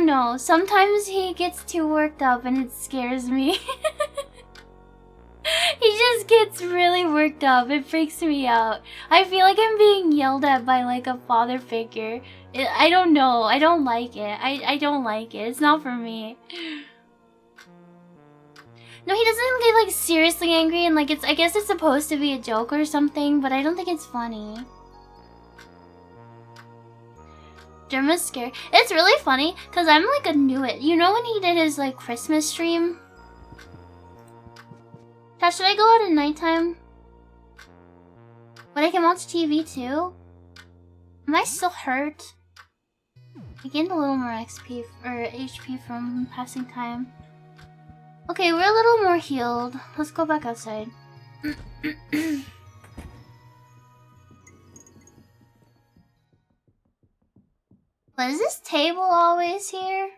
know. Sometimes he gets too worked up and it scares me. He just gets really worked up. It freaks me out. I feel like I'm being yelled at by like a father figure. I don't know. I don't like it. I don't like it. It's not for me. No, he doesn't get like seriously angry and like I guess it's supposed to be a joke or something, but I don't think it's funny. Germa's scary. It's really funny because I'm like a knew it. You know when he did his like Christmas stream? Chat, should I go out at nighttime? But I can watch TV too? Am I still hurt? I gained a little more XP or HP from passing time. Okay, we're a little more healed. Let's go back outside. Was this table always here?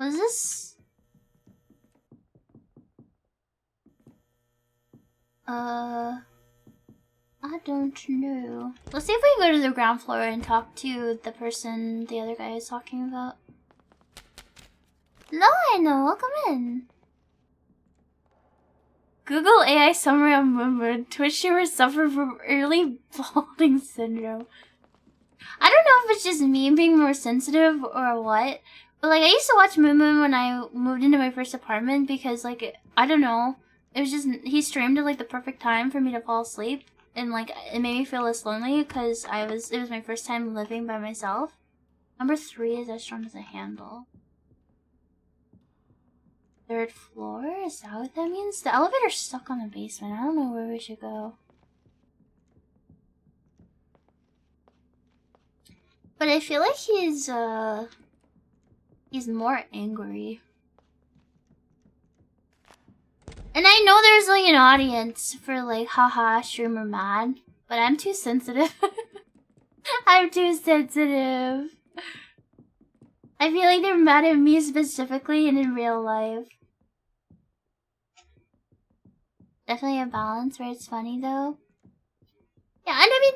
Was this... I don't know. Let's see if we can go to the ground floor and talk to the person the other guy is talking about. No, I know. Welcome in. Google AI summary on Moonmoon. Twitch streamers suffer from early balding syndrome. I don't know if it's just me being more sensitive or what. But like, I used to watch Moonmoon when I moved into my first apartment because like, I don't know. It was just, he streamed at like the perfect time for me to fall asleep. And like, it made me feel less lonely because it was my first time living by myself. Number 3 is as strong as a handle. 3rd floor? Is that what that means? The elevator's stuck on the basement. I don't know where we should go. But I feel like he's more angry. And I know there's like an audience for like, haha, streamer mad. But I'm too sensitive. I'm too sensitive. I feel like they're mad at me specifically and in real life. Definitely a balance where it's funny though. Yeah, and I mean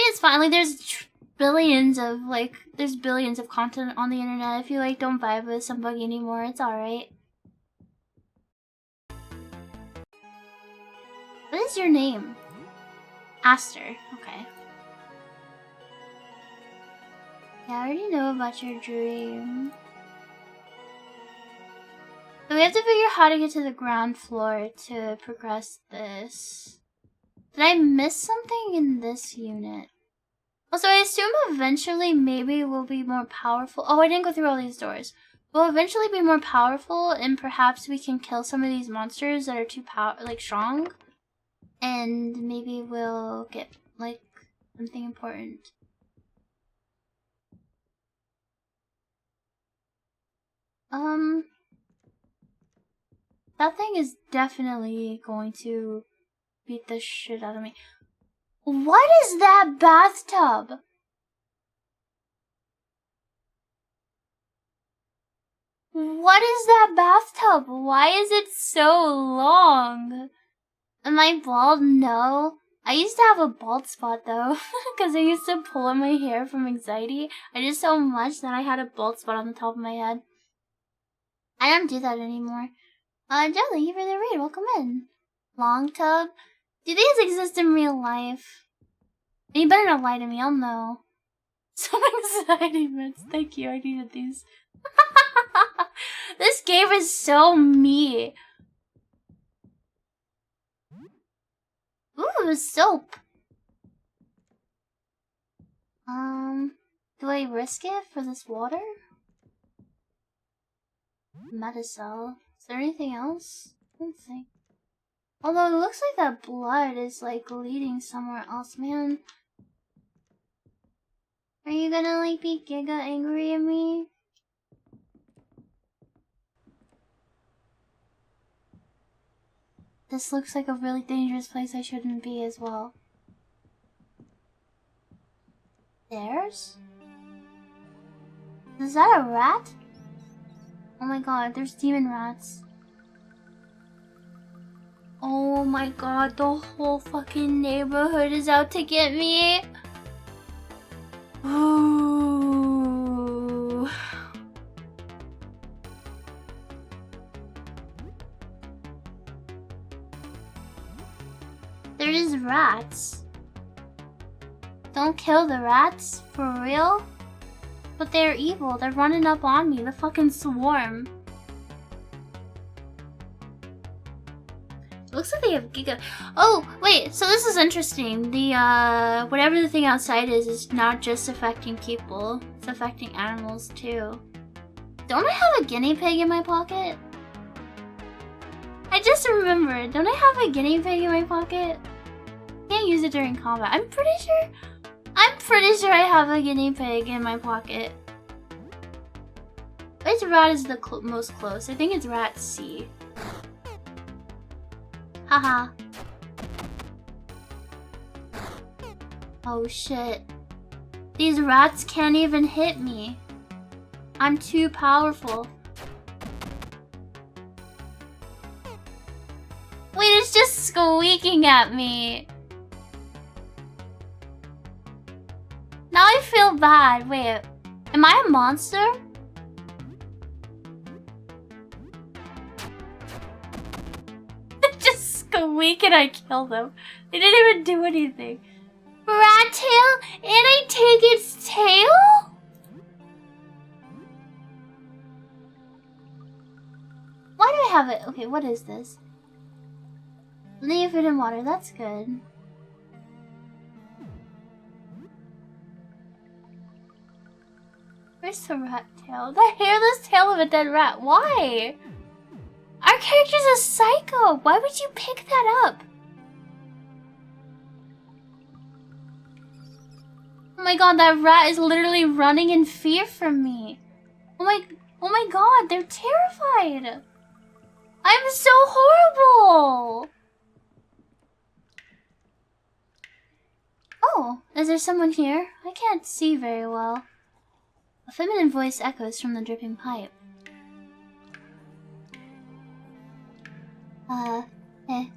it's fine. Like there's billions of content on the internet. If you like don't vibe with somebody anymore, it's alright. What is your name? Aster. Okay. Yeah, I already know about your dream. So we have to figure out how to get to the ground floor to progress this. Did I miss something in this unit? Also, I assume eventually maybe we'll be more powerful. Oh, I didn't go through all these doors. We'll eventually be more powerful and perhaps we can kill some of these monsters that are too strong. And maybe we'll get like something important. That thing is definitely going to beat the shit out of me. What is that bathtub? What is that bathtub? Why is it so long? Am I bald? No. I used to have a bald spot though, because I used to pull in my hair from anxiety. I did so much that I had a bald spot on the top of my head. I don't do that anymore. Jelly, you for the raid. Welcome in. Long tub. Do these exist in real life? And you better not lie to me. I'll know. Some anxiety meds. Thank you. I needed these. This game is so me. Ooh, soap. Do I risk it for this water? Medicel. Is there anything else? I don't think. Although it looks like that blood is like leading somewhere else, man. Are you gonna like be giga angry at me? This looks like a really dangerous place I shouldn't be as well. Stairs? Is that a rat? Oh my god, there's demon rats. Oh my god, the whole fucking neighborhood is out to get me. Ooh. There's rats. Don't kill the rats, for real? But they're evil, they're running up on me, the fucking swarm. Looks like they have giga. Oh, wait, so this is interesting. The, whatever the thing outside is not just affecting people, it's affecting animals too. Don't I have a guinea pig in my pocket? I just remembered, don't I have a guinea pig in my pocket? Can't use it during combat. I'm pretty sure I have a guinea pig in my pocket. Which rat is the most close? I think it's rat C. Haha. Oh shit. These rats can't even hit me. I'm too powerful. Wait, it's just squeaking at me. Now I feel bad. Wait, am I a monster? Just squeak and I kill them. They didn't even do anything. Rat tail, and I take its tail? Why do I have it? Okay, what is this? Leave it in water, that's good. Where's the rat tail? The hairless tail of a dead rat. Why? Our character's a psycho. Why would you pick that up? Oh my god, that rat is literally running in fear from me. Oh my god, they're terrified. I'm so horrible. Oh, is there someone here? I can't see very well. A feminine voice echoes from the dripping pipe. Hello? Hi,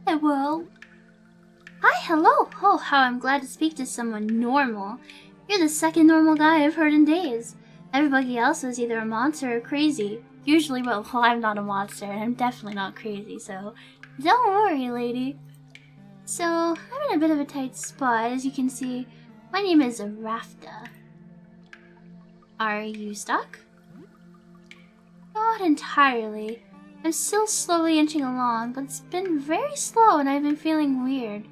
hello! Oh, how I'm glad to speak to someone normal. You're the second normal guy I've heard in days. Everybody else was either a monster or crazy. Usually, well, I'm not a monster, and I'm definitely not crazy, so don't worry, lady. So, I'm in a bit of a tight spot, as you can see. My name is Rafta. Are you stuck? Not entirely. I'm still slowly inching along, but it's been very slow and I've been feeling weird.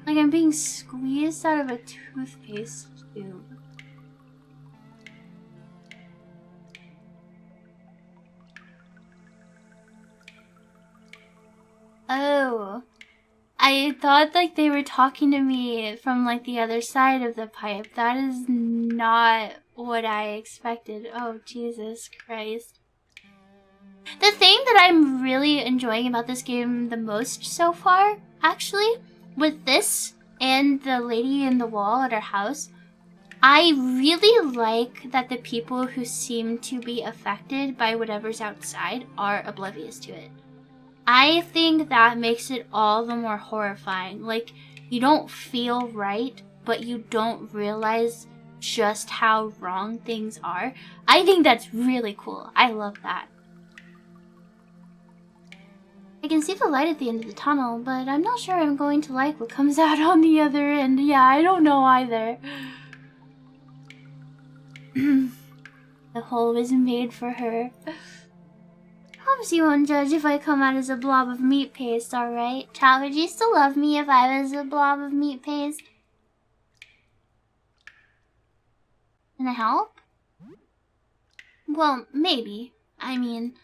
Like I'm being squeezed out of a toothpaste tube. Oh. I thought like they were talking to me from like the other side of the pipe. That is not what I expected. Oh, Jesus Christ. The thing that I'm really enjoying about this game the most so far, actually, with this and the lady in the wall at our house, I really like that the people who seem to be affected by whatever's outside are oblivious to it. I think that makes it all the more horrifying. Like, you don't feel right, but you don't realize just how wrong things are. I think that's really cool. I love that. I can see the light at the end of the tunnel, but I'm not sure I'm going to like what comes out on the other end. Yeah, I don't know either. The hole was made for her. Promise you won't judge if I come out as a blob of meat paste, alright? Chat, would you still love me if I was a blob of meat paste? Can I help? Well, maybe. I mean,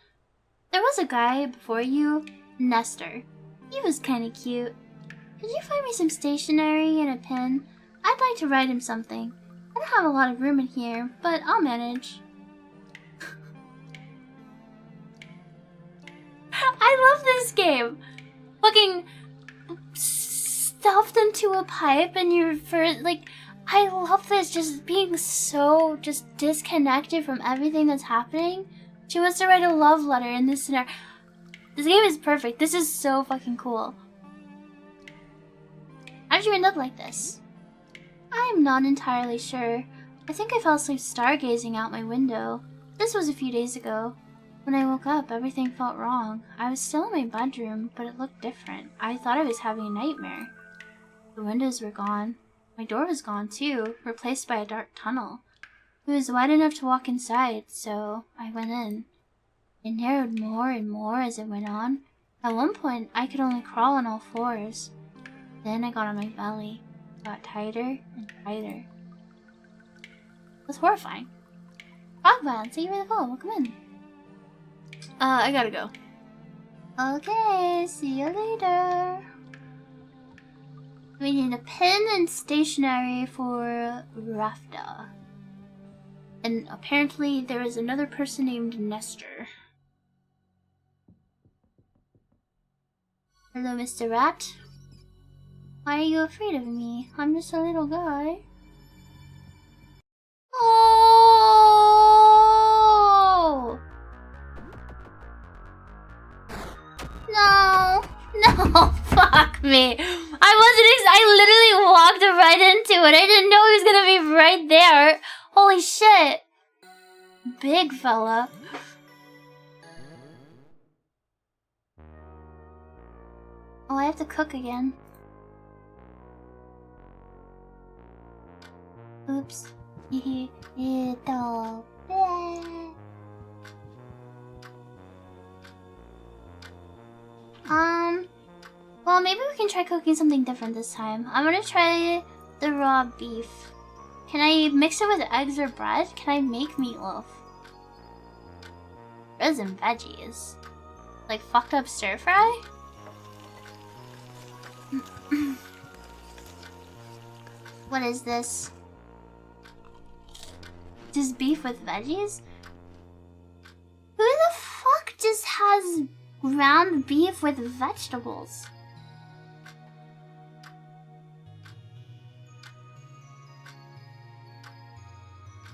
there was a guy before you, Nestor. He was kinda cute. Could you find me some stationery and a pen? I'd like to write him something. I don't have a lot of room in here, but I'll manage. I love this game. Fucking stuffed into a pipe and you're like, I love this, just being so just disconnected from everything that's happening. She wants to write a love letter in this scenario. This game is perfect. This is so fucking cool. How did you end up like this? I'm not entirely sure. I think I fell asleep stargazing out my window. This was a few days ago. When I woke up, everything felt wrong. I was still in my bedroom, but it looked different. I thought I was having a nightmare. The windows were gone. My door was gone too, replaced by a dark tunnel. It was wide enough to walk inside, so I went in. It narrowed more and more as it went on. At one point, I could only crawl on all fours. Then I got on my belly. It got tighter and tighter. It was horrifying. Frogman, thank you for the follow. Welcome in. I gotta go. Okay, see you later. We need a pen and stationery for Rafta. And apparently there is another person named Nestor. Hello, Mr. Rat. Why are you afraid of me? I'm just a little guy. Oh! No! No! me. I literally walked right into it. I didn't know he was gonna be right there. Holy shit. Big fella. Oh, I have to cook again. Oops. Well, maybe we can try cooking something different this time. I'm gonna try the raw beef. Can I mix it with eggs or bread? Can I make meatloaf? Breads and veggies. Like fucked up stir fry? What is this? Just beef with veggies? Who the fuck just has ground beef with vegetables?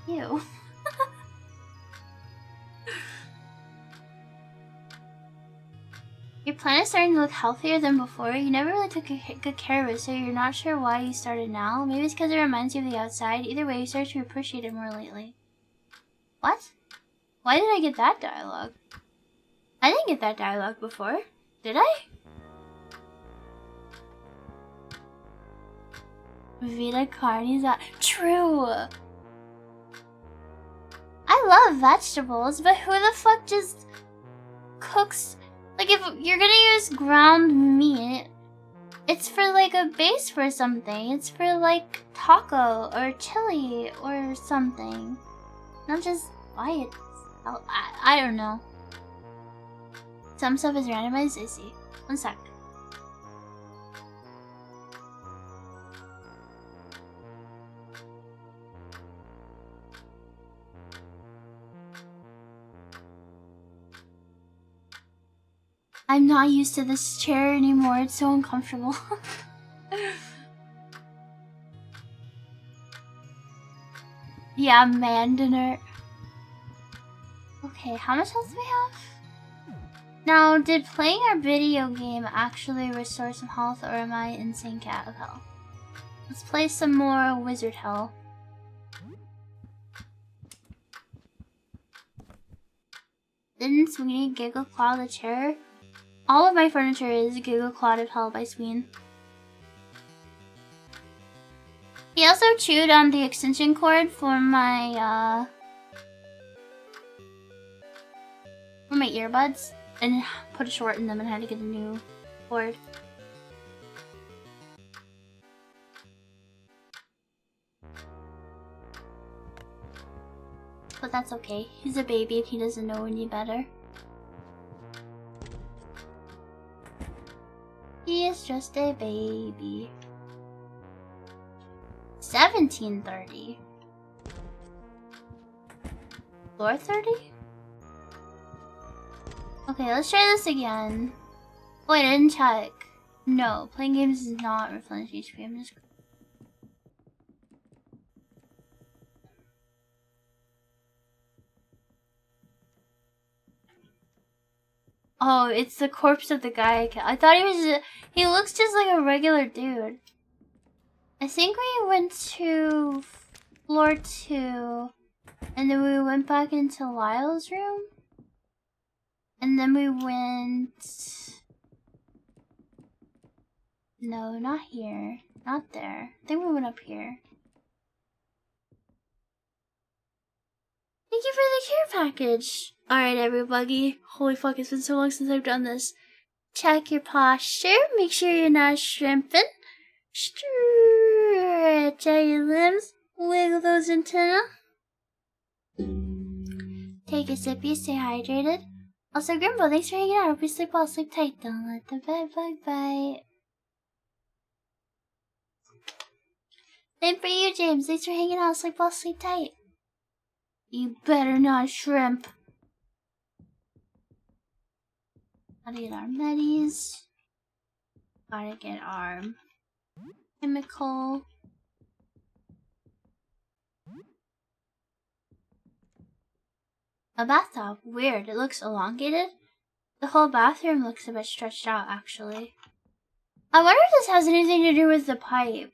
Ew. Your plant is starting to look healthier than before. You never really took good care of it, so you're not sure why you started now. Maybe it's because it reminds you of the outside. Either way, you start to appreciate it more lately. What? Why did I get that dialogue? I didn't get that dialogue before. Did I? Vita carni's out. True! I love vegetables, but who the fuck just cooks... Like, if you're gonna use ground meat, it's for, like, a base for something. It's for, like, taco or chili or something. Not just buy it. I don't know. Some stuff is randomized, I see. One sec. I'm not used to this chair anymore. It's so uncomfortable. Yeah, man dinner. Okay, how much health do we have? Now, did playing our video game actually restore some health, or am I insane cat of hell? Let's play some more wizard hell. Didn't Sweeney giggle claw the chair? All of my furniture is Giggle Clawed of Hell by Sween. He also chewed on the extension cord for my earbuds and put a short in them and had to get a new cord. But that's okay. He's a baby and he doesn't know any better. He is just a baby. 1730. Floor 30? Okay, let's try this again. Wait, I didn't check. No, playing games does not replenish HP. I'm just... Oh, it's the corpse of the guy I killed. I thought he was he looks just like a regular dude. I think we went to floor 2, and then we went back into Lyle's room, and then we went... No, not here. Not there. I think we went up here. Thank you for the care package. Alright, everybody. Holy fuck, it's been so long since I've done this. Check your posture. Make sure you're not shrimping. Stretch out your limbs. Wiggle those antennae. Take a sippy, stay hydrated. Also, Grimbo, thanks for hanging out. Hope you sleep well, sleep tight. Don't let the bed bug bite. Same for you, James. Thanks for hanging out. Sleep well, sleep tight. You better not shrimp. Gotta get our medis. Gotta get our chemical. A bathtub. Weird. It looks elongated. The whole bathroom looks a bit stretched out, actually. I wonder if this has anything to do with the pipe.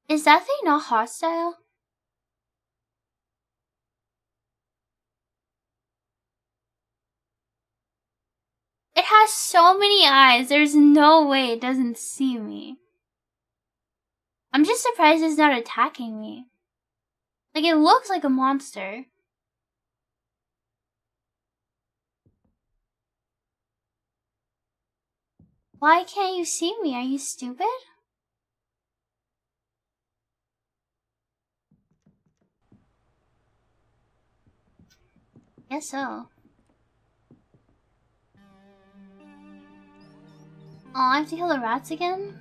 Is that thing not hostile? It has so many eyes, there's no way it doesn't see me. I'm just surprised it's not attacking me. Like, it looks like a monster. Why can't you see me? Are you stupid? Guess so. Oh, I have to kill the rats again?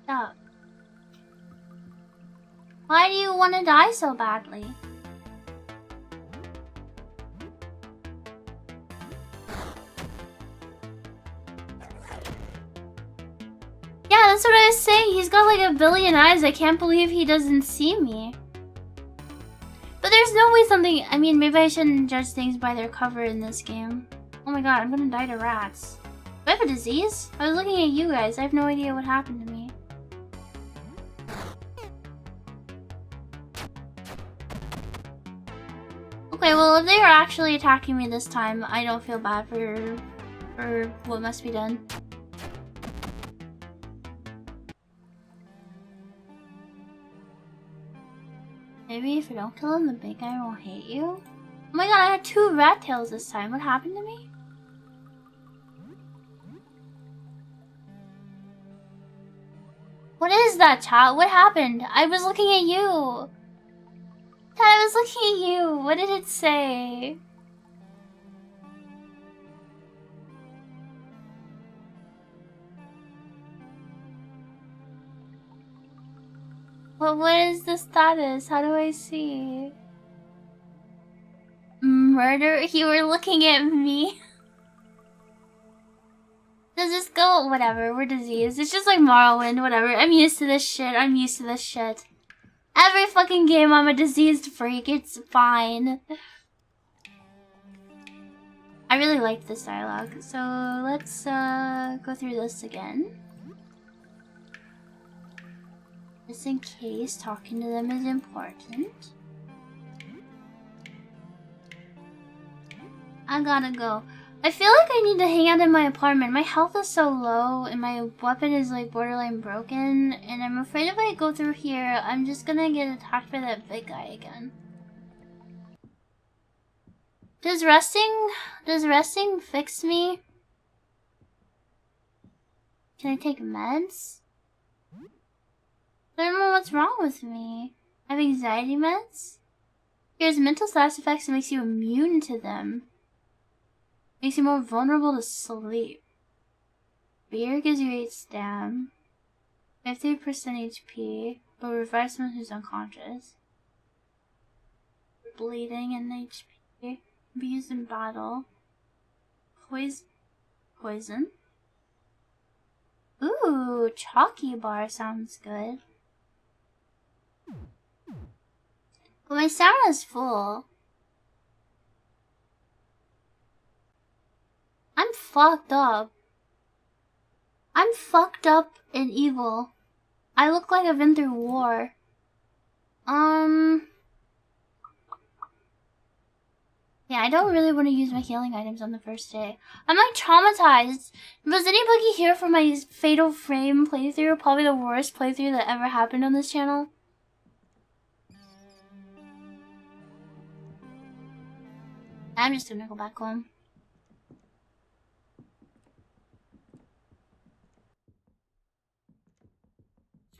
Stop. Why do you want to die so badly? Yeah, that's what I was saying. He's got like a billion eyes. I can't believe he doesn't see me. But there's no way something... I mean, maybe I shouldn't judge things by their cover in this game. Oh my god, I'm gonna die to rats. Do I have a disease? I was looking at you guys. I have no idea what happened to me. Okay, well, if they are actually attacking me this time, I don't feel bad for what must be done. Maybe if you don't kill him, the big guy won't hate you? Oh my god, I had 2 rat tails this time. What happened to me? What is that, chat? What happened? I was looking at you. Chat, I was looking at you. What did it say? Well, what is the status? How do I see? Murder? You were looking at me? Does this go? Whatever, we're diseased. It's just like Morrowind, whatever. I'm used to this shit. I'm used to this shit. Every fucking game I'm a diseased freak. It's fine. I really liked this dialogue. So let's go through this again. Just in case talking to them is important. I gotta go. I feel like I need to hang out in my apartment. My health is so low and my weapon is like borderline broken. And I'm afraid if I go through here, I'm just gonna get attacked by that big guy again. Does resting fix me? Can I take meds? I don't know what's wrong with me. I have anxiety meds? Here's mental side effects that makes you immune to them. Makes you more vulnerable to sleep. Beer gives you 8 stam. 50% HP, but revives someone who's unconscious. Bleeding and HP. Be used in battle. Poison. Ooh, chalky bar sounds good. But my stamina's full. I'm fucked up. I'm fucked up and evil. I look like I've been through war. Yeah, I don't really want to use my healing items on the first day. I'm like traumatized. Was anybody here for my Fatal Frame playthrough? Probably the worst playthrough that ever happened on this channel. I'm just gonna go back home.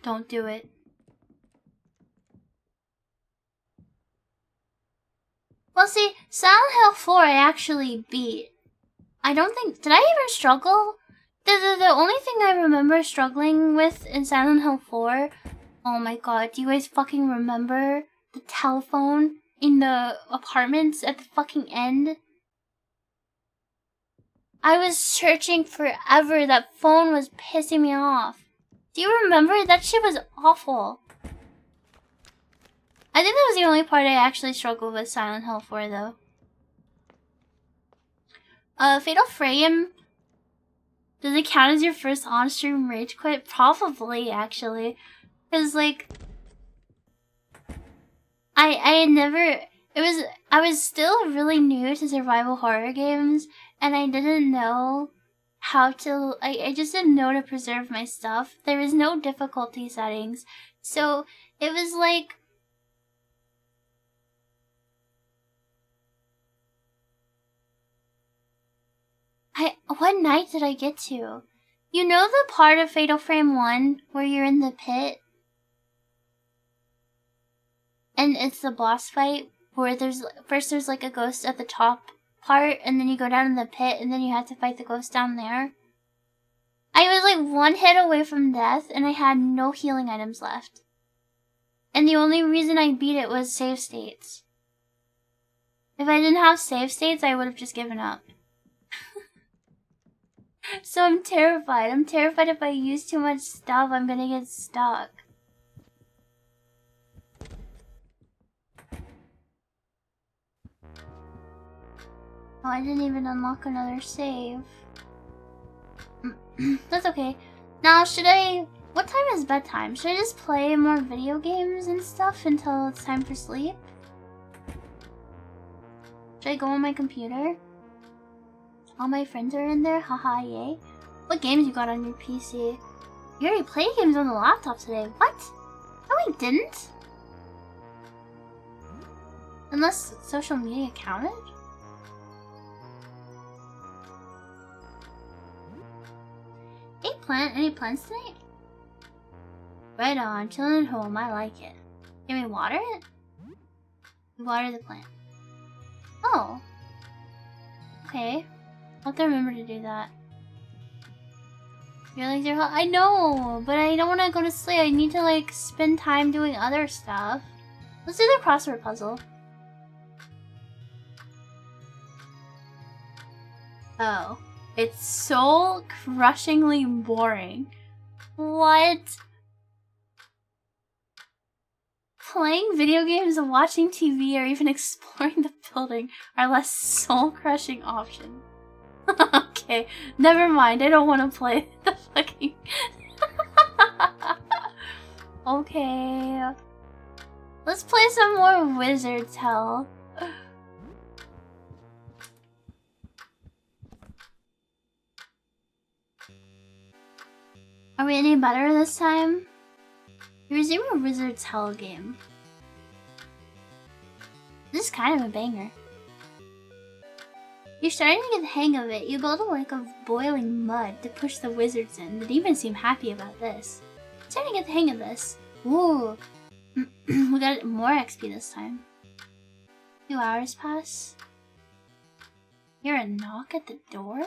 Don't do it. Well, see, Silent Hill 4 I actually beat. I don't think... Did I even struggle? The only thing I remember struggling with in Silent Hill 4... Oh my god, do you guys fucking remember the telephone in the apartments at the fucking end? I was searching forever. That phone was pissing me off. Do you remember? That shit was awful. I think that was the only part I actually struggled with Silent Hill 4, though. Fatal Frame. Does it count as your first on-stream rage quit? Probably, actually. Cause like, I had never. I was still really new to survival horror games, and I didn't know how to. I just didn't know to preserve my stuff. There was no difficulty settings, so it was like. What night did I get to? You know the part of Fatal Frame 1 where you're in the pit? And it's the boss fight where there's like a ghost at the top part, and then you go down in the pit, and then you have to fight the ghost down there. I was like one hit away from death, and I had no healing items left. And the only reason I beat it was save states. If I didn't have save states, I would have just given up. So I'm terrified. I'm terrified if I use too much stuff, I'm gonna get stuck. Oh, I didn't even unlock another save. That's okay. Now, what time is bedtime? Should I just play more video games and stuff until it's time for sleep? Should I go on my computer? All my friends are in there, haha, yay. What games you got on your PC? You already played games on the laptop today. What? No, I didn't. Unless social media counted? Hey plant, any plants tonight? Right on, chilling at home, I like it. Can we water it? Water the plant. Oh. Okay. I'll have to remember to do that. Your legs are hot. I know, but I don't want to go to sleep. I need to like spend time doing other stuff. Let's do the crossword puzzle. Oh. It's so crushingly boring. What? Playing video games and watching TV or even exploring the building are less soul-crushing options. Okay, never mind. I don't want to play the fucking... Okay. Let's play some more Wizard's Hell. Are we any better this time? You resume a Wizard's Hell game. This is kind of a banger. You're starting to get the hang of it. You build a lake of boiling mud to push the wizards in. The demons seem happy about this. Starting to get the hang of this. Ooh. We got more XP this time. 2 hours pass. Hear a knock at the door?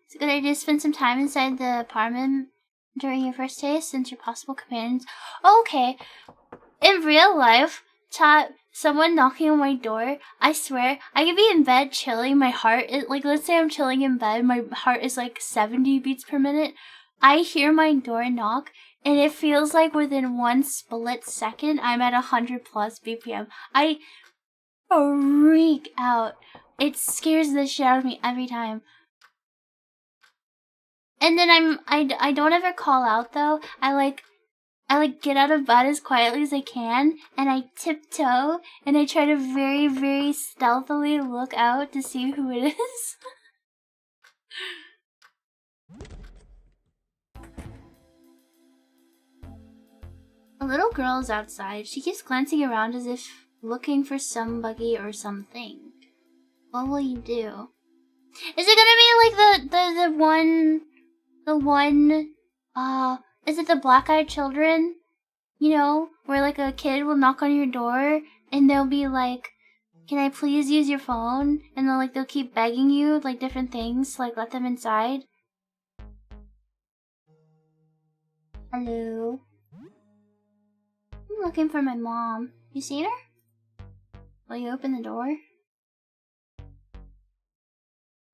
It's a good idea to spend some time inside the apartment during your first day, since your possible companions. Oh, okay. In real life, chat, someone knocking on my door, I swear, I could be in bed chilling, my heart is, like, let's say I'm chilling in bed, my heart is like 70 beats per minute. I hear my door knock, and it feels like within 1 split second, I'm at 100 plus BPM. I freak out. It scares the shit out of me every time. And then I don't ever call out though. I get out of bed as quietly as I can, and I tiptoe, and I try to very, very stealthily look out to see who it is. A little girl is outside. She keeps glancing around as if looking for somebody or something. What will you do? Is it gonna be like the one, is it the Black-Eyed Children? You know, where like a kid will knock on your door and they'll be like, can I please use your phone? And they'll keep begging you like different things to like let them inside. Hello? I'm looking for my mom. You seen her? Will you open the door?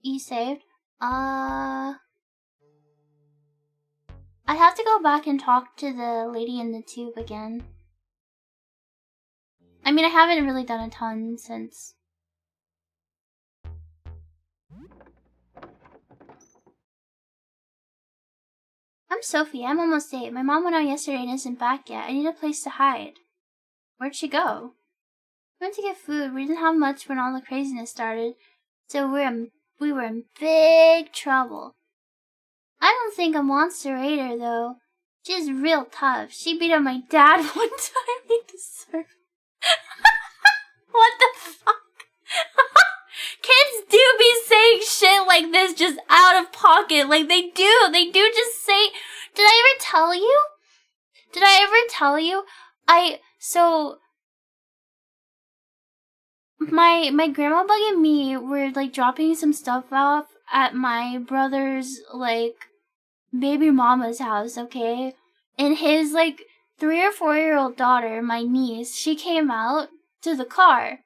You saved? I have to go back and talk to the lady in the tube again. I mean, I haven't really done a ton since. I'm Sophie. I'm almost 8. My mom went out yesterday and isn't back yet. I need a place to hide. Where'd she go? We went to get food. We didn't have much when all the craziness started, so we were in big trouble. I don't think a monster ate her, though. She's real tough. She beat up my dad one time. He deserved. What the fuck? Kids do be saying shit like this just out of pocket. Like, they do. They do just say... Did I ever tell you? So... My grandma Bug and me were, like, dropping some stuff off at my brother's, like, baby mama's house, okay? And his, like, 3 or 4-year-old daughter, my niece, she came out to the car.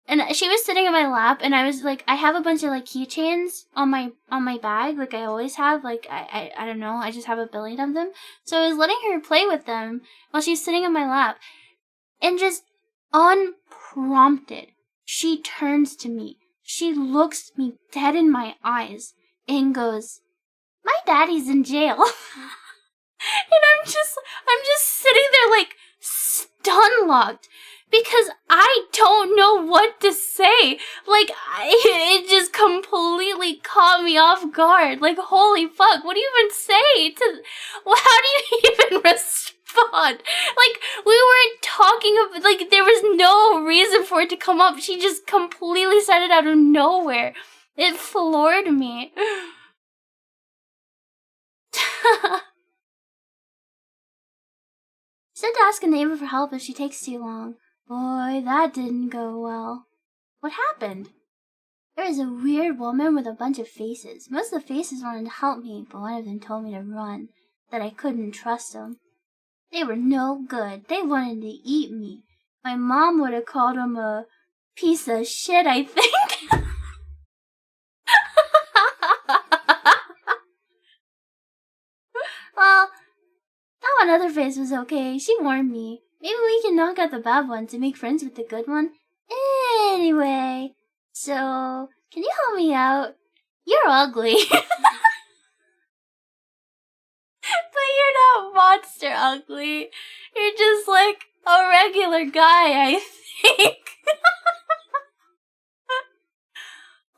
And she was sitting in my lap, and I was, like, I have a bunch of, like, keychains on my bag, like I always have. Like, I don't know, I just have a billion of them. So I was letting her play with them while she's sitting in my lap. And just unprompted, she turns to me. She looks me dead in my eyes and goes, "My daddy's in jail." And I'm just sitting there like stun locked because I don't know what to say. Like, it just completely caught me off guard. Like, holy fuck, what do you even say to, well, how do you even respond? Like, we weren't talking about, like, there was no reason for it to come up. She just completely said it out of nowhere. It floored me. She said to ask a neighbor for help if she takes too long. Boy, that didn't go well. What happened? There was a weird woman with a bunch of faces. Most of the faces wanted to help me, but one of them told me to run, that I couldn't trust them. They were no good. They wanted to eat me. My mom would have called them a piece of shit, I think. Well, that one other face was okay. She warned me. Maybe we can knock out the bad one to make friends with the good one. Anyway, so, can you help me out? You're ugly. But you're not monster ugly. You're just like a regular guy, I think.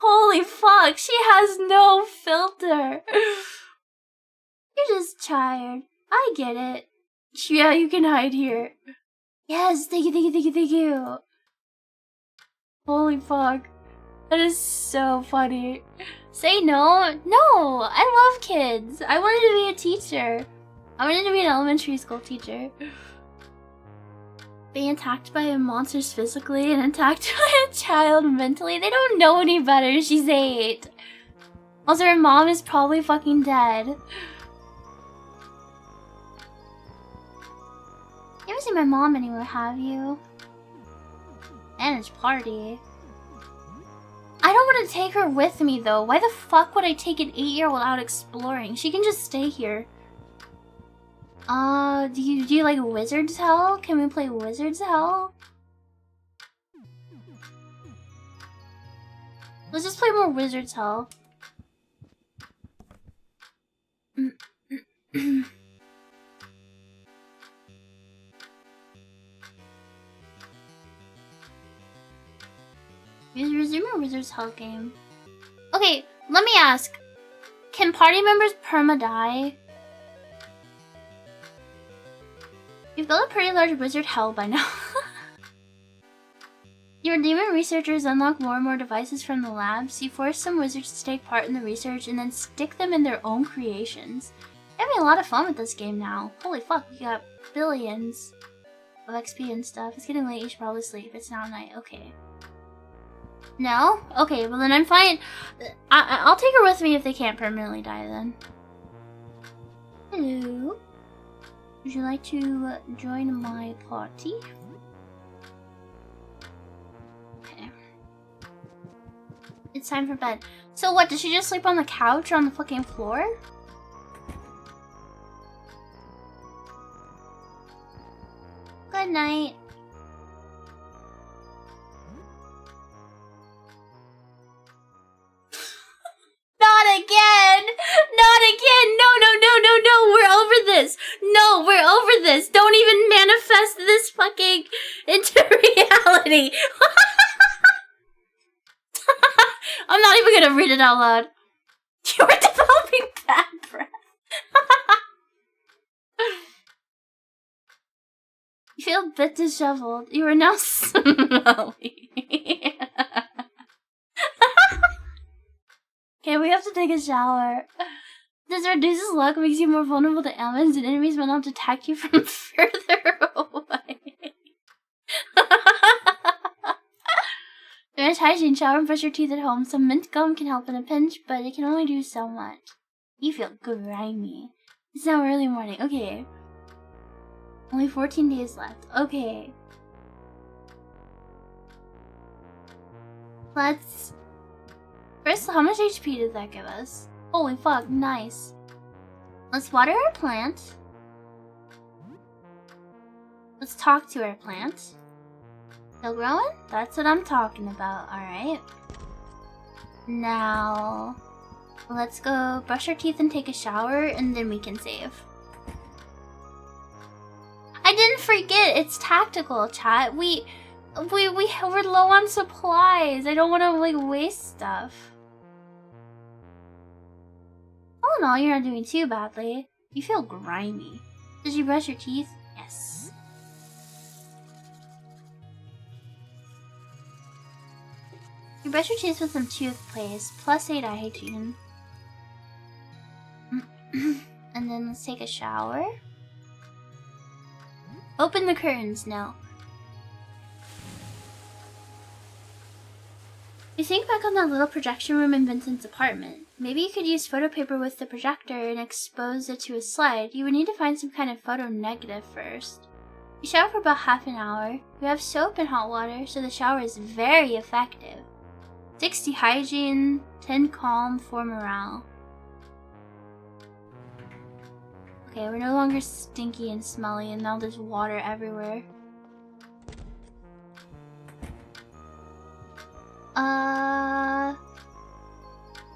Holy fuck, she has no filter. You're just tired. I get it. Yeah, you can hide here. Yes, thank you. Holy fuck. That is so funny. Say no? No, I love kids. I wanted to be a teacher. I wanted to be an elementary school teacher. Being attacked by monsters physically and attacked by a child mentally. They don't know any better. She's 8. Also, her mom is probably fucking dead. You ever seen my mom anywhere, have you? And it's party. I don't want to take her with me, though. Why the fuck would I take an 8-year-old out exploring? She can just stay here. Do you like Wizard's Hell? Can we play Wizard's Hell? Let's just play more Wizard's Hell. Resume a Wizard's Hell game. Okay, let me ask. Can party members perma-die? You've built a pretty large wizard hell by now. Your demon researchers unlock more and more devices from the labs. You force some wizards to take part in the research and then stick them in their own creations. You're having a lot of fun with this game now. Holy fuck, we got billions of XP and stuff. It's getting late, you should probably sleep. It's now night, okay. No? Okay, well then I'm fine. I'll take her with me if they can't permanently die then. Hello? Would you like to join my party? It's time for bed. So what, did she just sleep on the couch or on the fucking floor? Good night. Not again! Not again! No, no, no, no, no! We're over this! No, we're over this! Don't even manifest this fucking into reality! I'm not even gonna read it out loud. You were developing bad breath. You feel a bit disheveled. You are now smelly. Okay, we have to take a shower. This reduces luck, makes you more vulnerable to ailments, and enemies will not attack you from further away. There's hygiene, shower and brush your teeth at home. Some mint gum can help in a pinch, but it can only do so much. You feel grimy. It's now early morning. Okay. Only 14 days left. Okay. Let's... First, how much HP did that give us? Holy fuck, nice. Let's water our plant. Let's talk to our plant. Still growing? That's what I'm talking about, alright. Now, let's go brush our teeth and take a shower, and then we can save. I didn't forget, it's tactical, chat. We're low on supplies. I don't want to, like, waste stuff. All in all, you're not doing too badly. You feel grimy. Did you brush your teeth? Yes. You brush your teeth with some toothpaste, plus 8 eye hygiene. And then let's take a shower. Open the curtains now. You think back on that little projection room in Vincent's apartment. Maybe you could use photo paper with the projector and expose it to a slide. You would need to find some kind of photo negative first. You shower for about half an hour. You have soap and hot water, so the shower is very effective. 60 hygiene, 10 calm, 4 morale. Okay, we're no longer stinky and smelly, and now there's water everywhere.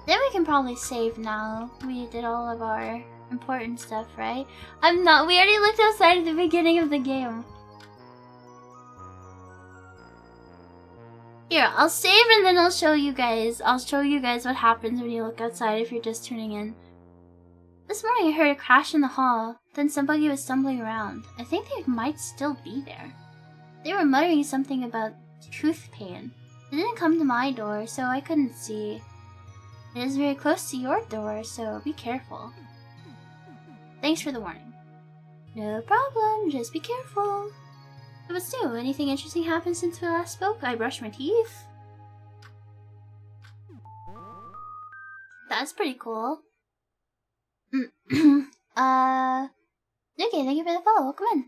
Then we can probably save now. We did all of our important stuff, right? We already looked outside at the beginning of the game. Here, I'll save and then I'll show you guys what happens when you look outside if you're just tuning in. This morning I heard a crash in the hall, then somebody was stumbling around. I think they might still be there. They were muttering something about tooth pain. It didn't come to my door, so I couldn't see. It is very close to your door, so be careful. Thanks for the warning. No problem, just be careful. What's new? Anything interesting happened since we last spoke? I brushed my teeth. That's pretty cool. Okay, thank you for the follow. Come in.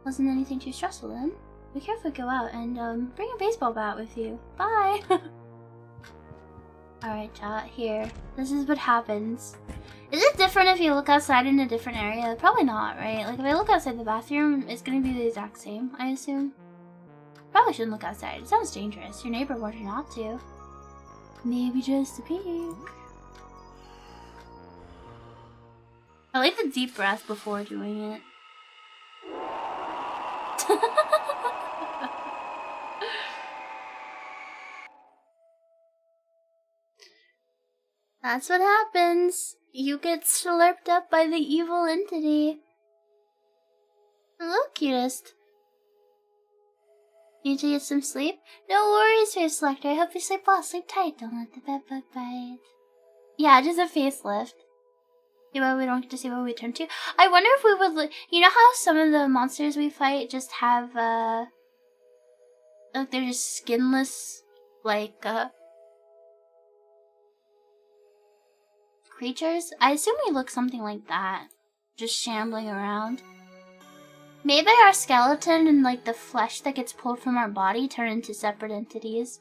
Wasn't anything too stressful then? Be careful to go out and bring a baseball bat with you. Bye! Alright chat, here. This is what happens. Is it different if you look outside in a different area? Probably not, right? Like if I look outside the bathroom, it's gonna be the exact same, I assume. Probably shouldn't look outside. It sounds dangerous. Your neighbor warned you not to. Maybe just a peek. I like the deep breath before doing it. That's what happens. You get slurped up by the evil entity. Hello, cutest. Need to get some sleep? No worries, face selector. I hope you sleep well. Sleep tight. Don't let the bed bug bite. Yeah, just a facelift. See what we don't get to see what we turn to. I wonder if we would. You know how some of the monsters we fight just have like they're just skinless, like creatures? I assume we look something like that. Just shambling around. Maybe our skeleton and like the flesh that gets pulled from our body turn into separate entities.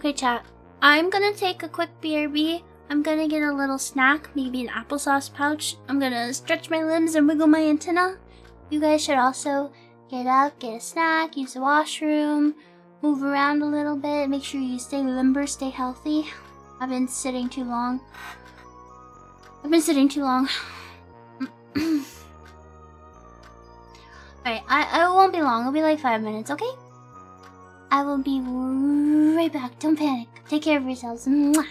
Okay, chat. I'm gonna take a quick BRB. I'm gonna get a little snack, maybe an applesauce pouch. I'm gonna stretch my limbs and wiggle my antenna. You guys should also get up, get a snack, use the washroom, move around a little bit, make sure you stay limber, stay healthy. I've been sitting too long. Alright, I won't be long. It'll be like 5 minutes, okay? I will be right back. Don't panic. Take care of yourselves. Mwah.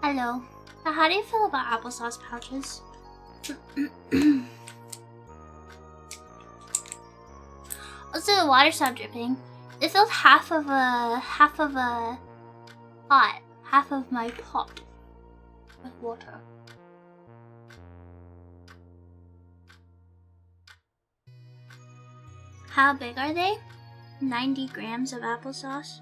Hello. How do you feel about applesauce pouches? Also, the water stopped dripping. It filled half of a pot, half of my pot with water. How big are they? 90 grams of applesauce.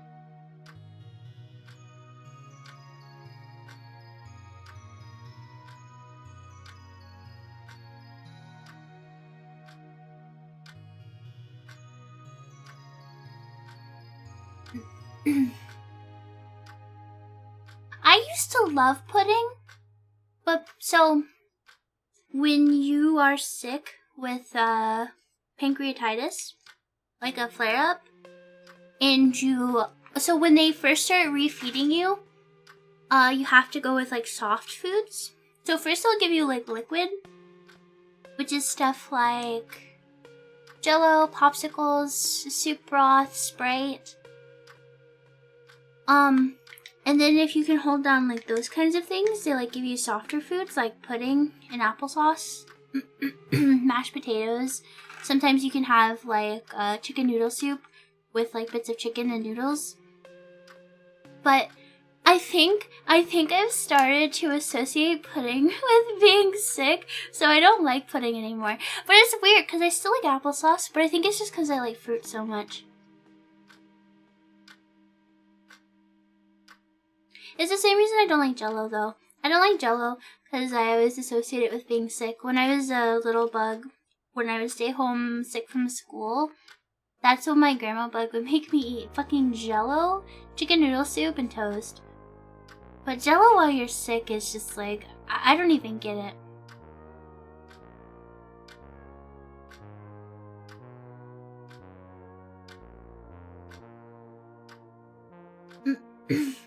I used to love pudding, but so when you are sick with pancreatitis, like a flare-up, and so when they first start refeeding you, you have to go with like soft foods. So first they'll give you like liquid, which is stuff like Jello, popsicles, soup broth, Sprite. And then if you can hold down like those kinds of things, they like give you softer foods like pudding and applesauce, mashed potatoes. Sometimes you can have like chicken noodle soup with like bits of chicken and noodles. But I think I've started to associate pudding with being sick, so I don't like pudding anymore. But it's weird because I still like applesauce, but I think it's just because I like fruit so much. It's the same reason I don't like Jello, though. I don't like Jello because I always associate it with being sick. When I was a little bug, when I would stay home sick from school, that's when my grandma bug would make me eat fucking Jello, chicken noodle soup, and toast. But Jello while you're sick is just like, I don't even get it.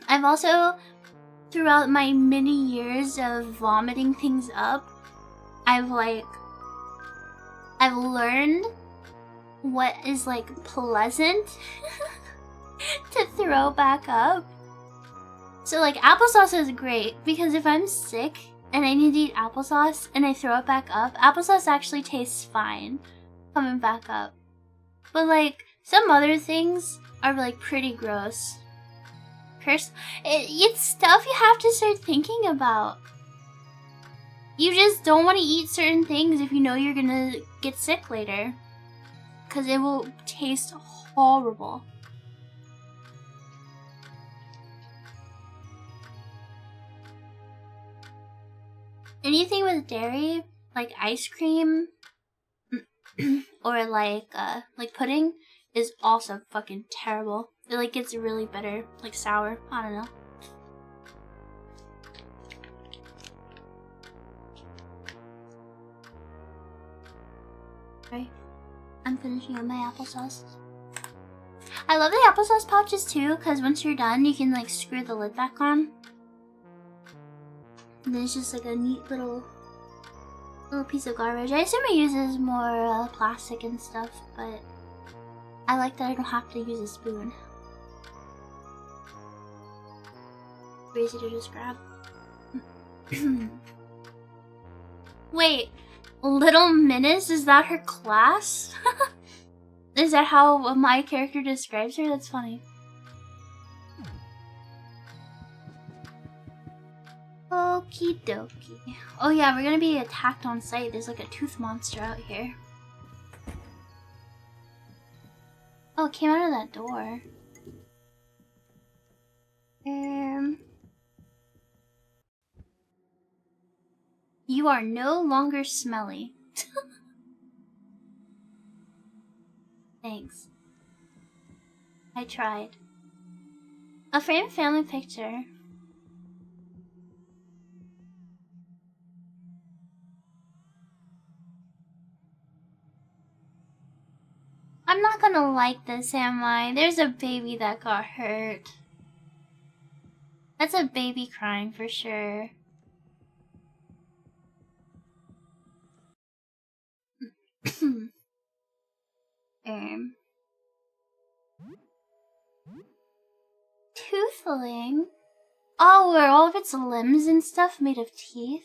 I've also, throughout my many years of vomiting things up, I've learned what is like pleasant to throw back up. So like applesauce is great because if I'm sick and I need to eat applesauce and I throw it back up, applesauce actually tastes fine coming back up. But like some other things are like pretty gross. It's stuff you have to start thinking about. You just don't want to eat certain things if you know you're gonna get sick later, because it will taste horrible. Anything with dairy, like ice cream, or like pudding, is also fucking terrible. It like gets really bitter, like sour. I don't know. Okay, I'm finishing up my applesauce. I love the applesauce pouches too, because once you're done, you can like screw the lid back on. And then it's just like a neat little piece of garbage. I assume it uses more plastic and stuff, but I like that I don't have to use a spoon. Easy to just grab. Wait, Little Menace, is that her class? Is that how my character describes her? That's funny. Okie dokie. Oh yeah, we're gonna be attacked on sight. There's like a tooth monster out here. Oh, it came out of that door. You are no longer smelly. Thanks. I tried. A framed family picture. I'm not gonna like this, am I? There's a baby that got hurt. That's a baby crying for sure. Toothling? Oh, were all of its limbs and stuff made of teeth?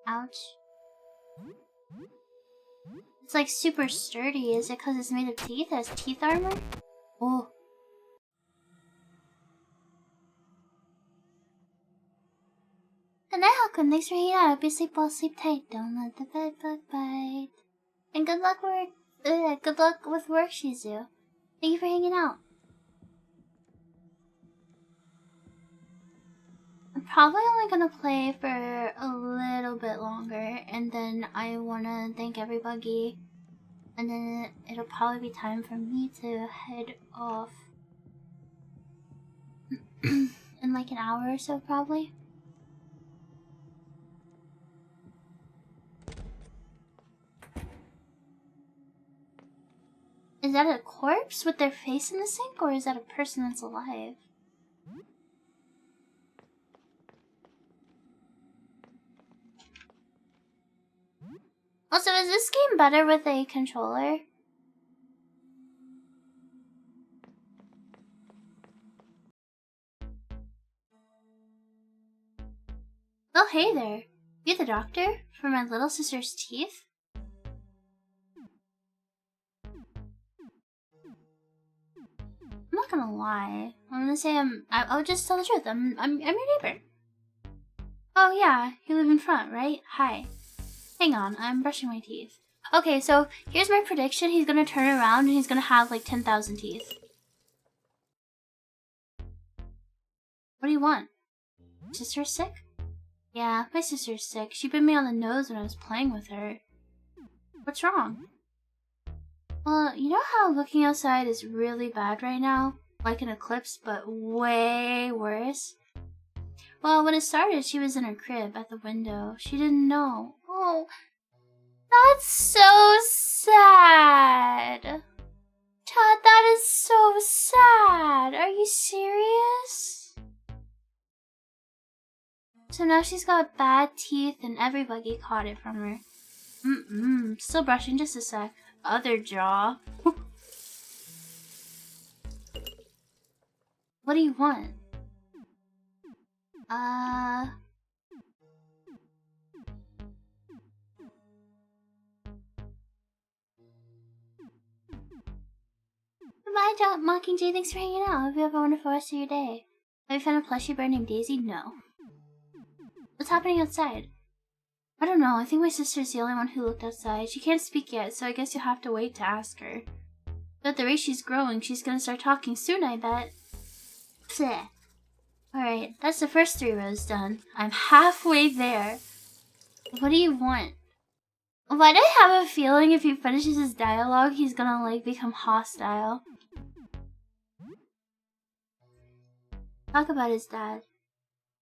Ouch. It's like super sturdy. Is it because it's made of teeth? It has teeth armor? Oh. Good night, Hakun. Thanks for hanging out. Hope you sleep well, sleep tight. Don't let the bed bug bite. And good luck with work, Shizu. Thank you for hanging out. I'm probably only gonna play for a little bit longer, and then I wanna thank everybody, and then it'll probably be time for me to head off in like an hour or so, probably. Is that a corpse with their face in the sink, or is that a person that's alive? Also, is this game better with a controller? Oh, hey there. You the doctor? For my little sister's teeth? I'm not gonna lie. I'm gonna say I'll just tell the truth. I'm your neighbor. Oh yeah, you live in front, right? Hi. Hang on, I'm brushing my teeth. Okay, so here's my prediction. He's gonna turn around and he's gonna have like 10,000 teeth. What do you want? Sister's sick? Yeah, my sister's sick. She bit me on the nose when I was playing with her. What's wrong? Well, you know how looking outside is really bad right now? Like an eclipse, but way worse? Well, when it started, she was in her crib at the window. She didn't know. Oh, that's so sad. Chad, that is so sad. Are you serious? So now she's got bad teeth and everybody caught it from her. Still brushing, just a sec. Other jaw. What do you want? Goodbye, Mockingjay. Thanks for hanging out. Hope you have a wonderful rest of your day. Have you found a plushy bird named Daisy? No. What's happening outside? I don't know. I think my sister's the only one who looked outside. She can't speak yet, so I guess you'll have to wait to ask her. But at the rate she's growing, she's gonna start talking soon, I bet. Bleh. Alright, that's the first 3 rows done. I'm halfway there. What do you want? Why do I have a feeling if he finishes his dialogue, he's gonna, like, become hostile? Talk about his dad.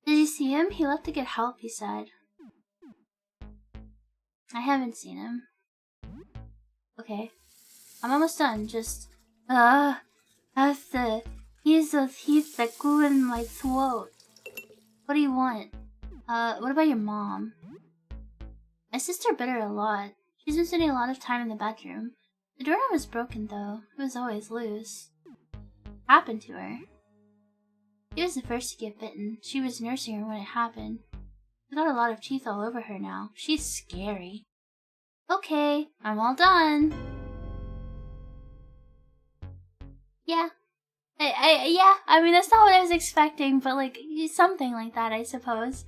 Did you see him? He left to get help, he said. I haven't seen him. Okay. I'm almost done, just... that's the... He's the teeth that glue in my throat. What do you want? What about your mom? My sister bit her a lot. She's been spending a lot of time in the bedroom. The doorknob was broken, though. It was always loose. What happened to her? She was the first to get bitten. She was nursing her when it happened. She's got a lot of teeth all over her now. She's scary. Okay, I'm all done. Yeah. Yeah, I mean, that's not what I was expecting, but, like, something like that, I suppose.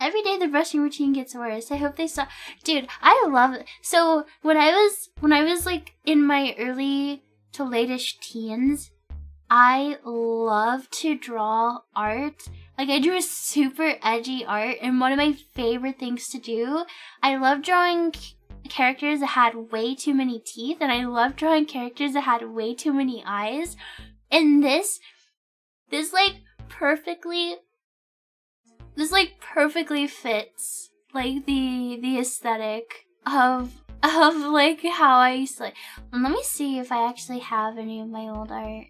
Every day the brushing routine gets worse. I hope they stop. Dude, I love it. So, when I was, like, in my early to late-ish teens, I love to draw art. Like, I drew a super edgy art, and one of my favorite things to do, I love drawing characters that had way too many teeth, and I love drawing characters that had way too many eyes. And this perfectly fits, like, the aesthetic of like how I used to, like, let me see if I actually have any of my old art.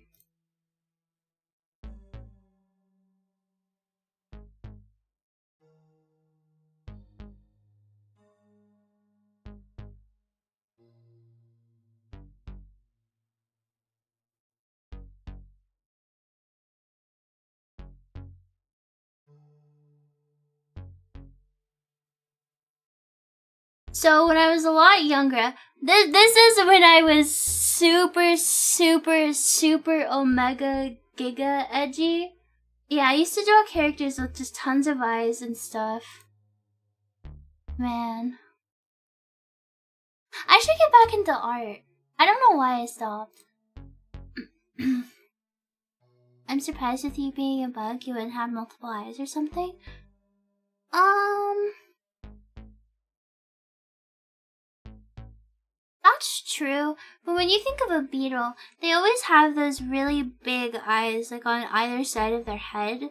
So when I was a lot younger, this is when I was super, super, super omega giga edgy. Yeah, I used to draw characters with just tons of eyes and stuff. Man. I should get back into art. I don't know why I stopped. I'm surprised with you being a bug, you wouldn't have multiple eyes or something. That's true, but when you think of a beetle, they always have those really big eyes, like on either side of their head.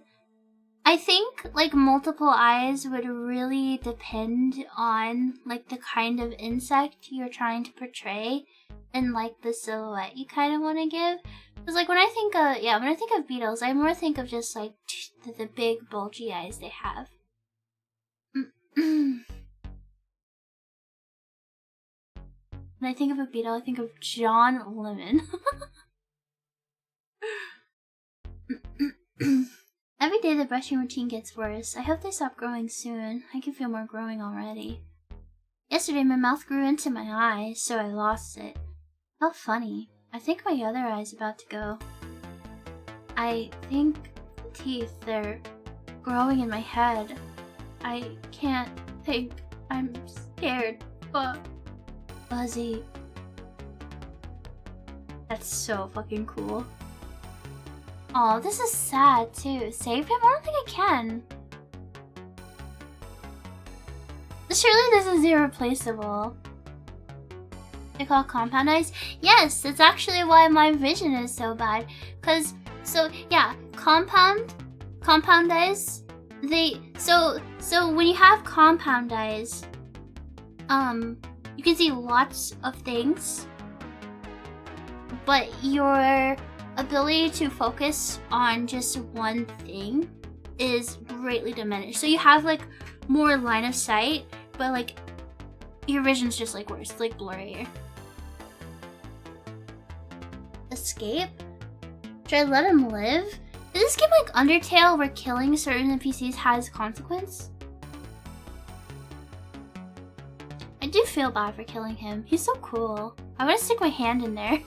I think, like, multiple eyes would really depend on, like, the kind of insect you're trying to portray and, like, the silhouette you kind of want to give. Because, like, when I think of beetles, I more think of just, like, the big, bulgy eyes they have. When I think of a beetle, I think of John Lemon. Every day the brushing routine gets worse. I hope they stop growing soon. I can feel more growing already. Yesterday my mouth grew into my eye, so I lost it. How funny. I think my other eye's about to go. I think teeth, they're growing in my head. I can't think. I'm scared. Buzzy. That's so fucking cool. Oh, this is sad too. Save him? I don't think I can. Surely this is irreplaceable. They call compound eyes? Yes, that's actually why my vision is so bad. So compound eyes, so when you have compound eyes, you can see lots of things, but your ability to focus on just one thing is greatly diminished. So you have like more line of sight, but like your vision's just like worse, like blurrier. Escape? Should I let him live? Is this game like Undertale where killing certain NPCs has consequence? I do feel bad for killing him. He's so cool. I want to stick my hand in there.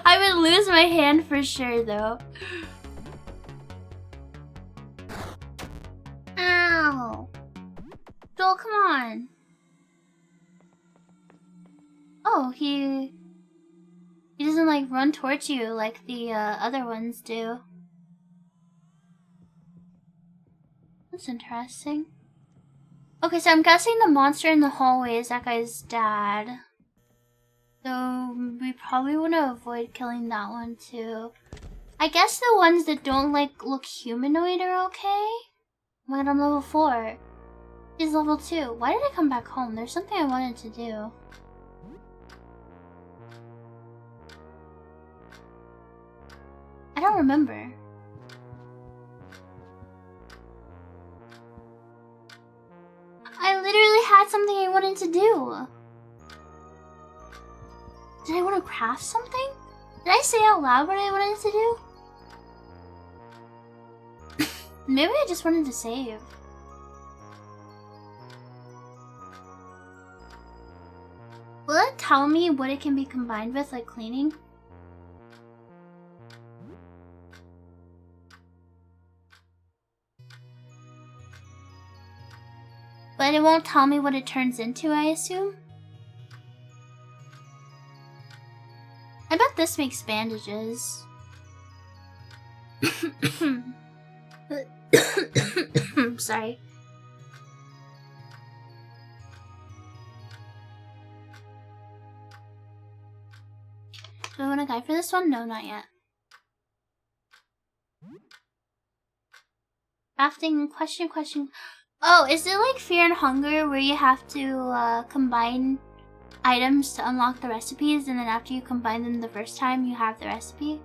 I would lose my hand for sure though. Ow! Joel, come on. Oh, he doesn't like run towards you like the other ones do. That's interesting. Okay, so I'm guessing the monster in the hallway is that guy's dad. So we probably want to avoid killing that one too. I guess the ones that don't like look humanoid are okay. Oh my god, I'm level 4. He's level 2. Why did I come back home? There's something I wanted to do. I don't remember. I literally had something I wanted to do. Did I want to craft something? Did I say out loud what I wanted to do? Maybe I just wanted to save. Will it tell me what it can be combined with, like cleaning? But it won't tell me what it turns into, I assume? I bet this makes bandages. Sorry. Do I want a guide for this one? No, not yet. Crafting, question. Oh, is it like Fear and Hunger where you have to combine items to unlock the recipes, and then after you combine them the first time, you have the recipe?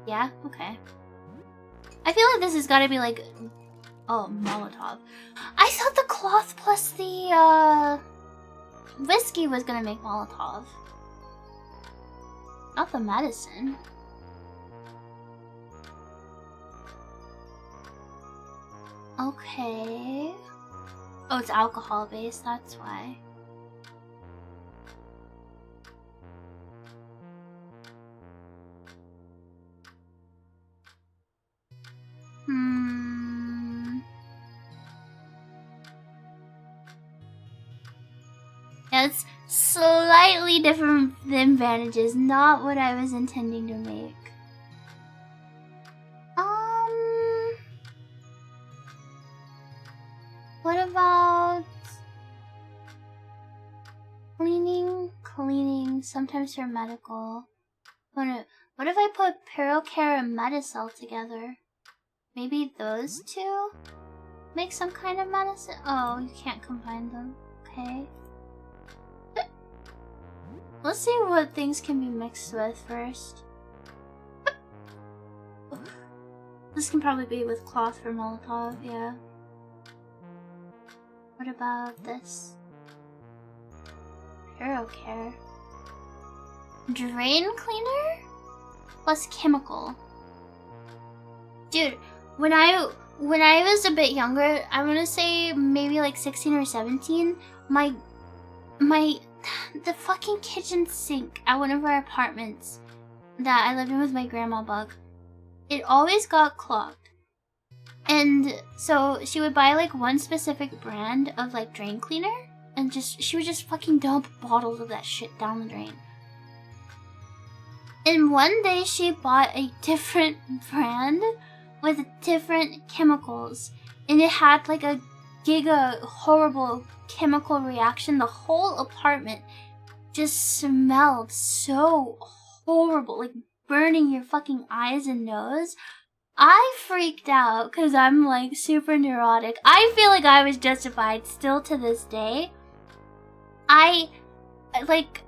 Yeah? Okay. I feel like this has gotta be like... Oh, Molotov. I thought the cloth plus the, whiskey was gonna make Molotov. Not the medicine. Okay. Oh, it's alcohol based, that's why. Yeah, it's slightly different than bandages, not what I was intending to make. What about cleaning, sometimes for medical. What if I put Perocare and Medicel together? Maybe those two make some kind of medicine? Oh, you can't combine them. Okay. Let's see what things can be mixed with first. This can probably be with cloth for Molotov, yeah. What about this? Perocare. Drain cleaner? Plus chemical. Dude, when I was a bit younger, I wanna say maybe like 16 or 17, the fucking kitchen sink at one of our apartments that I lived in with my grandma Bug, it always got clogged. And so she would buy like one specific brand of like drain cleaner and she would just fucking dump bottles of that shit down the drain. And one day she bought a different brand with different chemicals, and it had like a giga horrible chemical reaction. The whole apartment just smelled so horrible, like burning your fucking eyes and nose. I freaked out because I'm like super neurotic. I feel like I was justified still to this day. I freaked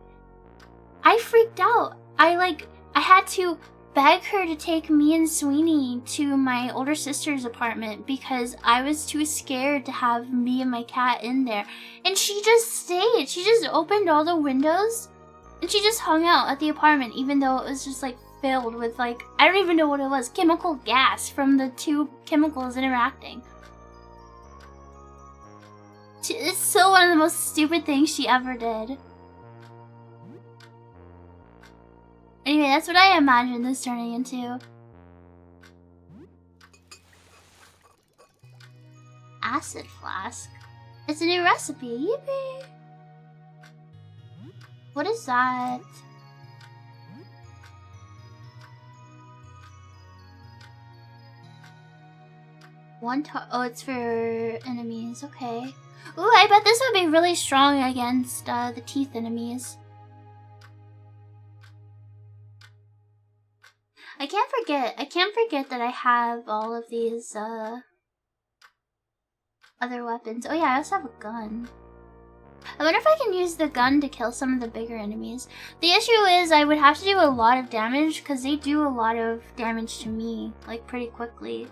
out. I had to beg her to take me and Sweeney to my older sister's apartment because I was too scared to have me and my cat in there. And she just stayed. She just opened all the windows and she just hung out at the apartment even though it was just like filled with like, I don't even know what it was, chemical gas from the two chemicals interacting. It's still one of the most stupid things she ever did. Anyway, that's what I imagined this turning into. Acid flask. It's a new recipe. Yippee! What is that? Oh, it's for enemies. Okay. Ooh, I bet this would be really strong against the teeth enemies. I can't forget that I have all of these other weapons. Oh yeah, I also have a gun. I wonder if I can use the gun to kill some of the bigger enemies. The issue is I would have to do a lot of damage because they do a lot of damage to me, like pretty quickly.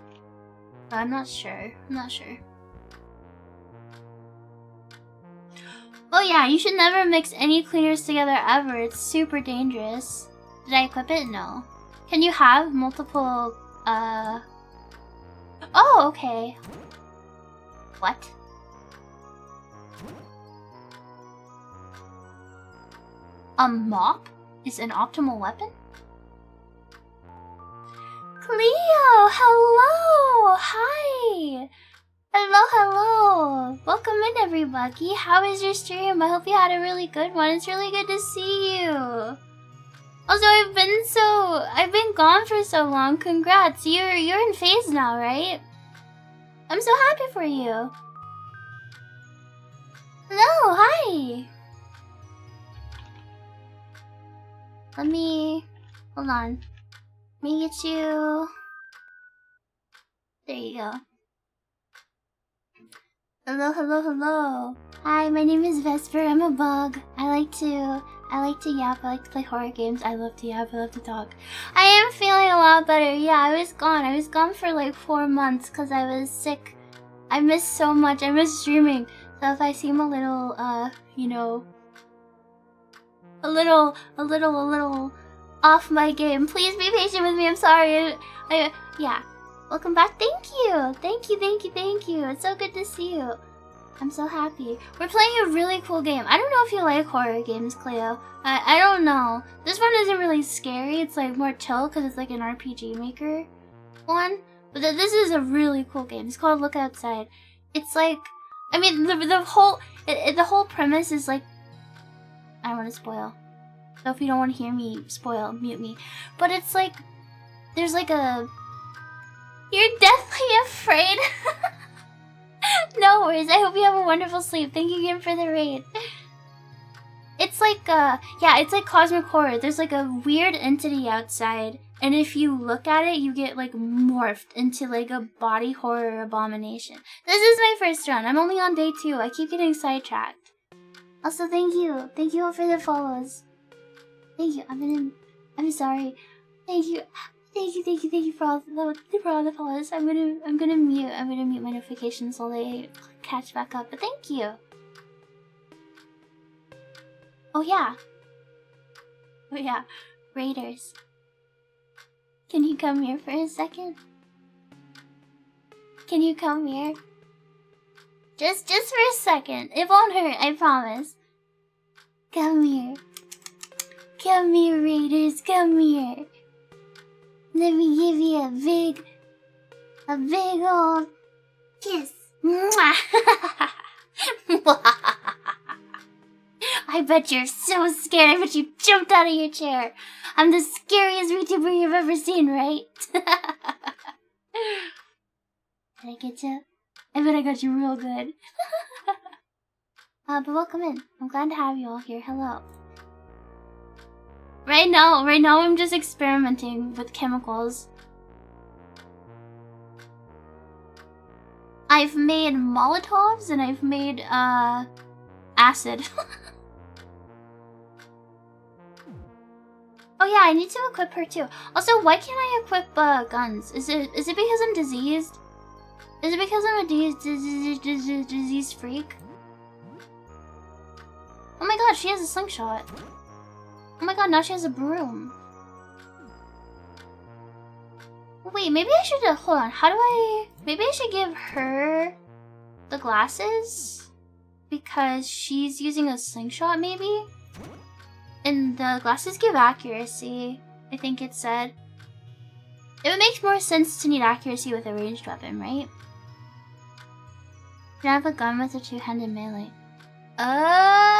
But I'm not sure. Oh yeah, you should never mix any cleaners together ever. It's super dangerous. Did I equip it? No. Can you have multiple, Oh, okay. What? A mop is an optimal weapon? Cleo, hello! Hi! Hello! Welcome in, everybody. How is your stream? I hope you had a really good one. It's really good to see you. Also, I've been gone for so long. Congrats. You're in phase now, right? I'm so happy for you. Hello, hi. Hold on. Let me get you. There you go. Hello. Hi, my name is Vesper. I'm a bug. I like to yap. I like to play horror games. I love to yap. I love to talk. I am feeling a lot better. Yeah, I was gone for like 4 months because I was sick. I missed so much. I missed streaming. So if I seem a little, you know, a little off my game, please be patient with me. I'm sorry. Yeah. Welcome back. Thank you. Thank you, thank you, thank you. It's so good to see you. I'm so happy. We're playing a really cool game. I don't know if you like horror games, Cleo. I don't know. This one isn't really scary. It's like more chill because it's like an RPG Maker one. But this is a really cool game. It's called Look Outside. It's like, I mean, the whole premise is like, I don't want to spoil. So if you don't want to hear me spoil, mute me. But it's like, there's like a, you're deathly afraid. No worries. I hope you have a wonderful sleep. Thank you again for the raid. It's like, yeah, it's like cosmic horror. There's like a weird entity outside, and if you look at it, you get like morphed into like a body horror abomination. This is my first run. I'm only on day 2. I keep getting sidetracked. Also, thank you. Thank you all for the follows. Thank you. I'm sorry. Thank you. Thank you for all the follows. I'm gonna mute my notifications while they catch back up. But thank you. Oh yeah, Raiders. Can you come here for a second? Can you come here? Just for a second. It won't hurt. I promise. Come here. Come here, Raiders. Come here. Let me give you a big old kiss. Mwah. I bet you're so scared. I bet you jumped out of your chair. I'm the scariest VTuber you've ever seen, right? Did I get you? I bet I got you real good. But welcome in. I'm glad to have you all here. Hello. Right now I'm just experimenting with chemicals. I've made Molotovs and I've made acid. Oh yeah, I need to equip her too. Also, why can't I equip guns? Is it because I'm diseased? Is it because I'm a disease freak? Oh my god, she has a slingshot. Oh my god, now she has a broom. Wait, maybe I should, hold on, maybe I should give her the glasses? Because she's using a slingshot, maybe? And the glasses give accuracy, I think it said. It would make more sense to need accuracy with a ranged weapon, right? You have a gun with a two-handed melee. Oh.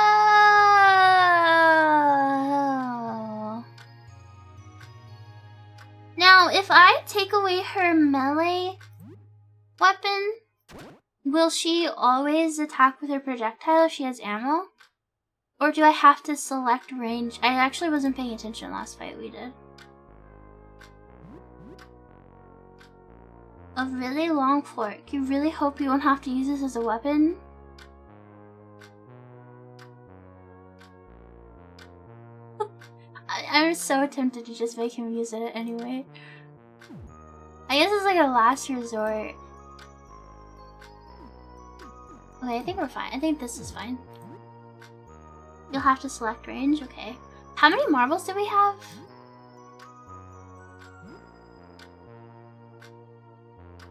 Now, if I take away her melee weapon, will she always attack with her projectile if she has ammo? Or do I have to select range? I actually wasn't paying attention last fight we did. A really long fork. You really hope you won't have to use this as a weapon? I'm so tempted to just make him use it anyway. I guess it's like a last resort. Okay, I think we're fine. I think this is fine. You'll have to select range, okay. How many marbles do we have?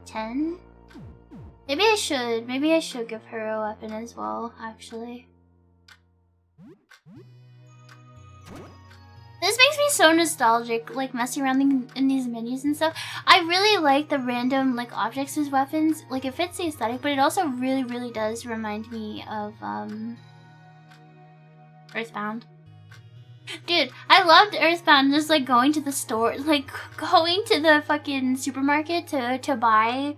10? Maybe I should give her a weapon as well, actually. This makes me so nostalgic, like messing around in these menus and stuff. I really like the random like objects as weapons. Like it fits the aesthetic, but it also really does remind me of Earthbound. Dude, I loved Earthbound, just like going to the store, like going to the fucking supermarket to buy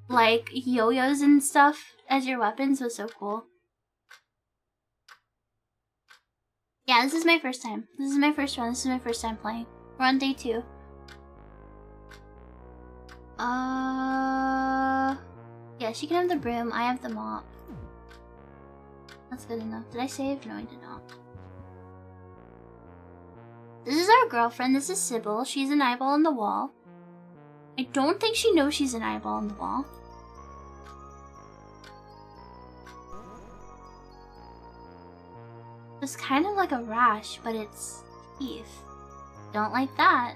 like yo-yos and stuff as your weapons was so cool. Yeah, this is my first time. This is my first run. This is my first time playing. We're on day 2. Yeah, she can have the broom. I have the mop. That's good enough. Did I save? No, I did not. This is our girlfriend. This is Sybil. She's an eyeball on the wall. I don't think she knows she's an eyeball on the wall. It's kind of like a rash, but it's teeth. Don't like that.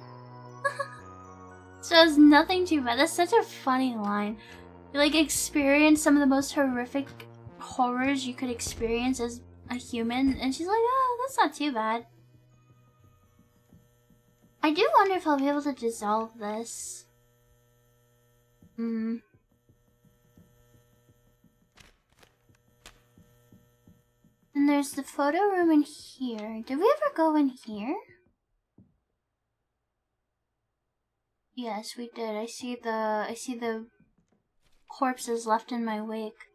So it's nothing too bad. That's such a funny line. You like experience some of the most horrific horrors you could experience as a human, and she's like, oh, that's not too bad. I do wonder if I'll be able to dissolve this. And there's the photo room in here. Did we ever go in here? Yes, we did. I see the corpses left in my wake.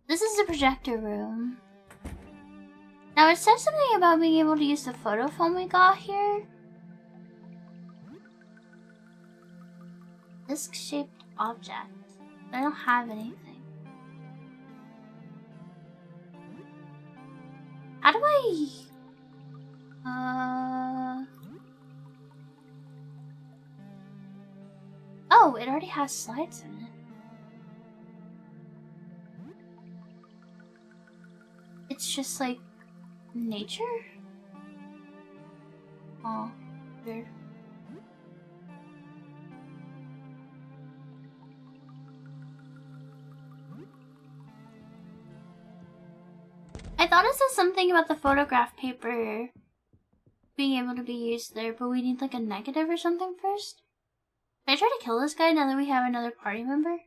This is the projector room. Now it said something about being able to use the photo film we got here. Disc-shaped object. I don't have anything. How do I... Oh, it already has slides in it. It's just like nature? Oh, weird. I thought it said something about the photograph paper being able to be used there, but we need like a negative or something first. Can I try to kill this guy now that we have another party member? Are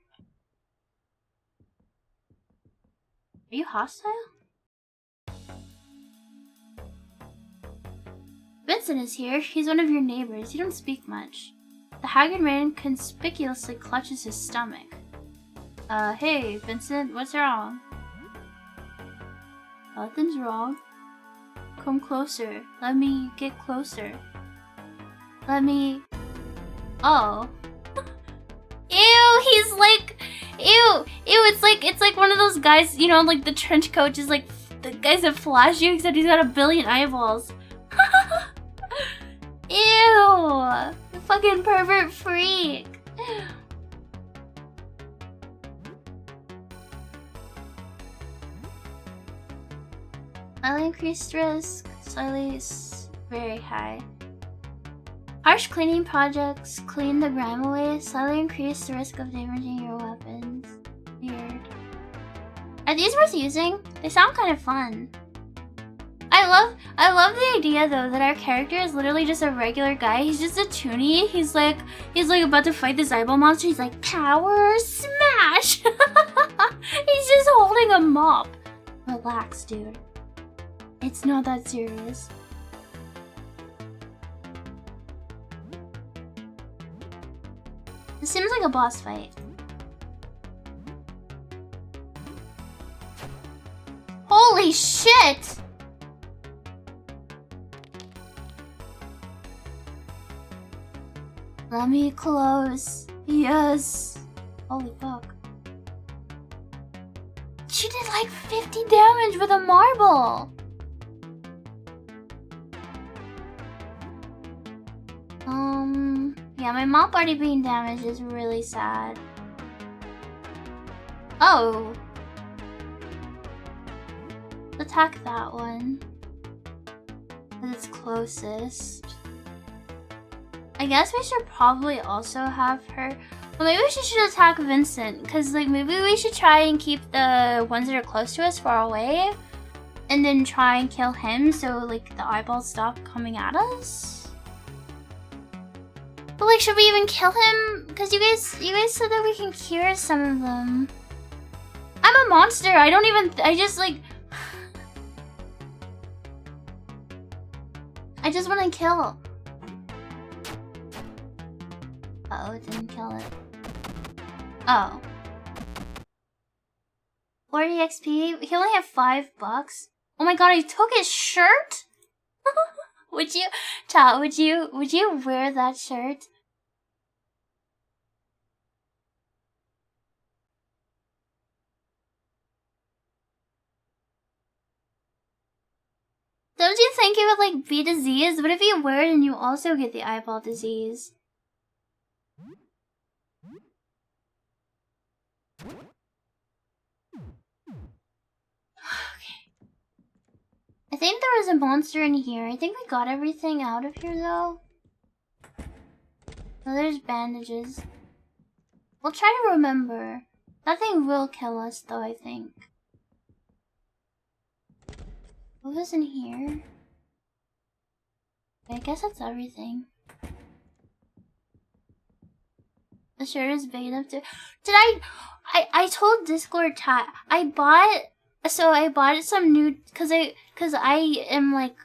you hostile? Vincent is here. He's one of your neighbors. You don't speak much. The haggard man conspicuously clutches his stomach. Hey, Vincent, what's wrong? Nothing's wrong. Come closer. Let me get closer. Let me... Oh. Ew, he's like... Ew, it's like one of those guys, you know, like the trench coat is like the guys that flash you, except he's got a billion eyeballs. Ew, fucking pervert freak. Slightly increased risk, slightly very high. Harsh cleaning projects clean the grime away, slightly increase the risk of damaging your weapons. Weird. Are these worth using? They sound kind of fun. I love the idea though that our character is literally just a regular guy. He's just a toonie. He's like about to fight this eyeball monster. He's like, power smash! He's just holding a mop. Relax, dude. It's not that serious. This seems like a boss fight. Holy shit! Let me close. Yes. Holy fuck. She did like 50 damage with a marble. Yeah, my mop already being damaged is really sad. Oh. Attack that one. Because it's closest. I guess we should probably also have her... Well, maybe we should attack Vincent. Because, like, maybe we should try and keep the ones that are close to us far away. And then try and kill him so, like, the eyeballs stop coming at us. But like, should we even kill him? Because you guys said that we can cure some of them. I'm a monster. I just like... I just want to kill. Uh-oh, it didn't kill it. Oh. 40 XP? He only had $5. Oh my god, I took his shirt? Would you, Chat, would you wear that shirt? Don't you think it would like be disease? What if you wear it and you also get the eyeball disease? I think there was a monster in here. I think we got everything out of here though. Oh, there's bandages. We'll try to remember. Nothing will kill us, though, I think. What was in here? I guess that's everything. The shirt is big enough to... Did I told Discord chat, I bought some new... Cause I am, like,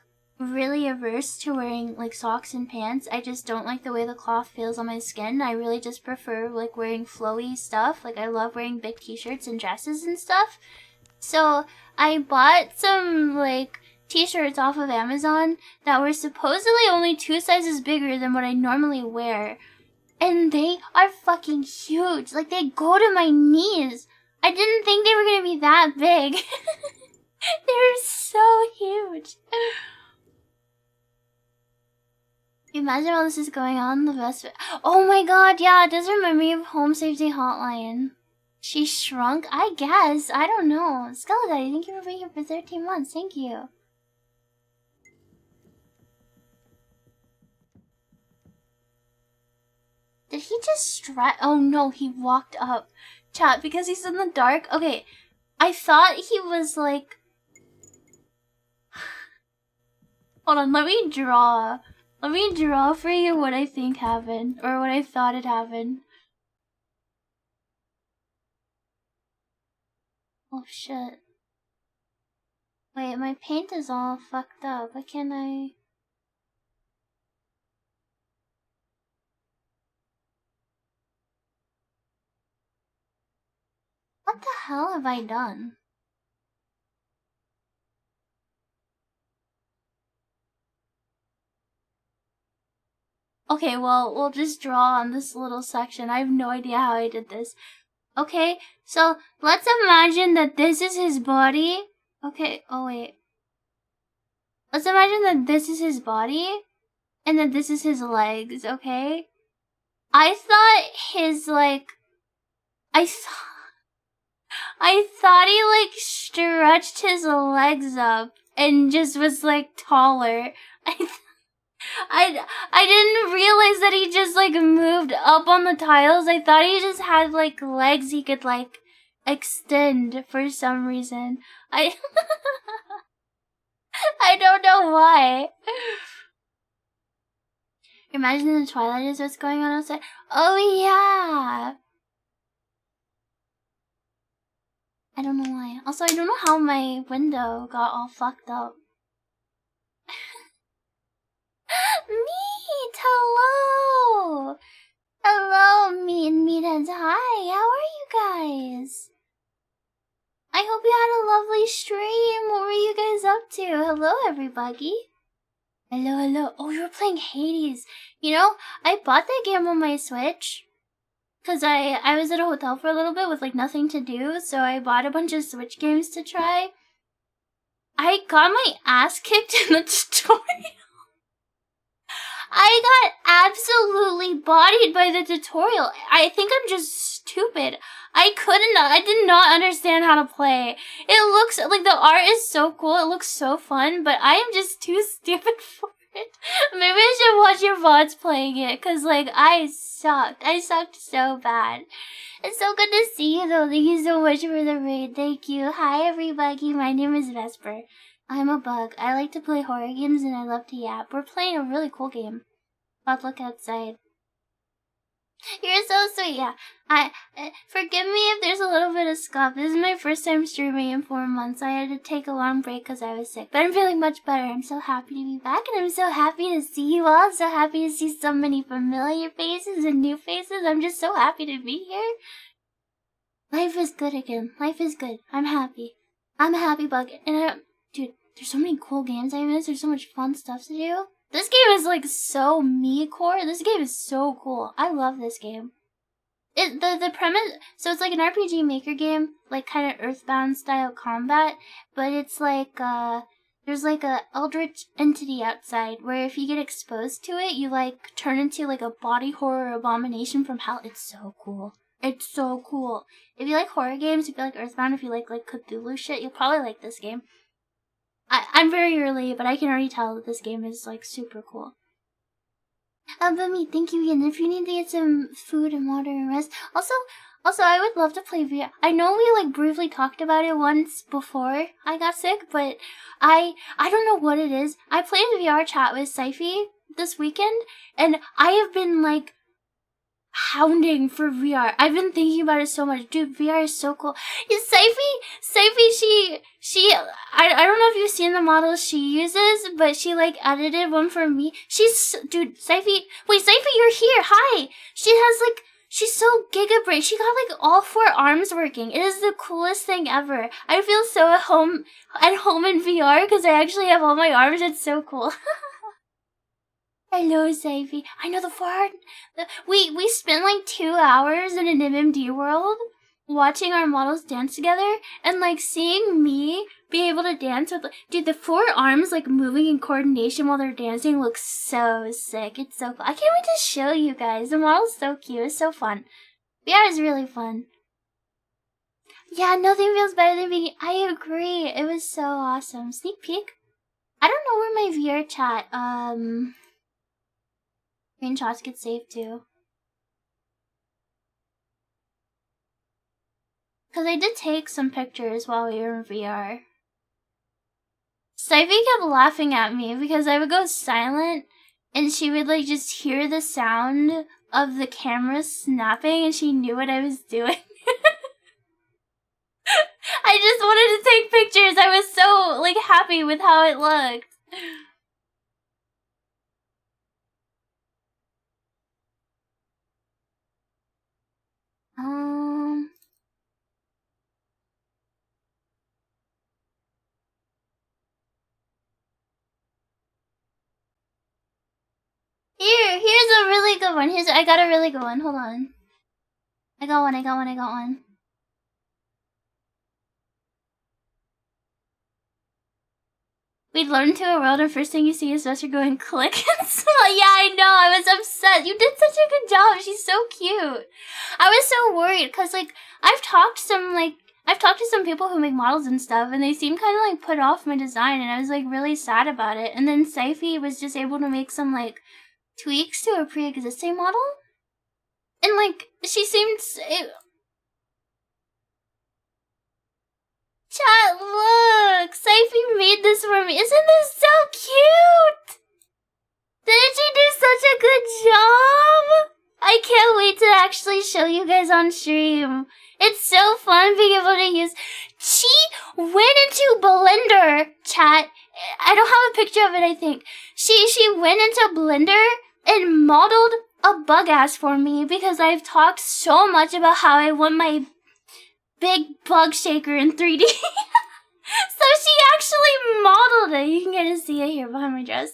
really averse to wearing, like, socks and pants. I just don't like the way the cloth feels on my skin. I really just prefer, like, wearing flowy stuff. Like, I love wearing big t-shirts and dresses and stuff. So, I bought some, like, t-shirts off of Amazon that were supposedly only 2 sizes bigger than what I normally wear. And they are fucking huge. Like, they go to my knees. I didn't think they were gonna be that big. They're so huge. Imagine all this is going on in the Vesper. Oh my god, yeah, it does remind me of Home Safety Hotline. She shrunk? I guess. I don't know. Skeleton, thank you for being here for 13 months. Thank you. Did he just strut? Oh no, he walked up. Chat, because he's in the dark. Okay, I thought he was like... Hold on, let me draw. Let me draw for you what I think happened. Or what I thought had happened. Oh shit. Wait, my paint is all fucked up. Why can't I... What the hell have I done? Okay, well, we'll just draw on this little section. I have no idea how I did this. Okay, so let's imagine that this is his body. Okay, oh wait. Let's imagine that this is his body and that this is his legs, okay? I thought his, like... I thought he, like, stretched his legs up and just was, like, taller. I didn't realize that he just, like, moved up on the tiles. I thought he just had, like, legs he could, like, extend for some reason. I don't know why. Imagine the Twilight is what's going on outside. Oh, yeah. I don't know why. Also, I don't know how my window got all fucked up. Meat! Hello! Hello, Meat and Meatheads. Hi, how are you guys? I hope you had a lovely stream. What were you guys up to? Hello, everybody. Hello, hello. Oh, you were playing Hades. You know, I bought that game on my Switch. Because I was at a hotel for a little bit with, like, nothing to do. So I bought a bunch of Switch games to try. I got my ass kicked in the tutorial. I got absolutely bodied by the tutorial. I think I'm just stupid. I did not understand how to play. It looks, like, the art is so cool. It looks so fun, but I am just too stupid for it. Maybe I should watch your VODs playing it, because, like, I sucked. I sucked so bad. It's so good to see you, though. Thank you so much for the raid. Thank you. Hi, everybody. My name is Vesper. I'm a bug. I like to play horror games, and I love to yap. We're playing a really cool game. Let's look outside. You're so sweet, yeah. Forgive me if there's a little bit of scuff. This is my first time streaming in 4 months. I had to take a long break because I was sick. But I'm feeling much better. I'm so happy to be back, and I'm so happy to see you all. So happy to see so many familiar faces and new faces. I'm just so happy to be here. Life is good again. Life is good. I'm happy. I'm a happy bug. And dude, there's so many cool games I missed. There's so much fun stuff to do. This game is, like, so me-core. This game is so cool. I love this game. The premise... So it's like an RPG Maker game, like, kind of Earthbound-style combat, but it's like, there's, like, a eldritch entity outside, where if you get exposed to it, you, like, turn into, like, a body horror abomination from hell. It's so cool. It's so cool. If you like horror games, if you like Earthbound, if you like Cthulhu shit, you'll probably like this game. I'm very early, but I can already tell that this game is, like, super cool. Bummy, thank you again. If you need to get some food and water and rest. Also, I would love to play VR. I know we like briefly talked about it once before I got sick, but I don't know what it is. I played VR chat with Syfy this weekend, and I have been like hounding for VR. I've been thinking about it so much. Dude, VR is so cool. Yeah, Syfy, I don't know if you've seen the models she uses, but she like edited one for me. Dude, Syfy, you're here. Hi. She's so giga brain. She got like all 4 arms working. It is the coolest thing ever. I feel so at home in VR because I actually have all my arms. It's so cool. Hello, Syfy. I know the foreheart. We spent like 2 hours in an MMD world watching our models dance together, and like seeing me be able to dance with, dude, the 4 arms like moving in coordination while they're dancing looks so sick. It's so cool. I can't wait to show you guys. The model's so cute. It's so fun. VR is really fun. Yeah, nothing feels better than being. I agree. It was so awesome. Sneak peek. I don't know where my VR chat screenshots get saved to. Because I did take some pictures while we were in VR. Syfy kept laughing at me because I would go silent and she would like just hear the sound of the camera snapping and she knew what I was doing. I just wanted to take pictures. I was so like happy with how it looked. Here's a really good one. I got a really good one. Hold on. I got one. We learned to a world and first thing you see is Vesper going click and smile. Yeah, I know. I was upset. You did such a good job. She's so cute. I was so worried because like I've talked to some people who make models and stuff, and they seemed kind of like put off my design, and I was like really sad about it. And then Syfy was just able to make some like tweaks to a pre-existing model, and like she seemed. Chat, look! Syfy made this for me. Isn't this so cute? Didn't she do such a good job? I can't wait to actually show you guys on stream. It's so fun being able to use. She went into Blender, chat. I don't have a picture of it, I think. She went into Blender and modeled a bug ass for me because I've talked so much about how I want my big bug shaker in 3D. So she actually modeled it. You can get to see it here behind my dress.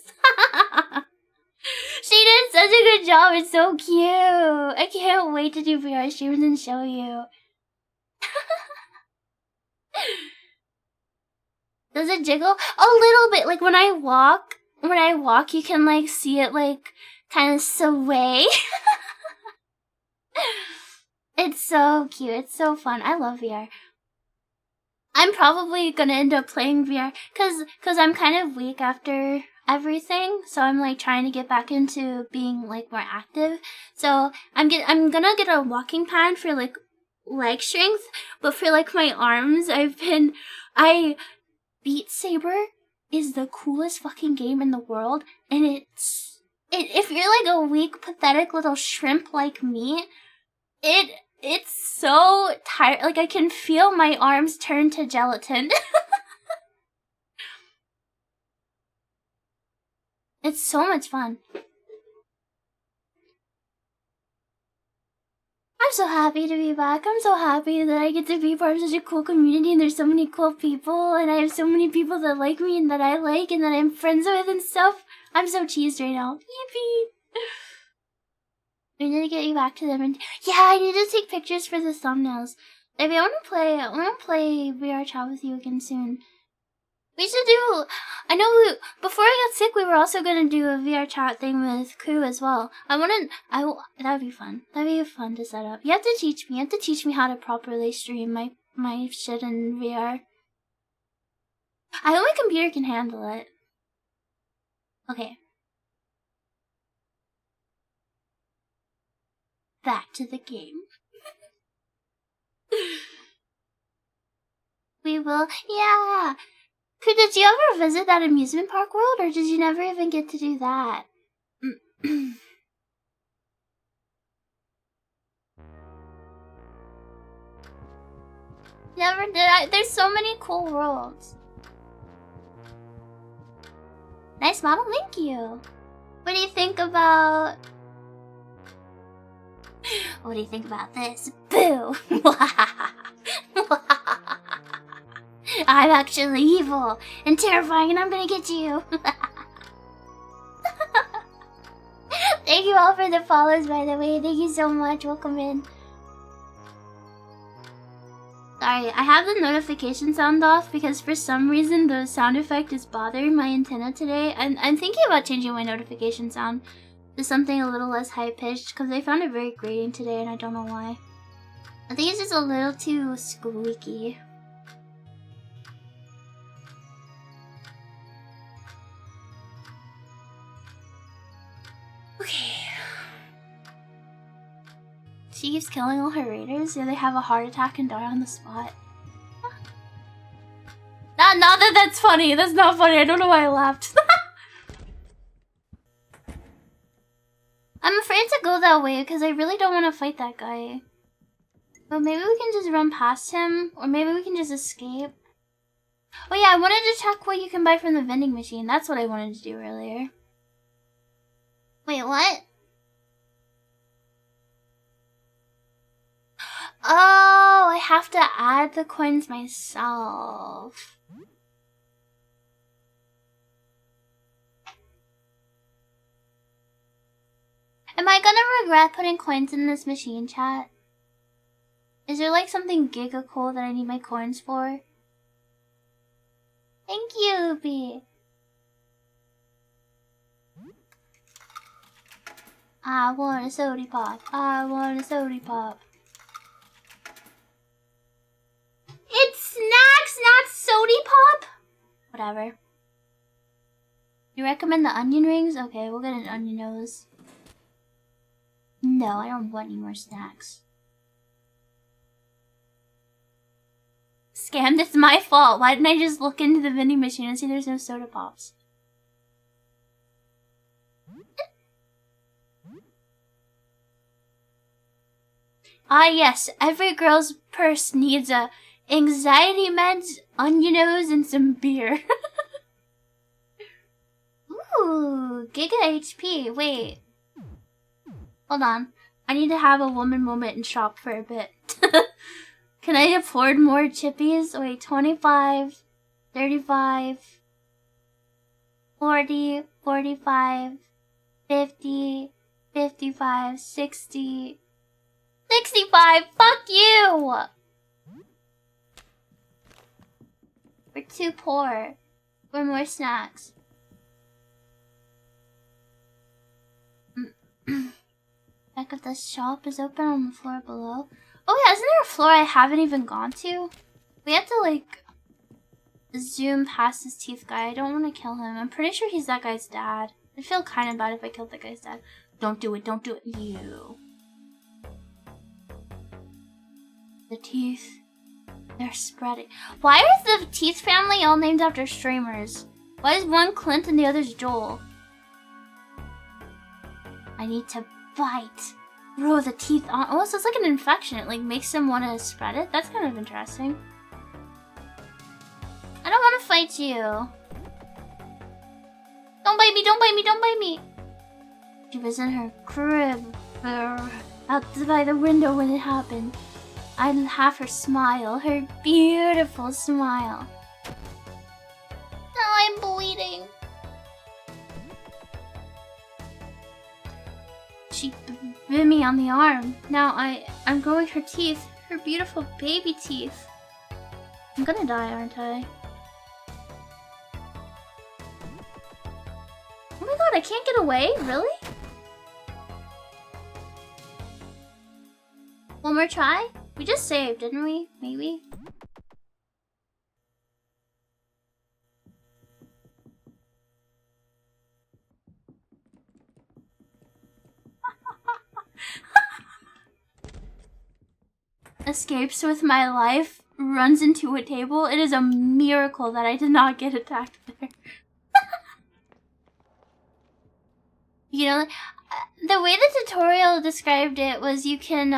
She did such a good job. It's so cute. I can't wait to do VR streams and show you. Does it jiggle? A little bit. Like when I walk, you can like see it like kind of sway. It's so cute. It's so fun. I love VR. I'm probably gonna end up playing VR cause I'm kind of weak after everything, so I'm like trying to get back into being like more active. So I'm gonna get a walking pad for like leg strength, but for like my arms, Beat Saber is the coolest fucking game in the world, and if you're like a weak, pathetic little shrimp like me, it's so tired. Like I can feel my arms turn to gelatin. It's so much fun. I'm so happy to be back. I'm so happy that I get to be part of such a cool community and there's so many cool people and I have so many people that like me and that I like and that I'm friends with and stuff. I'm so cheesed right now. Yippee! I need to get you back to them and yeah, I need to take pictures for the thumbnails. Maybe I wanna play VR chat with you again soon. We should do. Before I got sick, we were also gonna do a VR chat thing with Ku as well. That would be fun. That'd be fun to set up. You have to teach me. You have to teach me how to properly stream my shit in VR. I hope my computer can handle it. Okay. back to the game. We will, yeah. Did you ever visit that amusement park world, or did you never even get to do that? Never did I. There's so many cool worlds. Nice model, thank you. What do you think about... What do you think about this? Boo! I'm actually evil and terrifying, and I'm gonna get you. Thank you all for the follows, by the way. Thank you so much. Welcome in. Sorry, I have the notification sound off because for some reason the sound effect is bothering my antenna today. And I'm thinking about changing my notification sound to something a little less high-pitched because I found it very grating today and I don't know why. I think it's just a little too squeaky. Okay. She keeps killing all her raiders, yeah, they have a heart attack and die on the spot. Not that that's funny. That's not funny. I don't know why I laughed. I'm afraid to go that way because I really don't want to fight that guy. But maybe we can just run past him, or maybe we can just escape. Oh yeah, I wanted to check what you can buy from the vending machine. That's what I wanted to do earlier. Wait, what? Oh, I have to add the coins myself. Am I gonna regret putting coins in this machine, chat? Is there like something giga cool that I need my coins for? Thank you, B. I want a sody pop. I want a sody pop. It's snacks, not sody pop? Whatever. You recommend the onion rings? Okay, we'll get an onion nose. No, I don't want any more snacks. Scammed, it's my fault. Why didn't I just look into the vending machine and see there's no soda pops? Ah yes, every girl's purse needs a anxiety meds, onion nose, and some beer. Ooh, Giga HP. Wait. Hold on. I need to have a woman moment and shop for a bit. Can I afford more chippies? Wait, 25, 35, 40, 45, 50, 55, 60, 65. Fuck you! We're too poor. We're more snacks. Back of the shop is open on the floor below. Oh yeah, isn't there a floor I haven't even gone to? We have to like zoom past this teeth guy. I don't want to kill him. I'm pretty sure he's that guy's dad. I'd feel kind of bad if I killed that guy's dad. Don't do it, don't do it. You. The teeth. They're spreading. Why is the Teeth family all named after streamers? Why is one Clint and the other's Joel? I need to bite. Grow the teeth on. Oh, so it's like an infection. It like makes them want to spread it. That's kind of interesting. I don't want to fight you. Don't bite me, don't bite me, don't bite me. She was in her crib. Out by the window when it happened. I'd have her smile. Her beautiful smile. Now I'm bleeding. She bit me on the arm. Now I'm growing her teeth. Her beautiful baby teeth. I'm gonna die, aren't I? Oh my god, I can't get away? Really? One more try? We just saved, didn't we? Maybe? escapes with my life runs into a table. It is a miracle that I did not get attacked there. You know, the way the tutorial described it was you can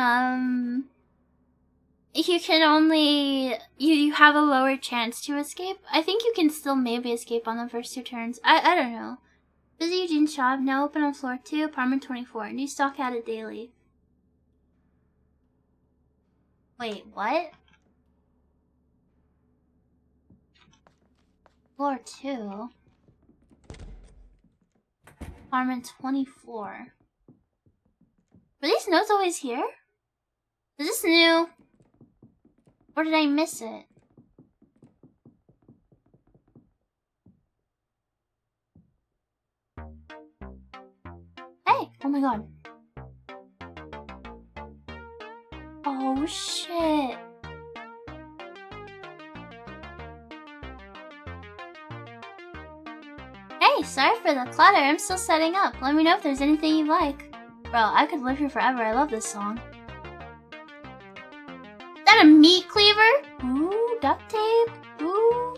only, you have a lower chance to escape. I think you can still maybe escape on the first 2 turns. I don't know. Busy Eugene shop, now open on floor 2, apartment 24. New stock added daily. Wait, what? Floor 2? Apartment 24. Were these notes always here? Is this new? Or did I miss it? Hey! Oh my god. Oh shit. Hey, sorry for the clutter. I'm still setting up. Let me know if there's anything you like. Bro, I could live here forever. I love this song. Is that a meat cleaver? Ooh, duct tape. Ooh.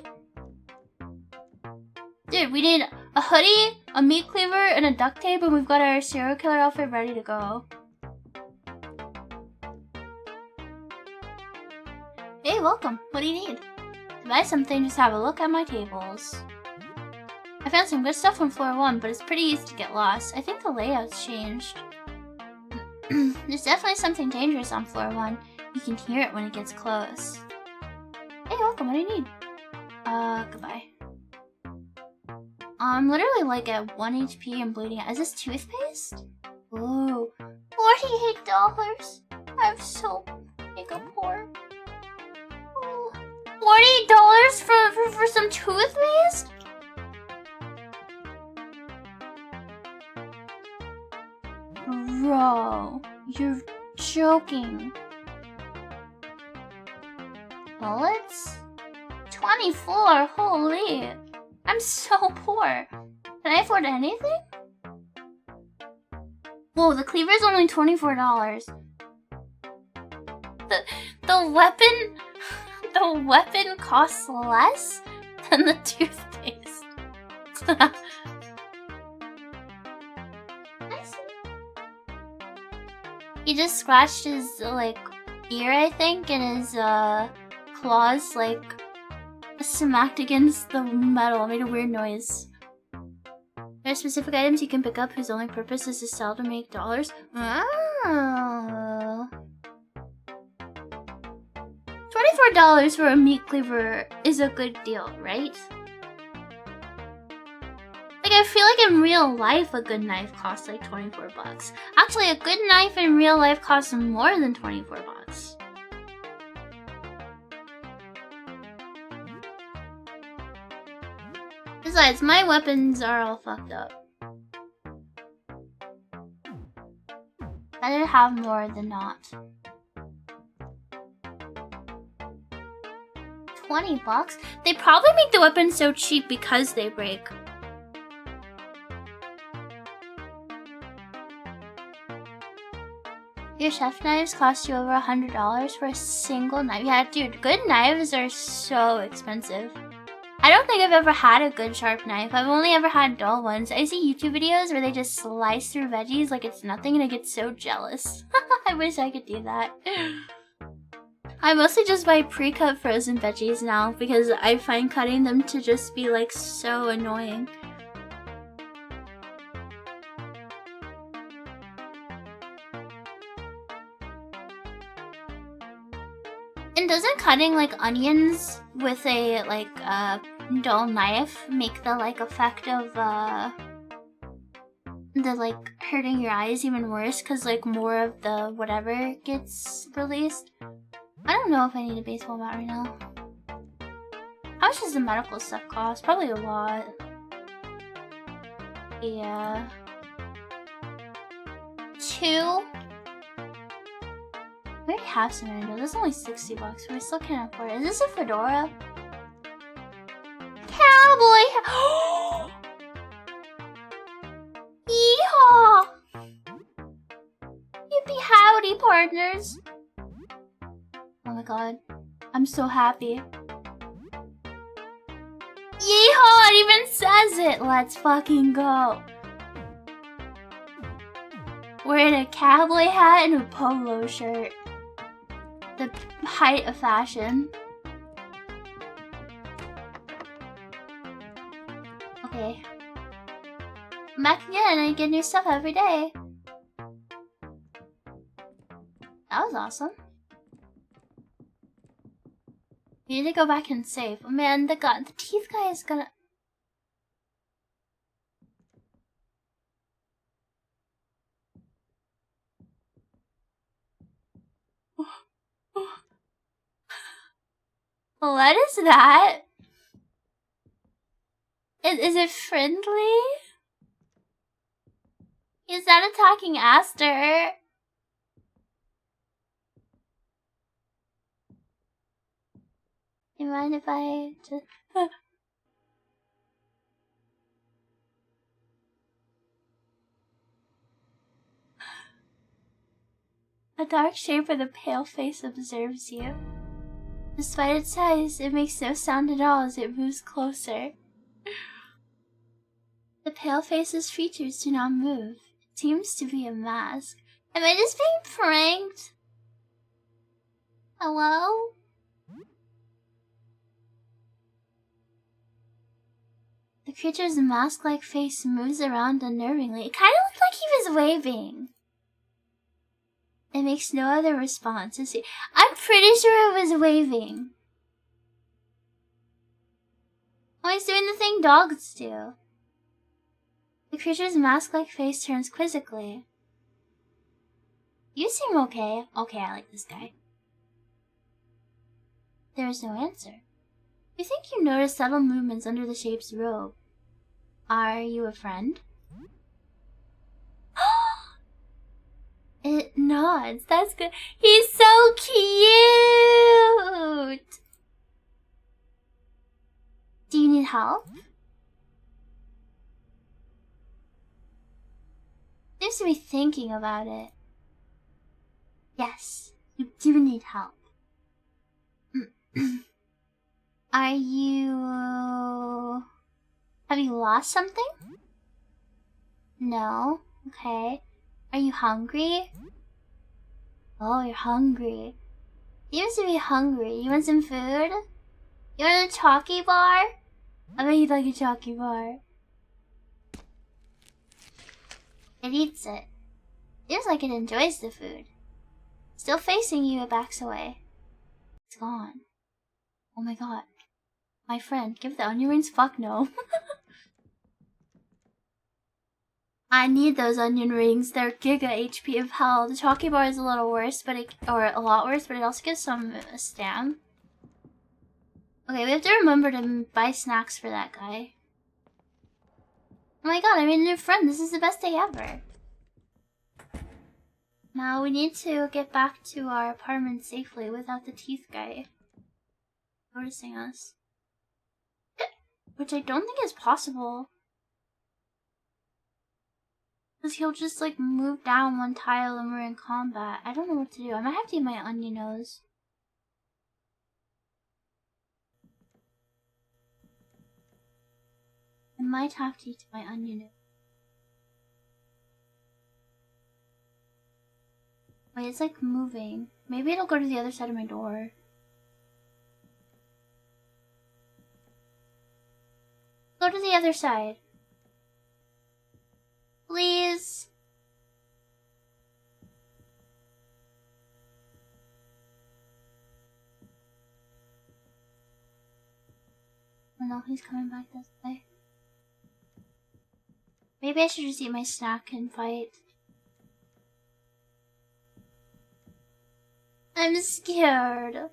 Dude, we need a hoodie, a meat cleaver, and a duct tape, and we've got our serial killer outfit ready to go. Hey, welcome. What do you need? To buy something, just have a look at my tables. I found some good stuff on floor 1, but it's pretty easy to get lost. I think the layout's changed. There's definitely something dangerous on floor 1. You can hear it when it gets close. Hey, welcome. What do you need? Goodbye. I'm literally like at 1 HP and bleeding out. Is this toothpaste? Ooh. $48? I'm so mega poor. Ooh. $48 for some toothpaste? Bro, you're joking. Bullets? 24, holy. I'm so poor. Can I afford anything? Whoa, the cleaver's only $24. The weapon costs less than the toothpaste. He just scratched his, like, ear, I think, and his, claws, like, smacked against the metal. It made a weird noise. There are specific items you can pick up whose only purpose is to sell to make dollars. Oh. $24 for a meat cleaver is a good deal, right? Like, I feel like in real life, a good knife costs like 24 bucks. Actually, a good knife in real life costs more than 24 bucks. Besides, my weapons are all fucked up. Better have more than not. 20 bucks? They probably make the weapons so cheap because they break. Your chef knives cost you over $100 for a single knife. Yeah, dude, good knives are so expensive. I don't think I've ever had a good sharp knife. I've only ever had dull ones. I see YouTube videos where they just slice through veggies like it's nothing and I get so jealous. I wish I could do that. I mostly just buy pre-cut frozen veggies now because I find cutting them to just be like so annoying. And doesn't cutting like onions with a like dull knife make the like effect of the like hurting your eyes even worse because like more of the whatever gets released? I don't know if I need a baseball bat right now. How much does the medical stuff cost? Probably a lot. Yeah. 2? We already have some windows. That's only 60 bucks, but we still can't afford it. Is this a fedora? Cowboy! Yeehaw! Yippee howdy, partners! god. I'm so happy. Yeehaw! It even says it! Let's fucking go. Wearing a cowboy hat and a polo shirt. The height of fashion. Okay. I'm back again. I get new stuff every day. That was awesome. We need to go back and save. Oh man, the teeth guy is gonna... What is that? Is it friendly? Is that attacking Aster? Do you mind if I just... A dark shape with a pale face observes you. Despite its size, it makes no sound at all as it moves closer. The pale face's features do not move. It seems to be a mask. Am I just being pranked? Hello? The creature's mask-like face moves around unnervingly. It kind of looked like he was waving. It makes no other response. I'm pretty sure it was waving. Oh, he's doing the thing dogs do. The creature's mask-like face turns quizzically. You seem okay. Okay, I like this guy. There is no answer. You think you notice subtle movements under the shape's robe. Are you a friend? It nods. That's good. He's so cute! Do you need help? Seems to be thinking about it. Yes, you do need help. Are you... Have you lost something? No? Okay. Are you hungry? Oh, you're hungry. You seem to be hungry. You want some food? You want a chalky bar? I bet you'd like a chalky bar. It eats it. Seems like it enjoys the food. Still facing you, it backs away. It's gone. Oh my god. My friend, give the onion rings? Fuck no. I need those onion rings. They're giga HP of hell. The chalky bar is a little worse, but or a lot worse, but it also gives some stam. Okay, we have to remember to buy snacks for that guy. Oh my god, I made a new friend. This is the best day ever. Now we need to get back to our apartment safely without the teeth guy noticing us. Which I don't think is possible. Because he'll just like move down one tile and we're in combat. I don't know what to do. I might have to eat my onion nose. I might have to eat my onion nose. Wait, it's like moving. Maybe it'll go to the other side of my door. Go to the other side. Please. Oh no, he's coming back this way. Maybe I should just eat my snack and fight. I'm scared.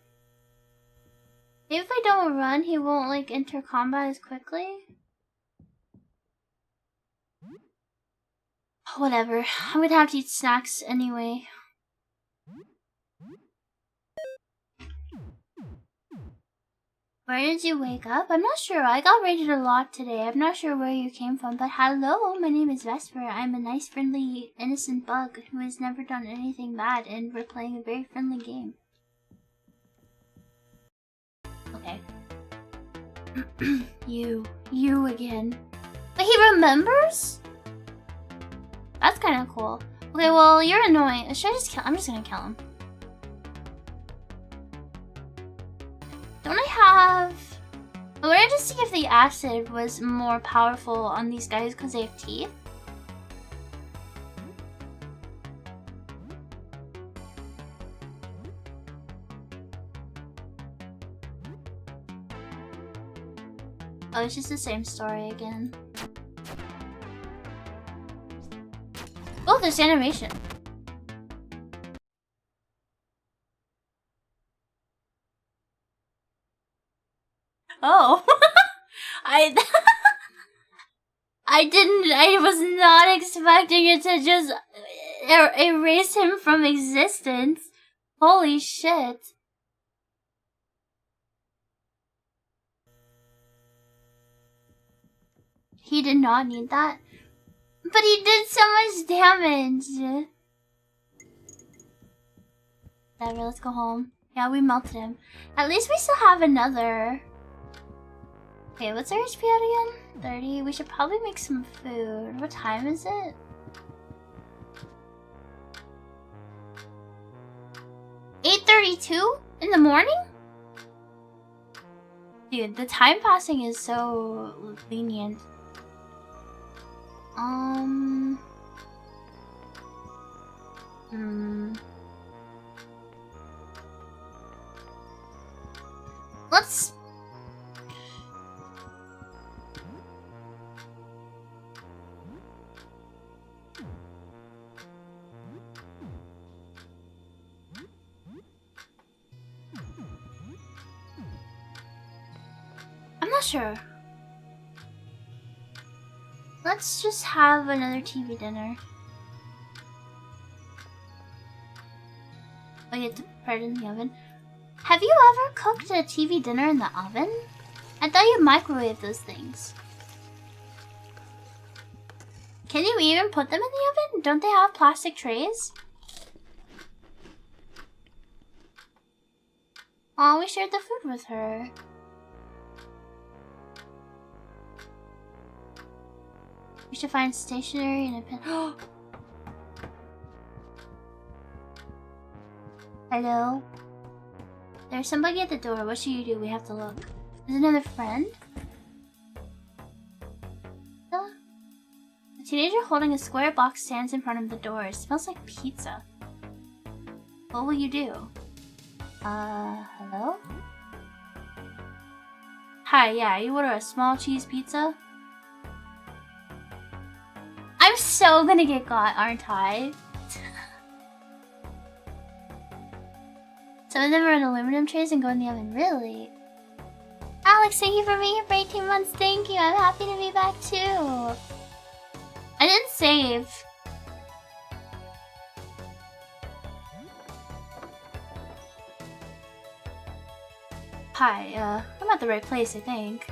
Maybe if I don't run, he won't like enter combat as quickly. Whatever. I'm gonna have to eat snacks anyway. Where did you wake up? I'm not sure. I got raided a lot today. I'm not sure where you came from, but hello, my name is Vesper. I'm a nice, friendly, innocent bug who has never done anything bad, and we're playing a very friendly game. You again. But he remembers? That's kind of cool. Okay, well, you're annoying. Should I just kill? I'm just gonna kill him. Don't I have... I wanted to see if the acid was more powerful on these guys because they have teeth. Oh, it's just the same story again. Oh, there's animation. Oh. I was not expecting it to just erase him from existence. Holy shit. He did not need that. But he did so much damage. Whatever, let's go home. Yeah, we melted him. At least we still have another. Okay, what's our HP at again? 30. We should probably make some food. What time is it? $8:32 in the morning? Dude, the time passing is so lenient. Let's... I'm not sure. Let's just have another TV dinner. Oh, you have to put it in the oven. Have you ever cooked a TV dinner in the oven? I thought you microwaved those things. Can you even put them in the oven? Don't they have plastic trays? Oh, we shared the food with her. We should find stationery and a pen. Hello? There's somebody at the door. What should you do? We have to look. Is another friend? A teenager holding a square box stands in front of the door. It smells like pizza. What will you do? Hello? Hi, yeah, you order a small cheese pizza? I'm so gonna get got, aren't I? Some of them are in aluminum trays and go in the oven. Really? Alex, thank you for being here for 18 months. Thank you. I'm happy to be back too. I didn't save. Hi, I'm at the right place, I think.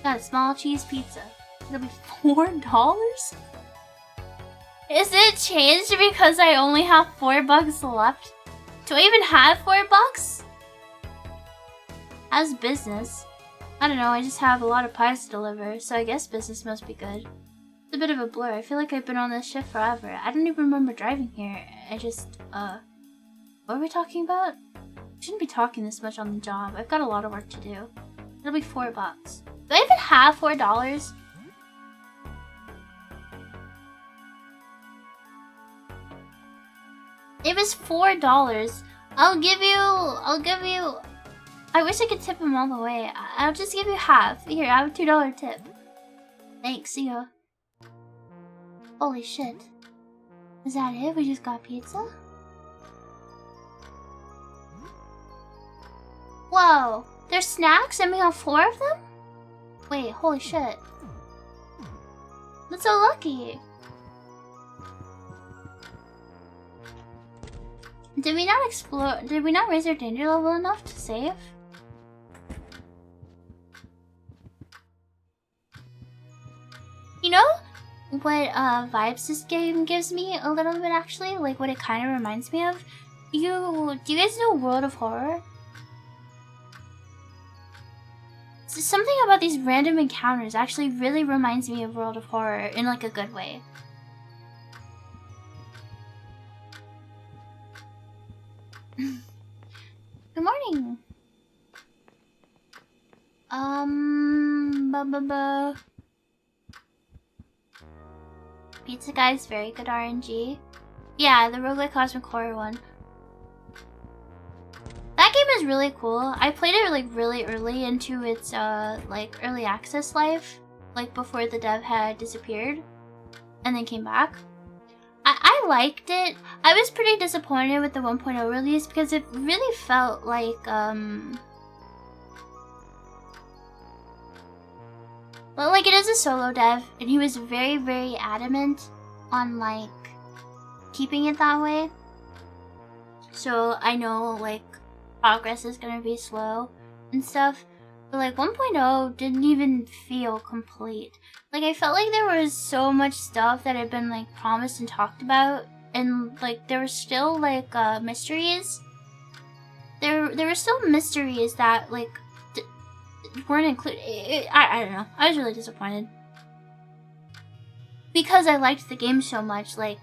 Got a small cheese pizza. It'll be $4? Is it changed because I only have $4 left? Do I even have $4? How's business? I don't know, I just have a lot of pies to deliver, so I guess business must be good. It's a bit of a blur. I feel like I've been on this shift forever. I don't even remember driving here. I just, what are we talking about? I shouldn't be talking this much on the job. I've got a lot of work to do. It'll be $4. Do I even have $4? It was $4. I'll give you... I wish I could tip him all the way. I'll just give you half. Here, I have a $2 tip. Thanks, see ya. Holy shit. Is that it? We just got pizza? Whoa! There's snacks and we have 4 of them? Wait, holy shit. That's so lucky. Did we not explore? Did we not raise our danger level enough to save? You know what vibes this game gives me a little bit actually? Like what it kind of reminds me of? Do you guys know World of Horror? something about these random encounters actually really reminds me of World of Horror in like a good way. Good morning. Pizza Guy's very good RNG. Yeah, the roguelike cosmic horror one. That game is really cool. I played it like really early into its like early access life, like before the dev had disappeared and then came back. I liked it. I was pretty disappointed with the 1.0 release because it really felt like well, like it is a solo dev and he was very, very adamant on like keeping it that way. So I know like progress is gonna be slow and stuff, but like 1.0 didn't even feel complete. Like I felt like there was so much stuff that had been like promised and talked about, and like there were still like mysteries. There were still mysteries that like weren't included. I don't know. I was really disappointed because I liked the game so much. Like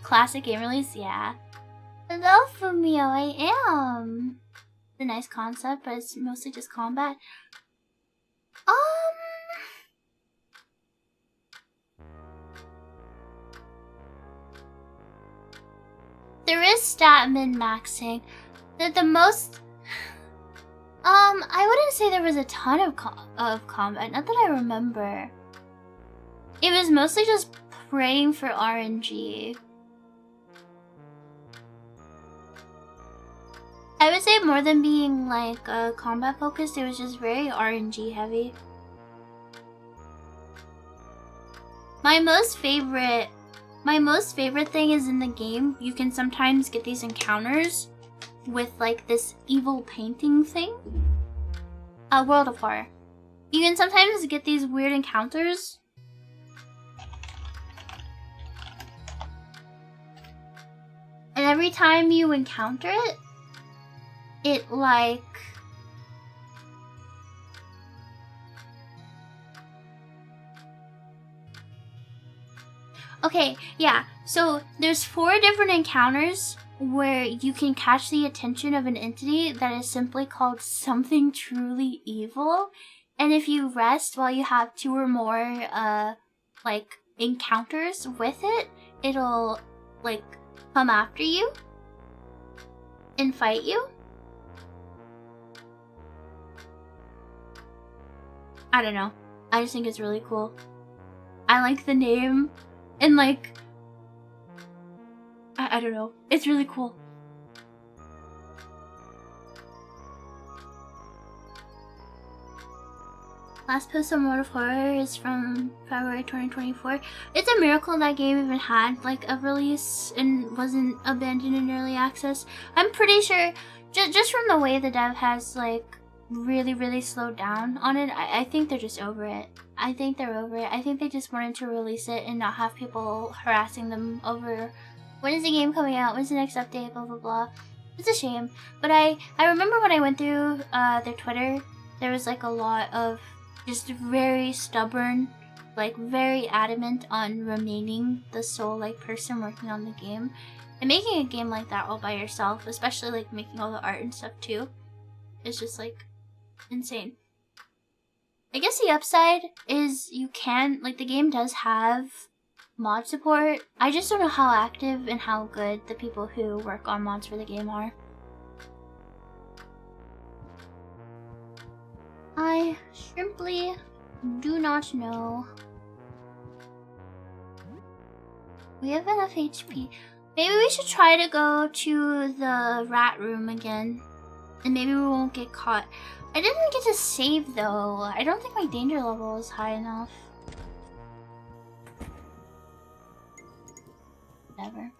classic game release, yeah. Hello, Fumio, I am. It's a nice concept, but it's mostly just combat. There is stat min-maxing. The most... I wouldn't say there was a ton of combat, not that I remember. It was mostly just praying for RNG. I would say more than being like combat focused, it was just very RNG heavy. My most favorite thing is in the game, you can sometimes get these encounters with like this evil painting thing. World of Horror. You can sometimes get these weird encounters. And every time you encounter it, it like... Okay, yeah, so there's 4 different encounters where you can catch the attention of an entity that is simply called something truly evil. And if you rest while you have 2 or more, like, encounters with it, it'll, like, come after you and fight you. I don't know. I just think it's really cool. I like the name. And like, I don't know. It's really cool. Last post on World of Horror is from February 2024. It's a miracle that game even had like a release and wasn't abandoned in early access. I'm pretty sure, just from the way the dev has like really slowed down on it, I think they're just over it. I think they're over it. I think they just wanted to release it and not have people harassing them over when is the game coming out, when's the next update, blah blah blah. It's a shame. But I remember when I went through their Twitter, there was like a lot of just very stubborn, like very adamant on remaining the sole like person working on the game. And making a game like that all by yourself, especially like making all the art and stuff too, is just like insane. I guess the upside is you can, like, the game does have mod support. I just don't know how active and how good the people who work on mods for the game are. I simply do not know. We have enough HP. Maybe we should try to go to the rat room again. And maybe we won't get caught. I didn't get to save though. I don't think my danger level is high enough. Whatever.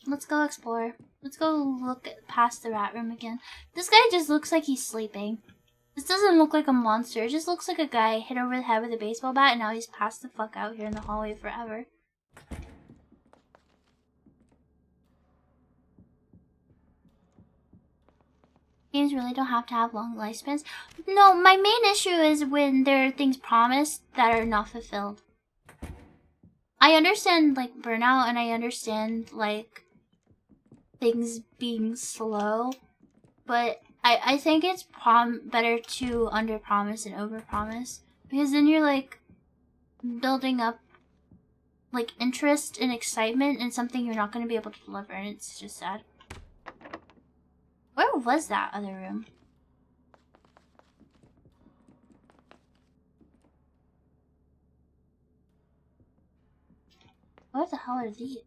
Let's go explore. Let's go look past the rat room again. This guy just looks like he's sleeping. This doesn't look like a monster. It just looks like a guy hit over the head with a baseball bat and now he's passed the fuck out here in the hallway forever. Games really don't have to have long lifespans. No, my main issue is when there are things promised that are not fulfilled. I understand, like, burnout, and I understand, like, things being slow, but I think it's better to under-promise and over-promise, because then you're, like, building up, like, interest and excitement in something you're not going to be able to deliver, and it's just sad. Where was that other room? What the hell are these?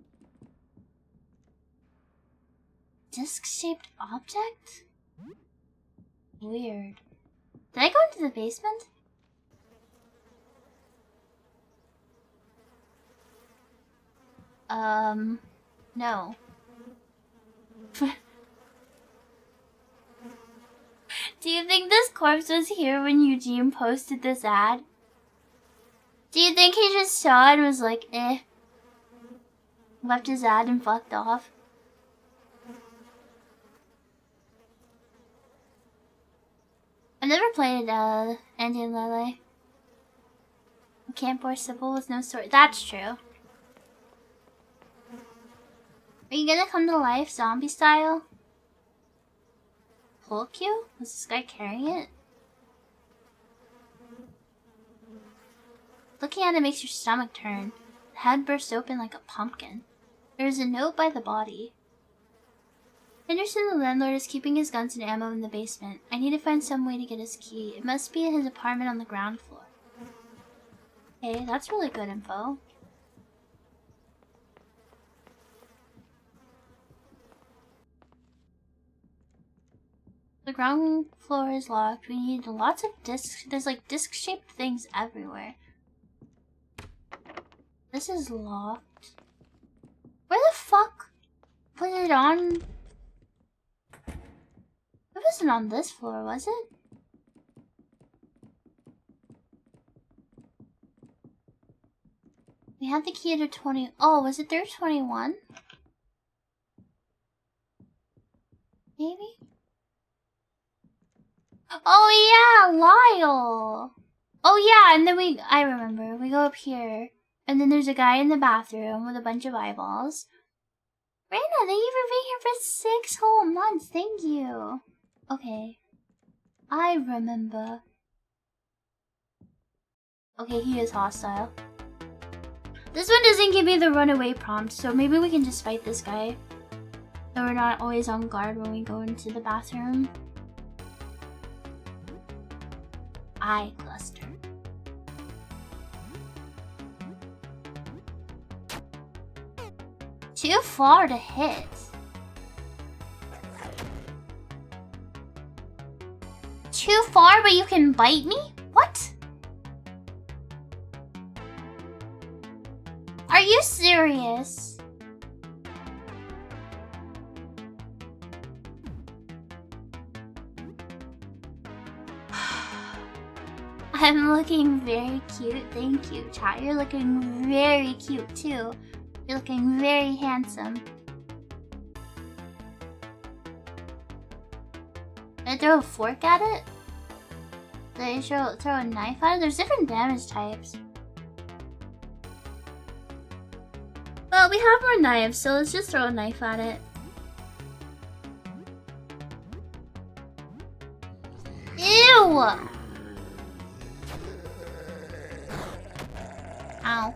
Disc-shaped object? Weird. Did I go into the basement? No. Do you think this corpse was here when Eugene posted this ad? Do you think he just saw it and was like, eh? Left his ad and fucked off? I've never played Andy and Lele. Camp or Sybil with no story. That's true. Are you gonna come to life zombie style? Pull cue? Was this guy carrying it? Looking at it makes your stomach turn. The head bursts open like a pumpkin. There is a note by the body. Henderson, the landlord, is keeping his guns and ammo in the basement. I need to find some way to get his key. It must be in his apartment on the ground floor. Okay, that's really good info. The ground floor is locked. We need lots of discs. There's like disc-shaped things everywhere. This is locked. Where the fuck was it on? It wasn't on this floor, was it? We had the key to 20. Oh, was it there 21? Maybe? Oh yeah, Lyle! Oh yeah, and then I remember, we go up here, and then there's a guy in the bathroom with a bunch of eyeballs. Rana, thank you for being here for 6 whole months, thank you. Okay. I remember. Okay, he is hostile. This one doesn't give me the runaway prompt, so maybe we can just fight this guy. So we're not always on guard when we go into the bathroom. Eye cluster. Too far to hit. Too far, but you can bite me? What? Are you serious? I'm looking very cute, thank you, chat. You're looking very cute too. You're looking very handsome. Did I throw a fork at it? Did I throw a knife at it? There's different damage types. Well, we have more knives, so let's just throw a knife at it. Ew! Ow.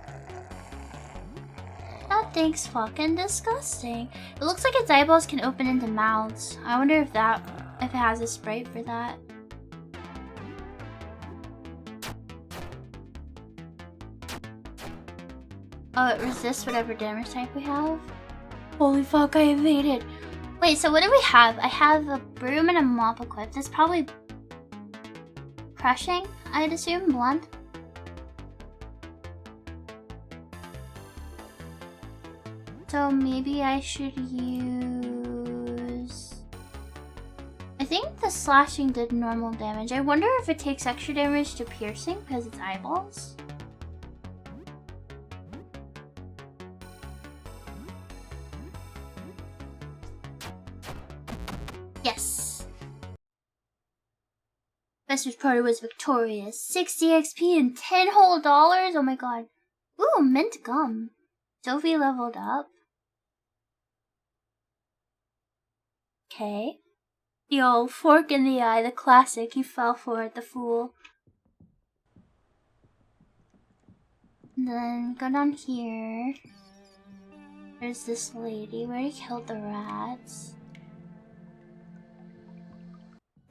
That thing's fucking disgusting. It looks like its eyeballs can open into mouths. I wonder if it has a sprite for that. Oh, it resists whatever damage type we have. Holy fuck, I evaded. Wait, so what do we have? I have a broom and a mop equipped. That's probably crushing, I'd assume, blunt. So maybe I should use... I think the slashing did normal damage. I wonder if it takes extra damage to piercing because it's eyeballs. Yes. Vesper's party was victorious. 60 XP and 10 whole dollars? Oh my god. Ooh, mint gum. Sophie leveled up. Okay. The old fork in the eye, the classic. You fell for it, the fool. And then go down here. There's this lady. We already killed the rats.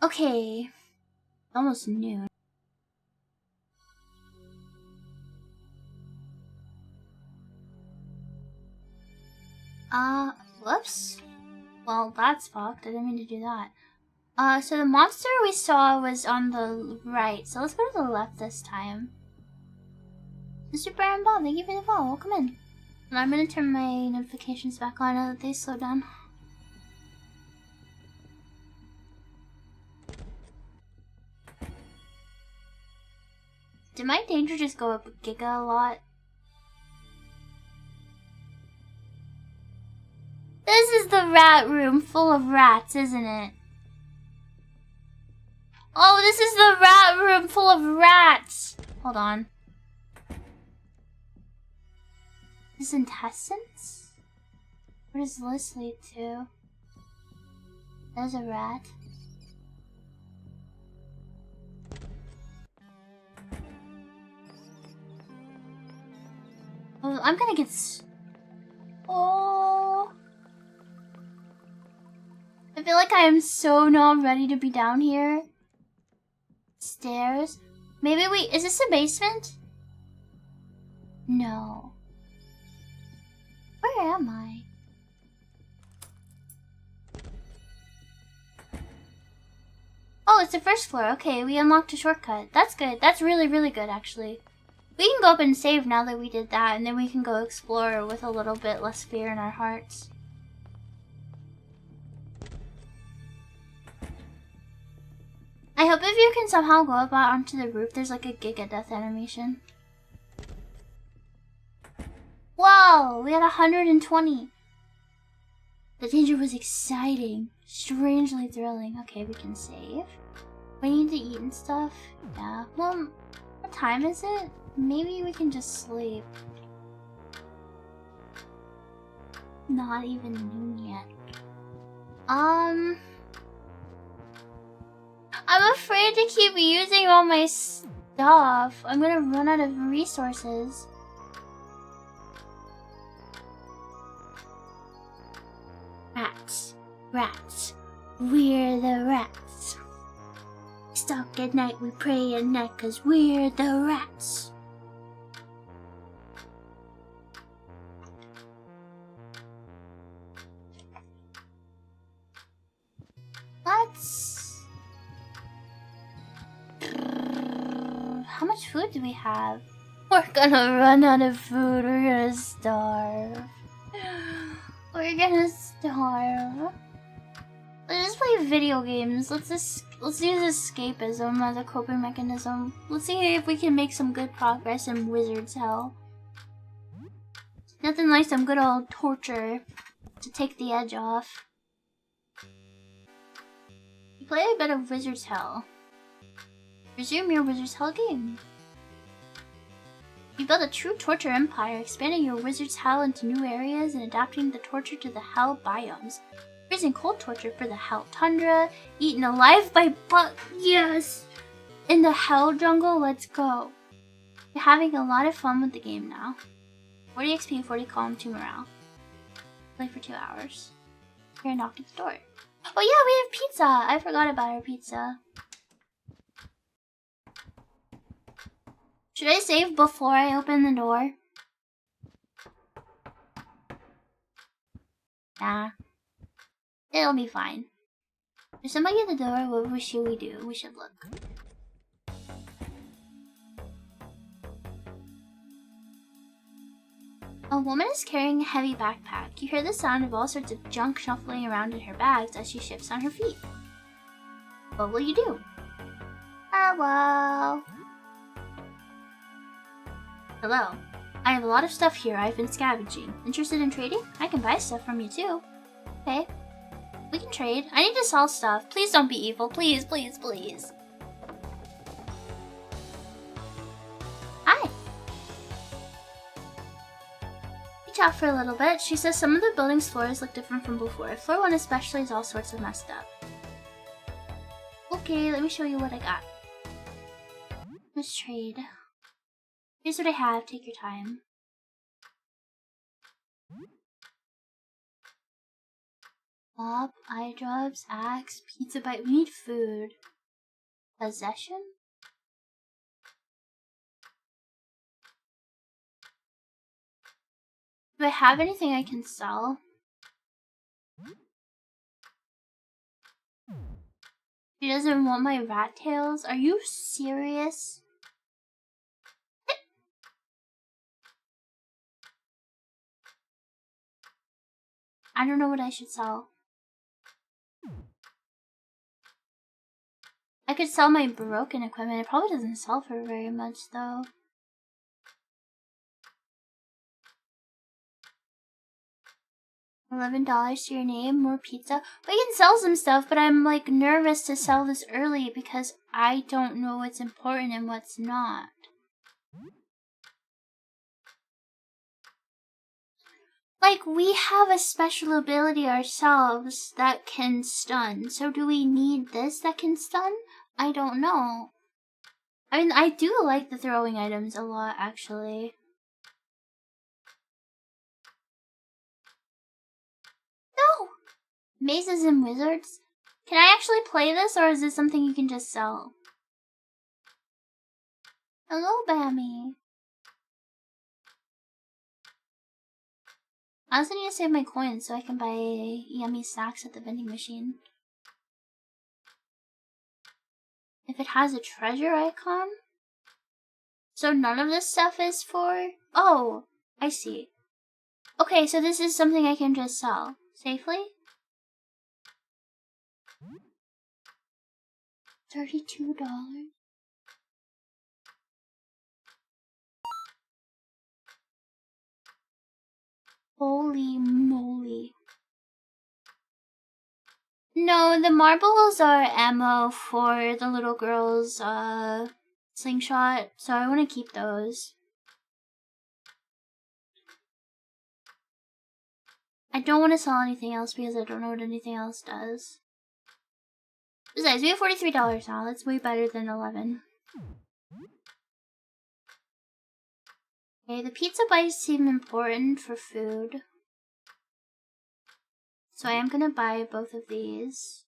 Okay. Almost noon. Whoops. Well, that's fucked. I didn't mean to do that. So the monster we saw was on the right. So let's go to the left this time. Mr. Baron Bob, thank you for the follow. Welcome in. And I'm gonna turn my notifications back on now that they slow down. Did my danger just go up giga a lot? This is the rat room full of rats, isn't it? Oh, this is the rat room full of rats! Hold on. This intestines? Where does this lead to? There's a rat. Oh, I'm gonna get oh. I feel like I am so not ready to be down here. Stairs. Maybe is this a basement? No. Where am I? Oh, it's the first floor. Okay, we unlocked a shortcut. That's good. That's really, really good, actually. We can go up and save now that we did that, and then we can go explore with a little bit less fear in our hearts. I hope if you can somehow go up onto the roof, there's like a Giga Death animation. Whoa, we had 120. The danger was exciting, strangely thrilling. Okay, we can save. We need to eat and stuff. Yeah, well, what time is it? Maybe we can just sleep. Not even noon yet. I'm afraid to keep using all my stuff. I'm gonna run out of resources. Rats. Rats. We're the rats. We stalk at night, we pray at night, 'cause we're the rats. How much food do we have? We're gonna run out of food. We're gonna starve. We're gonna starve. Let's just play video games. Let's use escapism as a coping mechanism. Let's see if we can make some good progress in Wizard's Hell. Nothing like some good old torture to take the edge off. You play a bit of Wizard's Hell. Resume your Wizard's Hell game. You build a true torture empire, expanding your Wizard's Hell into new areas and adapting the torture to the Hell biomes. Freezing cold torture for the Hell Tundra, eaten alive by yes! In the Hell Jungle, let's go. You're having a lot of fun with the game now. 40 XP, 40 column 2 morale. Play for 2 hours. Here, knocked at the door. Oh yeah, we have pizza! I forgot about our pizza. Should I save before I open the door? Nah. It'll be fine. There's somebody at the door. What should we do? We should look. A woman is carrying a heavy backpack. You hear the sound of all sorts of junk shuffling around in her bags as she shifts on her feet. What will you do? Hello. Hello. I have a lot of stuff here I've been scavenging. Interested in trading? I can buy stuff from you too. Okay. We can trade. I need to sell stuff. Please don't be evil. Please, please, please. chat for a little bit. She says some of the building's floors look different from before. Floor 1 especially is all sorts of messed up. Okay, let me show you what I got. Let's trade. Here's what I have. Take your time. Mop, eye drops, axe, pizza bite. We need food. Possession? Do I have anything I can sell? She doesn't want my rat tails? Are you serious? I don't know what I should sell. I could sell my broken equipment. It probably doesn't sell for very much though. $11 to your name, more pizza. We can sell some stuff, but I'm like nervous to sell this early because I don't know what's important and what's not. Like, we have a special ability ourselves that can stun. So do we need this that can stun? I don't know. I mean, I do like the throwing items a lot, actually. No! Mazes and Wizards? Can I actually play this, or is this something you can just sell? Hello, Bammy. I also need to save my coins so I can buy yummy snacks at the vending machine. If it has a treasure icon? So none of this stuff is for... Oh, I see. Okay, so this is something I can just sell safely? $32. Holy moly. No, the marbles are ammo for the little girl's slingshot, so I want to keep those. I don't want to sell anything else because I don't know what anything else does. Besides, we have $43 now. That's way better than 11. Okay, the pizza bites seem important for food. So I am gonna buy both of these.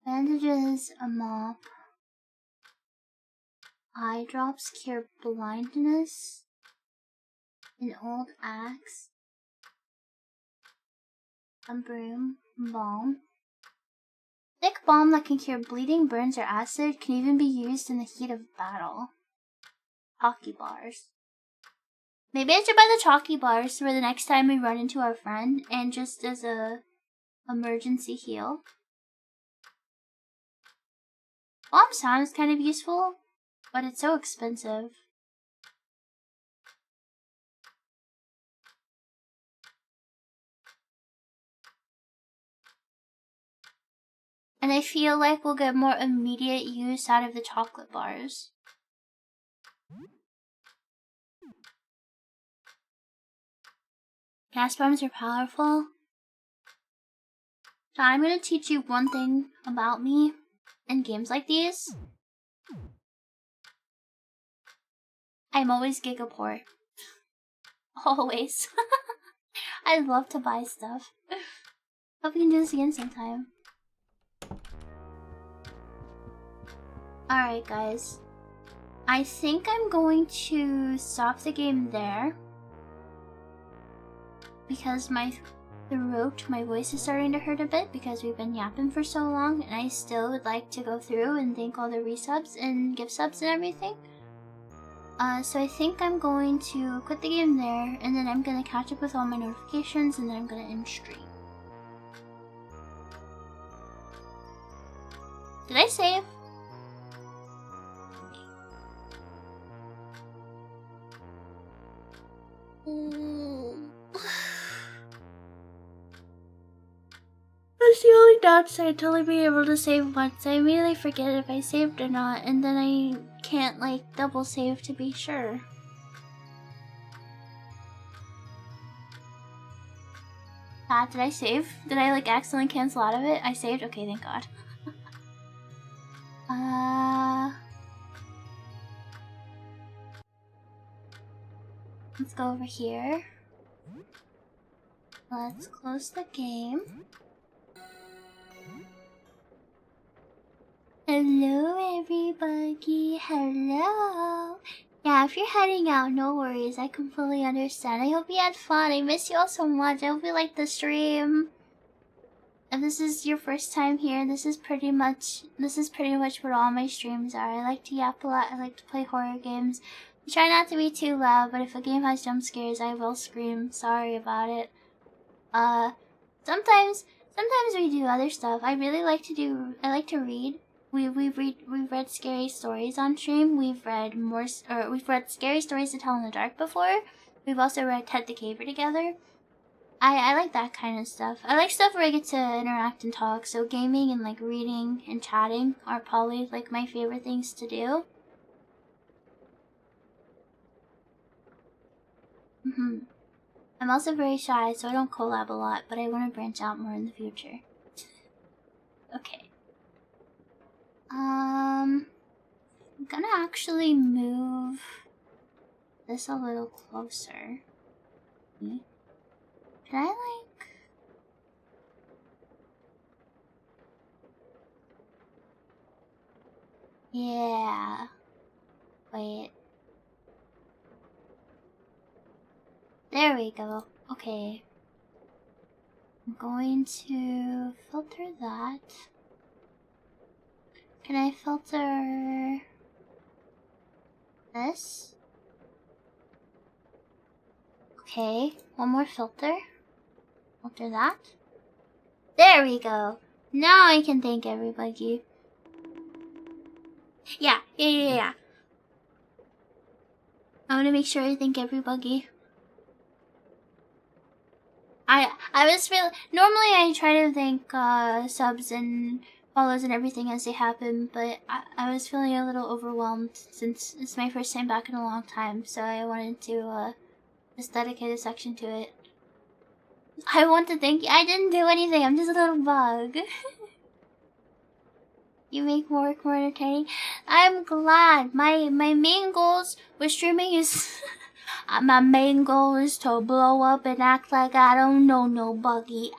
Bandages, a mop. Eye drops cure blindness. An old axe. A broom. Balm. Thick balm that can cure bleeding, burns, or acid can even be used in the heat of battle. Chalky bars. Maybe I should buy the chalky bars for the next time we run into our friend and just as a emergency heal. Balm sounds kind of useful, but it's so expensive. And I feel like we'll get more immediate use out of the chocolate bars. Gas bombs are powerful. So I'm gonna teach you one thing about me in games like these. I'm always giga poor. Always. I love to buy stuff. Hope we can do this again sometime. Alright guys, I think I'm going to stop the game there because my voice is starting to hurt a bit because we've been yapping for so long, and I still would like to go through and thank all the resubs and gift subs and everything. So I think I'm going to quit the game there, and then I'm going to catch up with all my notifications, and then I'm going to end stream. Did I save? That's the only downside to only being able to save once. I immediately forget if I saved or not, and then I can't like double save to be sure. Did I save? Did I like accidentally cancel out of it? I saved? Okay, thank God. Let's go over here. Let's close the game. Hello, everybody. Hello. Yeah, if you're heading out, no worries. I completely understand. I hope you had fun. I miss you all so much. I hope you liked the stream. If this is your first time here, this is pretty much what all my streams are. I like to yap a lot. I like to play horror games. I try not to be too loud, but if a game has jump scares, I will scream. Sorry about it. Sometimes we do other stuff. I like to read. We've read scary stories on stream. We've read scary stories to tell in the dark before. We've also read Ted the Caver together. I like that kind of stuff. I like stuff where I get to interact and talk. So gaming and like reading and chatting are probably like my favorite things to do. I'm also very shy, so I don't collab a lot, but I want to branch out more in the future. Okay. I'm gonna actually move this a little closer. Can I like... Yeah. Wait. There we go. Okay. I'm going to filter that. Can I filter this? Okay, one more filter. Filter that. There we go. Now I can thank everybody. Yeah. I want to make sure I thank everybody. I was feeling... Normally I try to thank subs and follows and everything as they happen, but I was feeling a little overwhelmed since it's my first time back in a long time, so I wanted to just dedicate a section to it. I want to thank you. I didn't do anything. I'm just a little bug. You make work more entertaining. I'm glad. My main goals with streaming is... my main goal is to blow up and act like I don't know nobody.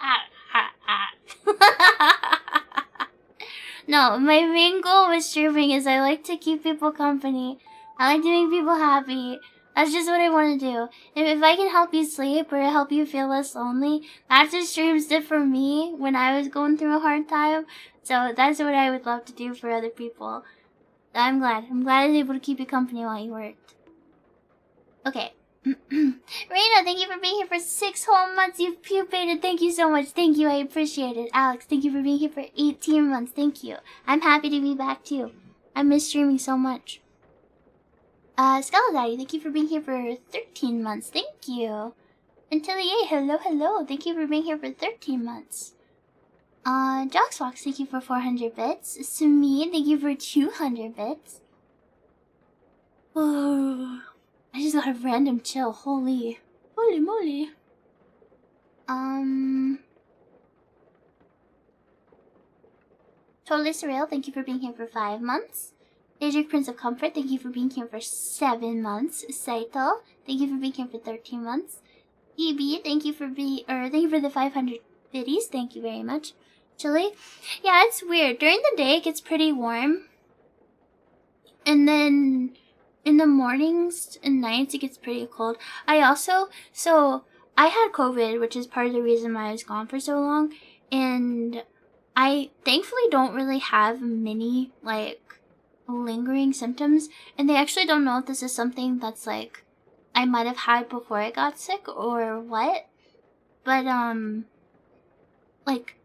No, my main goal with streaming is I like to keep people company. I like to make people happy. That's just what I want to do. If I can help you sleep or help you feel less lonely, that's what streams did for me when I was going through a hard time. So that's what I would love to do for other people. I'm glad I was able to keep you company while you worked. Okay. Reina, thank you for being here for 6 whole months. You've pupated. Thank you so much. Thank you. I appreciate it. Alex, thank you for being here for 18 months. Thank you. I'm happy to be back too. I miss streaming so much. Daddy, thank you for being here for 13 months. Thank you. Antillier, hello. Thank you for being here for 13 months. Joxbox, thank you for 400 bits. Sumi, thank you for 200 bits. Oh, I just got a random chill. Holy moly. Totally Surreal, thank you for being here for 5 months. Daedric Prince of Comfort, thank you for being here for 7 months. Saito, thank you for being here for 13 months. EB, thank you for the 500 biddies. Thank you very much. Chili, yeah, it's weird. During the day, it gets pretty warm. And then in the mornings and nights, it gets pretty cold. I had COVID, which is part of the reason why I was gone for so long. And I thankfully don't really have many, like, lingering symptoms. And they actually don't know if this is something that's, like, I might have had before I got sick or what. But, like,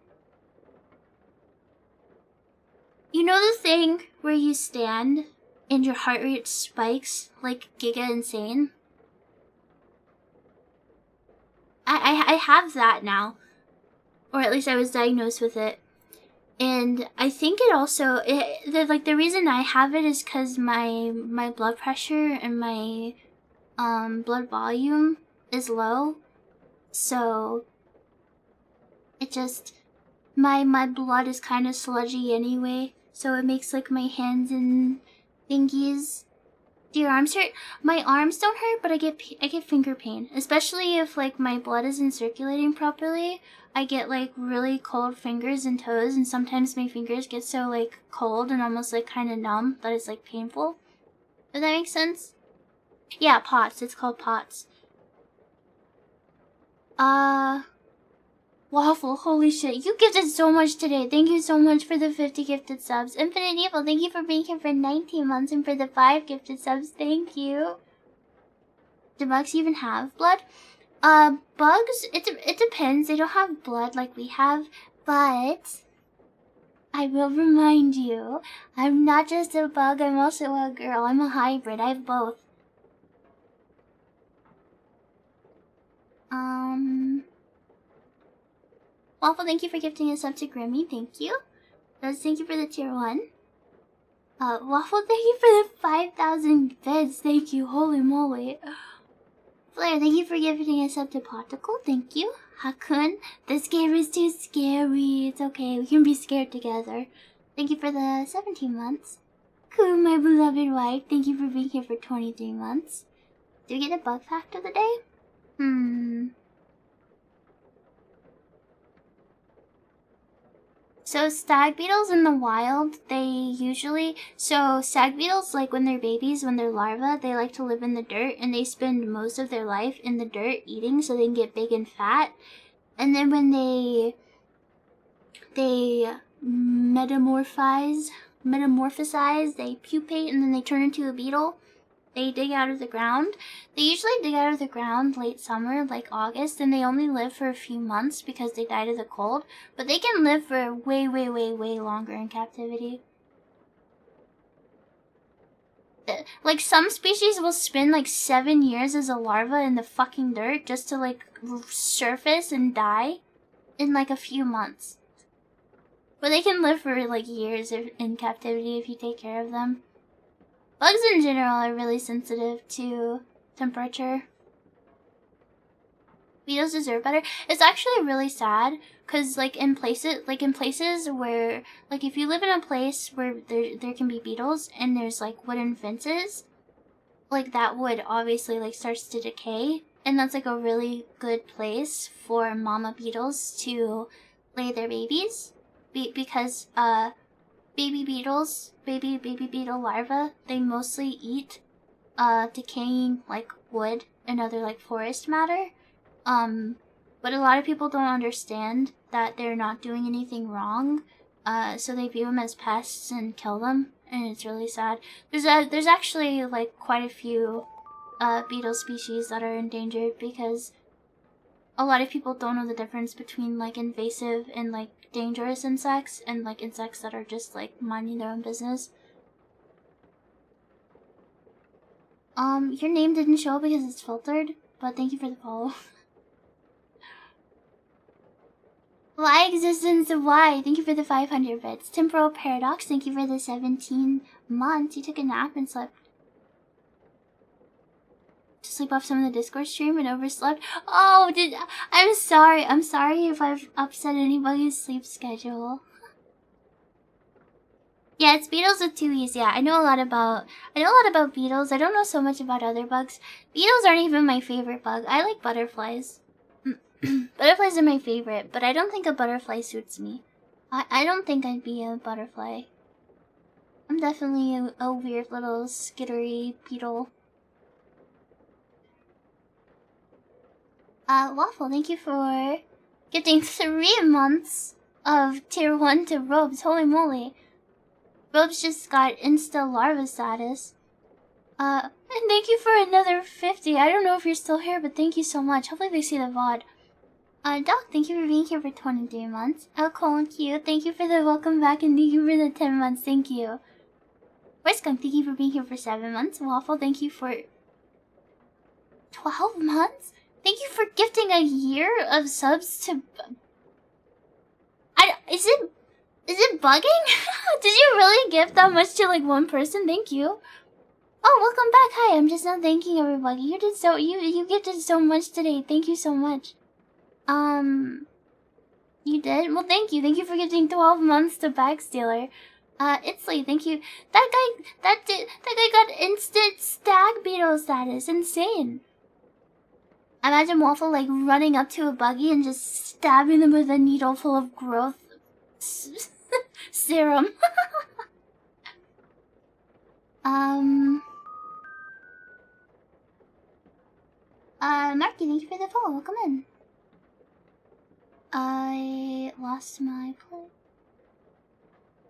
you know the thing where you stand and your heart rate spikes like Giga Insane? I have that now. Or at least I was diagnosed with it. And I think it also, the reason I have it is because my blood pressure and my blood volume is low. So it just, my blood is kind of sludgy anyway. So it makes like my hands and thingies. Do your arms hurt? My arms don't hurt, but I get finger pain, especially if like my blood isn't circulating properly. I get like really cold fingers and toes, and sometimes my fingers get so like cold and almost like kind of numb that it's like painful. Does that make sense? Yeah, POTS. It's called POTS. Waffle, holy shit. You gifted so much today. Thank you so much for the 50 gifted subs. Infinite Evil, thank you for being here for 19 months and for the 5 gifted subs. Thank you. Do bugs even have blood? Bugs, it depends. They don't have blood like we have, but I will remind you, I'm not just a bug, I'm also a girl. I'm a hybrid. I have both. Waffle, thank you for gifting us up to Grimmy. Thank you. Rose, thank you for the tier 1. Waffle, thank you for the 5,000 beds. Thank you. Holy moly. Flair, thank you for gifting us up to Particle. Thank you. Hakun, this game is too scary. It's okay. We can be scared together. Thank you for the 17 months. Cool, my beloved wife. Thank you for being here for 23 months. Do we get a bug fact of the day? So stag beetles in the wild, stag beetles, like when they're babies, when they're larvae, they like to live in the dirt, and they spend most of their life in the dirt eating so they can get big and fat. And then when they metamorphosize, they pupate, and then they turn into a beetle. They dig out of the ground. They usually dig out of the ground late summer, like August, and they only live for a few months because they died of the cold. But they can live for way, way, way, way longer in captivity. Like, some species will spend like 7 years as a larva in the fucking dirt just to like surface and die in like a few months. But they can live for like years in captivity if you take care of them. Bugs in general are really sensitive to temperature. Beetles deserve better. It's actually really sad because like in places where, like, if you live in a place where there can be beetles and there's like wooden fences, like that wood obviously like starts to decay, and that's like a really good place for mama beetles to lay their babies because baby beetle larvae, they mostly eat decaying like wood and other like forest matter. But a lot of people don't understand that they're not doing anything wrong. So they view them as pests and kill them, and it's really sad. There's actually like quite a few beetle species that are endangered because a lot of people don't know the difference between like invasive and like dangerous insects and like insects that are just like minding their own business. Your name didn't show because it's filtered, but thank you for the follow. Why existence of why? Thank you for the 500 bits. Temporal Paradox, thank you for the 17 months. You took a nap and slept. To sleep off some of the Discord stream and overslept. Oh, I'm sorry. I'm sorry if I've upset anybody's sleep schedule. Yeah, it's beetles with 2 E's. Yeah, I know a lot about beetles. I don't know so much about other bugs. Beetles aren't even my favorite bug. I like butterflies. Butterflies are my favorite, but I don't think a butterfly suits me. I don't think I'd be a butterfly. I'm definitely a weird little skittery beetle. Waffle, thank you for getting 3 months of tier 1 to Robes. Holy moly. Robes just got insta larva status. And thank you for another 50. I don't know if you're still here, but thank you so much. Hopefully they see the VOD. Doc, thank you for being here for 23 months. Alcohol Q, thank you for the welcome back, and thank you for the 10 months. Thank you. Skunk, thank you for being here for 7 months. Waffle, thank you for 12 months. Thank you for gifting a year of subs to... Is it bugging? Did you really give that much to like one person? Thank you. Oh, welcome back. Hi, I'm just now thanking everybody. You did so you gifted so much today. Thank you so much. You did? Well, thank you. Thank you for giving 12 months to Backstealer. Itzley, thank you. That guy got instant stag beetle status. Insane. Imagine Waffle like running up to a buggy and just stabbing them with a needle full of growth serum. Marky, thank you for the follow. Welcome in. I lost my place.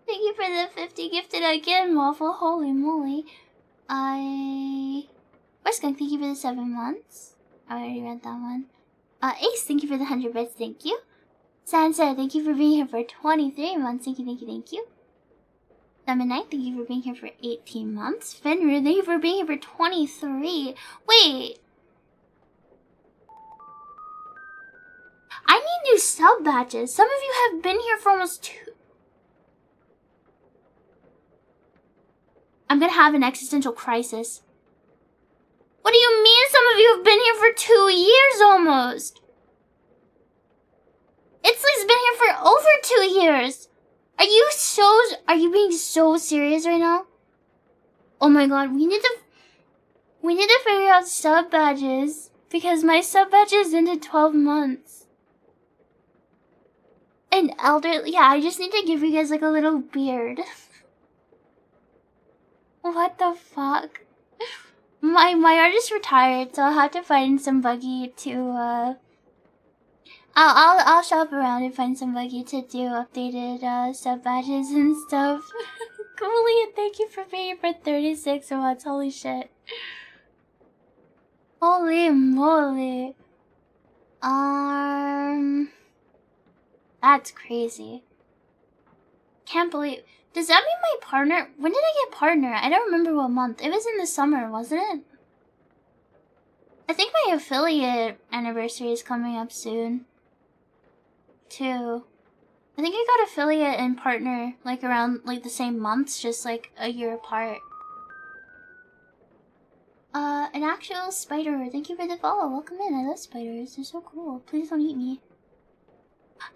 Thank you for the 50 gifted again, Waffle. Holy moly. Skunk, thank you for the 7 months. I already read that one. Ace, thank you for the 100 bits. Thank you. Sansa, thank you for being here for 23 months. Thank you, thank you, thank you. Lemon Knight, thank you for being here for 18 months. Fenrir, thank you for being here for 23. Wait. I need new sub badges. Some of you have been here for almost 2. I'm gonna have an existential crisis. What do you mean some of you have been here for 2 years almost? Itzley's been here for over 2 years. Are you being so serious right now? Oh my god, we need to figure out sub badges because my sub badges ended 12 months. And elderly, yeah, I just need to give you guys like a little beard. What the fuck? My artist retired, so I'll have to find somebody to I'll shop around and find somebody to do updated sub badges and stuff. Coolly, and thank you for being here for 36 months. Holy shit. Holy moly. That's crazy. Can't believe. Does that mean my partner? When did I get partner? I don't remember what month. It was in the summer, wasn't it? I think my affiliate anniversary is coming up soon. Too. I think I got affiliate and partner like around like the same months, just like a year apart. An actual spider. Thank you for the follow. Welcome in. I love spiders. They're so cool. Please don't eat me.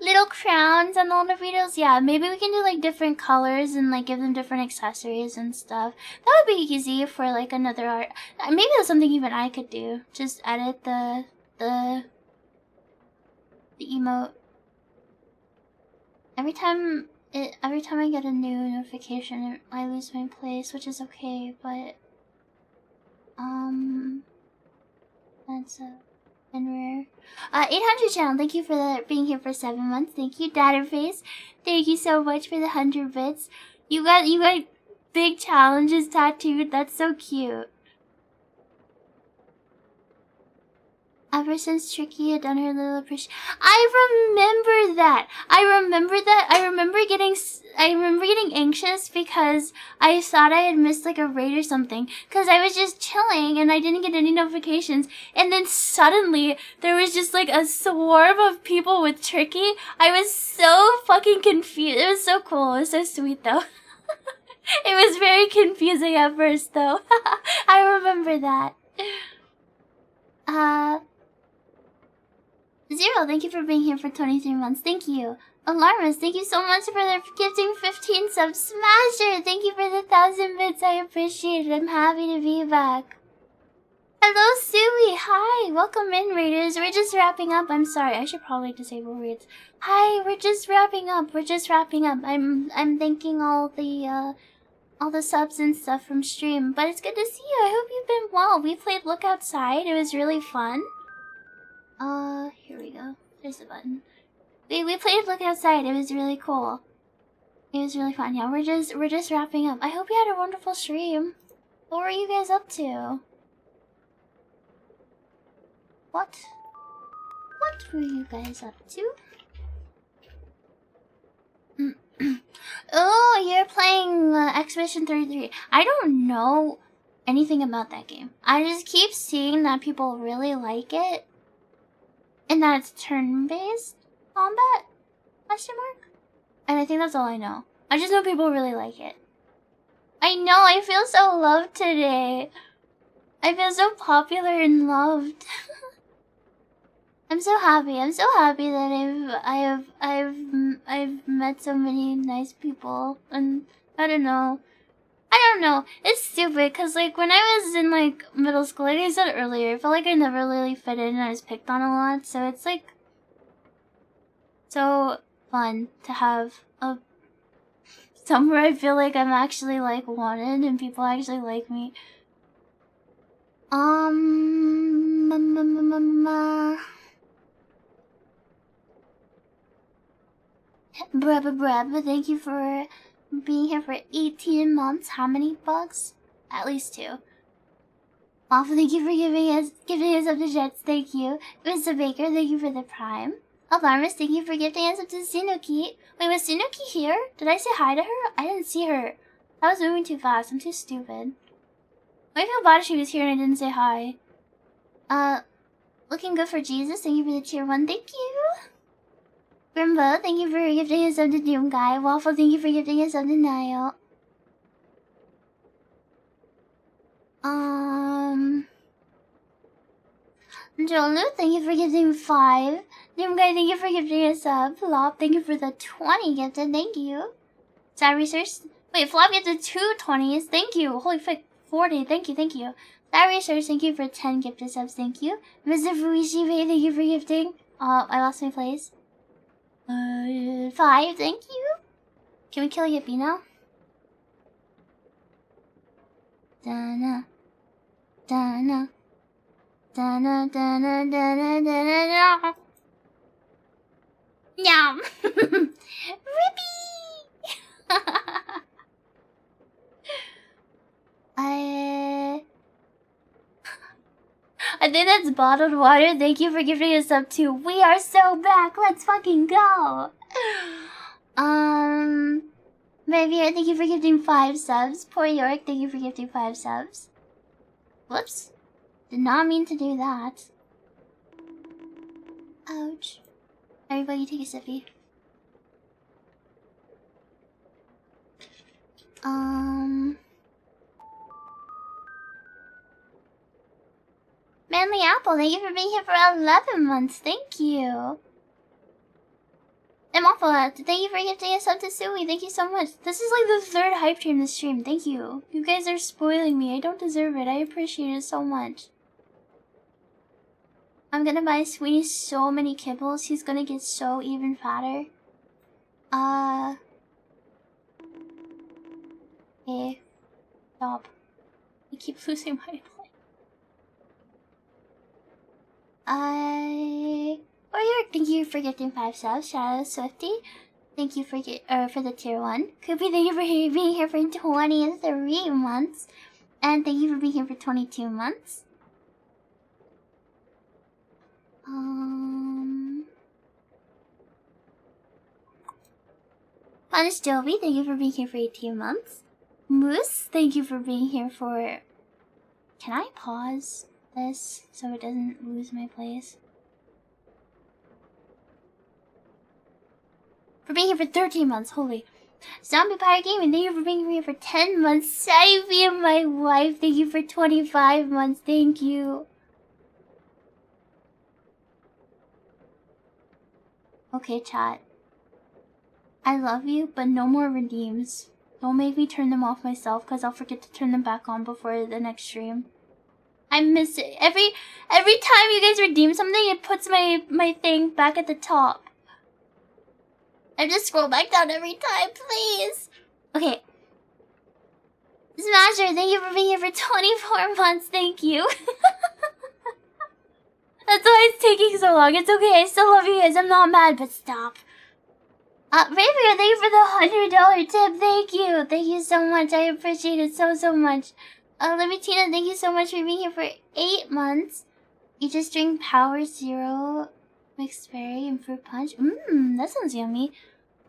Little crowns on all the videos. Yeah, maybe we can do like different colors and like give them different accessories and stuff. That would be easy for like another art. Maybe that's something even I could do. Just edit the emote. Every time I get a new notification, I lose my place, which is okay. But that's and rare. 800 channel, thank you for being here for 7 months. Thank you, Datterface. Thank you so much for the 100 bits. You got big challenges tattooed. That's so cute. Ever since Tricky had done her little appreciation, I remember that. I remember getting anxious because I thought I had missed like a raid or something. Cause I was just chilling and I didn't get any notifications. And then suddenly there was just like a swarm of people with Tricky. I was so fucking confused. It was so cool. It was so sweet though. It was very confusing at first though. I remember that. Zero, thank you for being here for 23 months. Thank you. Alarmist, thank you so much for the gifting 15 subs. Smasher, thank you for the 1,000 bits. I appreciate it. I'm happy to be back. Hello, Suey. Hi. Welcome in, Raiders. We're just wrapping up. I'm sorry. I should probably disable reads. Hi. We're just wrapping up. I'm thanking all the subs and stuff from stream. But it's good to see you. I hope you've been well. We played Look Outside. It was really fun. Here we go. There's the button. We played Look Outside. It was really cool. It was really fun. Yeah, we're just wrapping up. I hope you had a wonderful stream. What were you guys up to? What were you guys up to? Oh, you're playing Expedition 33. I don't know anything about that game. I just keep seeing that people really like it. And that it's turn-based combat? Question mark? And I think that's all I know. I just know people really like it. I know, I feel so loved today. I feel so popular and loved. I'm so happy. I'm so happy that I've met so many nice people, and I don't know. It's stupid because like when I was in like middle school, like I said earlier, I felt like I never really fit in and I was picked on a lot. So it's like so fun to have a somewhere I feel like I'm actually like wanted and people actually like me. Bruh, thank you for being here for 18 months. How many bucks? At least 2. Waffle, thank you for giving us up to Jets, thank you. Mr. Baker, thank you for the prime. Alarmist, thank you for gifting us up to Sunoki. Wait, was Sunoki here? Did I say hi to her? I didn't see her. I was moving too fast. I'm too stupid. I feel bad if she was here and I didn't say hi. Looking good for Jesus, thank you for the tier 1, thank you. Grimbo, thank you for gifting us up to Doom Guy. Waffle, thank you for gifting us up to Niall. Jolu, thank you for gifting 5. Doom Guy, thank you for gifting us up. Flop, thank you for the 20 gifted, thank you. Sad Research, wait, Flop gifted 2 20s, thank you. Holy fuck, 40, thank you. Sad Research, thank you for 10 gifted subs, thank you. Mr. Fuishibe, thank you for gifting. I lost my place. 5, thank you. Can we kill Yippee now? Dana. Dana. Dana, dana, dana, dana, dana. Yum. Rippy. I think that's bottled water. Thank you for giving us up too. We are so back. Let's fucking go. Maybe thank you for gifting 5 subs. Poor York, thank you for gifting 5 subs. Whoops. Did not mean to do that. Ouch. Everybody take a sippy. Manly Apple, thank you for being here for 11 months. Thank you. I'm awful. Thank you for gifting us up to Sui. Thank you so much. This is like the 3rd hype train this stream. Thank you. You guys are spoiling me. I don't deserve it. I appreciate it so much. I'm gonna buy Sweeney so many kibbles. He's gonna get so even fatter. Okay. Stop. I keep losing my play. Thank you for gifting 5 subs. Shadow Swifty, thank you for the tier 1. Koopy, thank you for being here for 23 months. And thank you for being here for 22 months. Punish Joby, thank you for being here for 18 months. Moose, thank you for being here for... Can I pause this so it doesn't lose my place? For being here for 13 months, holy. Zombie Pirate Gaming, thank you for being here for 10 months. Savvy and my wife, thank you for 25 months, thank you. Okay, chat. I love you, but no more redeems. Don't make me turn them off myself, because I'll forget to turn them back on before the next stream. I miss it. Every time you guys redeem something, it puts my thing back at the top. I just scroll back down every time, please. Okay. Smasher, thank you for being here for 24 months. Thank you. That's why it's taking so long. It's okay. I still love you guys. I'm not mad, but stop. Ravier, thank you for the $100 tip. Thank you. Thank you so much. I appreciate it so much. Limitina, thank you so much for being here for 8 months. You just drink Power Zero, mixed berry, and fruit punch. That sounds yummy.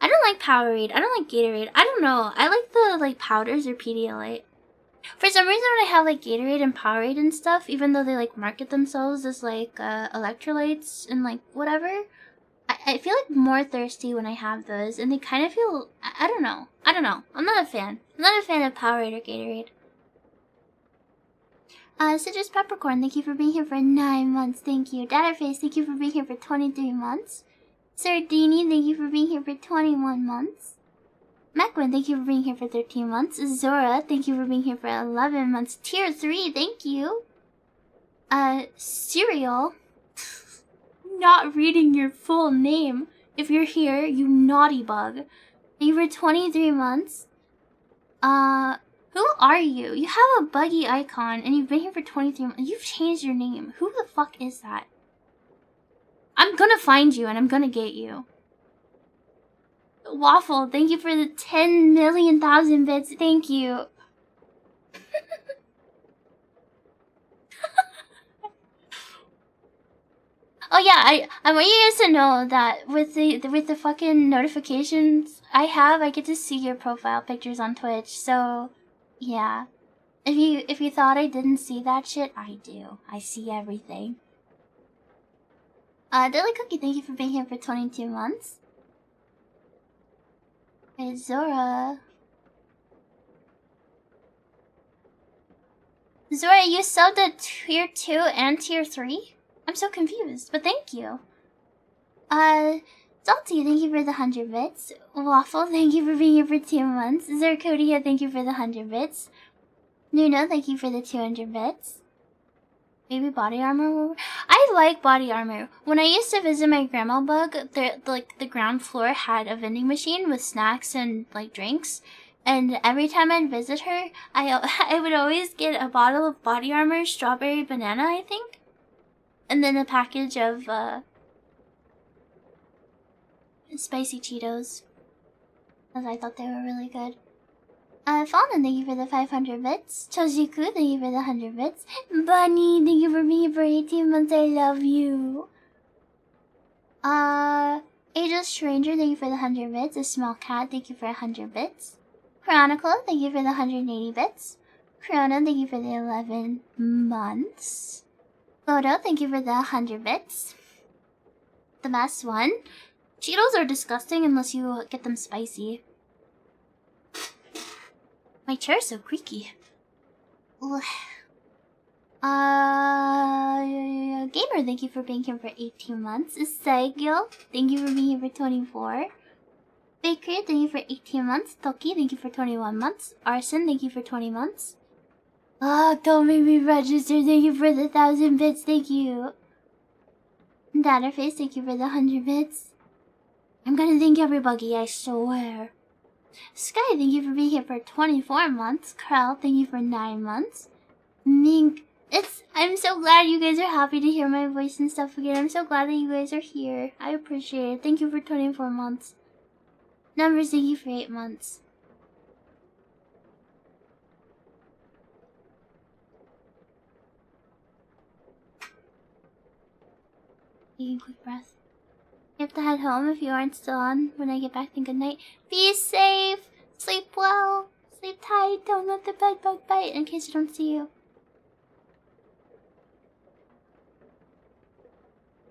I don't like Powerade. I don't like Gatorade. I don't know. I like the powders or Pedialyte. For some reason, when I have like Gatorade and Powerade and stuff, even though they like market themselves as like electrolytes and like whatever, I feel like more thirsty when I have those, and they kind of feel. I don't know. I don't know. I'm not a fan. I'm not a fan of Powerade or Gatorade. Citrus Peppercorn, thank you for being here for 9 months. Thank you. Datterface, thank you for being here for 23 months. Sardini, thank you for being here for 21 months. Meckwin, thank you for being here for 13 months. Zora, thank you for being here for 11 months. Tier 3, thank you. Cereal. Not reading your full name. If you're here, you naughty bug. Thank you for 23 months. Who are you? You have a buggy icon and you've been here for 23 months. You've changed your name. Who the fuck is that? I'm gonna find you and I'm gonna get you. Waffle, thank you for the 10 million thousand bits. Thank you. Oh yeah, I want you guys to know that with the fucking notifications I get to see your profile pictures on Twitch. So, yeah. If you thought I didn't see that shit, I do. I see everything. Dilly Cookie, thank you for being here for 22 months. Hey, Zora. Zora, you subbed at tier 2 and tier 3? I'm so confused, but thank you. Salty, thank you for the 100 bits. Waffle, thank you for being here for 2 months. Zercodia, thank you for the 100 bits. Nuno, thank you for the 200 bits. Maybe body armor. I like body armor. When I used to visit my grandma bug, the ground floor had a vending machine with snacks and like drinks. And every time I'd visit her, I would always get a bottle of body armor, strawberry banana, I think. And then a package of spicy Cheetos. Because I thought they were really good. Fallen, thank you for the 500 bits. Chojiku, thank you for the 100 bits. Bunny, thank you for being here for 18 months. I love you. Ageless Stranger, thank you for the 100 bits. A Small Cat, thank you for 100 bits. Chronicle, thank you for the 180 bits. Corona, thank you for the 11 months. Photo, thank you for the 100 bits. The best one. Cheetos are disgusting unless you get them spicy. My chair's so creaky. Ugh. Gamer, thank you for being here for 18 months. Saigyo, thank you for being here for 24. Bakery, thank you for 18 months. Toki, thank you for 21 months. Arson, thank you for 20 months. Oh, don't make me register. Thank you for the 1,000 bits. Thank you. Datterface, thank you for the 100 bits. I'm gonna thank everybody, I swear. Sky, thank you for being here for 24 months. Krell, thank you for 9 months. Mink, I'm so glad you guys are happy to hear my voice and stuff again. I'm so glad that you guys are here. I appreciate it. Thank you for 24 months. Numbers, thank you for 8 months. Taking a quick breath. You have to head home if you aren't still on. When I get back, then good night. Be safe! Sleep well! Sleep tight! Don't let the bed bug bite in case I don't see you.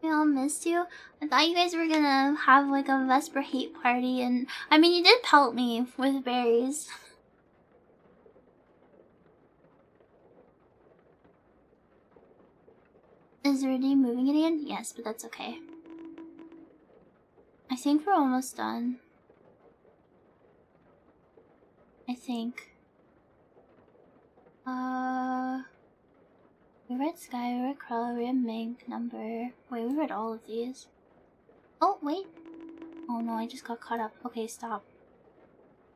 We all missed you. I thought you guys were gonna have like a Vesper hate party, and I mean, you did pelt me with berries. Is Rudy moving it again? Yes, but that's okay. I think we're almost done. I think. We read Sky, we read Crawl, we read Mink, Number. Wait, we read all of these. Oh, wait. Oh no, I just got caught up. Okay, stop.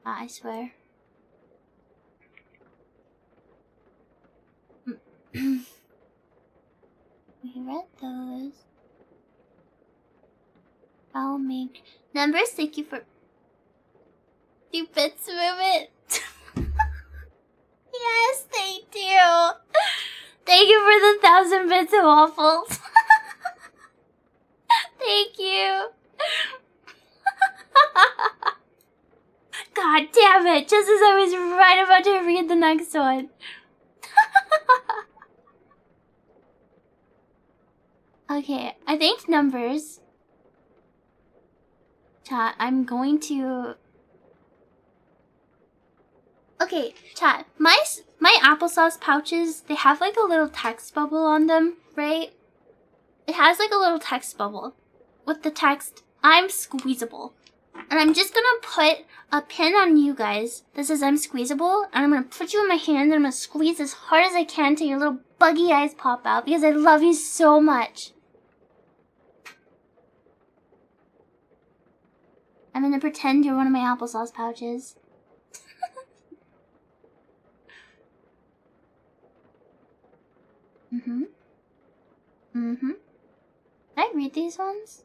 I swear. We read those. I'll make Numbers. Thank you for 2 bits movement. Yes, they do. Thank you for the 1,000 bits of waffles. Thank you. God damn it! Just as I was right about to read the next one. Okay, I think Numbers. Chat, I'm going to Okay, chat. My applesauce pouches, they have like a little text bubble on them, right? It has like a little text bubble with the text, "I'm squeezable." And I'm just gonna put a pin on you guys that says "I'm squeezable," and I'm gonna put you in my hand and I'm gonna squeeze as hard as I can till your little buggy eyes pop out because I love you so much. I'm gonna pretend you're one of my applesauce pouches. Did I read these ones?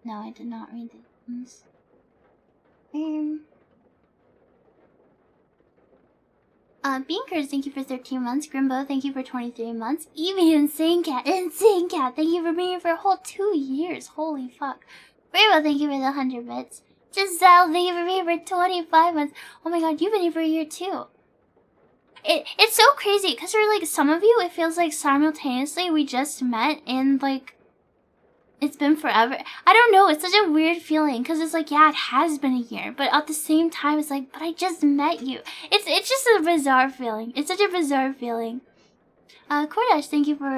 No, I did not read these ones. Beankers, thank you for 13 months. Grimbo, thank you for 23 months. Evie, Insane Cat, thank you for being here for a whole 2 years. Holy fuck. Bravo, thank you for the 100 bits. Giselle, thank you for being here for 25 months. Oh my god, you've been here for a year too. It's so crazy, because for like some of you, it feels like simultaneously we just met and like it's been forever. I don't know, it's such a weird feeling, because it's like, yeah, it has been a year, but at the same time, it's like, but I just met you. It's just a bizarre feeling. It's such a bizarre feeling. Kordash, thank you for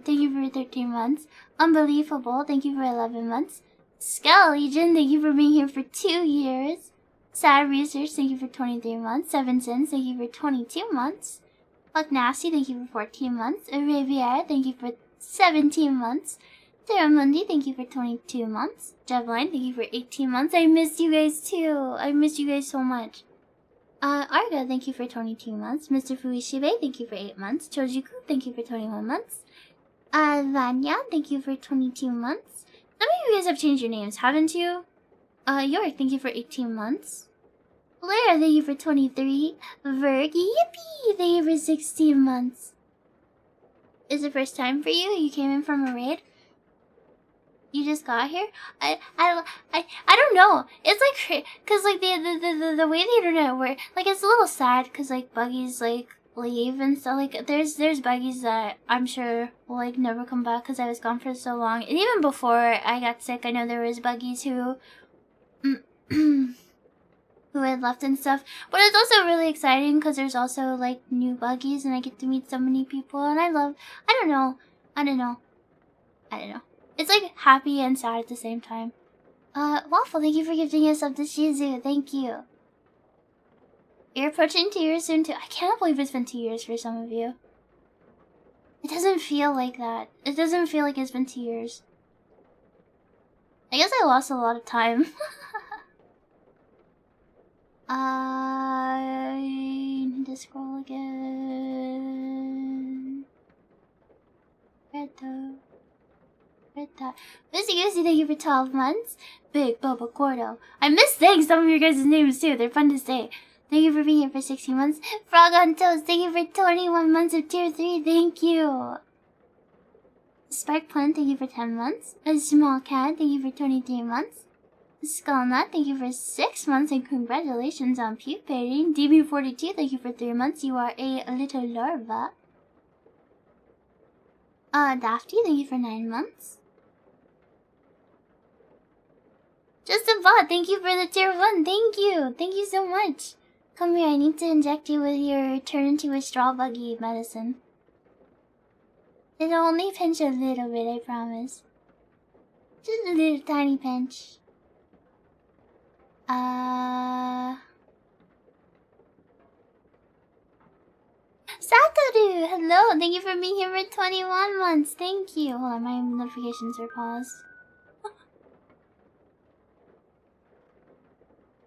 13 months. Unbelievable, thank you for 11 months. Skull Legion, thank you for being here for 2 years. Sad Research, thank you for 23 months. Seven Sins, thank you for 22 months. Fuck Nasty, thank you for 14 months. Riviera, thank you for 17 months. Terramundi, thank you for 22 months. Jevline, thank you for 18 months. I missed you guys too. I missed you guys so much. Arga, thank you for 22 months. Mr. Fuishibe, thank you for 8 months. Chojuku, thank you for 21 months. Vanya, thank you for 22 months. Some of you guys have changed your names, haven't you? York, thank you for 18 months. Blair, thank you for 23. Verg, yippee, thank you for 16 months. Is it first time for you? You came in from a raid? You just got here? I don't know. It's like, cause like the way the internet works, like it's a little sad, cause like buggies like leave and stuff. Like there's buggies that I'm sure will like never come back, cause I was gone for so long. And even before I got sick, I know there was buggies who who had left and stuff. But it's also really exciting because there's also like new buggies and I get to meet so many people and I don't know. It's like happy and sad at the same time. Waffle, thank you for gifting us up to Shizu. Thank you. You're approaching 2 years soon too. I cannot believe it's been 2 years for some of you. It doesn't feel like that. It doesn't feel like it's been 2 years. I guess I lost a lot of time. I need to scroll again. Missy Goosey, thank you for 12 months. Big Bubba Gordo. I miss saying some of your guys' names too. They're fun to say. Thank you for being here for 16 months. Frog on Toast, thank you for 21 months of tier 3. Thank you. Spike Plant, thank you for 10 months. A Small Cat, thank you for 23 months. Skullnut, thank you for 6 months and congratulations on pupating. DB42, thank you for 3 months. You are a little larva. Dafty, thank you for 9 months. Just a bot, thank you for the tier 1. Thank you. Thank you so much. Come here, I need to inject you with your turn into a straw buggy medicine. It'll only pinch a little bit, I promise. Just a little tiny pinch. Satoru! Hello! Thank you for being here for 21 months. Thank you. Hold on, my notifications are paused.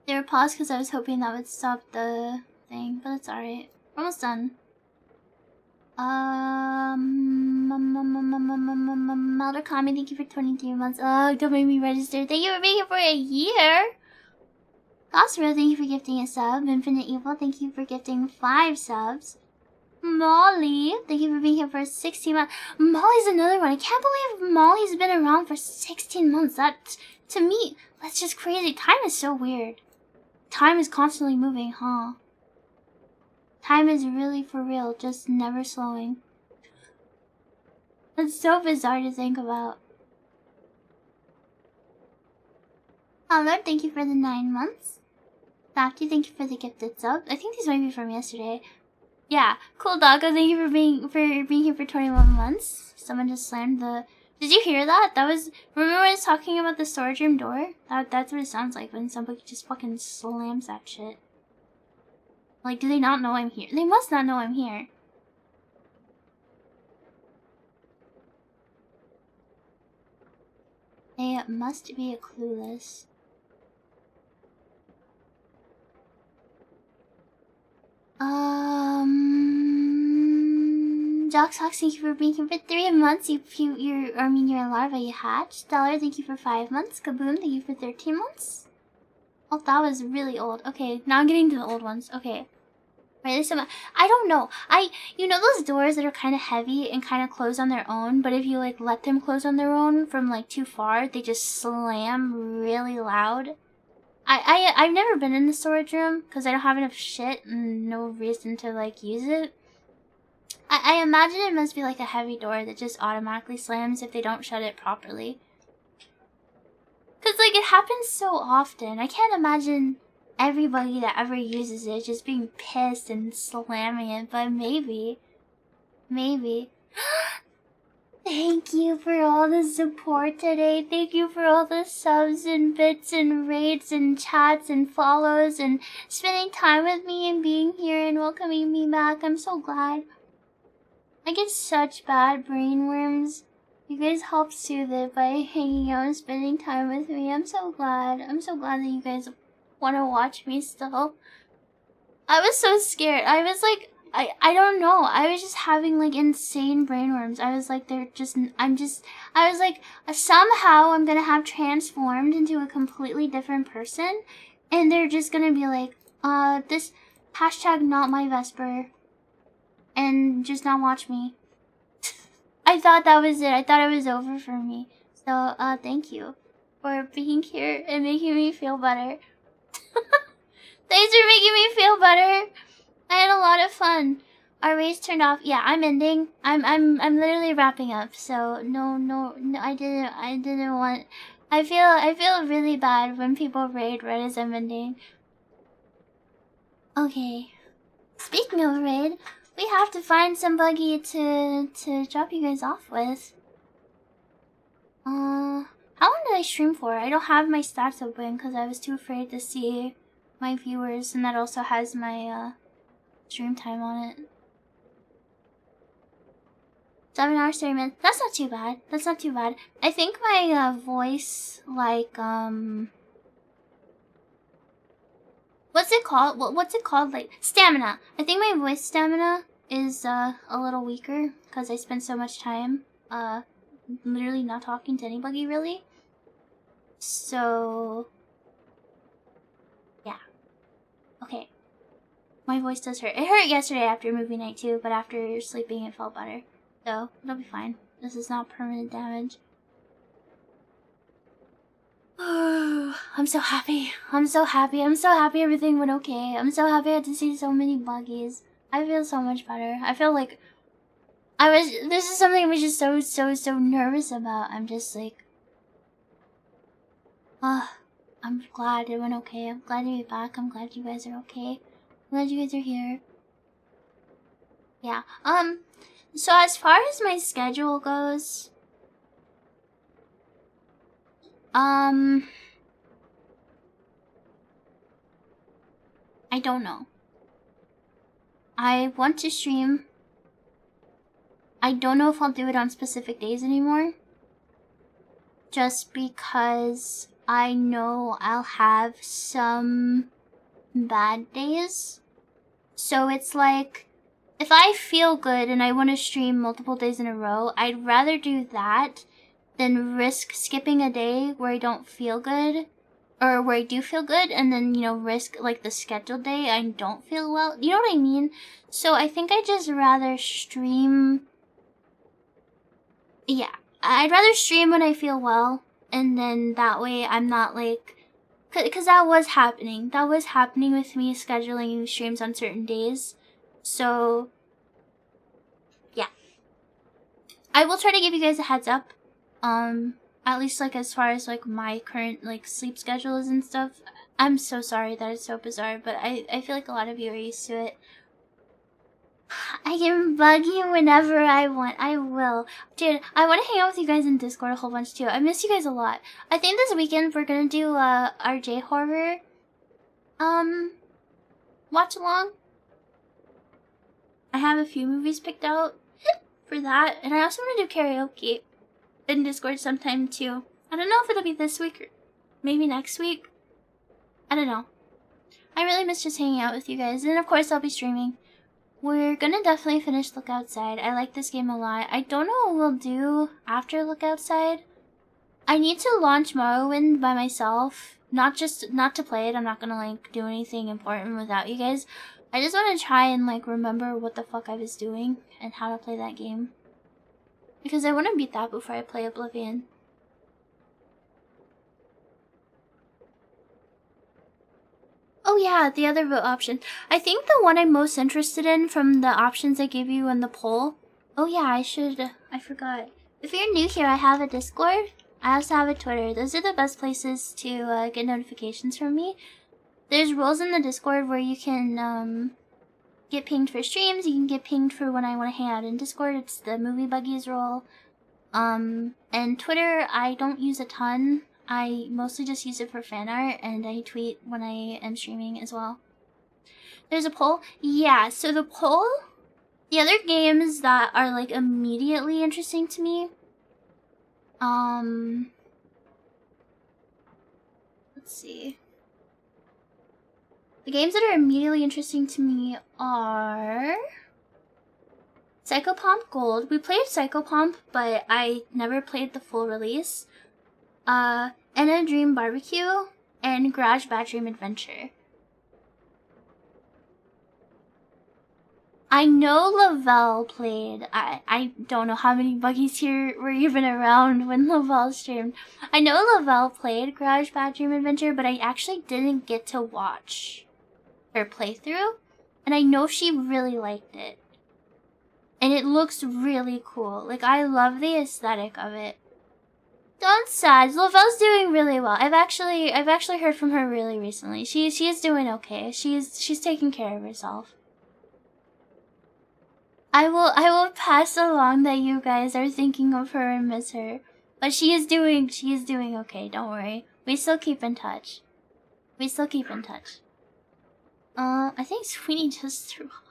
They were paused because I was hoping that would stop the thing, but it's alright. We're almost done. Melder Kami, thank you for 23 months. Oh, don't make me register. Thank you for being here for a year. Gossero, thank you for gifting a sub. Infinite Evil, thank you for gifting 5 subs. Molly, thank you for being here for 16 months. Molly's another one. I can't believe Molly's been around for 16 months. That, to me, that's just crazy. Time is so weird. Time is constantly moving, huh? Time is really for real, just never slowing. That's so bizarre to think about. Oh Lord, thank you for the 9 months. Matthew, thank you for the gifted sub. I think these might be from yesterday. Yeah, cool doggo, thank you for being here for 21 months. Someone just slammed the... Did you hear that? That was... Remember when I was talking about the storage room door? That's what it sounds like when somebody just fucking slams that shit. Like, do they not know I'm here? They must not know I'm here. They must be a clueless. Jocksox, thank you for being here for 3 months. Your larva, you hatched. Stellar, thank you for 5 months. Kaboom, thank you for 13 months. Oh, that was really old. Okay, now I'm getting to the old ones. Okay. Right, there's some... I don't know. You know those doors that are kind of heavy and kind of close on their own, but if you, like, let them close on their own from, like, too far, they just slam really loud? I've never been in the storage room because I don't have enough shit and no reason to, like, use it. I imagine it must be like a heavy door that just automatically slams if they don't shut it properly. Because, like, it happens so often. I can't imagine everybody that ever uses it just being pissed and slamming it, but maybe. Maybe. Thank you for all the support today. Thank you for all the subs and bits and raids and chats and follows and spending time with me and being here and welcoming me back. I'm so glad. I get such bad brain worms. You guys help soothe it by hanging out and spending time with me. I'm so glad. I'm so glad that you guys want to watch me still. I was so scared. I was like, I don't know. I was just having like insane brain worms. I was like, I was like, somehow I'm gonna have transformed into a completely different person. And they're just gonna be like, this hashtag not my Vesper. And just not watch me. I thought that was it. I thought it was over for me. So, thank you for being here and making me feel better. Thanks for making me feel better. I had a lot of fun. Our race turned off. Yeah, I'm ending. I'm literally wrapping up. So no. I didn't want. I feel really bad when people raid right as I'm ending. Okay. Speaking of raid, we have to find somebody to drop you guys off with. How long did I stream for? I don't have my stats open because I was too afraid to see my viewers, and that also has my stream time on it. 7 hours, 30 minutes. That's not too bad. That's not too bad. I think my voice, like, what's it called? What's it called? Like, stamina. I think my voice stamina is a little weaker because I spend so much time literally not talking to anybody, really. So, yeah. Okay. My voice does hurt. It hurt yesterday after movie night too, but after sleeping it felt better. So, it'll be fine. This is not permanent damage. I'm so happy. I'm so happy. I'm so happy everything went okay. I'm so happy I had to see so many buggies. I feel so much better. I feel like this is something I was just so nervous about. I'm just like, I'm glad it went okay. I'm glad to be back. I'm glad you guys are okay. I'm glad you guys are here. Yeah. So as far as my schedule goes, I don't know. I want to stream. I don't know if I'll do it on specific days anymore. Just because I know I'll have some bad days. So it's like, if I feel good and I want to stream multiple days in a row, I'd rather do that than risk skipping a day where I don't feel good. Or where I do feel good, and then, you know, risk, like, the scheduled day I don't feel well. You know what I mean? So I think I'd just rather stream... Yeah. I'd rather stream when I feel well, and then that way I'm not, like... Because that was happening. That was happening with me scheduling streams on certain days. So... Yeah. I will try to give you guys a heads up. At least, like, as far as, like, my current, like, sleep schedules and stuff. I'm so sorry that it's so bizarre, but I feel like a lot of you are used to it. I can bug you whenever I want. I will. Dude, I want to hang out with you guys in Discord a whole bunch too. I miss you guys a lot. I think this weekend we're gonna do RJ horror watch along. I have a few movies picked out for that, and I also want to do karaoke in Discord sometime too. I don't know if it'll be this week or maybe next week. I don't know. I really miss just hanging out with you guys, and of course I'll be streaming. We're gonna definitely finish Look Outside. I like this game a lot. I don't know what we'll do after Look Outside. I need to launch Morrowind by myself. Not to play it. I'm not gonna like do anything important without you guys. I just want to try and like remember what the fuck I was doing and how to play that game. Because I want to beat that before I play Oblivion. Oh yeah, the other vote option. I think the one I'm most interested in from the options I gave you in the poll. Oh yeah, I forgot. If you're new here, I have a Discord. I also have a Twitter. Those are the best places to get notifications from me. There's rules in the Discord where you can get pinged for streams. You can get pinged for when I want to hang out in Discord. It's the Movie Buggies rule. And Twitter, I don't use a ton. I mostly just use it for fan art, and I tweet when I am streaming as well. There's a poll? Yeah, so the poll, the other games that are like immediately interesting to me, let's see. The games that are immediately interesting to me are Psychopomp Gold. We played Psychopomp, but I never played the full release. And a Dream Barbecue, and Garage Bad Dream Adventure. I know Lavelle played. I don't know how many buggies here were even around when Lavelle streamed. I know Lavelle played Garage Bad Dream Adventure, but I actually didn't get to watch her playthrough. And I know she really liked it. And it looks really cool. Like, I love the aesthetic of it. Don't sad. Lavelle's doing really well. I've actually heard from her really recently. She is doing okay. She's taking care of herself. I will pass along that you guys are thinking of her and miss her. But she is doing okay, don't worry. We still keep in touch. I think Sweeney just threw up.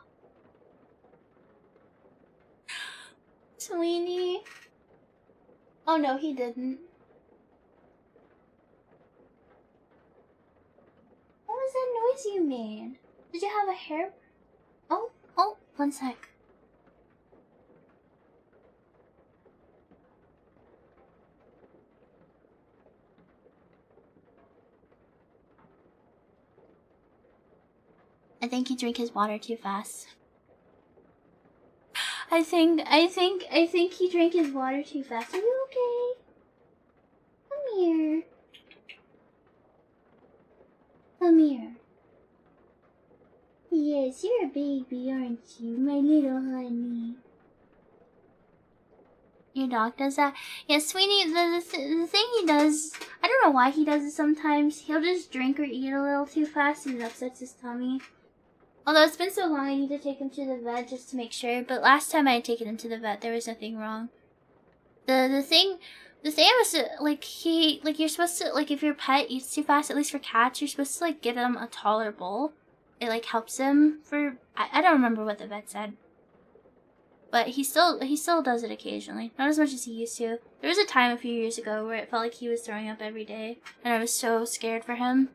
Sweeney. Oh no, he didn't. What was that noise you made? Did you have a hair? Oh, one sec. I think he drank his water too fast. I think he drank his water too fast. Are you okay? Come here. Come here. Yes, you're a baby, aren't you, my little honey? Your dog does that? Yeah, Sweeney, the thing he does, I don't know why he does it sometimes. He'll just drink or eat a little too fast and it upsets his tummy. Although it's been so long, I need to take him to the vet just to make sure. But last time I had taken him to the vet, there was nothing wrong. The thing I was like you're supposed to, like, if your pet eats too fast, at least for cats, you're supposed to like give them a taller bowl. It like helps him for I don't remember what the vet said. But he still does it occasionally. Not as much as he used to. There was a time a few years ago where it felt like he was throwing up every day, and I was so scared for him.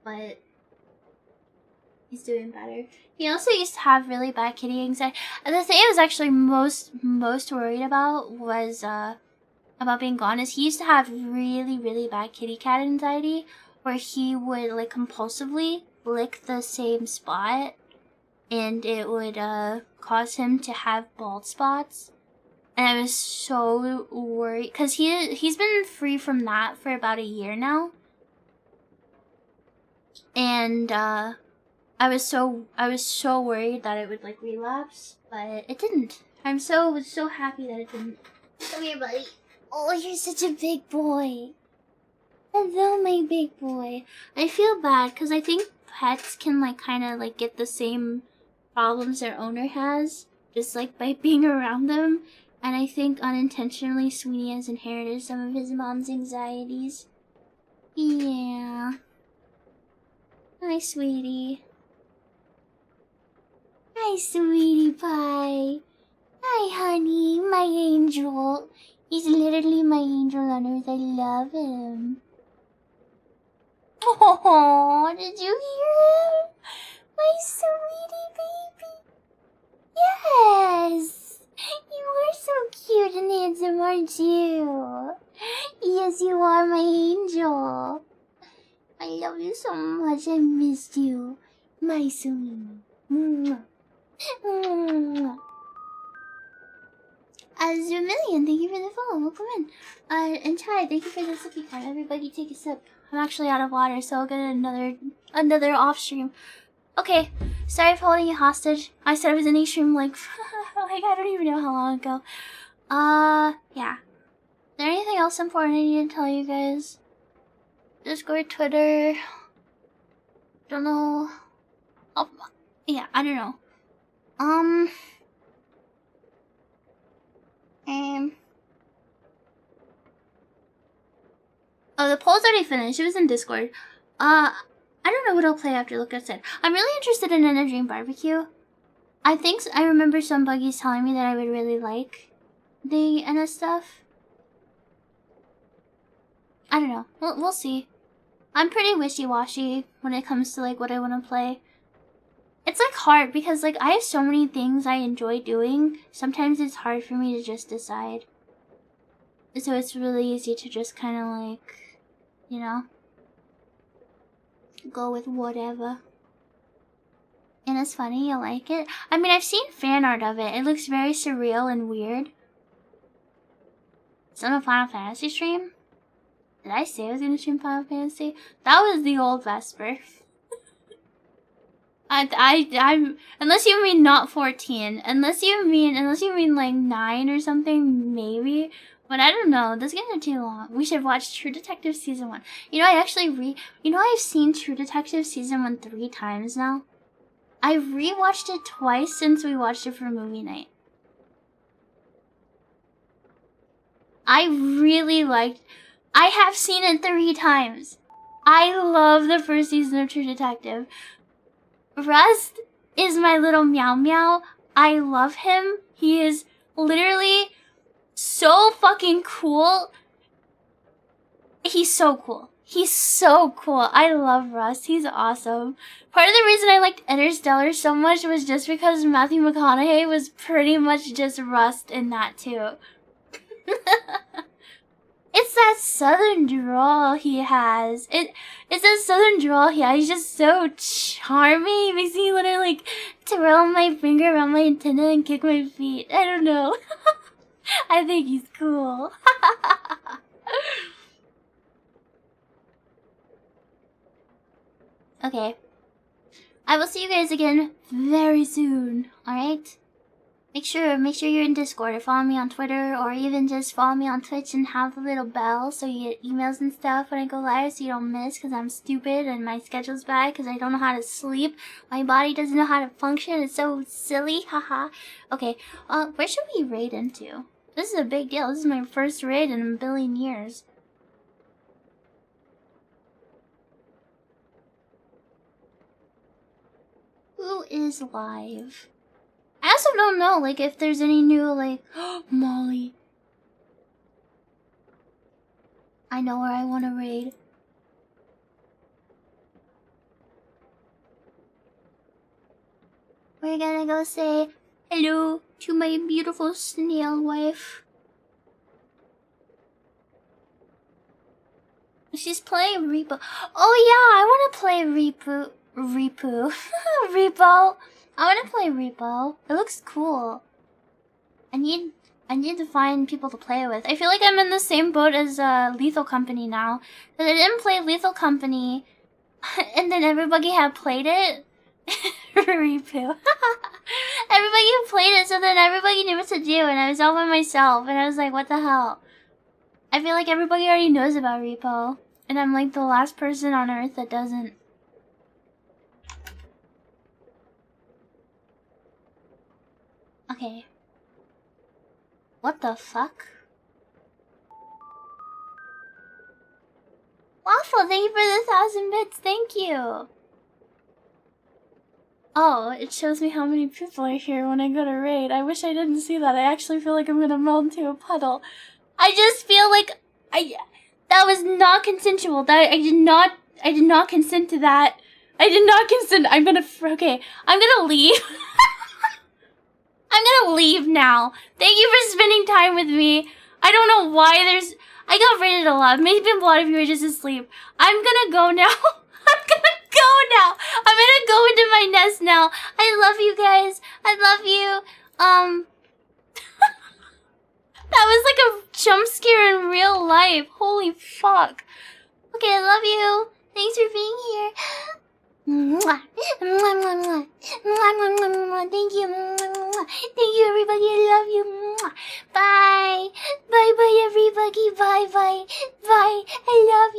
But he's doing better. He also used to have really bad kitty anxiety. And the thing I was actually most worried about was about being gone is he used to have really, really bad kitty cat anxiety, where he would like compulsively lick the same spot, and it would cause him to have bald spots. And I was so worried because he's been free from that for about a year now. And I was so worried that it would like relapse, but it didn't. I'm so happy that it didn't. Come here, buddy. Oh, you're such a big boy. Hello, my big boy. I feel bad because I think pets can like kind of like get the same problems their owner has, just like by being around them. And I think unintentionally, Sweetie has inherited some of his mom's anxieties. Yeah. Hi, Sweetie. Hi, Sweetie Pie. Hi, honey, my angel. He's literally my angel on earth. I love him. Oh, did you hear him? My sweetie baby. Yes. You are so cute and handsome, aren't you? Yes, you are my angel. I love you so much. I missed you. My sweetie. Mwah. Mwah. Zumillion, thank you for the follow. Welcome in. And Chai, thank you for the sippy card. Everybody take a sip. I'm actually out of water, so I'll get another off stream. Okay, sorry for holding you hostage. I said it was an stream like like I don't even know how long ago. Yeah. Is there anything else important I need to tell you guys? Discord, Twitter. Don't know. Oh, yeah, I don't know. Oh, the poll's already finished. It was in Discord. I don't know what I'll play after Lucas said. I'm really interested in Energy Dream Barbecue. I think I remember some buggies telling me that I would really like the NS stuff. I don't know. We'll see. I'm pretty wishy-washy when it comes to like what I want to play. It's like hard because like I have so many things I enjoy doing. Sometimes it's hard for me to just decide. So it's really easy to just kind of like, you know, go with whatever. And it's funny, you like it? I mean, I've seen fan art of it. It looks very surreal and weird. It's on a Final Fantasy stream? Did I say I was gonna stream Final Fantasy? That was the old Vesper. I'm unless you mean not 14. Unless you mean like 9 or something, maybe. But I don't know. This games are too long. We should watch True Detective Season 1. You know, I've seen True Detective Season 1 3 times now. I've rewatched it twice since we watched it for movie night. I have seen it 3 times. I love the first season of True Detective. Rust is my little meow meow. I love him. He is literally so fucking cool. He's so cool. He's so cool. I love Rust. He's awesome. Part of the reason I liked Interstellar so much was just because Matthew McConaughey was pretty much just Rust in that too. It's that southern drawl he has. It's that southern drawl he has. He's just so charming. He makes me literally like twirl my finger around my antenna and kick my feet. I don't know. I think he's cool. Okay. I will see you guys again very soon. Alright? Make sure you're in Discord or follow me on Twitter or even just follow me on Twitch and have the little bell so you get emails and stuff when I go live so you don't miss because I'm stupid and my schedule's bad because I don't know how to sleep. My body doesn't know how to function. It's so silly. Haha. Okay. Where should we raid into? This is a big deal. This is my first raid in a billion years. Who is live? I also don't know, like, if there's any new, like, Molly. I know where I want to raid. We're gonna go say hello to my beautiful snail wife. She's playing Repo. Oh yeah, I want to play Repo. Repo. I want to play Repo. It looks cool. I need to find people to play with. I feel like I'm in the same boat as Lethal Company now. Cause I didn't play Lethal Company, and then everybody had played it. Repo. Everybody played it, so then everybody knew what to do, and I was all by myself, and I was like, what the hell? I feel like everybody already knows about Repo. And I'm like the last person on Earth that doesn't. Okay. What the fuck? Waffle, thank you for the 1,000 bits. Thank you. Oh, it shows me how many people are here when I go to raid. I wish I didn't see that. I actually feel like I'm gonna melt into a puddle. I just feel like that was not consensual. That I did not consent to that. I did not consent. I'm gonna leave. I'm gonna leave now. Thank you for spending time with me. I don't know why I got rated a lot. Maybe a lot of you are just asleep. I'm gonna go now. I'm gonna go now. I'm gonna go into my nest now. I love you guys. I love you. That was like a jump scare in real life. Holy fuck. Okay, I love you. Thanks for being here. Mwah. Mwah, mwah, mwah. Mwah, mwah, mwah, mwah. Thank you. Mwah. Thank you, everybody. I love you. Mwah. Bye. Bye, bye, everybody. Bye, bye. Bye. I love